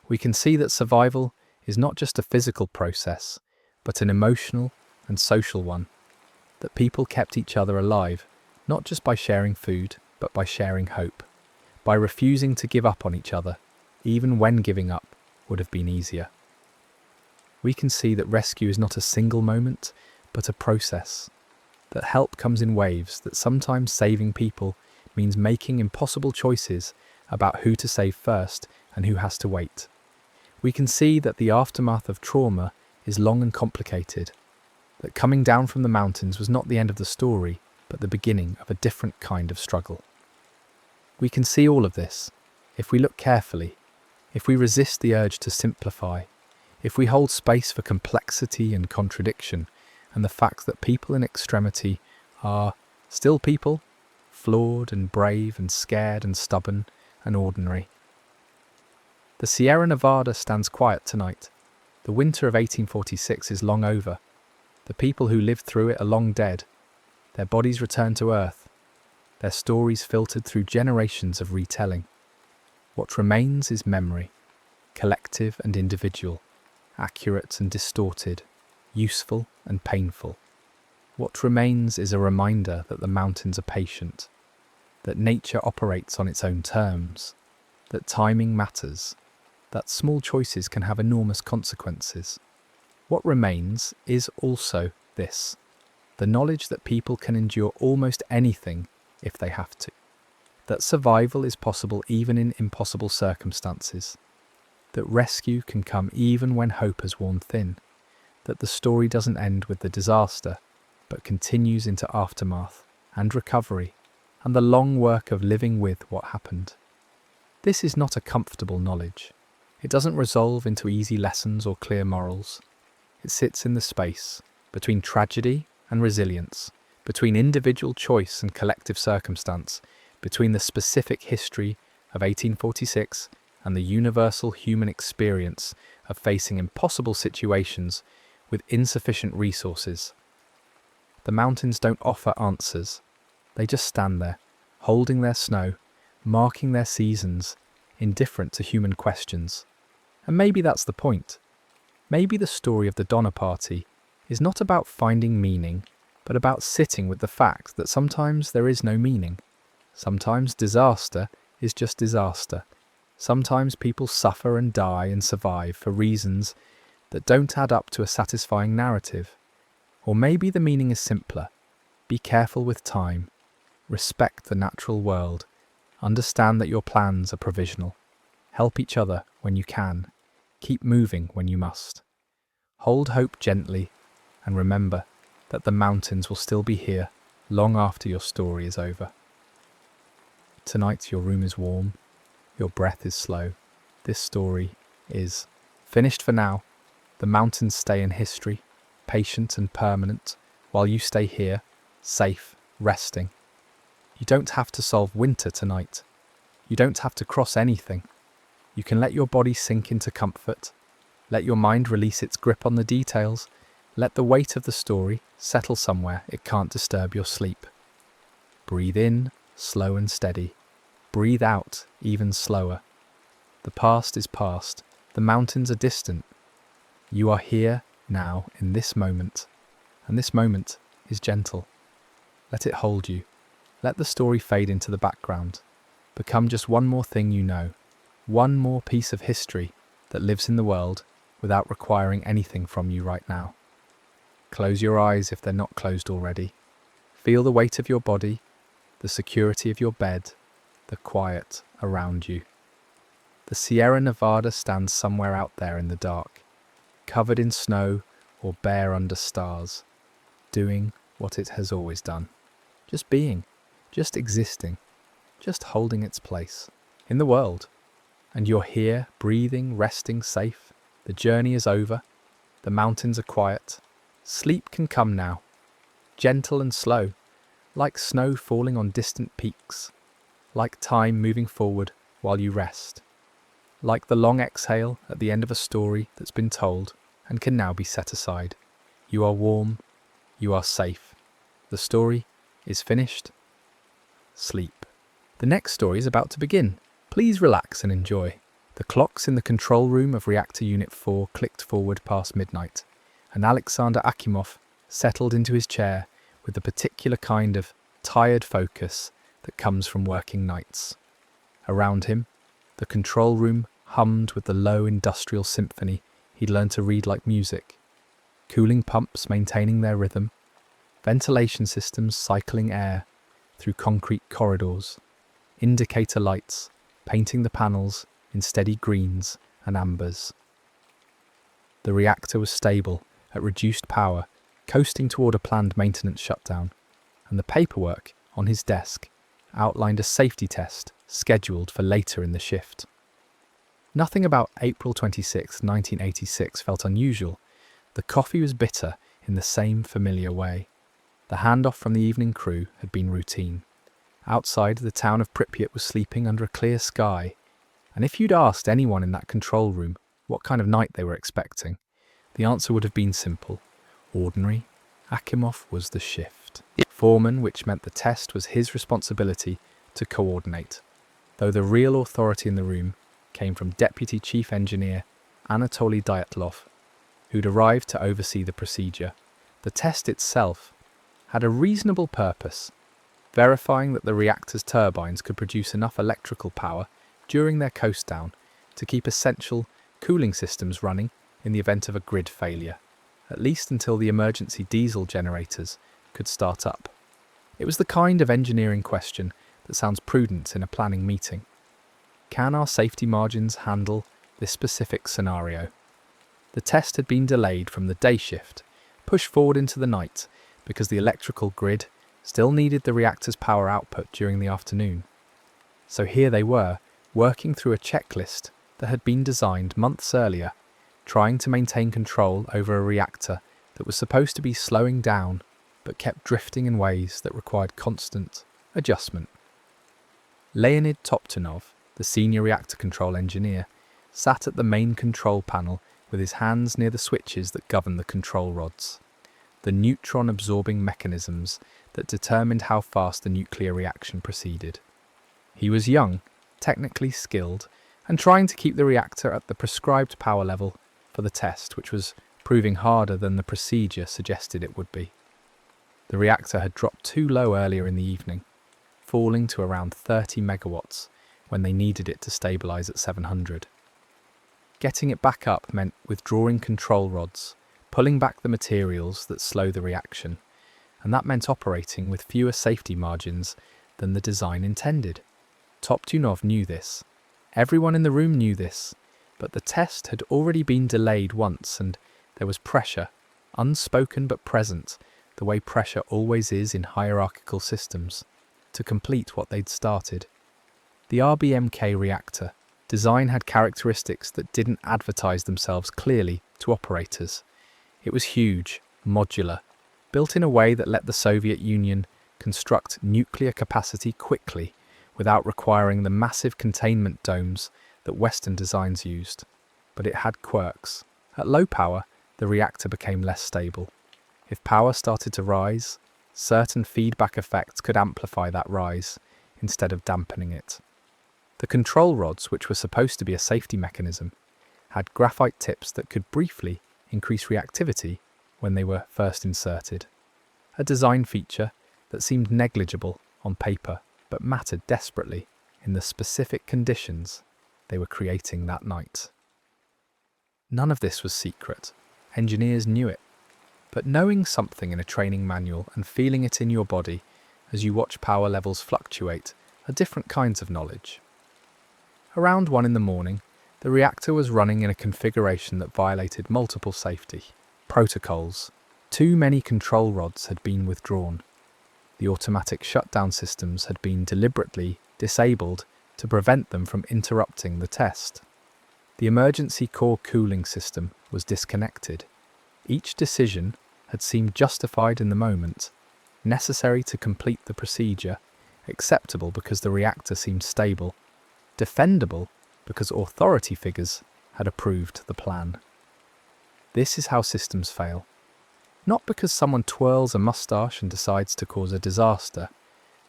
We can see that survival is not just a physical process, but an emotional and social one, that people kept each other alive, not just by sharing food, but by sharing hope, by refusing to give up on each other, even when giving up would have been easier. We can see that rescue is not a single moment, but a process, that help comes in waves, that sometimes saving people means making impossible choices about who to save first and who has to wait. We can see that the aftermath of trauma is long and complicated, that coming down from the mountains was not the end of the story, but the beginning of a different kind of struggle. We can see all of this if we look carefully, if we resist the urge to simplify, if we hold space for complexity and contradiction, and the fact that people in extremity are still people, flawed and brave and scared and stubborn and ordinary. The Sierra Nevada stands quiet tonight. The winter of 1846 is long over. The people who lived through it are long dead. Their bodies returned to earth. Their stories filtered through generations of retelling. What remains is memory, collective and individual, accurate and distorted, useful and painful. What remains is a reminder that the mountains are patient, that nature operates on its own terms, that timing matters, that small choices can have enormous consequences. What remains is also this, the knowledge that people can endure almost anything if they have to, that survival is possible even in impossible circumstances, that rescue can come even when hope has worn thin, that the story doesn't end with the disaster, but continues into aftermath and recovery and the long work of living with what happened. This is not a comfortable knowledge. It doesn't resolve into easy lessons or clear morals. It sits in the space between tragedy and resilience, between individual choice and collective circumstance, between the specific history of 1846 and the universal human experience of facing impossible situations with insufficient resources. The mountains don't offer answers. They just stand there, holding their snow, marking their seasons, indifferent to human questions. And maybe that's the point. Maybe the story of the Donner Party is not about finding meaning, but about sitting with the fact that sometimes there is no meaning. Sometimes disaster is just disaster. Sometimes people suffer and die and survive for reasons that don't add up to a satisfying narrative. Or maybe the meaning is simpler. Be careful with time. Respect the natural world. Understand that your plans are provisional. Help each other when you can. Keep moving when you must. Hold hope gently, and remember that the mountains will still be here long after your story is over. Tonight your room is warm, your breath is slow. This story is finished for now. The mountains stay in history, patient and permanent, while you stay here, safe, resting. You don't have to solve winter tonight. You don't have to cross anything. You can let your body sink into comfort. Let your mind release its grip on the details. Let the weight of the story settle somewhere it can't disturb your sleep. Breathe in, slow and steady. Breathe out, even slower. The past is past. The mountains are distant. You are here, now, in this moment. And this moment is gentle. Let it hold you. Let the story fade into the background. Become just one more thing you know. One more piece of history that lives in the world without requiring anything from you right now. Close your eyes if they're not closed already. Feel the weight of your body, the security of your bed, the quiet around you. The Sierra Nevada stands somewhere out there in the dark, covered in snow or bare under stars, doing what it has always done. Just being, just existing, just holding its place in the world. And you're here, breathing, resting, safe. The journey is over. The mountains are quiet. Sleep can come now, gentle and slow, like snow falling on distant peaks, like time moving forward while you rest, like the long exhale at the end of a story that's been told and can now be set aside. You are warm. You are safe. The story is finished. Sleep. The next story is about to begin. Please relax and enjoy. The clocks in the control room of Reactor Unit 4 clicked forward past midnight, and Alexander Akimov settled into his chair with the particular kind of tired focus that comes from working nights. Around him, the control room hummed with the low industrial symphony he'd learned to read like music. Cooling pumps maintaining their rhythm, ventilation systems cycling air through concrete corridors, indicator lights painting the panels in steady greens and ambers. The reactor was stable at reduced power, coasting toward a planned maintenance shutdown, and the paperwork on his desk outlined a safety test scheduled for later in the shift. Nothing about April 26, 1986 felt unusual. The coffee was bitter in the same familiar way. The handoff from the evening crew had been routine. Outside, the town of Pripyat was sleeping under a clear sky, and if you'd asked anyone in that control room what kind of night they were expecting, the answer would have been simple. Ordinary. Akimov was the shift foreman, which meant the test was his responsibility to coordinate, though the real authority in the room came from Deputy Chief Engineer Anatoly Dyatlov, who'd arrived to oversee the procedure. The test itself had a reasonable purpose, verifying that the reactor's turbines could produce enough electrical power during their coast down to keep essential cooling systems running in the event of a grid failure, at least until the emergency diesel generators could start up. It was the kind of engineering question that sounds prudent in a planning meeting. Can our safety margins handle this specific scenario? The test had been delayed from the day shift, pushed forward into the night, because the electrical grid still needed the reactor's power output during the afternoon. So here they were, working through a checklist that had been designed months earlier, trying to maintain control over a reactor that was supposed to be slowing down but kept drifting in ways that required constant adjustment. Leonid Toptunov, the senior reactor control engineer, sat at the main control panel with his hands near the switches that govern the control rods, the neutron-absorbing mechanisms that determined how fast the nuclear reaction proceeded. He was young, technically skilled, and trying to keep the reactor at the prescribed power level for the test, which was proving harder than the procedure suggested it would be. The reactor had dropped too low earlier in the evening, falling to around 30 megawatts when they needed it to stabilise at 700. Getting it back up meant withdrawing control rods, pulling back the materials that slow the reaction, and that meant operating with fewer safety margins than the design intended. Toptunov knew this. Everyone in the room knew this, but the test had already been delayed once and there was pressure, unspoken but present, the way pressure always is in hierarchical systems, to complete what they'd started. The RBMK reactor design had characteristics that didn't advertise themselves clearly to operators. It was huge, modular, built in a way that let the Soviet Union construct nuclear capacity quickly without requiring the massive containment domes that Western designs used. But it had quirks. At low power, the reactor became less stable. If power started to rise, certain feedback effects could amplify that rise instead of dampening it. The control rods, which were supposed to be a safety mechanism, had graphite tips that could briefly increase reactivity when they were first inserted. A design feature that seemed negligible on paper but mattered desperately in the specific conditions they were creating that night. None of this was secret. Engineers knew it. But knowing something in a training manual and feeling it in your body as you watch power levels fluctuate are different kinds of knowledge. Around 1 in the morning, the reactor was running in a configuration that violated multiple safety protocols. Too many control rods had been withdrawn. The automatic shutdown systems had been deliberately disabled to prevent them from interrupting the test. The emergency core cooling system was disconnected. Each decision had seemed justified in the moment, necessary to complete the procedure, acceptable because the reactor seemed stable, defendable because authority figures had approved the plan. This is how systems fail. Not because someone twirls a mustache and decides to cause a disaster,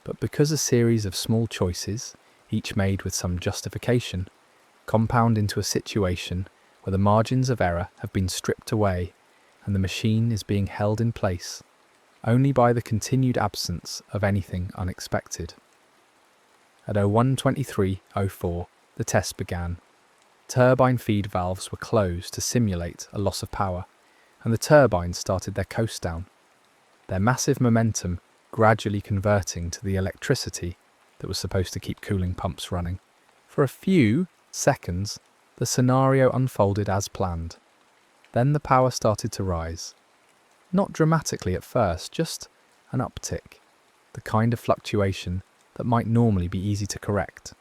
but because a series of small choices, each made with some justification, compound into a situation where the margins of error have been stripped away and the machine is being held in place only by the continued absence of anything unexpected. At 01:23:04, the test began. Turbine feed valves were closed to simulate a loss of power, and the turbines started their coast down, their massive momentum gradually converting to the electricity that was supposed to keep cooling pumps running. For a few seconds, the scenario unfolded as planned. Then the power started to rise. Not dramatically at first, just an uptick, the kind of fluctuation that might normally be easy to correct.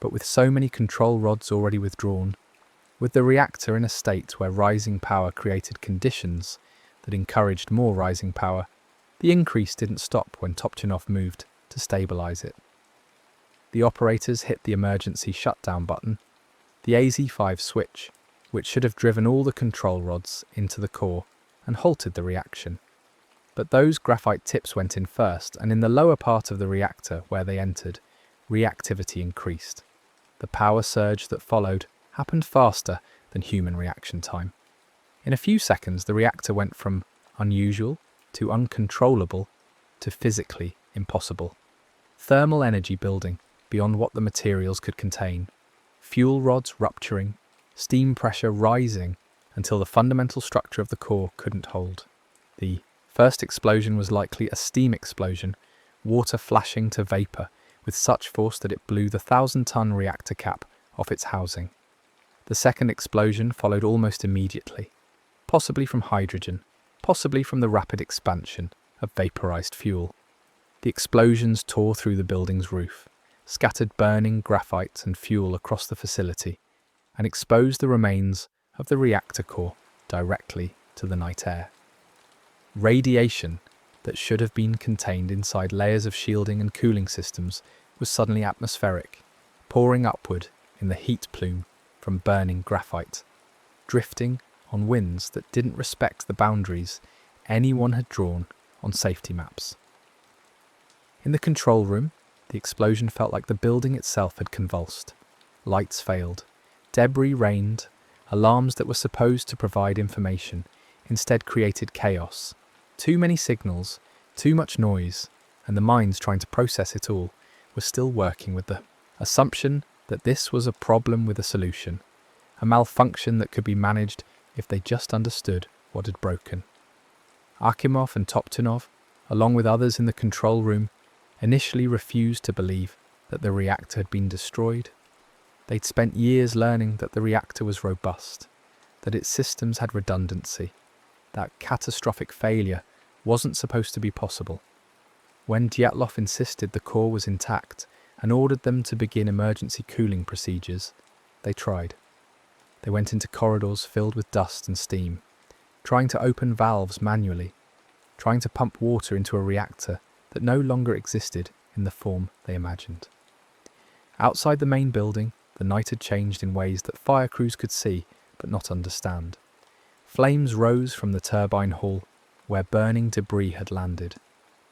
But with so many control rods already withdrawn, with the reactor in a state where rising power created conditions that encouraged more rising power, the increase didn't stop when Toptunov moved to stabilise it. The operators hit the emergency shutdown button, the AZ5 switch, which should have driven all the control rods into the core and halted the reaction. But those graphite tips went in first, and in the lower part of the reactor where they entered, reactivity increased. The power surge that followed happened faster than human reaction time. In a few seconds, the reactor went from unusual to uncontrollable to physically impossible. Thermal energy building beyond what the materials could contain, fuel rods rupturing, steam pressure rising until the fundamental structure of the core couldn't hold. The first explosion was likely a steam explosion, water flashing to vapour with such force that it blew the 1,000-ton reactor cap off its housing. The second explosion followed almost immediately, possibly from hydrogen, possibly from the rapid expansion of vaporized fuel. The explosions tore through the building's roof, scattered burning graphite and fuel across the facility, and exposed the remains of the reactor core directly to the night air. Radiation that should have been contained inside layers of shielding and cooling systems was suddenly atmospheric, pouring upward in the heat plume from burning graphite, drifting on winds that didn't respect the boundaries anyone had drawn on safety maps. In the control room, the explosion felt like the building itself had convulsed. Lights failed, debris rained, alarms that were supposed to provide information instead created chaos. Too many signals, too much noise, and the minds trying to process it all were still working with the assumption that this was a problem with a solution, a malfunction that could be managed if they just understood what had broken. Akimov and Toptunov, along with others in the control room, initially refused to believe that the reactor had been destroyed. They'd spent years learning that the reactor was robust, that its systems had redundancy, that catastrophic failure wasn't supposed to be possible. When Dyatlov insisted the core was intact and ordered them to begin emergency cooling procedures, they tried. They went into corridors filled with dust and steam, trying to open valves manually, trying to pump water into a reactor that no longer existed in the form they imagined. Outside the main building, the night had changed in ways that fire crews could see but not understand. Flames rose from the turbine hall where burning debris had landed.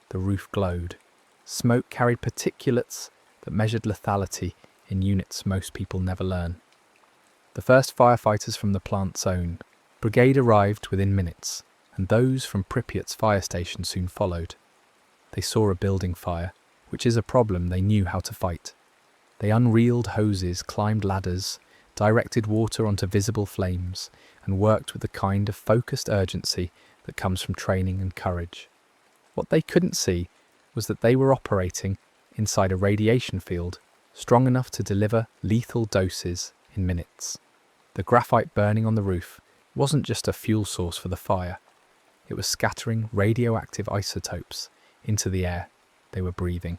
The roof glowed. Smoke carried particulates that measured lethality in units most people never learn. The first firefighters from the plant's own brigade arrived within minutes, and those from Pripyat's fire station soon followed. They saw a building fire, which is a problem they knew how to fight. They unreeled hoses, climbed ladders, directed water onto visible flames, and worked with the kind of focused urgency that comes from training and courage. What they couldn't see was that they were operating inside a radiation field strong enough to deliver lethal doses in minutes. The graphite burning on the roof wasn't just a fuel source for the fire. It was scattering radioactive isotopes into the air they were breathing,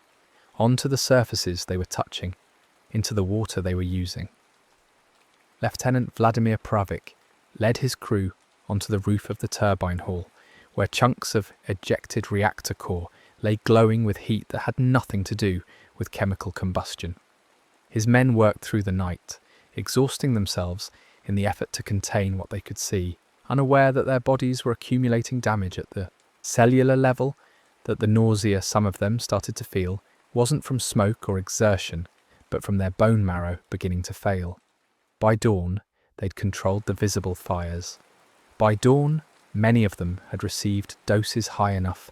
onto the surfaces they were touching, into the water they were using. Lieutenant Vladimir Pravik led his crew onto the roof of the turbine hall, where chunks of ejected reactor core lay glowing with heat that had nothing to do with chemical combustion. His men worked through the night, exhausting themselves in the effort to contain what they could see, unaware that their bodies were accumulating damage at the cellular level, that the nausea some of them started to feel wasn't from smoke or exertion, but from their bone marrow beginning to fail. By dawn, they'd controlled the visible fires. By dawn, many of them had received doses high enough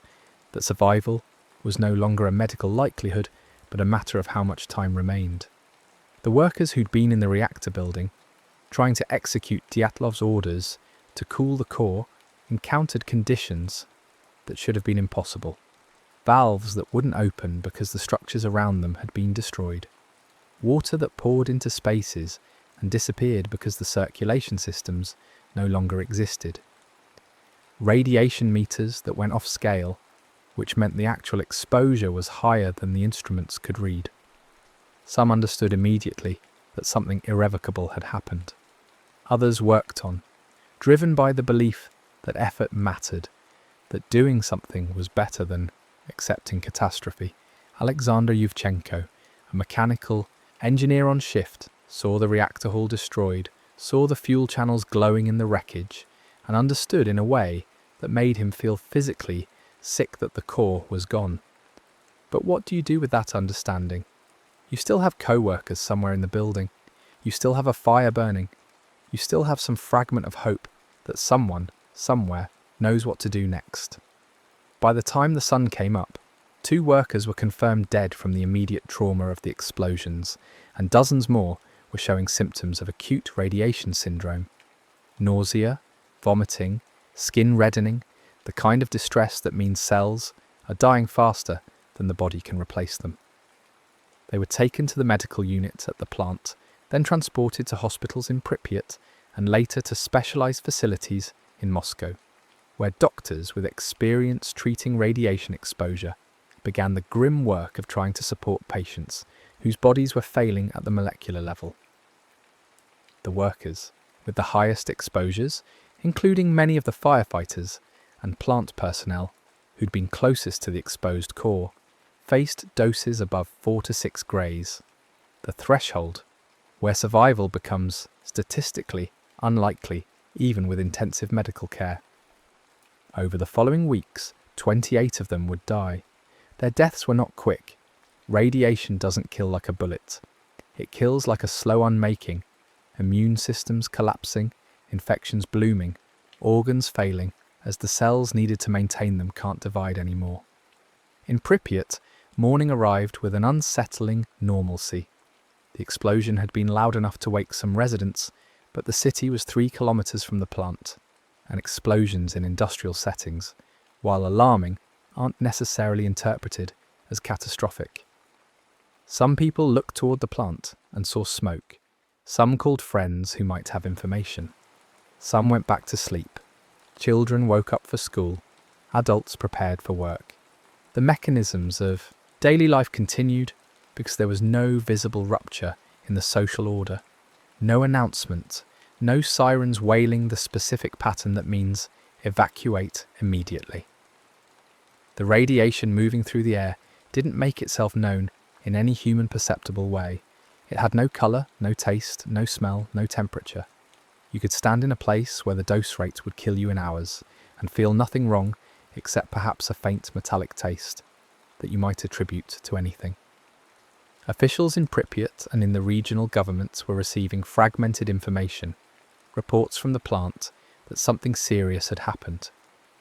that survival was no longer a medical likelihood, but a matter of how much time remained. The workers who'd been in the reactor building, trying to execute Dyatlov's orders to cool the core, encountered conditions that should have been impossible. Valves that wouldn't open because the structures around them had been destroyed. Water that poured into spaces and disappeared because the circulation systems no longer existed. Radiation meters that went off scale, which meant the actual exposure was higher than the instruments could read. Some understood immediately that something irrevocable had happened. Others worked on, driven by the belief that effort mattered, that doing something was better than accepting catastrophe. Alexander Yuvchenko, a mechanical engineer on shift, saw the reactor hall destroyed, saw the fuel channels glowing in the wreckage, and understood in a way that made him feel physically sick that the core was gone. But what do you do with that understanding? You still have co-workers somewhere in the building. You still have a fire burning. You still have some fragment of hope that someone, somewhere, knows what to do next. By the time the sun came up, 2 workers were confirmed dead from the immediate trauma of the explosions, and dozens more were showing symptoms of acute radiation syndrome. Nausea, vomiting, skin reddening, the kind of distress that means cells are dying faster than the body can replace them. They were taken to the medical unit at the plant, then transported to hospitals in Pripyat and later to specialised facilities in Moscow, where doctors with experience treating radiation exposure began the grim work of trying to support patients whose bodies were failing at the molecular level. The workers with the highest exposures, including many of the firefighters and plant personnel who'd been closest to the exposed core, faced doses above 4 to 6 grays, the threshold where survival becomes statistically unlikely even with intensive medical care. Over the following weeks, 28 of them would die. Their deaths were not quick. Radiation doesn't kill like a bullet. It kills like a slow unmaking, immune systems collapsing, infections blooming, organs failing, as the cells needed to maintain them can't divide anymore. In Pripyat, morning arrived with an unsettling normalcy. The explosion had been loud enough to wake some residents, but the city was 3 kilometres from the plant, and explosions in industrial settings, while alarming, aren't necessarily interpreted as catastrophic. Some people looked toward the plant and saw smoke. Some called friends who might have information. Some went back to sleep. Children woke up for school. Adults prepared for work. The mechanisms of daily life continued because there was no visible rupture in the social order. No announcement, no sirens wailing the specific pattern that means evacuate immediately. The radiation moving through the air didn't make itself known in any human perceptible way. It had no colour, no taste, no smell, no temperature. You could stand in a place where the dose rate would kill you in hours and feel nothing wrong except perhaps a faint metallic taste that you might attribute to anything. Officials in Pripyat and in the regional governments were receiving fragmented information, reports from the plant that something serious had happened,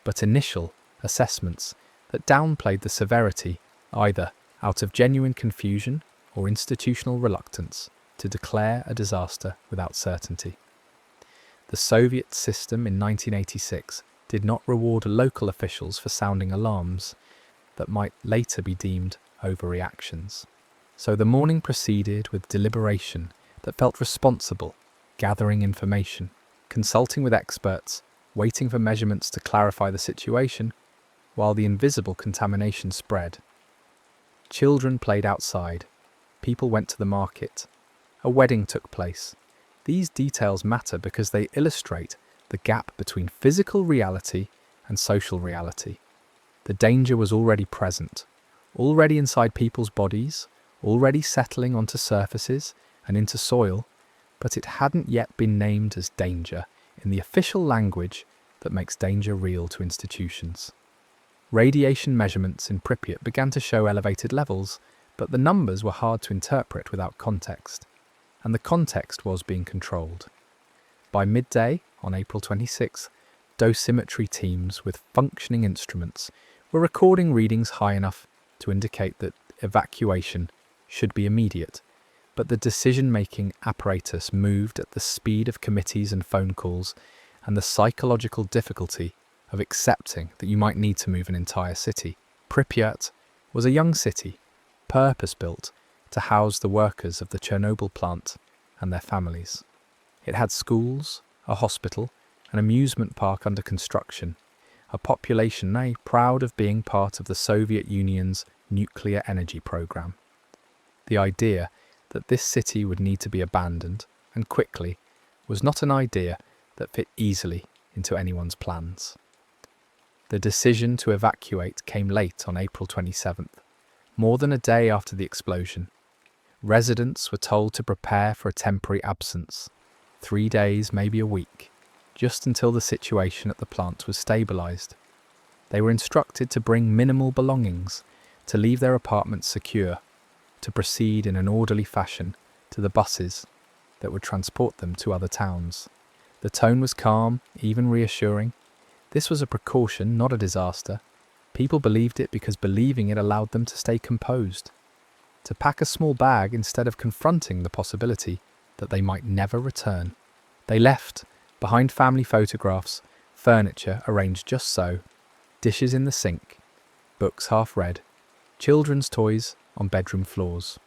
but initial assessments that downplayed the severity either out of genuine confusion or institutional reluctance to declare a disaster without certainty. The Soviet system in 1986 did not reward local officials for sounding alarms that might later be deemed overreactions. So the morning proceeded with deliberation that felt responsible, gathering information, consulting with experts, waiting for measurements to clarify the situation, while the invisible contamination spread. Children played outside. People went to the market. A wedding took place. These details matter because they illustrate the gap between physical reality and social reality. The danger was already present, already inside people's bodies, already settling onto surfaces and into soil, but it hadn't yet been named as danger in the official language that makes danger real to institutions. Radiation measurements in Pripyat began to show elevated levels, but the numbers were hard to interpret without context, and the context was being controlled. By midday, on April 26, dosimetry teams with functioning instruments were recording readings high enough to indicate that evacuation should be immediate, but the decision-making apparatus moved at the speed of committees and phone calls and the psychological difficulty of accepting that you might need to move an entire city. Pripyat was a young city, purpose-built to house the workers of the Chernobyl plant and their families. It had schools, a hospital, an amusement park under construction, a population proud of being part of the Soviet Union's nuclear energy program. The idea that this city would need to be abandoned, and quickly, was not an idea that fit easily into anyone's plans. The decision to evacuate came late on April 27th, more than a day after the explosion. Residents were told to prepare for a temporary absence, 3 days, maybe a week, just until the situation at the plant was stabilised. They were instructed to bring minimal belongings, to leave their apartments secure, to proceed in an orderly fashion to the buses that would transport them to other towns. The tone was calm, even reassuring. This was a precaution, not a disaster. People believed it because believing it allowed them to stay composed, to pack a small bag instead of confronting the possibility that they might never return. They left, behind family photographs, furniture arranged just so, dishes in the sink, books half read, children's toys on bedroom floors.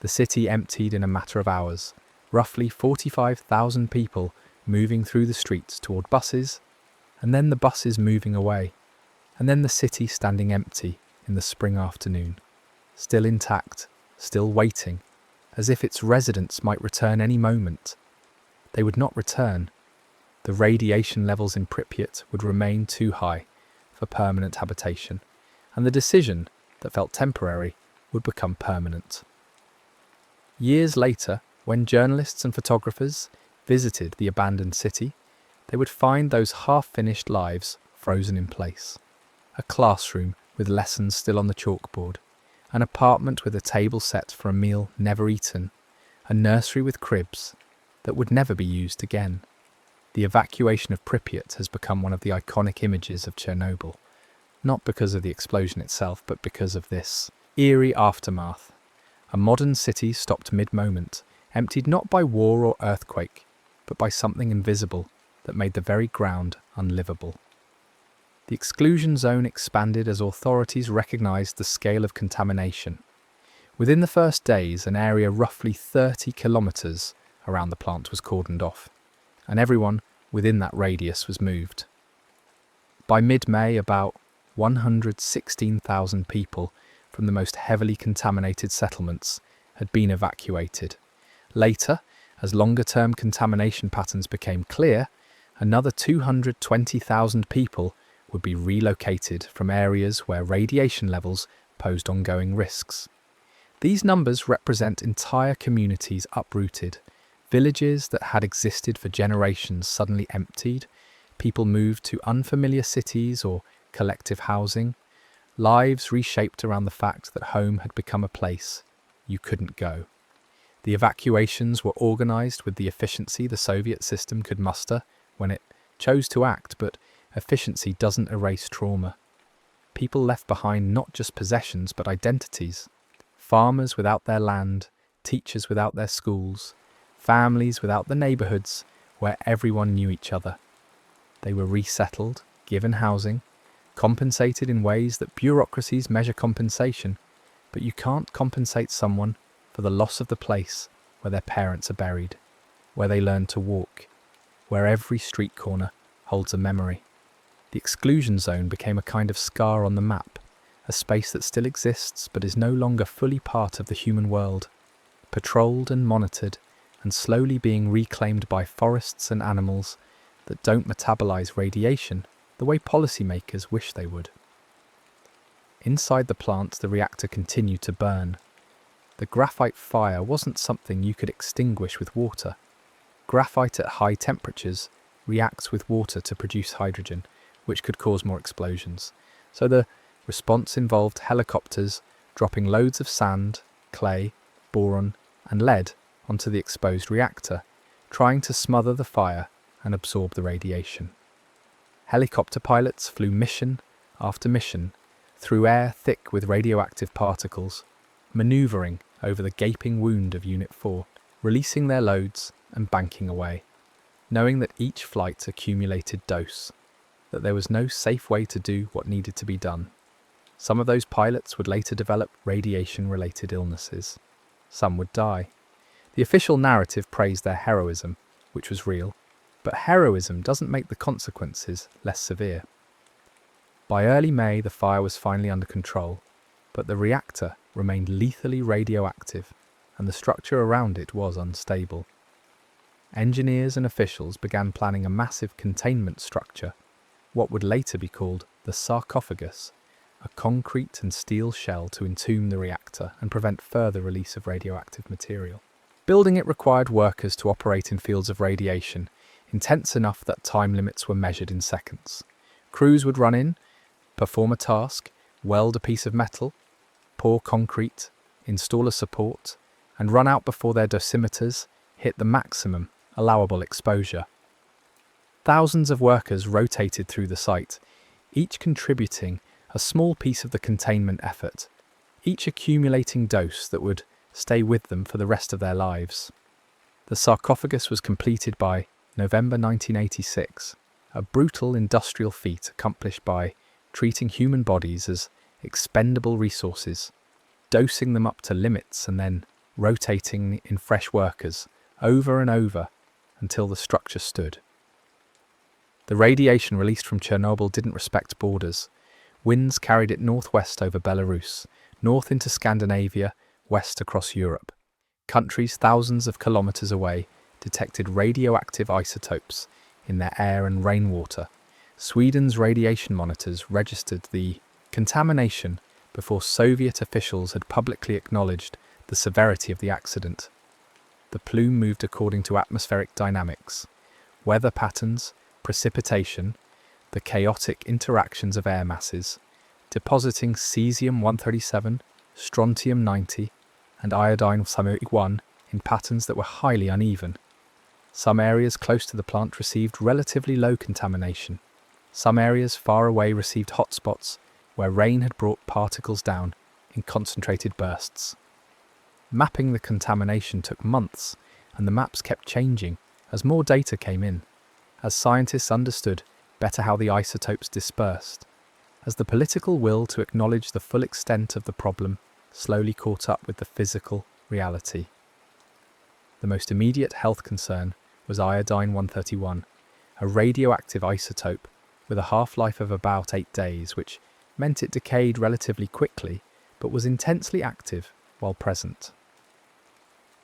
The city emptied in a matter of hours, roughly 45,000 people moving through the streets toward buses, and then the buses moving away, and then the city standing empty in the spring afternoon, still intact, still waiting, as if its residents might return any moment. They would not return. The radiation levels in Pripyat would remain too high for permanent habitation, and the decision that felt temporary would become permanent. Years later, when journalists and photographers visited the abandoned city, they would find those half-finished lives frozen in place. A classroom with lessons still on the chalkboard, an apartment with a table set for a meal never eaten, a nursery with cribs that would never be used again. The evacuation of Pripyat has become one of the iconic images of Chernobyl, not because of the explosion itself, but because of this eerie aftermath. A modern city stopped mid-moment, emptied not by war or earthquake, but by something invisible that made the very ground unlivable. The exclusion zone expanded as authorities recognised the scale of contamination. Within the first days, an area roughly 30 kilometres around the plant was cordoned off, and everyone within that radius was moved. By mid-May, about 116,000 people from the most heavily contaminated settlements had been evacuated. Later, as longer-term contamination patterns became clear, another 220,000 people would be relocated from areas where radiation levels posed ongoing risks. These numbers represent entire communities uprooted, villages that had existed for generations suddenly emptied, people moved to unfamiliar cities or collective housing, lives reshaped around the fact that home had become a place you couldn't go. The evacuations were organised with the efficiency the Soviet system could muster when it chose to act, but efficiency doesn't erase trauma. People left behind not just possessions but identities. Farmers without their land, teachers without their schools, families without the neighbourhoods where everyone knew each other. They were resettled, given housing, compensated in ways that bureaucracies measure compensation, but you can't compensate someone for the loss of the place where their parents are buried, where they learned to walk, where every street corner holds a memory. The exclusion zone became a kind of scar on the map, a space that still exists but is no longer fully part of the human world, patrolled and monitored, and slowly being reclaimed by forests and animals that don't metabolize radiation the way policymakers wish they would. Inside the plant, the reactor continued to burn. The graphite fire wasn't something you could extinguish with water. Graphite at high temperatures reacts with water to produce hydrogen, which could cause more explosions. So the response involved helicopters dropping loads of sand, clay, boron, and lead onto the exposed reactor, trying to smother the fire and absorb the radiation. Helicopter pilots flew mission after mission through air thick with radioactive particles, manoeuvring over the gaping wound of Unit 4, releasing their loads and banking away, knowing that each flight accumulated dose, that there was no safe way to do what needed to be done. Some of those pilots would later develop radiation-related illnesses. Some would die. The official narrative praised their heroism, which was real, but heroism doesn't make the consequences less severe. By early May, the fire was finally under control, but the reactor remained lethally radioactive, and the structure around it was unstable. Engineers and officials began planning a massive containment structure, what would later be called the sarcophagus, a concrete and steel shell to entomb the reactor and prevent further release of radioactive material. Building it required workers to operate in fields of radiation, intense enough that time limits were measured in seconds. Crews would run in, perform a task, weld a piece of metal, pour concrete, install a support, and run out before their dosimeters hit the maximum allowable exposure. Thousands of workers rotated through the site, each contributing a small piece of the containment effort, each accumulating dose that would stay with them for the rest of their lives. The sarcophagus was completed by November 1986, a brutal industrial feat accomplished by treating human bodies as expendable resources, dosing them up to limits and then rotating in fresh workers over and over until the structure stood. The radiation released from Chernobyl didn't respect borders. Winds carried it northwest over Belarus, north into Scandinavia, west across Europe. Countries thousands of kilometers away detected radioactive isotopes in their air and rainwater. Sweden's radiation monitors registered the contamination before Soviet officials had publicly acknowledged the severity of the accident. The plume moved according to atmospheric dynamics, weather patterns, precipitation, the chaotic interactions of air masses, depositing cesium-137, strontium-90, and iodine-1 in patterns that were highly uneven. Some areas close to the plant received relatively low contamination. Some areas far away received hotspots where rain had brought particles down in concentrated bursts. Mapping the contamination took months, and the maps kept changing as more data came in, as scientists understood better how the isotopes dispersed, as the political will to acknowledge the full extent of the problem slowly caught up with the physical reality. The most immediate health concern was iodine-131, a radioactive isotope with a half-life of about 8 days, which meant it decayed relatively quickly but was intensely active while present.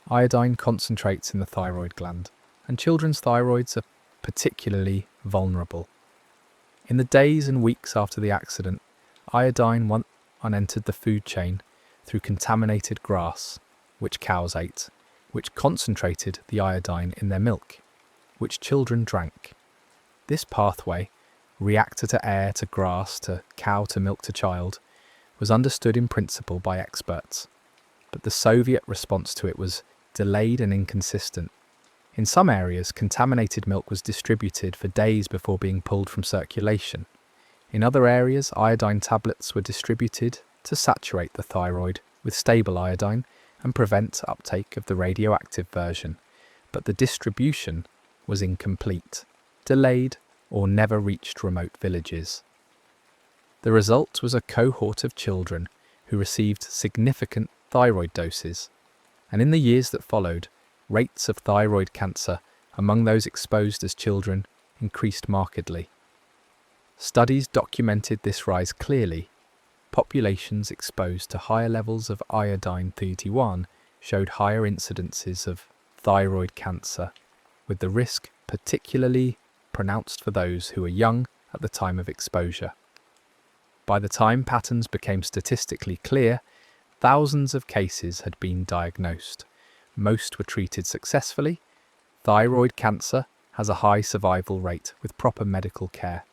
Iodine concentrates in the thyroid gland, and children's thyroids are particularly vulnerable. In the days and weeks after the accident, iodine entered the food chain through contaminated grass, which cows ate, which concentrated the iodine in their milk, which children drank. This pathway, reactor to air to grass to cow to milk to child, was understood in principle by experts, but the Soviet response to it was delayed and inconsistent. In some areas, contaminated milk was distributed for days before being pulled from circulation. In other areas, iodine tablets were distributed to saturate the thyroid with stable iodine and prevent uptake of the radioactive version, but the distribution was incomplete, delayed, or never reached remote villages. The result was a cohort of children who received significant thyroid doses, and in the years that followed, rates of thyroid cancer among those exposed as children increased markedly. Studies documented this rise clearly. Populations exposed to higher levels of iodine-31 showed higher incidences of thyroid cancer, with the risk particularly pronounced for those who were young at the time of exposure. By the time patterns became statistically clear, thousands of cases had been diagnosed. Most were treated successfully. Thyroid cancer has a high survival rate with proper medical care.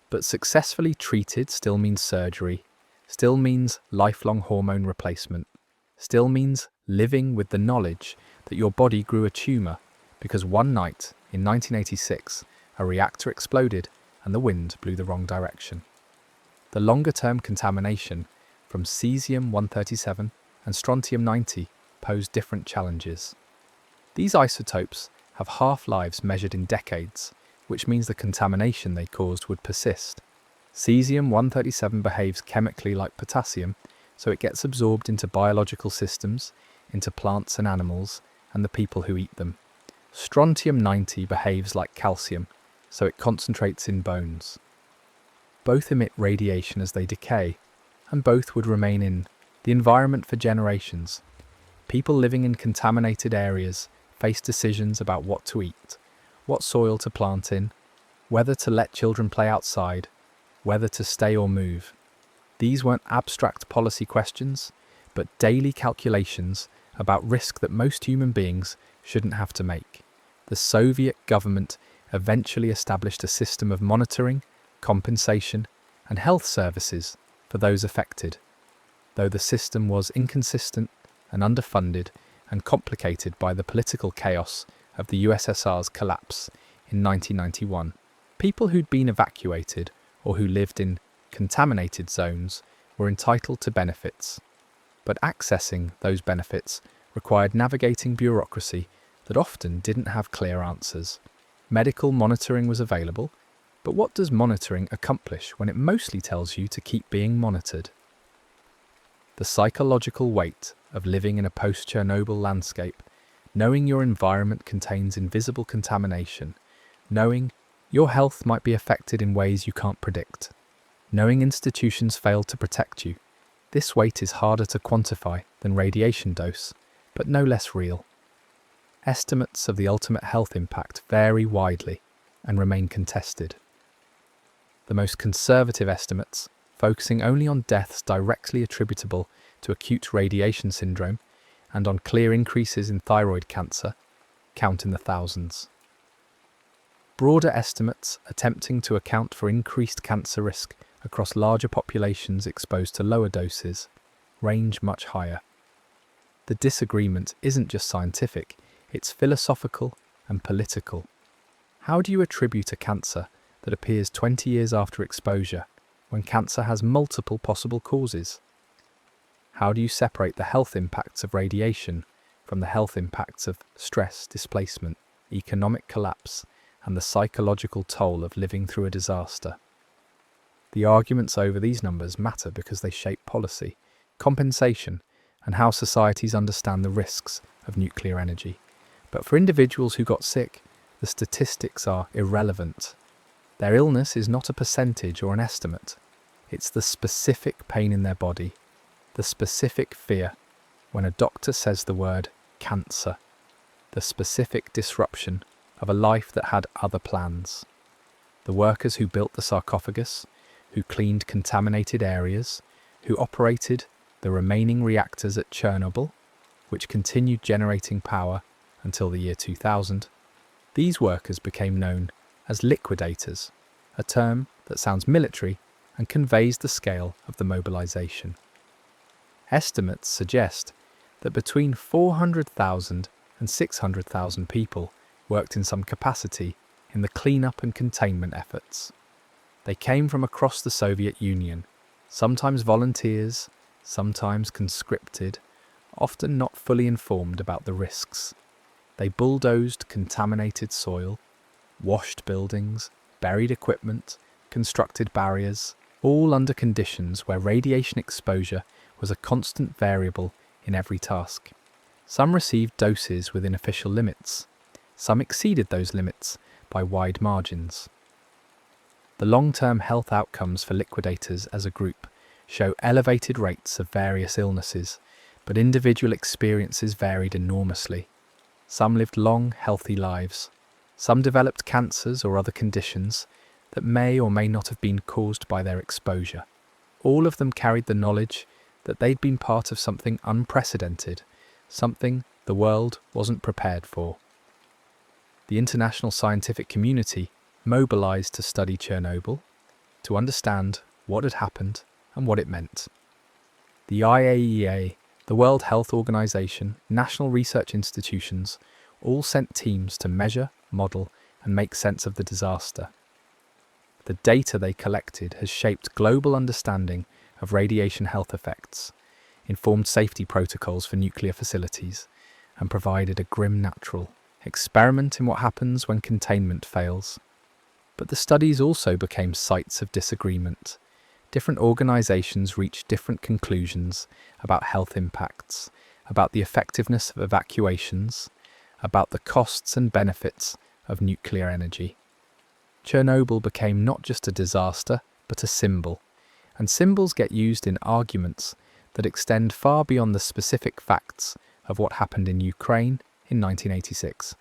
But successfully treated still means surgery, still means lifelong hormone replacement, still means living with the knowledge that your body grew a tumour because one night in 1986 a reactor exploded and the wind blew the wrong direction. The longer-term contamination from cesium-137 and strontium-90 pose different challenges. These isotopes have half-lives measured in decades, which means the contamination they caused would persist. Cesium-137 behaves chemically like potassium, so it gets absorbed into biological systems, into plants and animals, and the people who eat them. Strontium-90 behaves like calcium, so it concentrates in bones. Both emit radiation as they decay, and both would remain in the environment for generations. People living in contaminated areas face decisions about what to eat, what soil to plant in, whether to let children play outside, whether to stay or move. These weren't abstract policy questions, but daily calculations about risk that most human beings shouldn't have to make. The Soviet government eventually established a system of monitoring, compensation, and health services for those affected, though the system was inconsistent and underfunded and complicated by the political chaos of the USSR's collapse in 1991. People who'd been evacuated or who lived in contaminated zones were entitled to benefits, but accessing those benefits required navigating bureaucracy that often didn't have clear answers. Medical monitoring was available, but what does monitoring accomplish when it mostly tells you to keep being monitored? The psychological weight of living in a post-Chernobyl landscape, knowing your environment contains invisible contamination, knowing your health might be affected in ways you can't predict, knowing institutions failed to protect you. This weight is harder to quantify than radiation dose, but no less real. Estimates of the ultimate health impact vary widely and remain contested. The most conservative estimates, focusing only on deaths directly attributable to acute radiation syndrome and on clear increases in thyroid cancer, count in the thousands. Broader estimates attempting to account for increased cancer risk across larger populations exposed to lower doses range much higher. The disagreement isn't just scientific, it's philosophical and political. How do you attribute a cancer that appears 20 years after exposure when cancer has multiple possible causes? How do you separate the health impacts of radiation from the health impacts of stress, displacement, economic collapse, and the psychological toll of living through a disaster? The arguments over these numbers matter because they shape policy, compensation, and how societies understand the risks of nuclear energy. But for individuals who got sick, the statistics are irrelevant. Their illness is not a percentage or an estimate. It's the specific pain in their body, the specific fear when a doctor says the word cancer, the specific disruption of a life that had other plans. The workers who built the sarcophagus, who cleaned contaminated areas, who operated the remaining reactors at Chernobyl, which continued generating power until the year 2000, these workers became known as liquidators, a term that sounds military and conveys the scale of the mobilization. Estimates suggest that between 400,000 and 600,000 people worked in some capacity in the cleanup and containment efforts. They came from across the Soviet Union, sometimes volunteers, sometimes conscripted, often not fully informed about the risks. They bulldozed contaminated soil, washed buildings, buried equipment, constructed barriers, all under conditions where radiation exposure was a constant variable in every task. Some received doses within official limits. Some exceeded those limits by wide margins. The long-term health outcomes for liquidators as a group show elevated rates of various illnesses, but individual experiences varied enormously. Some lived long, healthy lives. Some developed cancers or other conditions that may or may not have been caused by their exposure. All of them carried the knowledge that they'd been part of something unprecedented, something the world wasn't prepared for. The international scientific community mobilized to study Chernobyl, to understand what had happened and what it meant. The IAEA, the World Health Organization, national research institutions all sent teams to measure, model, and make sense of the disaster. The data they collected has shaped global understanding of radiation health effects, informed safety protocols for nuclear facilities, and provided a grim natural experiment in what happens when containment fails. But the studies also became sites of disagreement. Different organizations reached different conclusions about health impacts, about the effectiveness of evacuations, about the costs and benefits of nuclear energy. Chernobyl became not just a disaster, but a symbol, and symbols get used in arguments that extend far beyond the specific facts of what happened in Ukraine in 1986.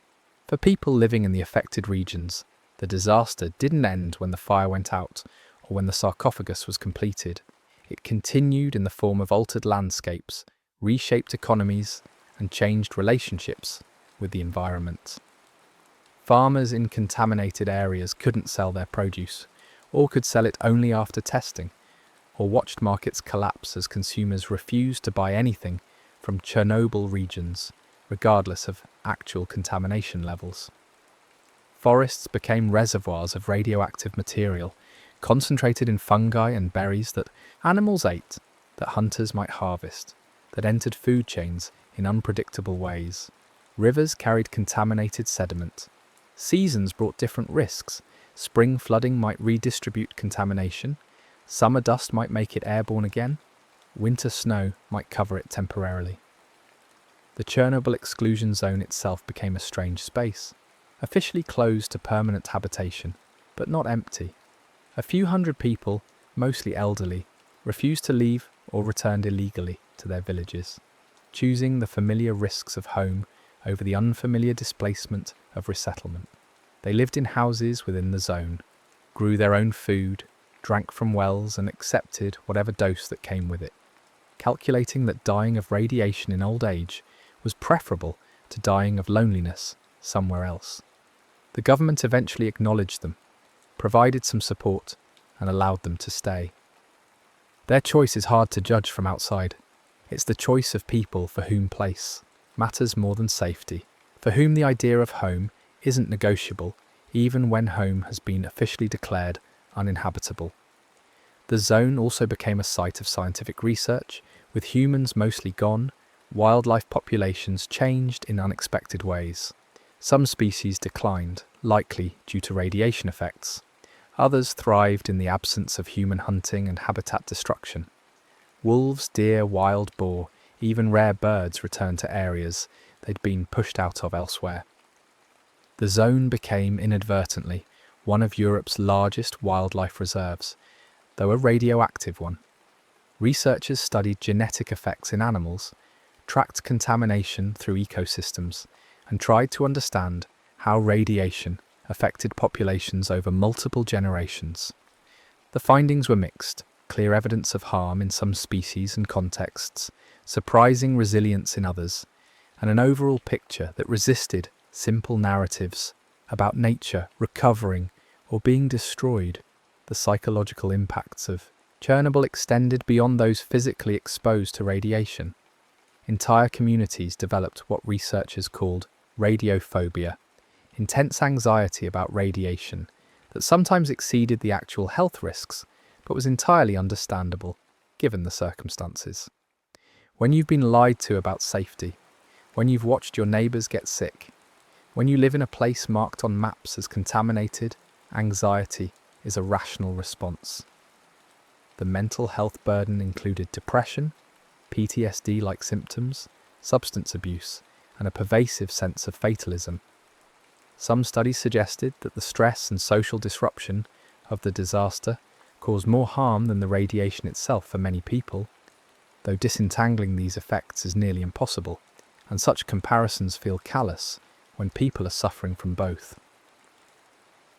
For people living in the affected regions, the disaster didn't end when the fire went out or when the sarcophagus was completed. It continued in the form of altered landscapes, reshaped economies, and changed relationships with the environment. Farmers in contaminated areas couldn't sell their produce, or could sell it only after testing, or watched markets collapse as consumers refused to buy anything from Chernobyl regions, regardless of actual contamination levels. Forests became reservoirs of radioactive material, concentrated in fungi and berries that animals ate, that hunters might harvest, that entered food chains in unpredictable ways. Rivers carried contaminated sediment. Seasons brought different risks. Spring flooding might redistribute contamination. Summer dust might make it airborne again. Winter snow might cover it temporarily. The Chernobyl exclusion zone itself became a strange space, officially closed to permanent habitation, but not empty. A few hundred people, mostly elderly, refused to leave or returned illegally to their villages, choosing the familiar risks of home over the unfamiliar displacement of resettlement. They lived in houses within the zone, grew their own food, drank from wells and accepted whatever dose that came with it, calculating that dying of radiation in old age was preferable to dying of loneliness somewhere else. The government eventually acknowledged them, provided some support, and allowed them to stay. Their choice is hard to judge from outside. It's the choice of people for whom place matters more than safety, for whom the idea of home isn't negotiable, even when home has been officially declared uninhabitable. The zone also became a site of scientific research, with humans mostly gone. Wildlife populations changed in unexpected ways. Some species declined, likely due to radiation effects. Others thrived in the absence of human hunting and habitat destruction. Wolves, deer, wild boar, even rare birds returned to areas they'd been pushed out of elsewhere. The zone became inadvertently one of Europe's largest wildlife reserves, though a radioactive one. Researchers studied genetic effects in animals, tracked contamination through ecosystems, and tried to understand how radiation affected populations over multiple generations. The findings were mixed: clear evidence of harm in some species and contexts, surprising resilience in others, and an overall picture that resisted simple narratives about nature recovering or being destroyed. The psychological impacts of Chernobyl extended beyond those physically exposed to radiation. Entire communities developed what researchers called radiophobia, intense anxiety about radiation that sometimes exceeded the actual health risks, but was entirely understandable, given the circumstances. When you've been lied to about safety, when you've watched your neighbours get sick, when you live in a place marked on maps as contaminated, anxiety is a rational response. The mental health burden included depression, PTSD-like symptoms, substance abuse, and a pervasive sense of fatalism. Some studies suggested that the stress and social disruption of the disaster caused more harm than the radiation itself for many people, though disentangling these effects is nearly impossible, and such comparisons feel callous when people are suffering from both.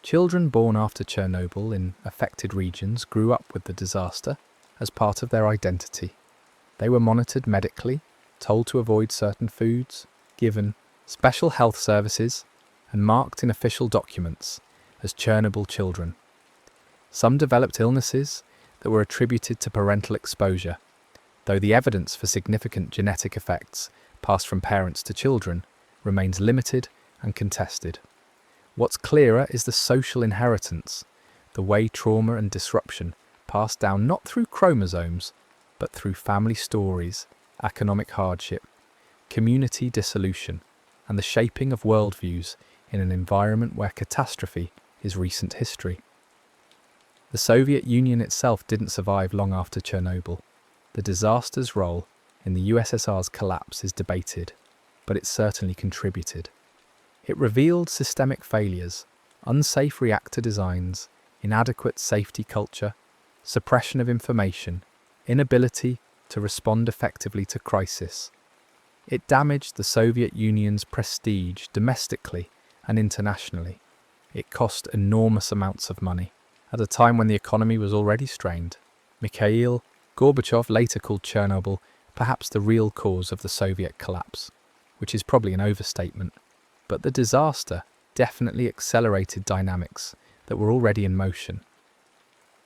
Children born after Chernobyl in affected regions grew up with the disaster as part of their identity. They were monitored medically, told to avoid certain foods, given special health services, and marked in official documents as Chernobyl children. Some developed illnesses that were attributed to parental exposure, though the evidence for significant genetic effects passed from parents to children remains limited and contested. What's clearer is the social inheritance, the way trauma and disruption pass down not through chromosomes, but through family stories, economic hardship, community dissolution, and the shaping of worldviews in an environment where catastrophe is recent history. The Soviet Union itself didn't survive long after Chernobyl. The disaster's role in the USSR's collapse is debated, but it certainly contributed. It revealed systemic failures, unsafe reactor designs, inadequate safety culture, suppression of information, inability to respond effectively to crisis. It damaged the Soviet Union's prestige domestically and internationally. It cost enormous amounts of money at a time when the economy was already strained. Mikhail Gorbachev later called Chernobyl perhaps the real cause of the Soviet collapse, which is probably an overstatement. But the disaster definitely accelerated dynamics that were already in motion.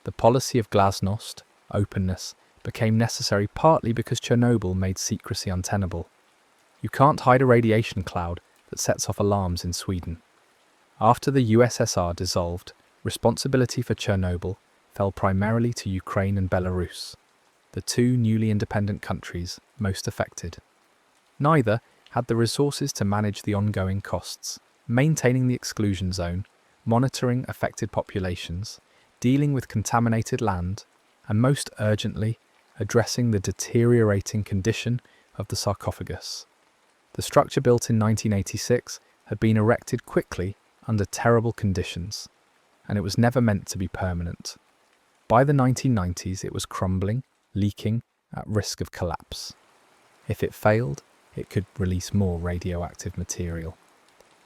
The policy of glasnost, openness, became necessary partly because Chernobyl made secrecy untenable. You can't hide a radiation cloud that sets off alarms in Sweden. After the USSR dissolved, responsibility for Chernobyl fell primarily to Ukraine and Belarus, the two newly independent countries most affected. Neither had the resources to manage the ongoing costs, maintaining the exclusion zone, monitoring affected populations, dealing with contaminated land, and most urgently, addressing the deteriorating condition of the sarcophagus. The structure, built in 1986, had been erected quickly under terrible conditions, and it was never meant to be permanent. By the 1990s, it was crumbling, leaking, at risk of collapse. If it failed, it could release more radioactive material.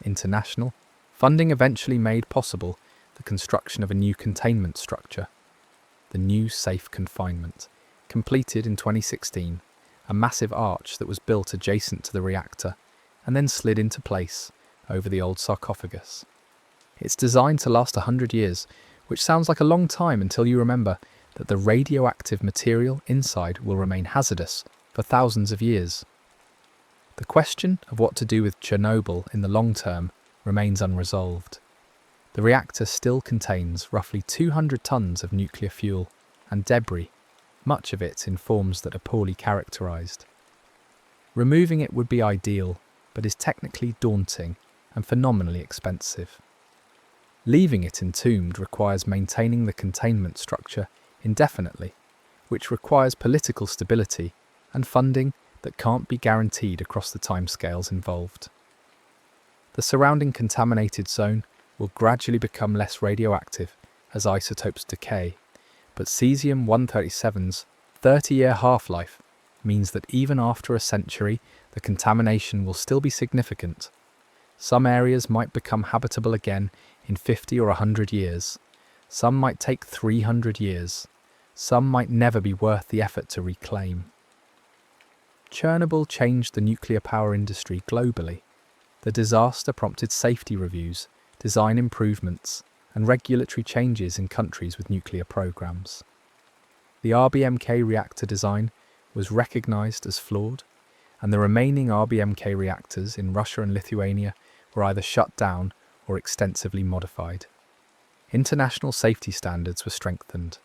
International funding eventually made possible the construction of a new containment structure, the new safe confinement, completed in 2016, a massive arch that was built adjacent to the reactor and then slid into place over the old sarcophagus. It's designed to last 100 years, which sounds like a long time until you remember that the radioactive material inside will remain hazardous for thousands of years. The question of what to do with Chernobyl in the long term remains unresolved. The reactor still contains roughly 200 tons of nuclear fuel and debris, much of it in forms that are poorly characterized. Removing it would be ideal, but is technically daunting and phenomenally expensive. Leaving it entombed requires maintaining the containment structure indefinitely, which requires political stability and funding that can't be guaranteed across the timescales involved. The surrounding contaminated zone will gradually become less radioactive as isotopes decay, but cesium-137's 30-year half-life means that even after a century, the contamination will still be significant. Some areas might become habitable again in 50 or 100 years. Some might take 300 years. Some might never be worth the effort to reclaim. Chernobyl changed the nuclear power industry globally. The disaster prompted safety reviews, design improvements, and regulatory changes in countries with nuclear programs. The RBMK reactor design was recognized as flawed, and the remaining RBMK reactors in Russia and Lithuania were either shut down or extensively modified. International safety standards were strengthened.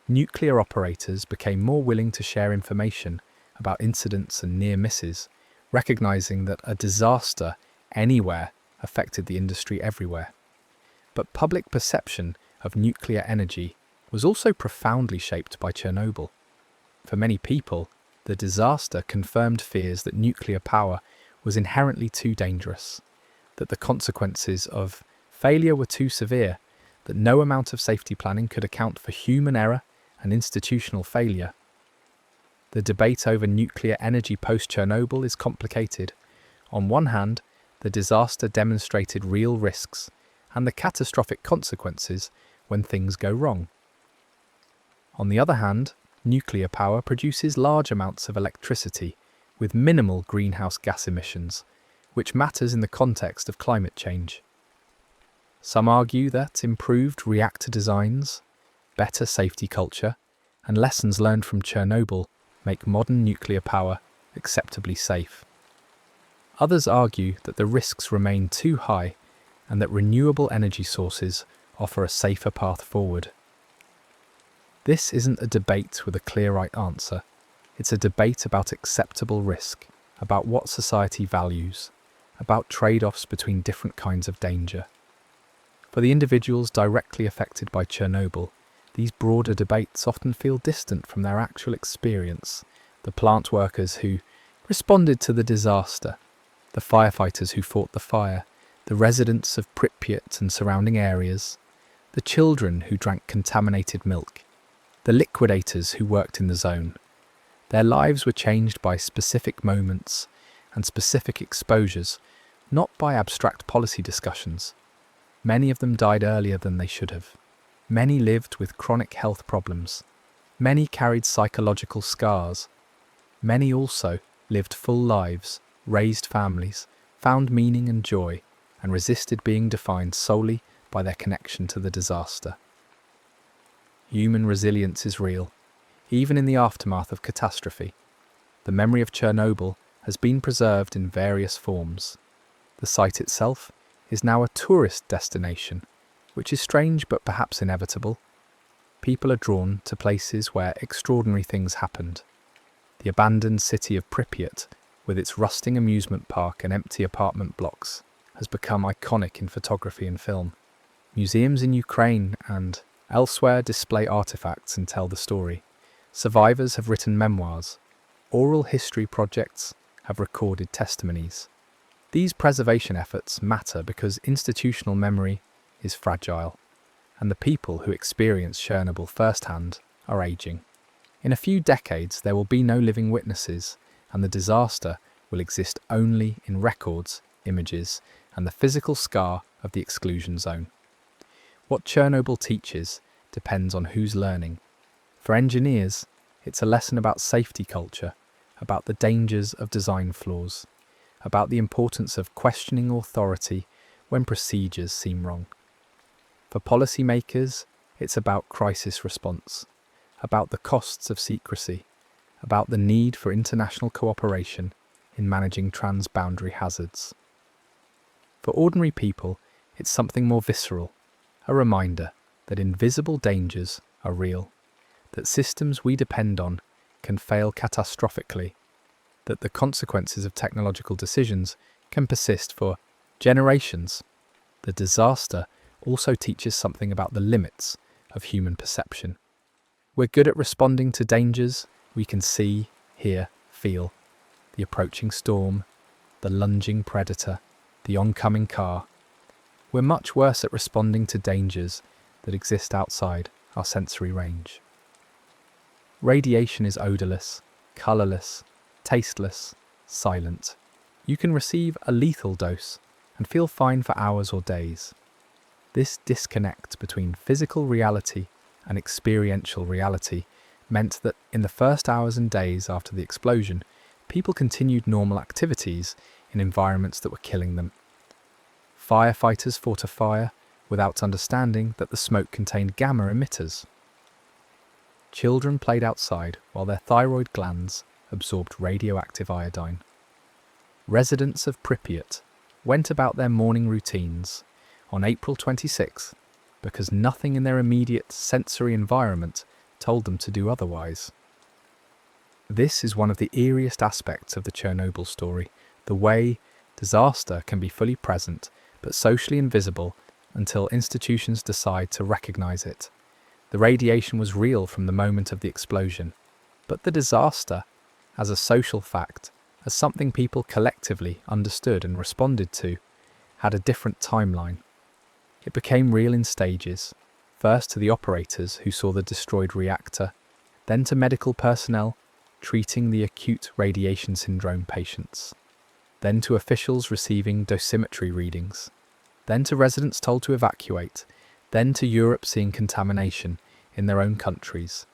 Nuclear operators became more willing to share information about incidents and near misses, recognizing that a disaster anywhere affected the industry everywhere. But public perception of nuclear energy was also profoundly shaped by Chernobyl. For many people, the disaster confirmed fears that nuclear power was inherently too dangerous, that the consequences of failure were too severe, that no amount of safety planning could account for human error and institutional failure. The debate over nuclear energy post-Chernobyl is complicated. On one hand, the disaster demonstrated real risks and the catastrophic consequences when things go wrong. On the other hand, nuclear power produces large amounts of electricity with minimal greenhouse gas emissions, which matters in the context of climate change. Some argue that improved reactor designs, better safety culture, and lessons learned from Chernobyl make modern nuclear power acceptably safe. Others argue that the risks remain too high and that renewable energy sources offer a safer path forward. This isn't a debate with a clear right answer. It's a debate about acceptable risk, about what society values, about trade-offs between different kinds of danger. For the individuals directly affected by Chernobyl, these broader debates often feel distant from their actual experience. The plant workers who responded to the disaster, the firefighters who fought the fire, the residents of Pripyat and surrounding areas, the children who drank contaminated milk, the liquidators who worked in the zone. Their lives were changed by specific moments and specific exposures, not by abstract policy discussions. Many of them died earlier than they should have. Many lived with chronic health problems. Many carried psychological scars. Many also lived full lives, raised families, found meaning and joy, and resisted being defined solely by their connection to the disaster. Human resilience is real, even in the aftermath of catastrophe. The memory of Chernobyl has been preserved in various forms. The site itself is now a tourist destination, which is strange but perhaps inevitable. People are drawn to places where extraordinary things happened. The abandoned city of Pripyat, with its rusting amusement park and empty apartment blocks, has become iconic in photography and film. Museums in Ukraine and elsewhere display artifacts and tell the story. Survivors have written memoirs. Oral history projects have recorded testimonies. These preservation efforts matter because institutional memory is fragile, and the people who experience Chernobyl firsthand are aging. In a few decades, there will be no living witnesses, and the disaster will exist only in records, images, and the physical scar of the exclusion zone. What Chernobyl teaches depends on who's learning. For engineers, it's a lesson about safety culture, about the dangers of design flaws, about the importance of questioning authority when procedures seem wrong. For policymakers, it's about crisis response, about the costs of secrecy, about the need for international cooperation in managing transboundary hazards. For ordinary people, it's something more visceral, a reminder that invisible dangers are real, that systems we depend on can fail catastrophically, that the consequences of technological decisions can persist for generations. The disaster also teaches something about the limits of human perception. We're good at responding to dangers we can see, hear, feel. The approaching storm, the lunging predator, the oncoming car. We're much worse at responding to dangers that exist outside our sensory range. Radiation is odorless, colourless, tasteless, silent. You can receive a lethal dose and feel fine for hours or days. This disconnect between physical reality and experiential reality meant that in the first hours and days after the explosion, people continued normal activities in environments that were killing them. Firefighters fought a fire without understanding that the smoke contained gamma emitters. Children played outside while their thyroid glands absorbed radioactive iodine. Residents of Pripyat went about their morning routines on April 26th because nothing in their immediate sensory environment told them to do otherwise. This is one of the eeriest aspects of the Chernobyl story, the way disaster can be fully present but socially invisible until institutions decide to recognize it. The radiation was real from the moment of the explosion, but the disaster, as a social fact, as something people collectively understood and responded to, had a different timeline. It became real in stages, first to the operators who saw the destroyed reactor, then to medical personnel treating the acute radiation syndrome patients, then to officials receiving dosimetry readings, then to residents told to evacuate, then to Europe seeing contamination in their own countries,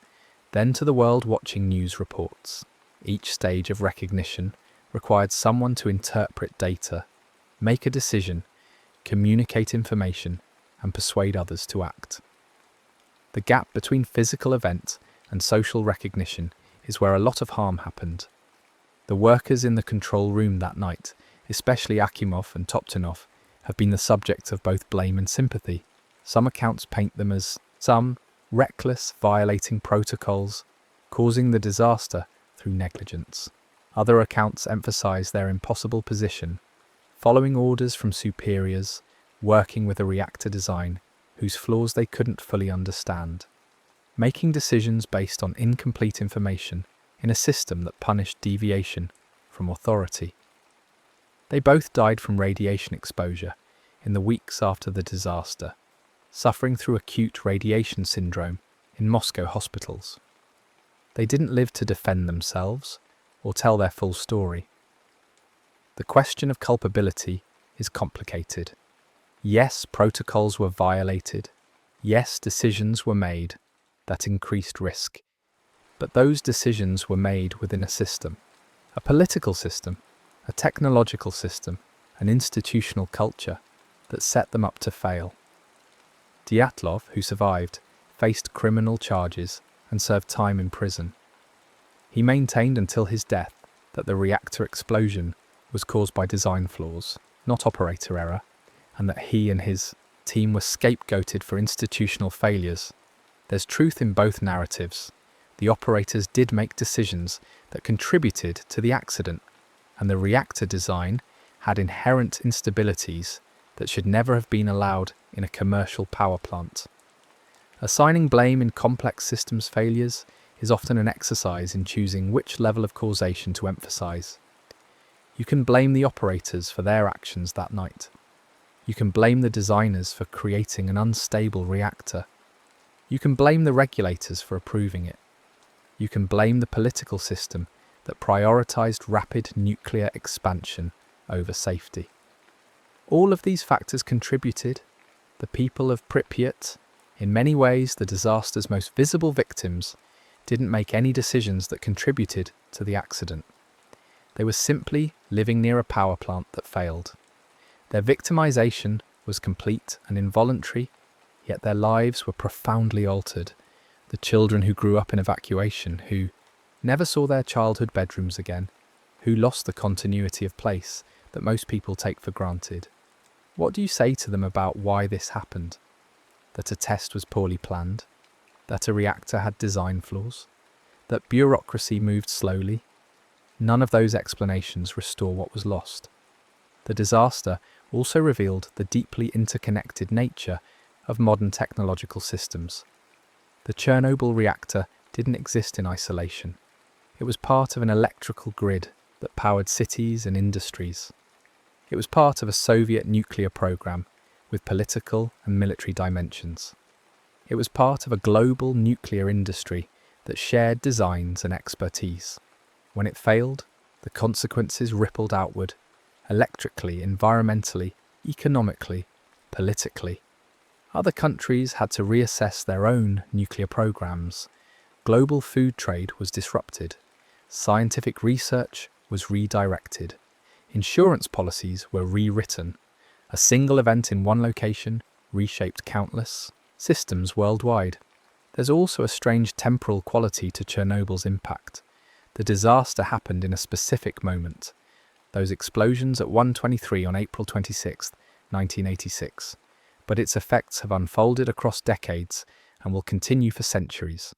then to the world watching news reports. Each stage of recognition required someone to interpret data, make a decision, communicate information, and persuade others to act. The gap between physical event and social recognition is where a lot of harm happened. The workers in the control room that night, especially Akimov and Toptunov, have been the subject of both blame and sympathy. Some accounts paint them as some reckless, violating protocols, causing the disaster through negligence. Other accounts emphasize their impossible position, following orders from superiors, working with a reactor design whose flaws they couldn't fully understand, making decisions based on incomplete information in a system that punished deviation from authority. They both died from radiation exposure in the weeks after the disaster, suffering through acute radiation syndrome in Moscow hospitals. They didn't live to defend themselves or tell their full story. The question of culpability is complicated. Yes, protocols were violated. Yes, decisions were made that increased risk. But those decisions were made within a system, a political system, a technological system, an institutional culture that set them up to fail. Dyatlov, who survived, faced criminal charges and served time in prison. He maintained until his death that the reactor explosion was caused by design flaws, not operator error, and that he and his team were scapegoated for institutional failures. There's truth in both narratives. The operators did make decisions that contributed to the accident, and the reactor design had inherent instabilities that should never have been allowed in a commercial power plant. Assigning blame in complex systems failures is often an exercise in choosing which level of causation to emphasize. You can blame the operators for their actions that night. You can blame the designers for creating an unstable reactor. You can blame the regulators for approving it. You can blame the political system that prioritized rapid nuclear expansion over safety. All of these factors contributed. The people of Pripyat, in many ways the disaster's most visible victims, didn't make any decisions that contributed to the accident. They were simply living near a power plant that failed. Their victimization was complete and involuntary, yet their lives were profoundly altered. The children who grew up in evacuation, who never saw their childhood bedrooms again, who lost the continuity of place that most people take for granted. What do you say to them about why this happened? That a test was poorly planned? That a reactor had design flaws? That bureaucracy moved slowly? None of those explanations restore what was lost. The disaster also revealed the deeply interconnected nature of modern technological systems. The Chernobyl reactor didn't exist in isolation. It was part of an electrical grid that powered cities and industries. It was part of a Soviet nuclear program with political and military dimensions. It was part of a global nuclear industry that shared designs and expertise. When it failed, the consequences rippled outward, electrically, environmentally, economically, politically. Other countries had to reassess their own nuclear programs. Global food trade was disrupted. Scientific research was redirected. Insurance policies were rewritten. A single event in one location reshaped countless systems worldwide. There's also a strange temporal quality to Chernobyl's impact. The disaster happened in a specific moment. Those explosions at 1:23 on April 26, 1986. But its effects have unfolded across decades and will continue for centuries.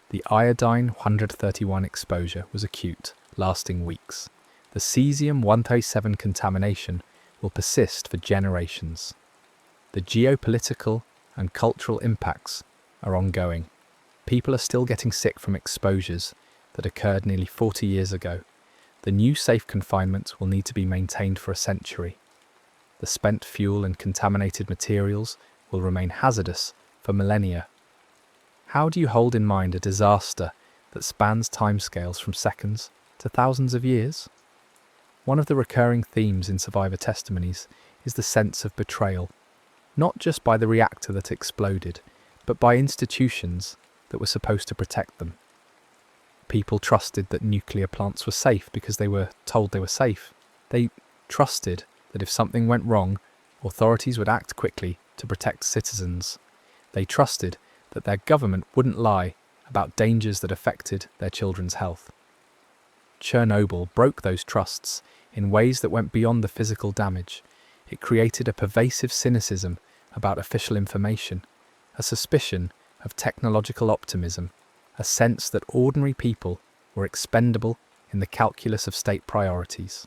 The iodine-131 exposure was acute, lasting weeks. The cesium-137 contamination will persist for generations. The geopolitical and cultural impacts are ongoing. People are still getting sick from exposures that occurred nearly 40 years ago. The new safe confinement will need to be maintained for a century. The spent fuel and contaminated materials will remain hazardous for millennia. How do you hold in mind a disaster that spans timescales from seconds to thousands of years? One of the recurring themes in survivor testimonies is the sense of betrayal, not just by the reactor that exploded, but by institutions that were supposed to protect them. People trusted that nuclear plants were safe because they were told they were safe. They trusted that if something went wrong, authorities would act quickly to protect citizens. They trusted that their government wouldn't lie about dangers that affected their children's health. Chernobyl broke those trusts in ways that went beyond the physical damage. It created a pervasive cynicism about official information, a suspicion of technological optimism, a sense that ordinary people were expendable in the calculus of state priorities.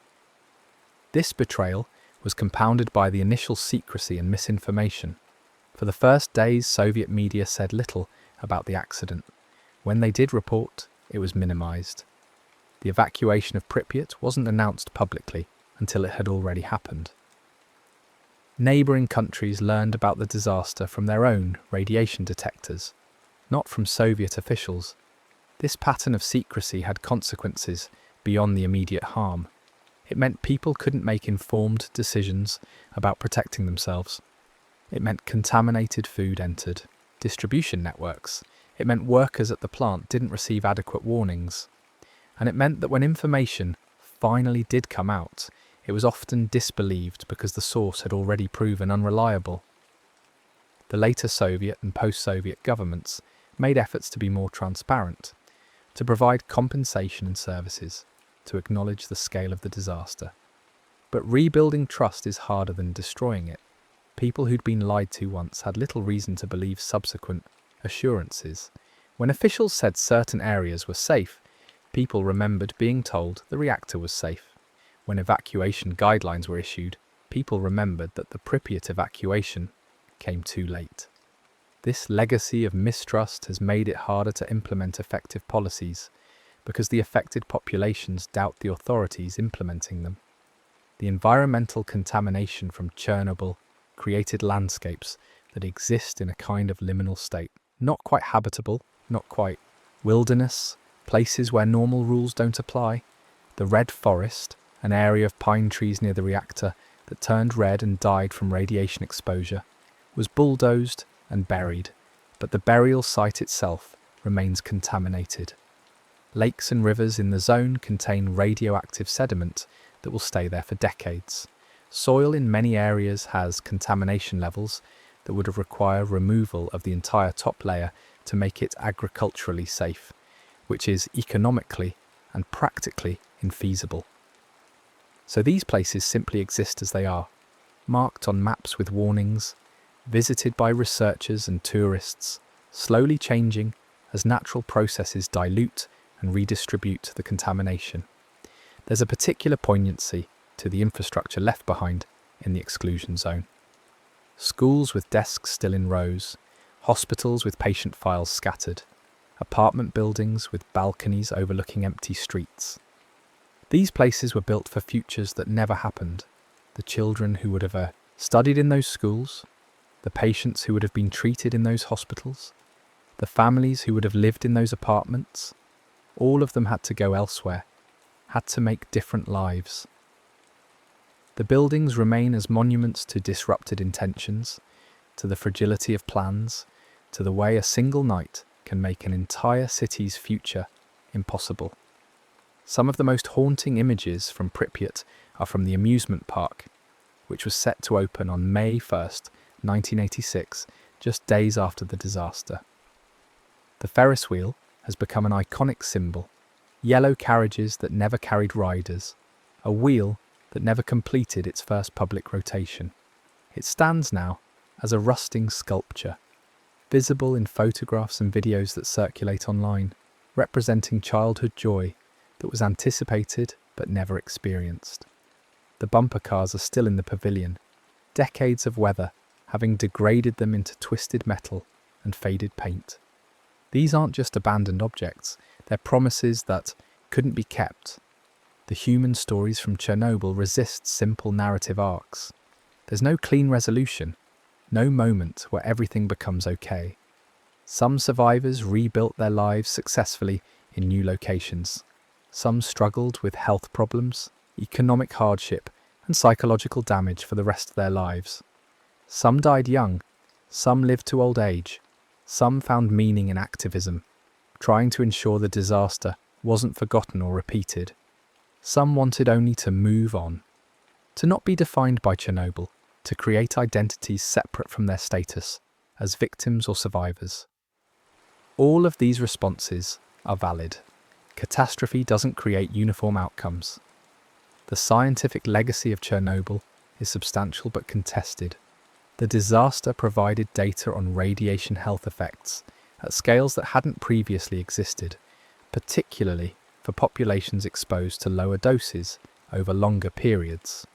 This betrayal was compounded by the initial secrecy and misinformation. For the first days, Soviet media said little about the accident. When they did report, it was minimized. The evacuation of Pripyat wasn't announced publicly until it had already happened. Neighbouring countries learned about the disaster from their own radiation detectors, not from Soviet officials. This pattern of secrecy had consequences beyond the immediate harm. It meant people couldn't make informed decisions about protecting themselves. It meant contaminated food entered distribution networks. It meant workers at the plant didn't receive adequate warnings. And it meant that when information finally did come out, it was often disbelieved because the source had already proven unreliable. The later Soviet and post-Soviet governments made efforts to be more transparent, to provide compensation and services, to acknowledge the scale of the disaster. But rebuilding trust is harder than destroying it. People who'd been lied to once had little reason to believe subsequent assurances. When officials said certain areas were safe, people remembered being told the reactor was safe. When evacuation guidelines were issued, people remembered that the Pripyat evacuation came too late. This legacy of mistrust has made it harder to implement effective policies. because the affected populations doubt the authorities implementing them. The environmental contamination from Chernobyl created landscapes that exist in a kind of liminal state. Not quite habitable, not quite wilderness, places where normal rules don't apply. The Red Forest, an area of pine trees near the reactor that turned red and died from radiation exposure, was bulldozed and buried, but the burial site itself remains contaminated. Lakes and rivers in the zone contain radioactive sediment that will stay there for decades. Soil in many areas has contamination levels that would require removal of the entire top layer to make it agriculturally safe, which is economically and practically infeasible. So these places simply exist as they are, marked on maps with warnings, visited by researchers and tourists, slowly changing as natural processes dilute and redistribute the contamination. There's a particular poignancy to the infrastructure left behind in the exclusion zone. Schools with desks still in rows, hospitals with patient files scattered, apartment buildings with balconies overlooking empty streets. These places were built for futures that never happened. The children who would have studied in those schools, the patients who would have been treated in those hospitals, the families who would have lived in those apartments, all of them had to go elsewhere, had to make different lives. The buildings remain as monuments to disrupted intentions, to the fragility of plans, to the way a single night can make an entire city's future impossible. Some of the most haunting images from Pripyat are from the amusement park, which was set to open on May 1st, 1986, just days after the disaster. The Ferris wheel has become an iconic symbol, yellow carriages that never carried riders, a wheel that never completed its first public rotation. It stands now as a rusting sculpture, visible in photographs and videos that circulate online, representing childhood joy that was anticipated but never experienced. The bumper cars are still in the pavilion, decades of weather having degraded them into twisted metal and faded paint. These aren't just abandoned objects, they're promises that couldn't be kept. The human stories from Chernobyl resist simple narrative arcs. There's no clean resolution, no moment where everything becomes okay. Some survivors rebuilt their lives successfully in new locations. Some struggled with health problems, economic hardship, and psychological damage for the rest of their lives. Some died young, some lived to old age, some found meaning in activism, trying to ensure the disaster wasn't forgotten or repeated. Some wanted only to move on, to not be defined by Chernobyl, to create identities separate from their status as victims or survivors. All of these responses are valid. Catastrophe doesn't create uniform outcomes. The scientific legacy of Chernobyl is substantial but contested. The disaster provided data on radiation health effects at scales that hadn't previously existed, particularly for populations exposed to lower doses over longer periods.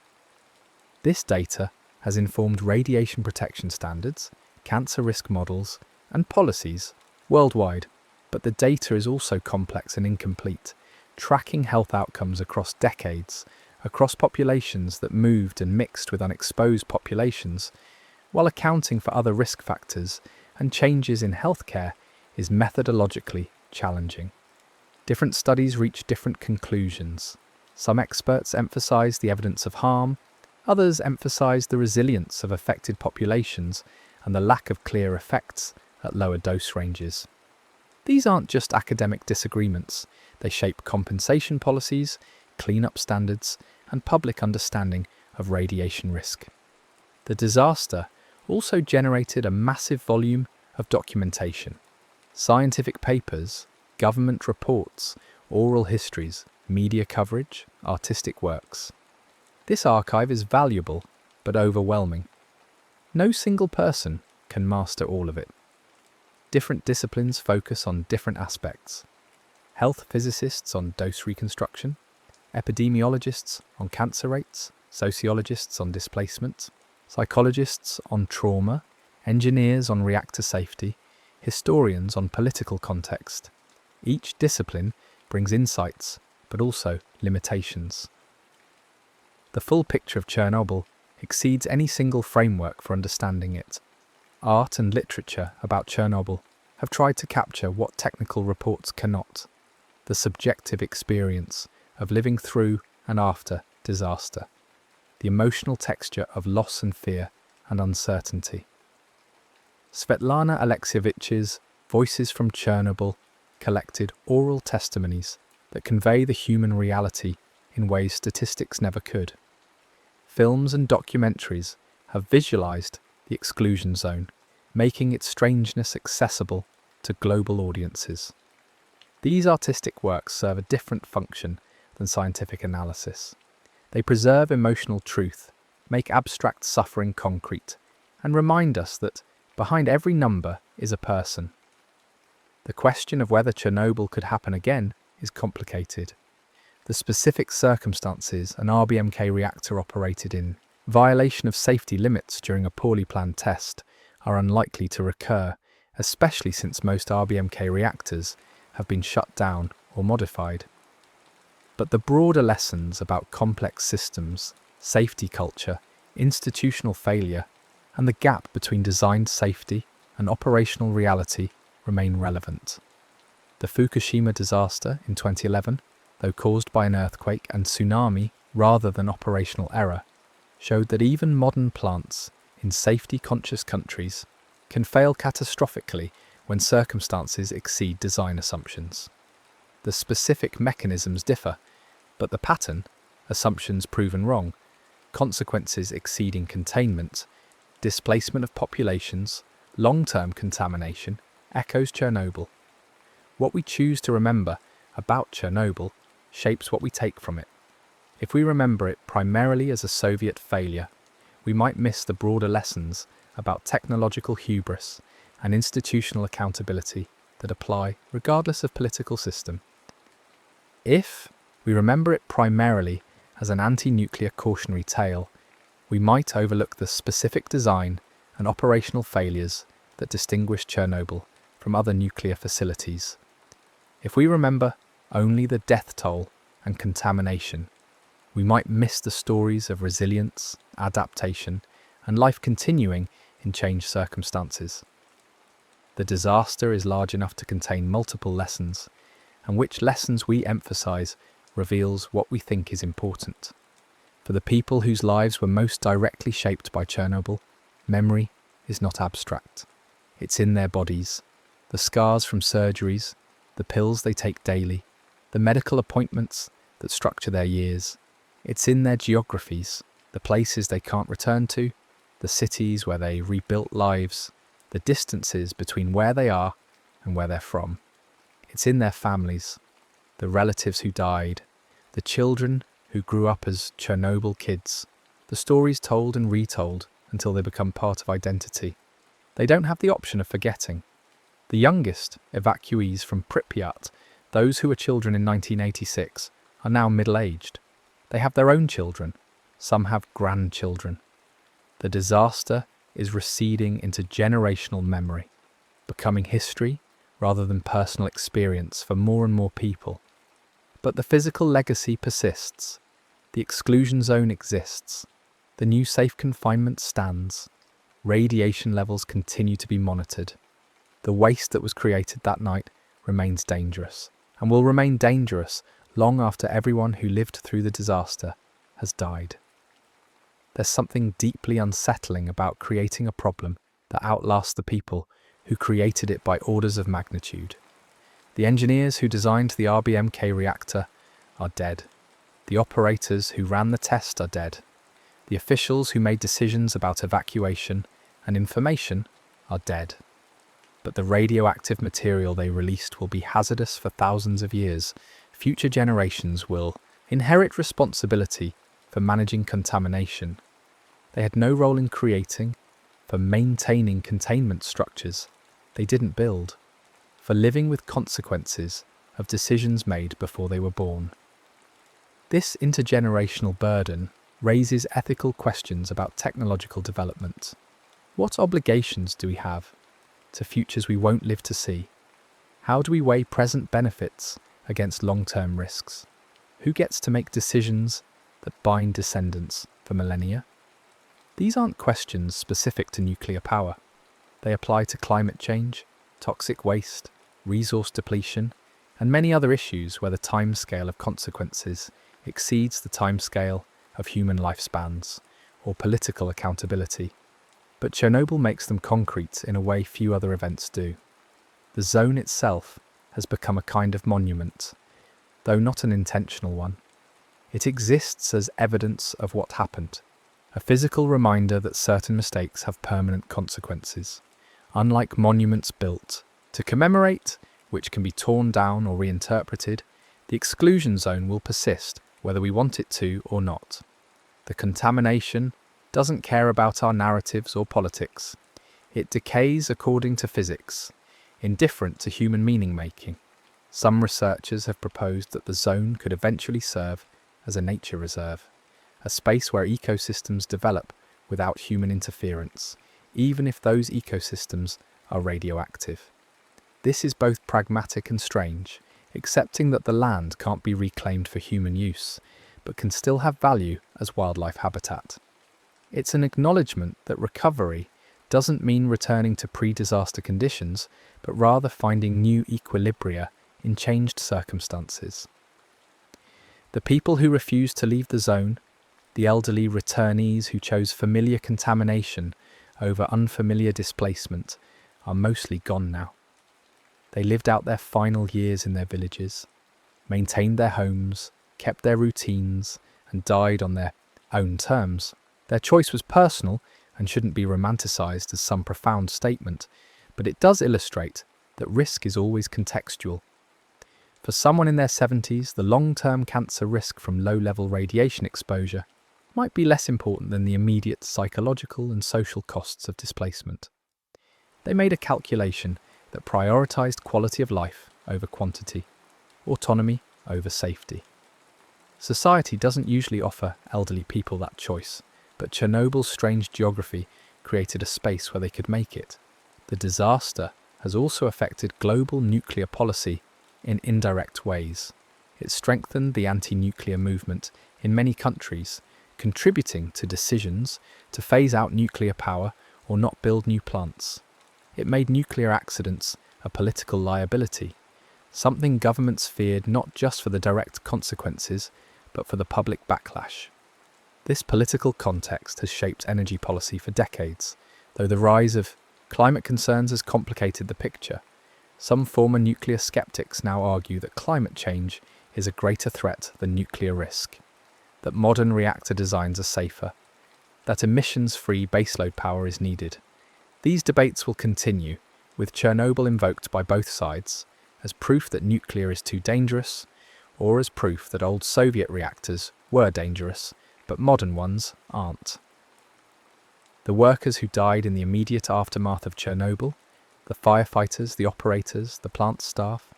This data has informed radiation protection standards, cancer risk models, and policies worldwide, but the data is also complex and incomplete, tracking health outcomes across decades, across populations that moved and mixed with unexposed populations, while accounting for other risk factors and changes in healthcare is methodologically challenging. Different studies reach different conclusions. Some experts emphasize the evidence of harm, others emphasize the resilience of affected populations and the lack of clear effects at lower dose ranges. These aren't just academic disagreements, they shape compensation policies, cleanup standards, and public understanding of radiation risk. The disaster also generated a massive volume of documentation. Scientific papers, government reports, oral histories, media coverage, artistic works. This archive is valuable but overwhelming. No single person can master all of it. Different disciplines focus on different aspects. Health physicists on dose reconstruction, epidemiologists on cancer rates, sociologists on displacement, psychologists on trauma, engineers on reactor safety, historians on political context. Each discipline brings insights, but also limitations. The full picture of Chernobyl exceeds any single framework for understanding it. Art and literature about Chernobyl have tried to capture what technical reports cannot: the subjective experience of living through and after disaster, the emotional texture of loss and fear and uncertainty. Svetlana Alexievich's Voices from Chernobyl collected oral testimonies that convey the human reality in ways statistics never could. Films and documentaries have visualized the exclusion zone, making its strangeness accessible to global audiences. These artistic works serve a different function than scientific analysis. They preserve emotional truth, make abstract suffering concrete, and remind us that behind every number is a person. The question of whether Chernobyl could happen again is complicated. The specific circumstances an RBMK reactor operated in violation of safety limits during a poorly planned test are unlikely to recur, especially since most RBMK reactors have been shut down or modified. But the broader lessons about complex systems, safety culture, institutional failure, and the gap between designed safety and operational reality remain relevant. The Fukushima disaster in 2011, though caused by an earthquake and tsunami rather than operational error, showed that even modern plants in safety-conscious countries can fail catastrophically when circumstances exceed design assumptions. The specific mechanisms differ, but the pattern, assumptions proven wrong, consequences exceeding containment, displacement of populations, long-term contamination, echoes Chernobyl. What we choose to remember about Chernobyl shapes what we take from it. If we remember it primarily as a Soviet failure, we might miss the broader lessons about technological hubris and institutional accountability that apply regardless of political system. If we remember it primarily as an anti-nuclear cautionary tale, we might overlook the specific design and operational failures that distinguish Chernobyl from other nuclear facilities. If we remember only the death toll and contamination, we might miss the stories of resilience, adaptation, and life continuing in changed circumstances. The disaster is large enough to contain multiple lessons, and which lessons we emphasize reveals what we think is important. For the people whose lives were most directly shaped by Chernobyl, memory is not abstract. It's in their bodies. The scars from surgeries, the pills they take daily, the medical appointments that structure their years. It's in their geographies, the places they can't return to, the cities where they rebuilt lives, the distances between where they are and where they're from. It's in their families, the relatives who died, the children who grew up as Chernobyl kids, the stories told and retold until they become part of identity. They don't have the option of forgetting. The youngest evacuees from Pripyat, those who were children in 1986, are now middle-aged. They have their own children. Some have grandchildren. The disaster is receding into generational memory, becoming history rather than personal experience for more and more people. But the physical legacy persists. The exclusion zone exists. The new safe confinement stands. Radiation levels continue to be monitored. The waste that was created that night remains dangerous, and will remain dangerous long after everyone who lived through the disaster has died. There's something deeply unsettling about creating a problem that outlasts the people who created it by orders of magnitude. The engineers who designed the RBMK reactor are dead. The operators who ran the test are dead. The officials who made decisions about evacuation and information are dead. But the radioactive material they released will be hazardous for thousands of years. Future generations will inherit responsibility for managing contamination. They had no role in creating, for maintaining containment structures they didn't build, for living with consequences of decisions made before they were born. This intergenerational burden raises ethical questions about technological development. What obligations do we have to futures we won't live to see? How do we weigh present benefits against long-term risks? Who gets to make decisions that bind descendants for millennia? These aren't questions specific to nuclear power. They apply to climate change, toxic waste, resource depletion, and many other issues where the timescale of consequences exceeds the timescale of human lifespans or political accountability. But Chernobyl makes them concrete in a way few other events do. The zone itself has become a kind of monument, though not an intentional one. It exists as evidence of what happened, a physical reminder that certain mistakes have permanent consequences. Unlike monuments built to commemorate, which can be torn down or reinterpreted, the exclusion zone will persist whether we want it to or not. The contamination doesn't care about our narratives or politics. It decays according to physics, indifferent to human meaning-making. Some researchers have proposed that the zone could eventually serve as a nature reserve, a space where ecosystems develop without human interference, even if those ecosystems are radioactive. This is both pragmatic and strange, accepting that the land can't be reclaimed for human use, but can still have value as wildlife habitat. It's an acknowledgement that recovery doesn't mean returning to pre-disaster conditions, but rather finding new equilibria in changed circumstances. The people who refuse to leave the zone, the elderly returnees who chose familiar contamination over unfamiliar displacement, are mostly gone now. They lived out their final years in their villages, maintained their homes, kept their routines, and died on their own terms. Their choice was personal and shouldn't be romanticised as some profound statement, but it does illustrate that risk is always contextual. For someone in their 70s, the long-term cancer risk from low-level radiation exposure might be less important than the immediate psychological and social costs of displacement. They made a calculation that prioritised quality of life over quantity, autonomy over safety. Society doesn't usually offer elderly people that choice, but Chernobyl's strange geography created a space where they could make it. The disaster has also affected global nuclear policy in indirect ways. It strengthened the anti-nuclear movement in many countries, contributing to decisions to phase out nuclear power or not build new plants. It made nuclear accidents a political liability, something governments feared not just for the direct consequences, but for the public backlash. This political context has shaped energy policy for decades, though the rise of climate concerns has complicated the picture. Some former nuclear skeptics now argue that climate change is a greater threat than nuclear risk, that modern reactor designs are safer, that emissions-free baseload power is needed. These debates will continue, with Chernobyl invoked by both sides as proof that nuclear is too dangerous, or as proof that old Soviet reactors were dangerous, but modern ones aren't. The workers who died in the immediate aftermath of Chernobyl, the firefighters, the operators, the plant staff,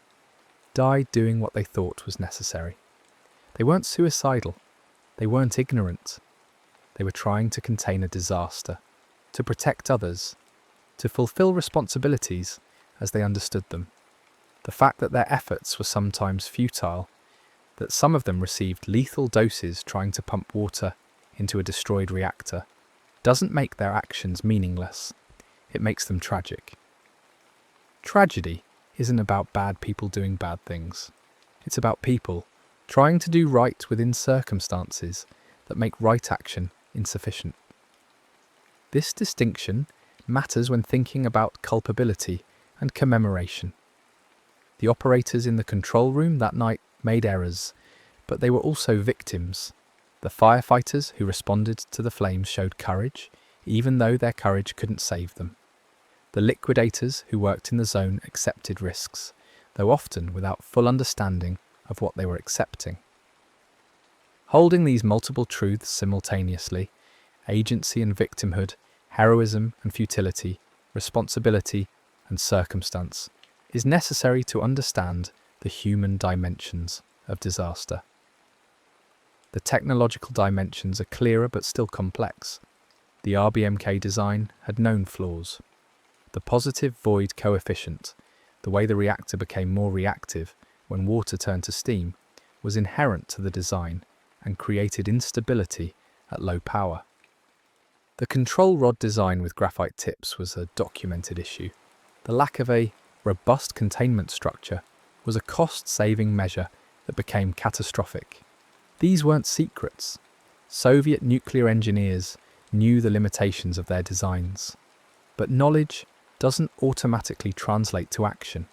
died doing what they thought was necessary. They weren't suicidal. They weren't ignorant. They were trying to contain a disaster, to protect others, to fulfill responsibilities as they understood them. The fact that their efforts were sometimes futile, that some of them received lethal doses trying to pump water into a destroyed reactor, doesn't make their actions meaningless. It makes them tragic. Tragedy isn't about bad people doing bad things. It's about people trying to do right within circumstances that make right action insufficient. This distinction matters when thinking about culpability and commemoration. The operators in the control room that night made errors, but they were also victims. The firefighters who responded to the flames showed courage, even though their courage couldn't save them. The liquidators who worked in the zone accepted risks, though often without full understanding of what they were accepting. Holding these multiple truths simultaneously, agency and victimhood, heroism and futility, responsibility and circumstance, is necessary to understand the human dimensions of disaster. The technological dimensions are clearer but still complex. The RBMK design had known flaws. The positive void coefficient, the way the reactor became more reactive, when water turned to steam, was inherent to the design and created instability at low power. The control rod design with graphite tips was a documented issue. The lack of a robust containment structure was a cost-saving measure that became catastrophic. These weren't secrets. Soviet nuclear engineers knew the limitations of their designs. But knowledge doesn't automatically translate to action.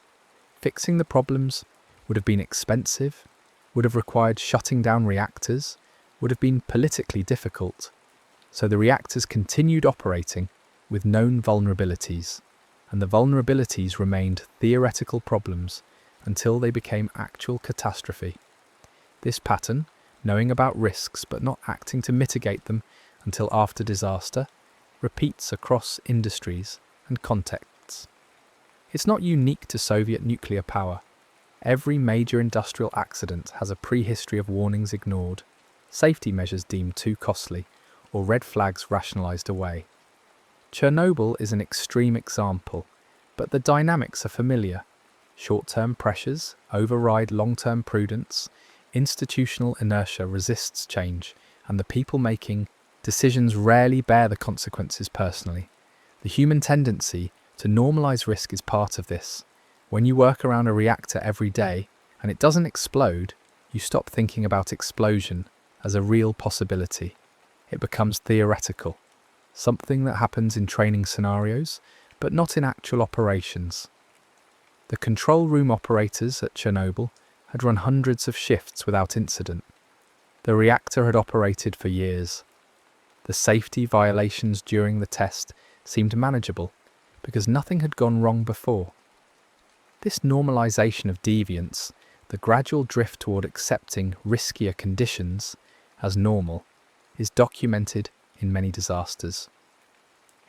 Fixing the problems would have been expensive, would have required shutting down reactors, would have been politically difficult. So the reactors continued operating with known vulnerabilities, and the vulnerabilities remained theoretical problems until they became actual catastrophe. This pattern, knowing about risks but not acting to mitigate them until after disaster, repeats across industries and contexts. It's not unique to Soviet nuclear power. Every major industrial accident has a prehistory of warnings ignored, safety measures deemed too costly, or red flags rationalized away. Chernobyl is an extreme example, but the dynamics are familiar. Short-term pressures override long-term prudence, institutional inertia resists change, and the people making decisions rarely bear the consequences personally. The human tendency to normalize risk is part of this. When you work around a reactor every day and it doesn't explode, you stop thinking about explosion as a real possibility. It becomes theoretical, something that happens in training scenarios, but not in actual operations. The control room operators at Chernobyl had run hundreds of shifts without incident. The reactor had operated for years. The safety violations during the test seemed manageable because nothing had gone wrong before. This normalization of deviance, the gradual drift toward accepting riskier conditions as normal, is documented in many disasters.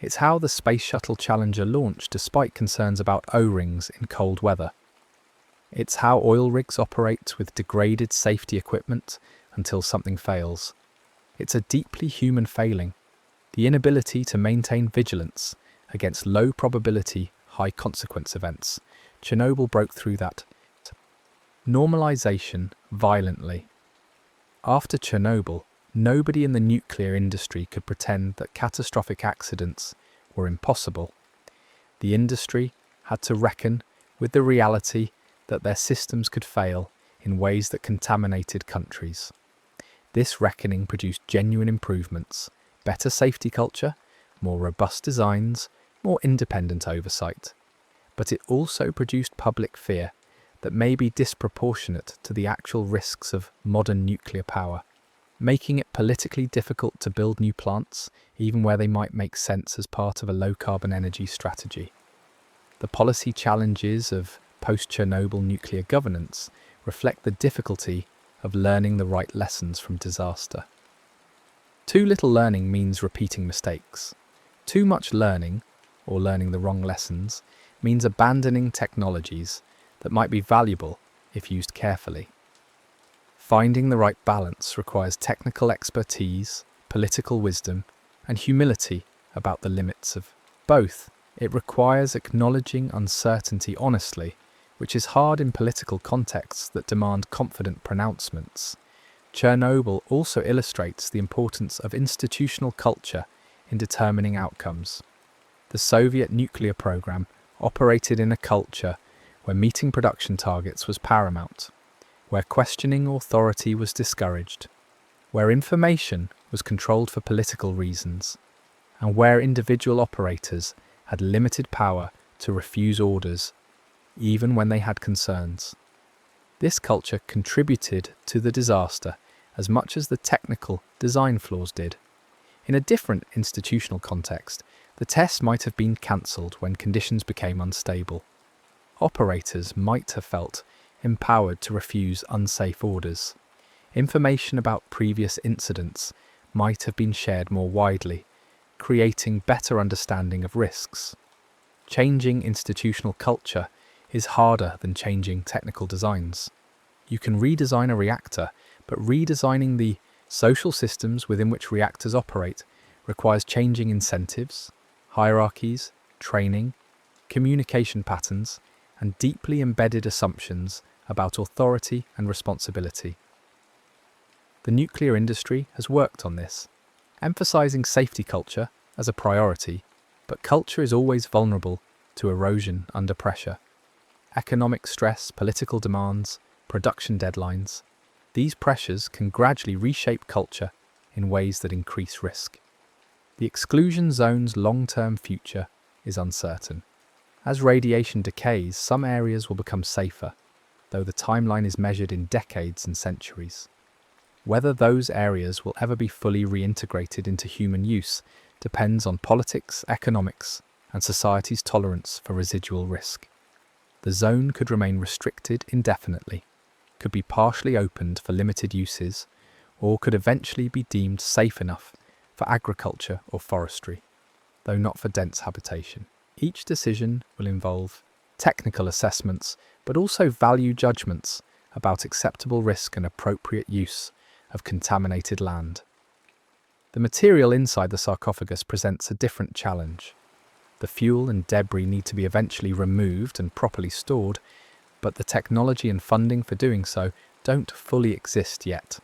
It's how the Space Shuttle Challenger launched despite concerns about O-rings in cold weather. It's how oil rigs operate with degraded safety equipment until something fails. It's a deeply human failing, the inability to maintain vigilance against low probability, high consequence events. Chernobyl broke through that normalization violently. After Chernobyl, nobody in the nuclear industry could pretend that catastrophic accidents were impossible. The industry had to reckon with the reality that their systems could fail in ways that contaminated countries. This reckoning produced genuine improvements, better safety culture, more robust designs, more independent oversight. But it also produced public fear that may be disproportionate to the actual risks of modern nuclear power, making it politically difficult to build new plants, even where they might make sense as part of a low-carbon energy strategy. The policy challenges of post-Chernobyl nuclear governance reflect the difficulty of learning the right lessons from disaster. Too little learning means repeating mistakes. Too much learning, or learning the wrong lessons, means abandoning technologies that might be valuable if used carefully. Finding the right balance requires technical expertise, political wisdom, and humility about the limits of both. It requires acknowledging uncertainty honestly, which is hard in political contexts that demand confident pronouncements. Chernobyl also illustrates the importance of institutional culture in determining outcomes. The Soviet nuclear program operated in a culture where meeting production targets was paramount, where questioning authority was discouraged, where information was controlled for political reasons, and where individual operators had limited power to refuse orders, even when they had concerns. This culture contributed to the disaster as much as the technical design flaws did. In a different institutional context, the test might have been cancelled when conditions became unstable. Operators might have felt empowered to refuse unsafe orders. Information about previous incidents might have been shared more widely, creating better understanding of risks. Changing institutional culture is harder than changing technical designs. You can redesign a reactor, but redesigning the social systems within which reactors operate requires changing incentives, hierarchies, training, communication patterns, and deeply embedded assumptions about authority and responsibility. The nuclear industry has worked on this, emphasizing safety culture as a priority, but culture is always vulnerable to erosion under pressure. Economic stress, political demands, production deadlines, these pressures can gradually reshape culture in ways that increase risk. The exclusion zone's long-term future is uncertain. As radiation decays, some areas will become safer, though the timeline is measured in decades and centuries. Whether those areas will ever be fully reintegrated into human use depends on politics, economics, and society's tolerance for residual risk. The zone could remain restricted indefinitely, could be partially opened for limited uses, or could eventually be deemed safe enough for agriculture or forestry, though not for dense habitation. Each decision will involve technical assessments, but also value judgments about acceptable risk and appropriate use of contaminated land. The material inside the sarcophagus presents a different challenge. The fuel and debris need to be eventually removed and properly stored, but the technology and funding for doing so don't fully exist yet.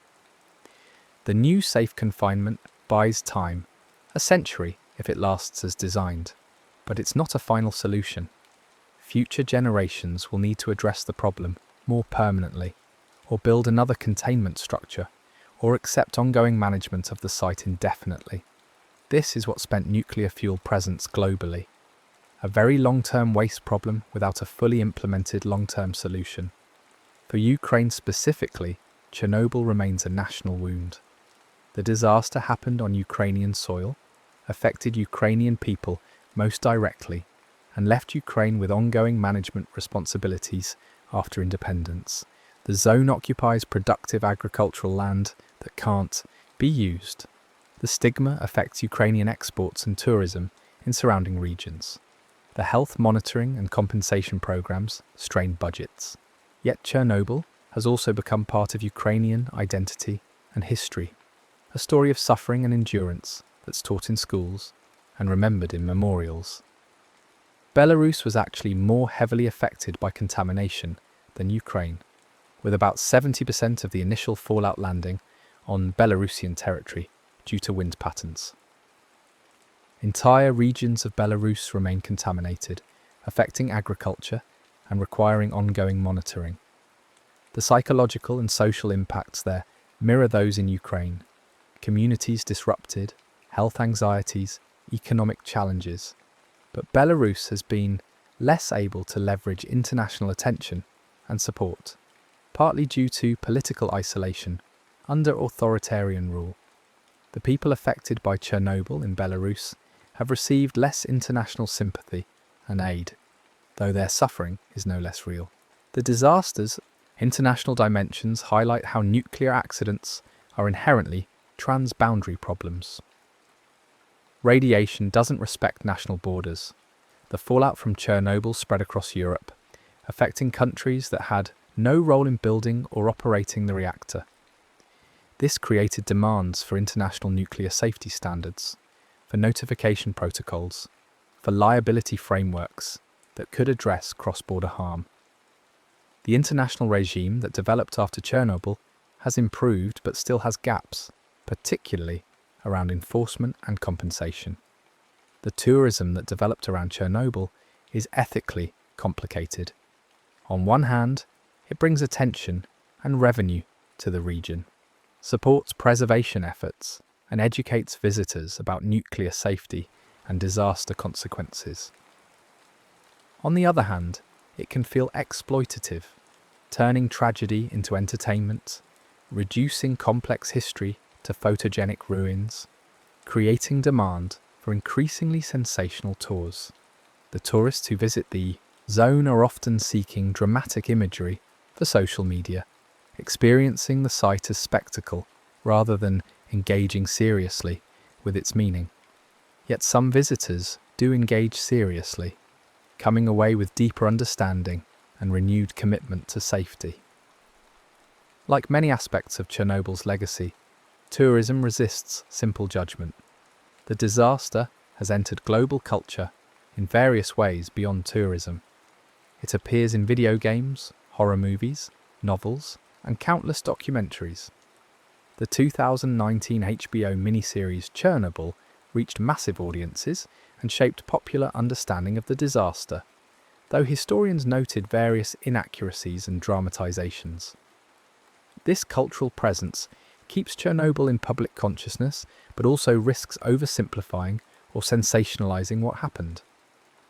The new safe confinement buys time, a century if it lasts as designed, but it's not a final solution. Future generations will need to address the problem more permanently, or build another containment structure, or accept ongoing management of the site indefinitely. This is what spent nuclear fuel presence globally. A very long-term waste problem without a fully implemented long-term solution. For Ukraine specifically, Chernobyl remains a national wound. The disaster happened on Ukrainian soil, affected Ukrainian people most directly, and left Ukraine with ongoing management responsibilities after independence. The zone occupies productive agricultural land that can't be used. The stigma affects Ukrainian exports and tourism in surrounding regions. The health monitoring and compensation programs strain budgets. Yet Chernobyl has also become part of Ukrainian identity and history, a story of suffering and endurance that's taught in schools and remembered in memorials. Belarus was actually more heavily affected by contamination than Ukraine, with about 70% of the initial fallout landing on Belarusian territory due to wind patterns. Entire regions of Belarus remain contaminated, affecting agriculture and requiring ongoing monitoring. The psychological and social impacts there mirror those in Ukraine. Communities disrupted, health anxieties, economic challenges. But Belarus has been less able to leverage international attention and support, partly due to political isolation under authoritarian rule. The people affected by Chernobyl in Belarus have received less international sympathy and aid, though their suffering is no less real. The disaster's international dimensions highlight how nuclear accidents are inherently transboundary problems. Radiation doesn't respect national borders. The fallout from Chernobyl spread across Europe, affecting countries that had no role in building or operating the reactor. This created demands for international nuclear safety standards, for notification protocols, for liability frameworks that could address cross-border harm. The international regime that developed after Chernobyl has improved but still has gaps, particularly around enforcement and compensation. The tourism that developed around Chernobyl is ethically complicated. On one hand, it brings attention and revenue to the region, supports preservation efforts, and educates visitors about nuclear safety and disaster consequences. On the other hand, it can feel exploitative, turning tragedy into entertainment, reducing complex history to photogenic ruins, creating demand for increasingly sensational tours. The tourists who visit the zone are often seeking dramatic imagery for social media, experiencing the site as spectacle rather than engaging seriously with its meaning. Yet some visitors do engage seriously, coming away with deeper understanding and renewed commitment to safety. Like many aspects of Chernobyl's legacy, tourism resists simple judgment. The disaster has entered global culture in various ways beyond tourism. It appears in video games, horror movies, novels, and countless documentaries. The 2019 HBO miniseries Chernobyl reached massive audiences and shaped popular understanding of the disaster, though historians noted various inaccuracies and dramatizations. This cultural presence keeps Chernobyl in public consciousness, but also risks oversimplifying or sensationalizing what happened.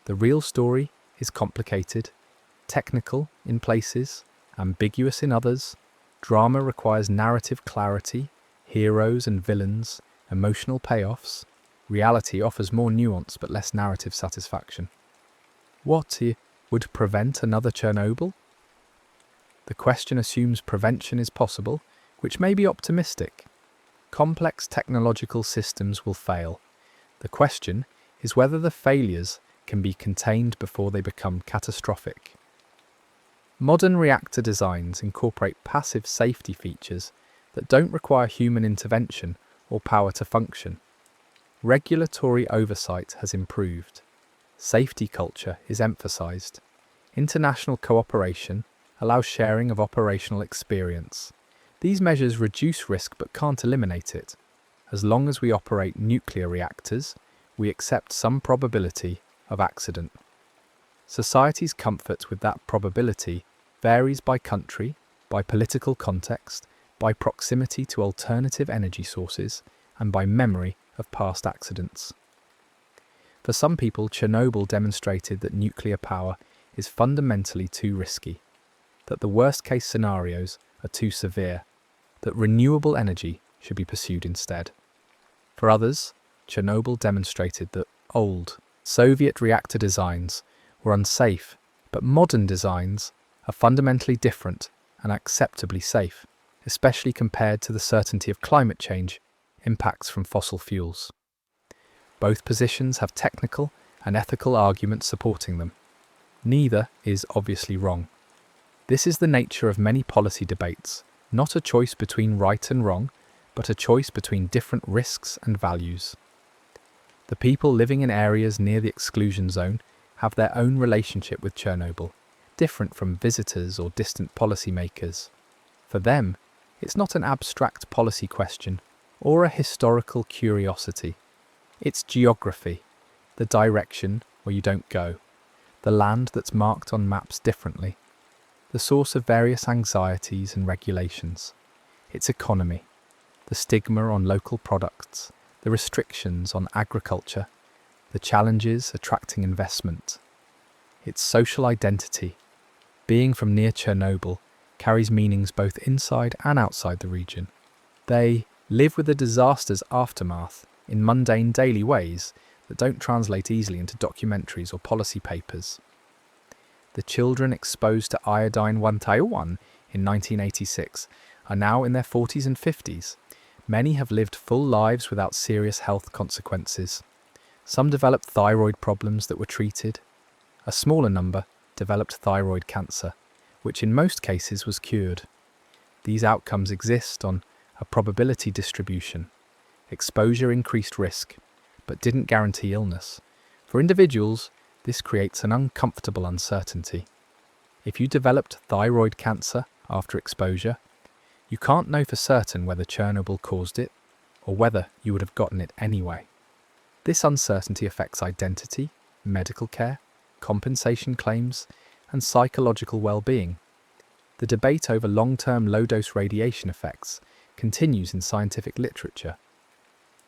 The real story is complicated, technical in places, ambiguous in others. Drama requires narrative clarity, heroes and villains, emotional payoffs. Reality offers more nuance but less narrative satisfaction. What would prevent another Chernobyl? The question assumes prevention is possible, which may be optimistic. Complex technological systems will fail. The question is whether the failures can be contained before they become catastrophic. Modern reactor designs incorporate passive safety features that don't require human intervention or power to function. Regulatory oversight has improved. Safety culture is emphasized. International cooperation allows sharing of operational experience. These measures reduce risk but can't eliminate it. As long as we operate nuclear reactors, we accept some probability of accident. Society's comfort with that probability varies by country, by political context, by proximity to alternative energy sources, and by memory of past accidents. For some people, Chernobyl demonstrated that nuclear power is fundamentally too risky, that the worst-case scenarios are too severe, that renewable energy should be pursued instead. For others, Chernobyl demonstrated that old, Soviet reactor designs were unsafe, but modern designs are fundamentally different and acceptably safe, especially compared to the certainty of climate change impacts from fossil fuels. Both positions have technical and ethical arguments supporting them. Neither is obviously wrong. This is the nature of many policy debates, not a choice between right and wrong, but a choice between different risks and values. The people living in areas near the exclusion zone have their own relationship with Chernobyl, different from visitors or distant policymakers. For them, it's not an abstract policy question or a historical curiosity. It's geography, the direction where you don't go, the land that's marked on maps differently, the source of various anxieties and regulations. It's economy, the stigma on local products, the restrictions on agriculture, the challenges attracting investment. It's social identity. Being from near Chernobyl carries meanings both inside and outside the region. They live with the disaster's aftermath in mundane daily ways that don't translate easily into documentaries or policy papers. The children exposed to iodine-131 in 1986 are now in their 40s and 50s. Many have lived full lives without serious health consequences. Some developed thyroid problems that were treated. A smaller number developed thyroid cancer, which in most cases was cured. These outcomes exist on a probability distribution. Exposure increased risk, but didn't guarantee illness. For individuals, this creates an uncomfortable uncertainty. If you developed thyroid cancer after exposure, you can't know for certain whether Chernobyl caused it or whether you would have gotten it anyway. This uncertainty affects identity, medical care, compensation claims, and psychological well-being. The debate over long-term low-dose radiation effects continues in scientific literature.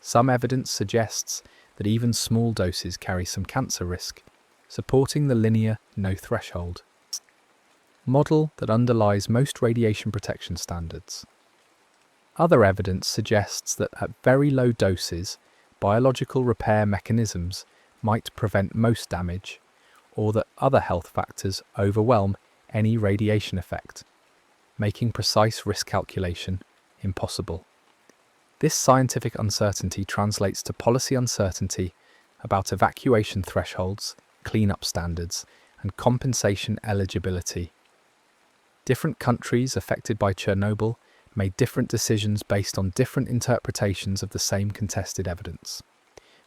Some evidence suggests that even small doses carry some cancer risk, supporting the linear no threshold model that underlies most radiation protection standards. Other evidence suggests that at very low doses, biological repair mechanisms might prevent most damage, or that other health factors overwhelm any radiation effect, making precise risk calculation impossible. This scientific uncertainty translates to policy uncertainty about evacuation thresholds, cleanup standards, and compensation eligibility. Different countries affected by Chernobyl made different decisions based on different interpretations of the same contested evidence.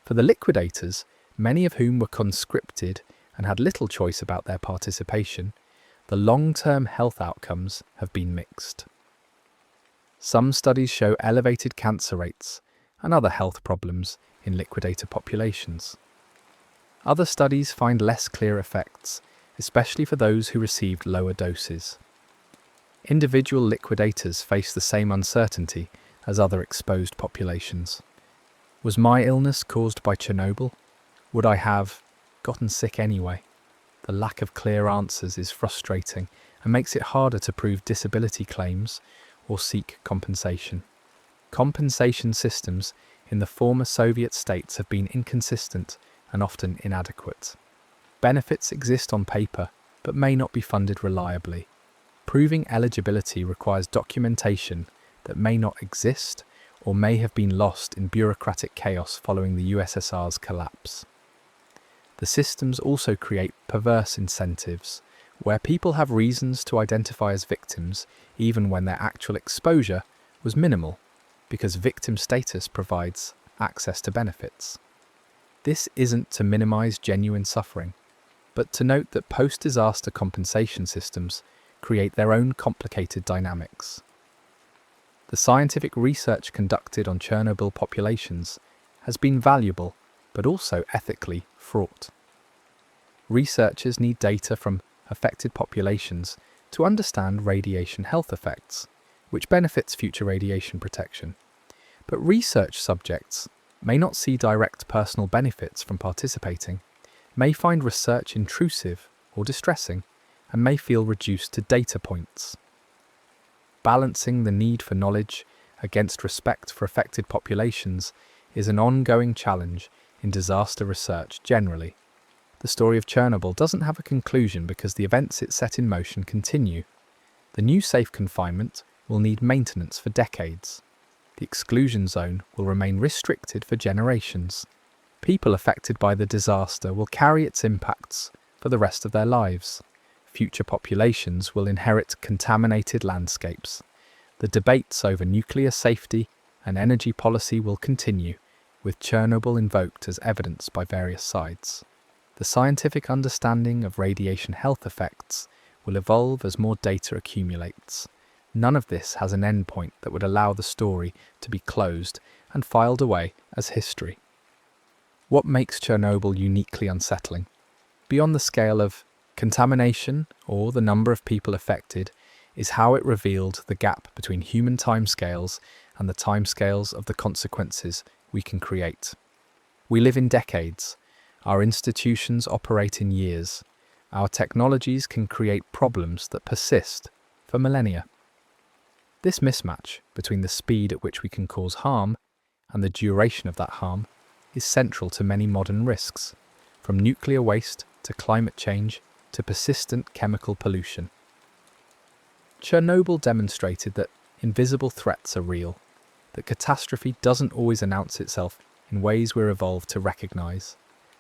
For the liquidators, many of whom were conscripted and had little choice about their participation, the long-term health outcomes have been mixed. Some studies show elevated cancer rates and other health problems in liquidator populations. Other studies find less clear effects, especially for those who received lower doses. Individual liquidators face the same uncertainty as other exposed populations. Was my illness caused by Chernobyl? Would I have gotten sick anyway? The lack of clear answers is frustrating and makes it harder to prove disability claims or seek compensation. Compensation systems in the former Soviet states have been inconsistent and often inadequate. Benefits exist on paper, but may not be funded reliably. Proving eligibility requires documentation that may not exist or may have been lost in bureaucratic chaos following the USSR's collapse. The systems also create perverse incentives, where people have reasons to identify as victims even when their actual exposure was minimal, because victim status provides access to benefits. This isn't to minimize genuine suffering, but to note that post-disaster compensation systems create their own complicated dynamics. The scientific research conducted on Chernobyl populations has been valuable, but also ethically fraught. Researchers need data from affected populations to understand radiation health effects, which benefits future radiation protection. But research subjects may not see direct personal benefits from participating, may find research intrusive or distressing, and may feel reduced to data points. Balancing the need for knowledge against respect for affected populations is an ongoing challenge in disaster research generally. The story of Chernobyl doesn't have a conclusion because the events it set in motion continue. The new safe confinement will need maintenance for decades. The exclusion zone will remain restricted for generations. People affected by the disaster will carry its impacts for the rest of their lives. Future populations will inherit contaminated landscapes. The debates over nuclear safety and energy policy will continue, with Chernobyl invoked as evidence by various sides. The scientific understanding of radiation health effects will evolve as more data accumulates. None of this has an endpoint that would allow the story to be closed and filed away as history. What makes Chernobyl uniquely unsettling? Beyond the scale of contamination or the number of people affected is how it revealed the gap between human timescales and the timescales of the consequences we can create. We live in decades. Our institutions operate in years. Our technologies can create problems that persist for millennia. This mismatch between the speed at which we can cause harm and the duration of that harm is central to many modern risks, from nuclear waste to climate change to persistent chemical pollution. Chernobyl demonstrated that invisible threats are real, that catastrophe doesn't always announce itself in ways we're evolved to recognize,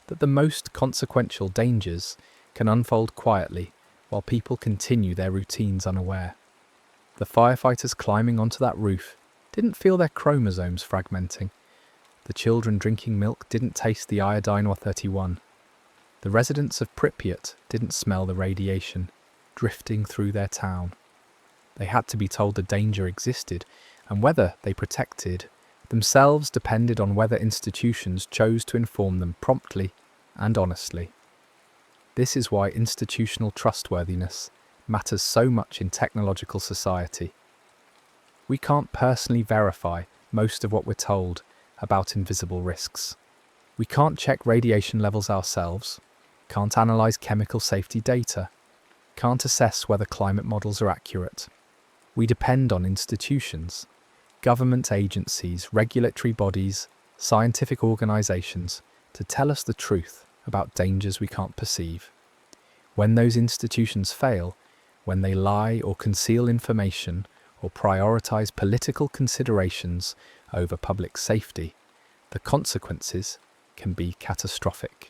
that the most consequential dangers can unfold quietly while people continue their routines unaware. The firefighters climbing onto that roof didn't feel their chromosomes fragmenting. The children drinking milk didn't taste the iodine-131. The residents of Pripyat didn't smell the radiation drifting through their town. They had to be told the danger existed, and whether they protected themselves depended on whether institutions chose to inform them promptly and honestly. This is why institutional trustworthiness matters so much in technological society. We can't personally verify most of what we're told about invisible risks. We can't check radiation levels ourselves, can't analyse chemical safety data, can't assess whether climate models are accurate. We depend on institutions, government agencies, regulatory bodies, scientific organisations to tell us the truth about dangers we can't perceive. When those institutions fail, when they lie or conceal information or prioritise political considerations over public safety, the consequences can be catastrophic.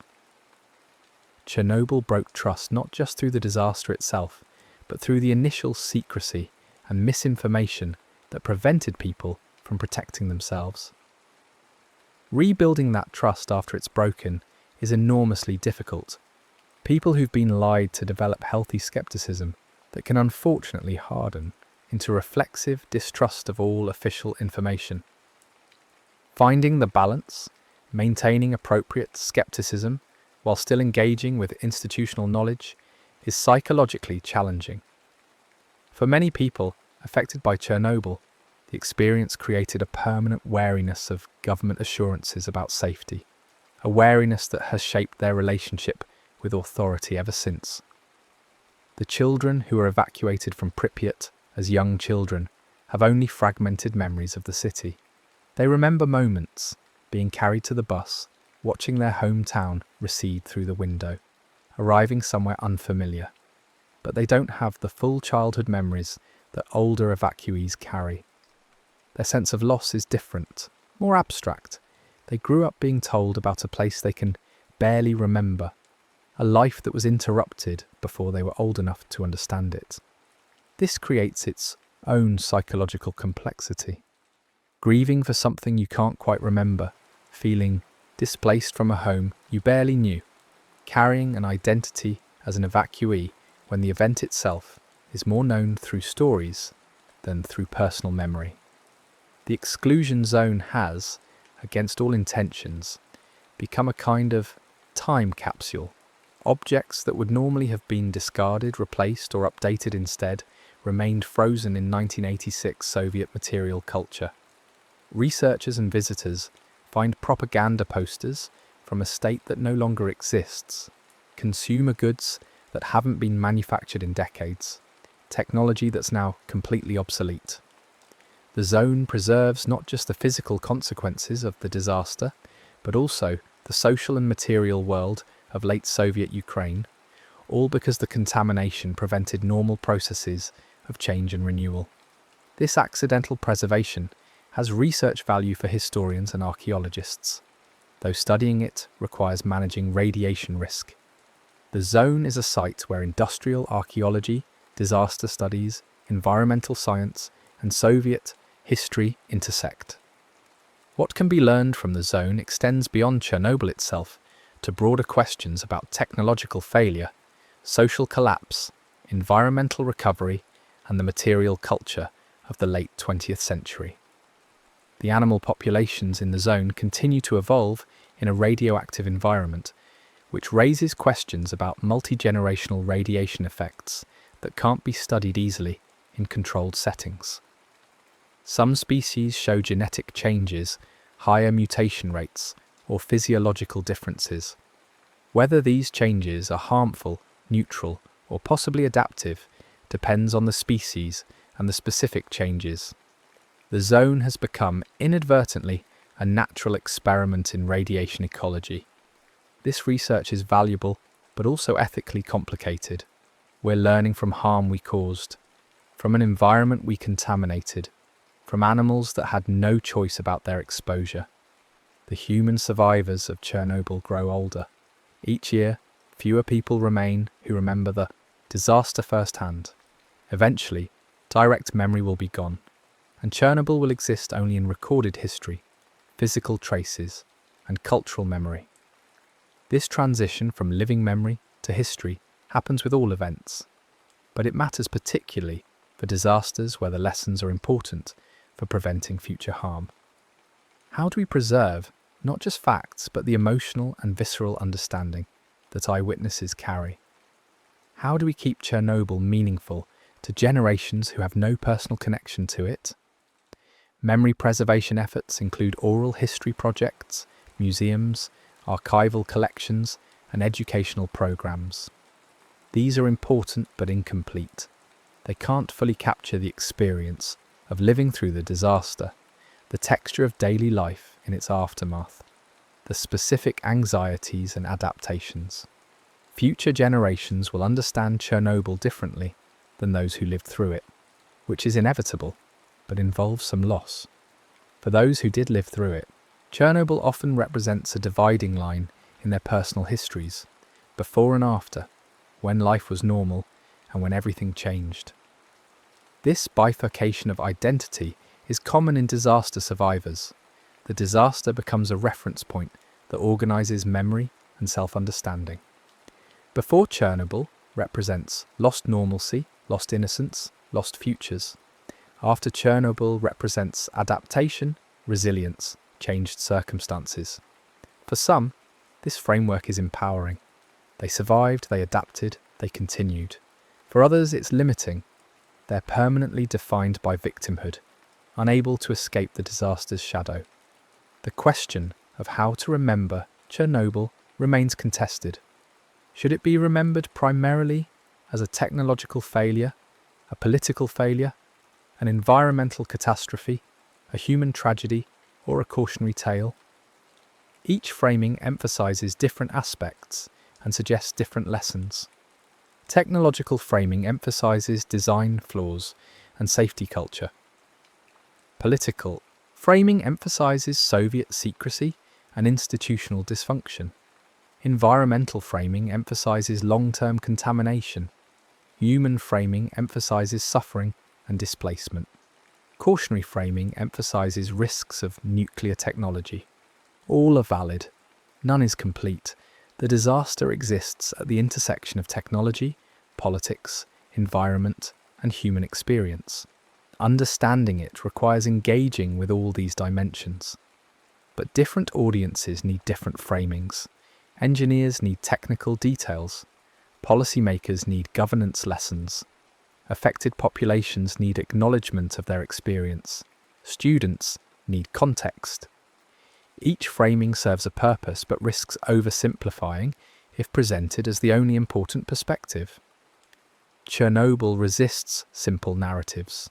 Chernobyl broke trust not just through the disaster itself, but through the initial secrecy and misinformation that prevented people from protecting themselves. Rebuilding that trust after it's broken is enormously difficult. People who've been lied to develop healthy skepticism, that can unfortunately harden into reflexive distrust of all official information. Finding the balance, maintaining appropriate skepticism while still engaging with institutional knowledge is psychologically challenging. For many people affected by Chernobyl, the experience created a permanent wariness of government assurances about safety, a wariness that has shaped their relationship with authority ever since. The children who were evacuated from Pripyat as young children have only fragmented memories of the city. They remember moments, being carried to the bus, watching their hometown recede through the window, arriving somewhere unfamiliar. But they don't have the full childhood memories that older evacuees carry. Their sense of loss is different, more abstract. They grew up being told about a place they can barely remember, a life that was interrupted before they were old enough to understand it. This creates its own psychological complexity. Grieving for something you can't quite remember, feeling displaced from a home you barely knew, carrying an identity as an evacuee when the event itself is more known through stories than through personal memory. The exclusion zone has, against all intentions, become a kind of time capsule. Objects that would normally have been discarded, replaced, or updated instead remained frozen in 1986 Soviet material culture. Researchers and visitors find propaganda posters from a state that no longer exists, consumer goods that haven't been manufactured in decades, technology that's now completely obsolete. The zone preserves not just the physical consequences of the disaster, but also the social and material world of late Soviet Ukraine, all because the contamination prevented normal processes of change and renewal. This accidental preservation has research value for historians and archaeologists, though studying it requires managing radiation risk. The zone is a site where industrial archaeology, disaster studies, environmental science, and Soviet history intersect. What can be learned from the zone extends beyond Chernobyl itself to broader questions about technological failure, social collapse, environmental recovery, and the material culture of the late 20th century. The animal populations in the zone continue to evolve in a radioactive environment, which raises questions about multi-generational radiation effects that can't be studied easily in controlled settings. Some species show genetic changes, higher mutation rates, or physiological differences. Whether these changes are harmful, neutral, or possibly adaptive depends on the species and the specific changes. The zone has become, inadvertently, a natural experiment in radiation ecology. This research is valuable, but also ethically complicated. We're learning from harm we caused, from an environment we contaminated, from animals that had no choice about their exposure. The human survivors of Chernobyl grow older. Each year, fewer people remain who remember the disaster firsthand. Eventually, direct memory will be gone, and Chernobyl will exist only in recorded history, physical traces, and cultural memory. This transition from living memory to history happens with all events, but it matters particularly for disasters where the lessons are important for preventing future harm. How do we preserve not just facts, but the emotional and visceral understanding that eyewitnesses carry? How do we keep Chernobyl meaningful to generations who have no personal connection to it? Memory preservation efforts include oral history projects, museums, archival collections, and educational programs. These are important but incomplete. They can't fully capture the experience of living through the disaster, the texture of daily life in its aftermath, the specific anxieties and adaptations. Future generations will understand Chernobyl differently than those who lived through it, which is inevitable, but involves some loss. For those who did live through it, Chernobyl often represents a dividing line in their personal histories, before and after, when life was normal and when everything changed. This bifurcation of identity is common in disaster survivors. The disaster becomes a reference point that organises memory and self-understanding. Before Chernobyl represents lost normalcy, lost innocence, lost futures. After Chernobyl represents adaptation, resilience, changed circumstances. For some, this framework is empowering. They survived, they adapted, they continued. For others, it's limiting. They're permanently defined by victimhood, unable to escape the disaster's shadow. The question of how to remember Chernobyl remains contested. Should it be remembered primarily as a technological failure, a political failure, an environmental catastrophe, a human tragedy, or a cautionary tale? Each framing emphasizes different aspects and suggests different lessons. Technological framing emphasizes design flaws and safety culture. Political framing emphasizes Soviet secrecy and institutional dysfunction. Environmental framing emphasizes long-term contamination. Human framing emphasizes suffering and displacement. Cautionary framing emphasizes risks of nuclear technology. All are valid. None is complete. The disaster exists at the intersection of technology, politics, environment, and human experience. Understanding it requires engaging with all these dimensions. But different audiences need different framings. Engineers need technical details. Policymakers need governance lessons. Affected populations need acknowledgement of their experience. Students need context. Each framing serves a purpose but risks oversimplifying if presented as the only important perspective. Chernobyl resists simple narratives.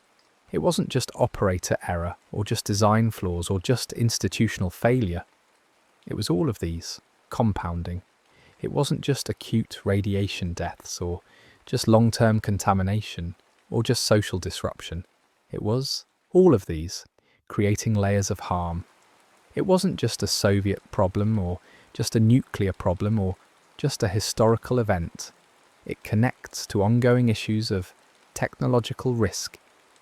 It wasn't just operator error, or just design flaws, or just institutional failure. It was all of these, compounding. It wasn't just acute radiation deaths, or just long-term contamination, or just social disruption. It was all of these, creating layers of harm. It wasn't just a Soviet problem, or just a nuclear problem, or just a historical event. It connects to ongoing issues of technological risk,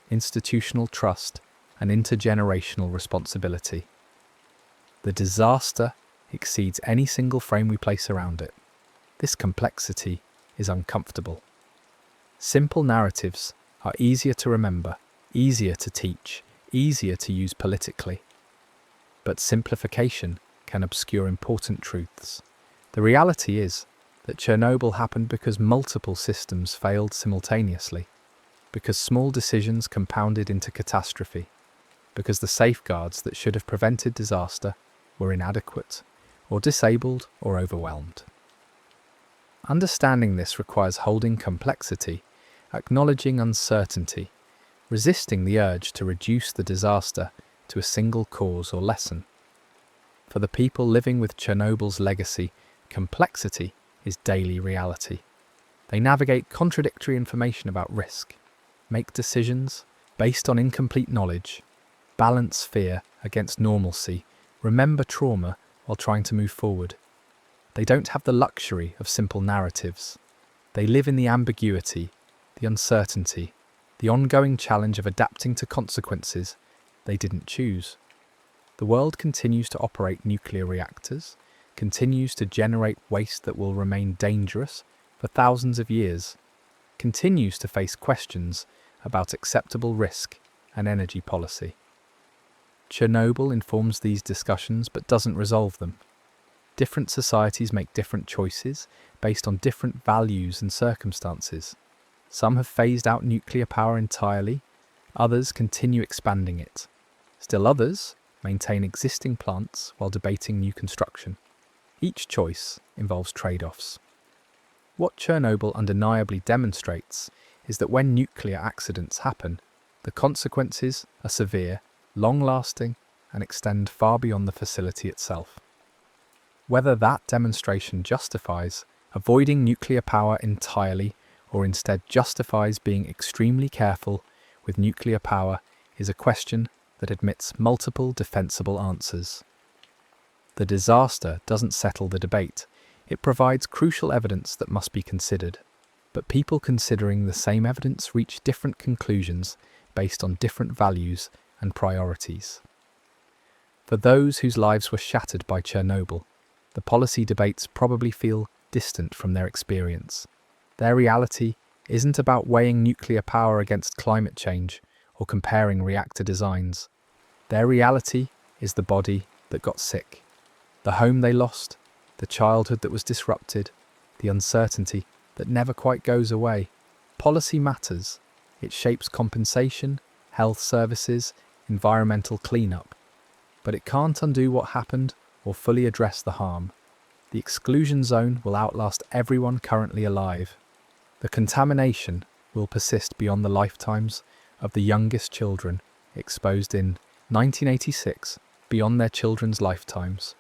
institutional trust, and intergenerational responsibility. The disaster exceeds any single frame we place around it. This complexity is uncomfortable. Simple narratives are easier to remember, easier to teach, easier to use politically. But simplification can obscure important truths. The reality is that Chernobyl happened because multiple systems failed simultaneously, because small decisions compounded into catastrophe, because the safeguards that should have prevented disaster were inadequate, or disabled, or overwhelmed. Understanding this requires holding complexity, acknowledging uncertainty, resisting the urge to reduce the disaster to a single cause or lesson. For the people living with Chernobyl's legacy, complexity is daily reality. They navigate contradictory information about risk, make decisions based on incomplete knowledge, balance fear against normalcy, remember trauma while trying to move forward. They don't have the luxury of simple narratives. They live in the ambiguity, the uncertainty, the ongoing challenge of adapting to consequences they didn't choose. The world continues to operate nuclear reactors, continues to generate waste that will remain dangerous for thousands of years, continues to face questions about acceptable risk and energy policy. Chernobyl informs these discussions but doesn't resolve them. Different societies make different choices based on different values and circumstances. Some have phased out nuclear power entirely, others continue expanding it. Still others maintain existing plants while debating new construction. Each choice involves trade-offs. What Chernobyl undeniably demonstrates is that when nuclear accidents happen, the consequences are severe, long-lasting, and extend far beyond the facility itself. Whether that demonstration justifies avoiding nuclear power entirely or instead justifies being extremely careful with nuclear power is a question that admits multiple defensible answers. The disaster doesn't settle the debate. It provides crucial evidence that must be considered. But people considering the same evidence reach different conclusions based on different values and priorities. For those whose lives were shattered by Chernobyl, the policy debates probably feel distant from their experience. Their reality isn't about weighing nuclear power against climate change or comparing reactor designs. Their reality is the body that got sick, the home they lost, the childhood that was disrupted, the uncertainty that never quite goes away. Policy matters. It shapes compensation, health services, environmental cleanup. But it can't undo what happened or fully address the harm. The exclusion zone will outlast everyone currently alive. The contamination will persist beyond the lifetimes of the youngest children exposed in 1986, beyond their children's lifetimes,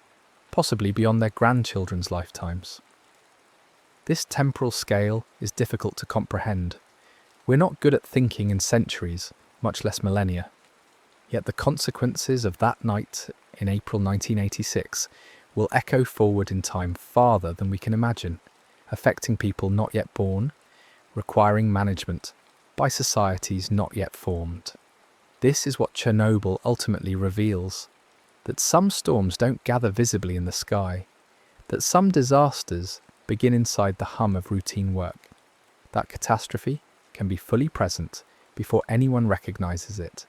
possibly beyond their grandchildren's lifetimes. This temporal scale is difficult to comprehend. We're not good at thinking in centuries, much less millennia. Yet the consequences of that night in April 1986 will echo forward in time farther than we can imagine, affecting people not yet born, requiring management by societies not yet formed. This is what Chernobyl ultimately reveals, that some storms don't gather visibly in the sky, that some disasters begin inside the hum of routine work, that catastrophe can be fully present before anyone recognizes it.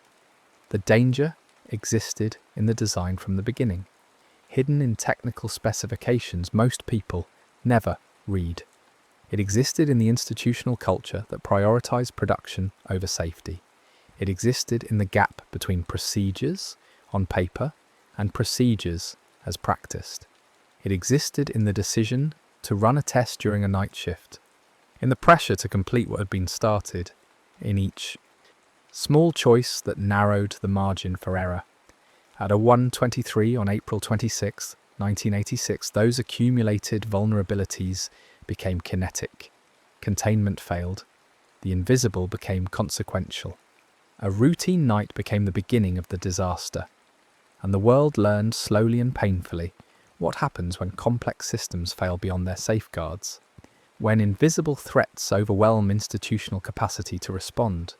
The danger existed in the design from the beginning, hidden in technical specifications most people never read. It existed in the institutional culture that prioritized production over safety. It existed in the gap between procedures on paper and procedures as practiced. It existed in the decision to run a test during a night shift, in the pressure to complete what had been started, in each small choice that narrowed the margin for error. At a 1:23 on April 26, 1986, those accumulated vulnerabilities became kinetic. Containment failed. The invisible became consequential. A routine night became the beginning of the disaster. And the world learned slowly and painfully what happens when complex systems fail beyond their safeguards, when invisible threats overwhelm institutional capacity to respond,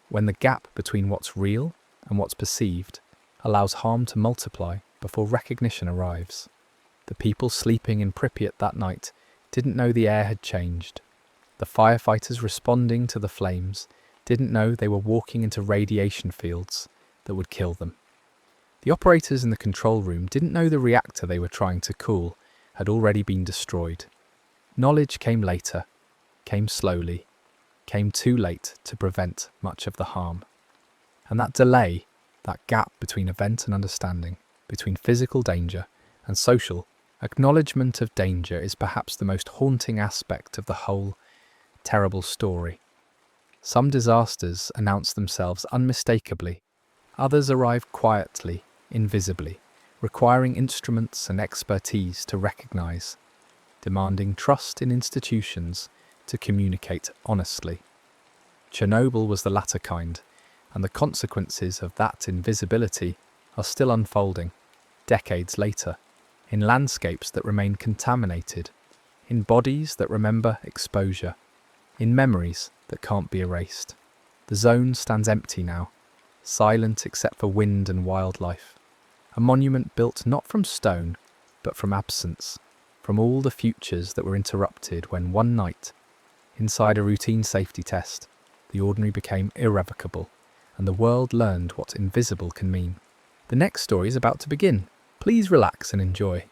when the gap between what's real and what's perceived allows harm to multiply before recognition arrives. The people sleeping in Pripyat that night didn't know the air had changed. The firefighters responding to the flames didn't know they were walking into radiation fields that would kill them. The operators in the control room didn't know the reactor they were trying to cool had already been destroyed. Knowledge came later, came slowly, came too late to prevent much of the harm. And that delay, that gap between event and understanding, between physical danger and social acknowledgement of danger, is perhaps the most haunting aspect of the whole terrible story. Some disasters announce themselves unmistakably, others arrive quietly, invisibly, requiring instruments and expertise to recognize, demanding trust in institutions to communicate honestly. Chernobyl was the latter kind, and the consequences of that invisibility are still unfolding, decades later, in landscapes that remain contaminated, in bodies that remember exposure, in memories that can't be erased. The zone stands empty now, silent except for wind and wildlife. A monument built not from stone, but from absence, from all the futures that were interrupted when one night, inside a routine safety test, the ordinary became irrevocable, and the world learned what invisible can mean. The next story is about to begin. Please relax and enjoy.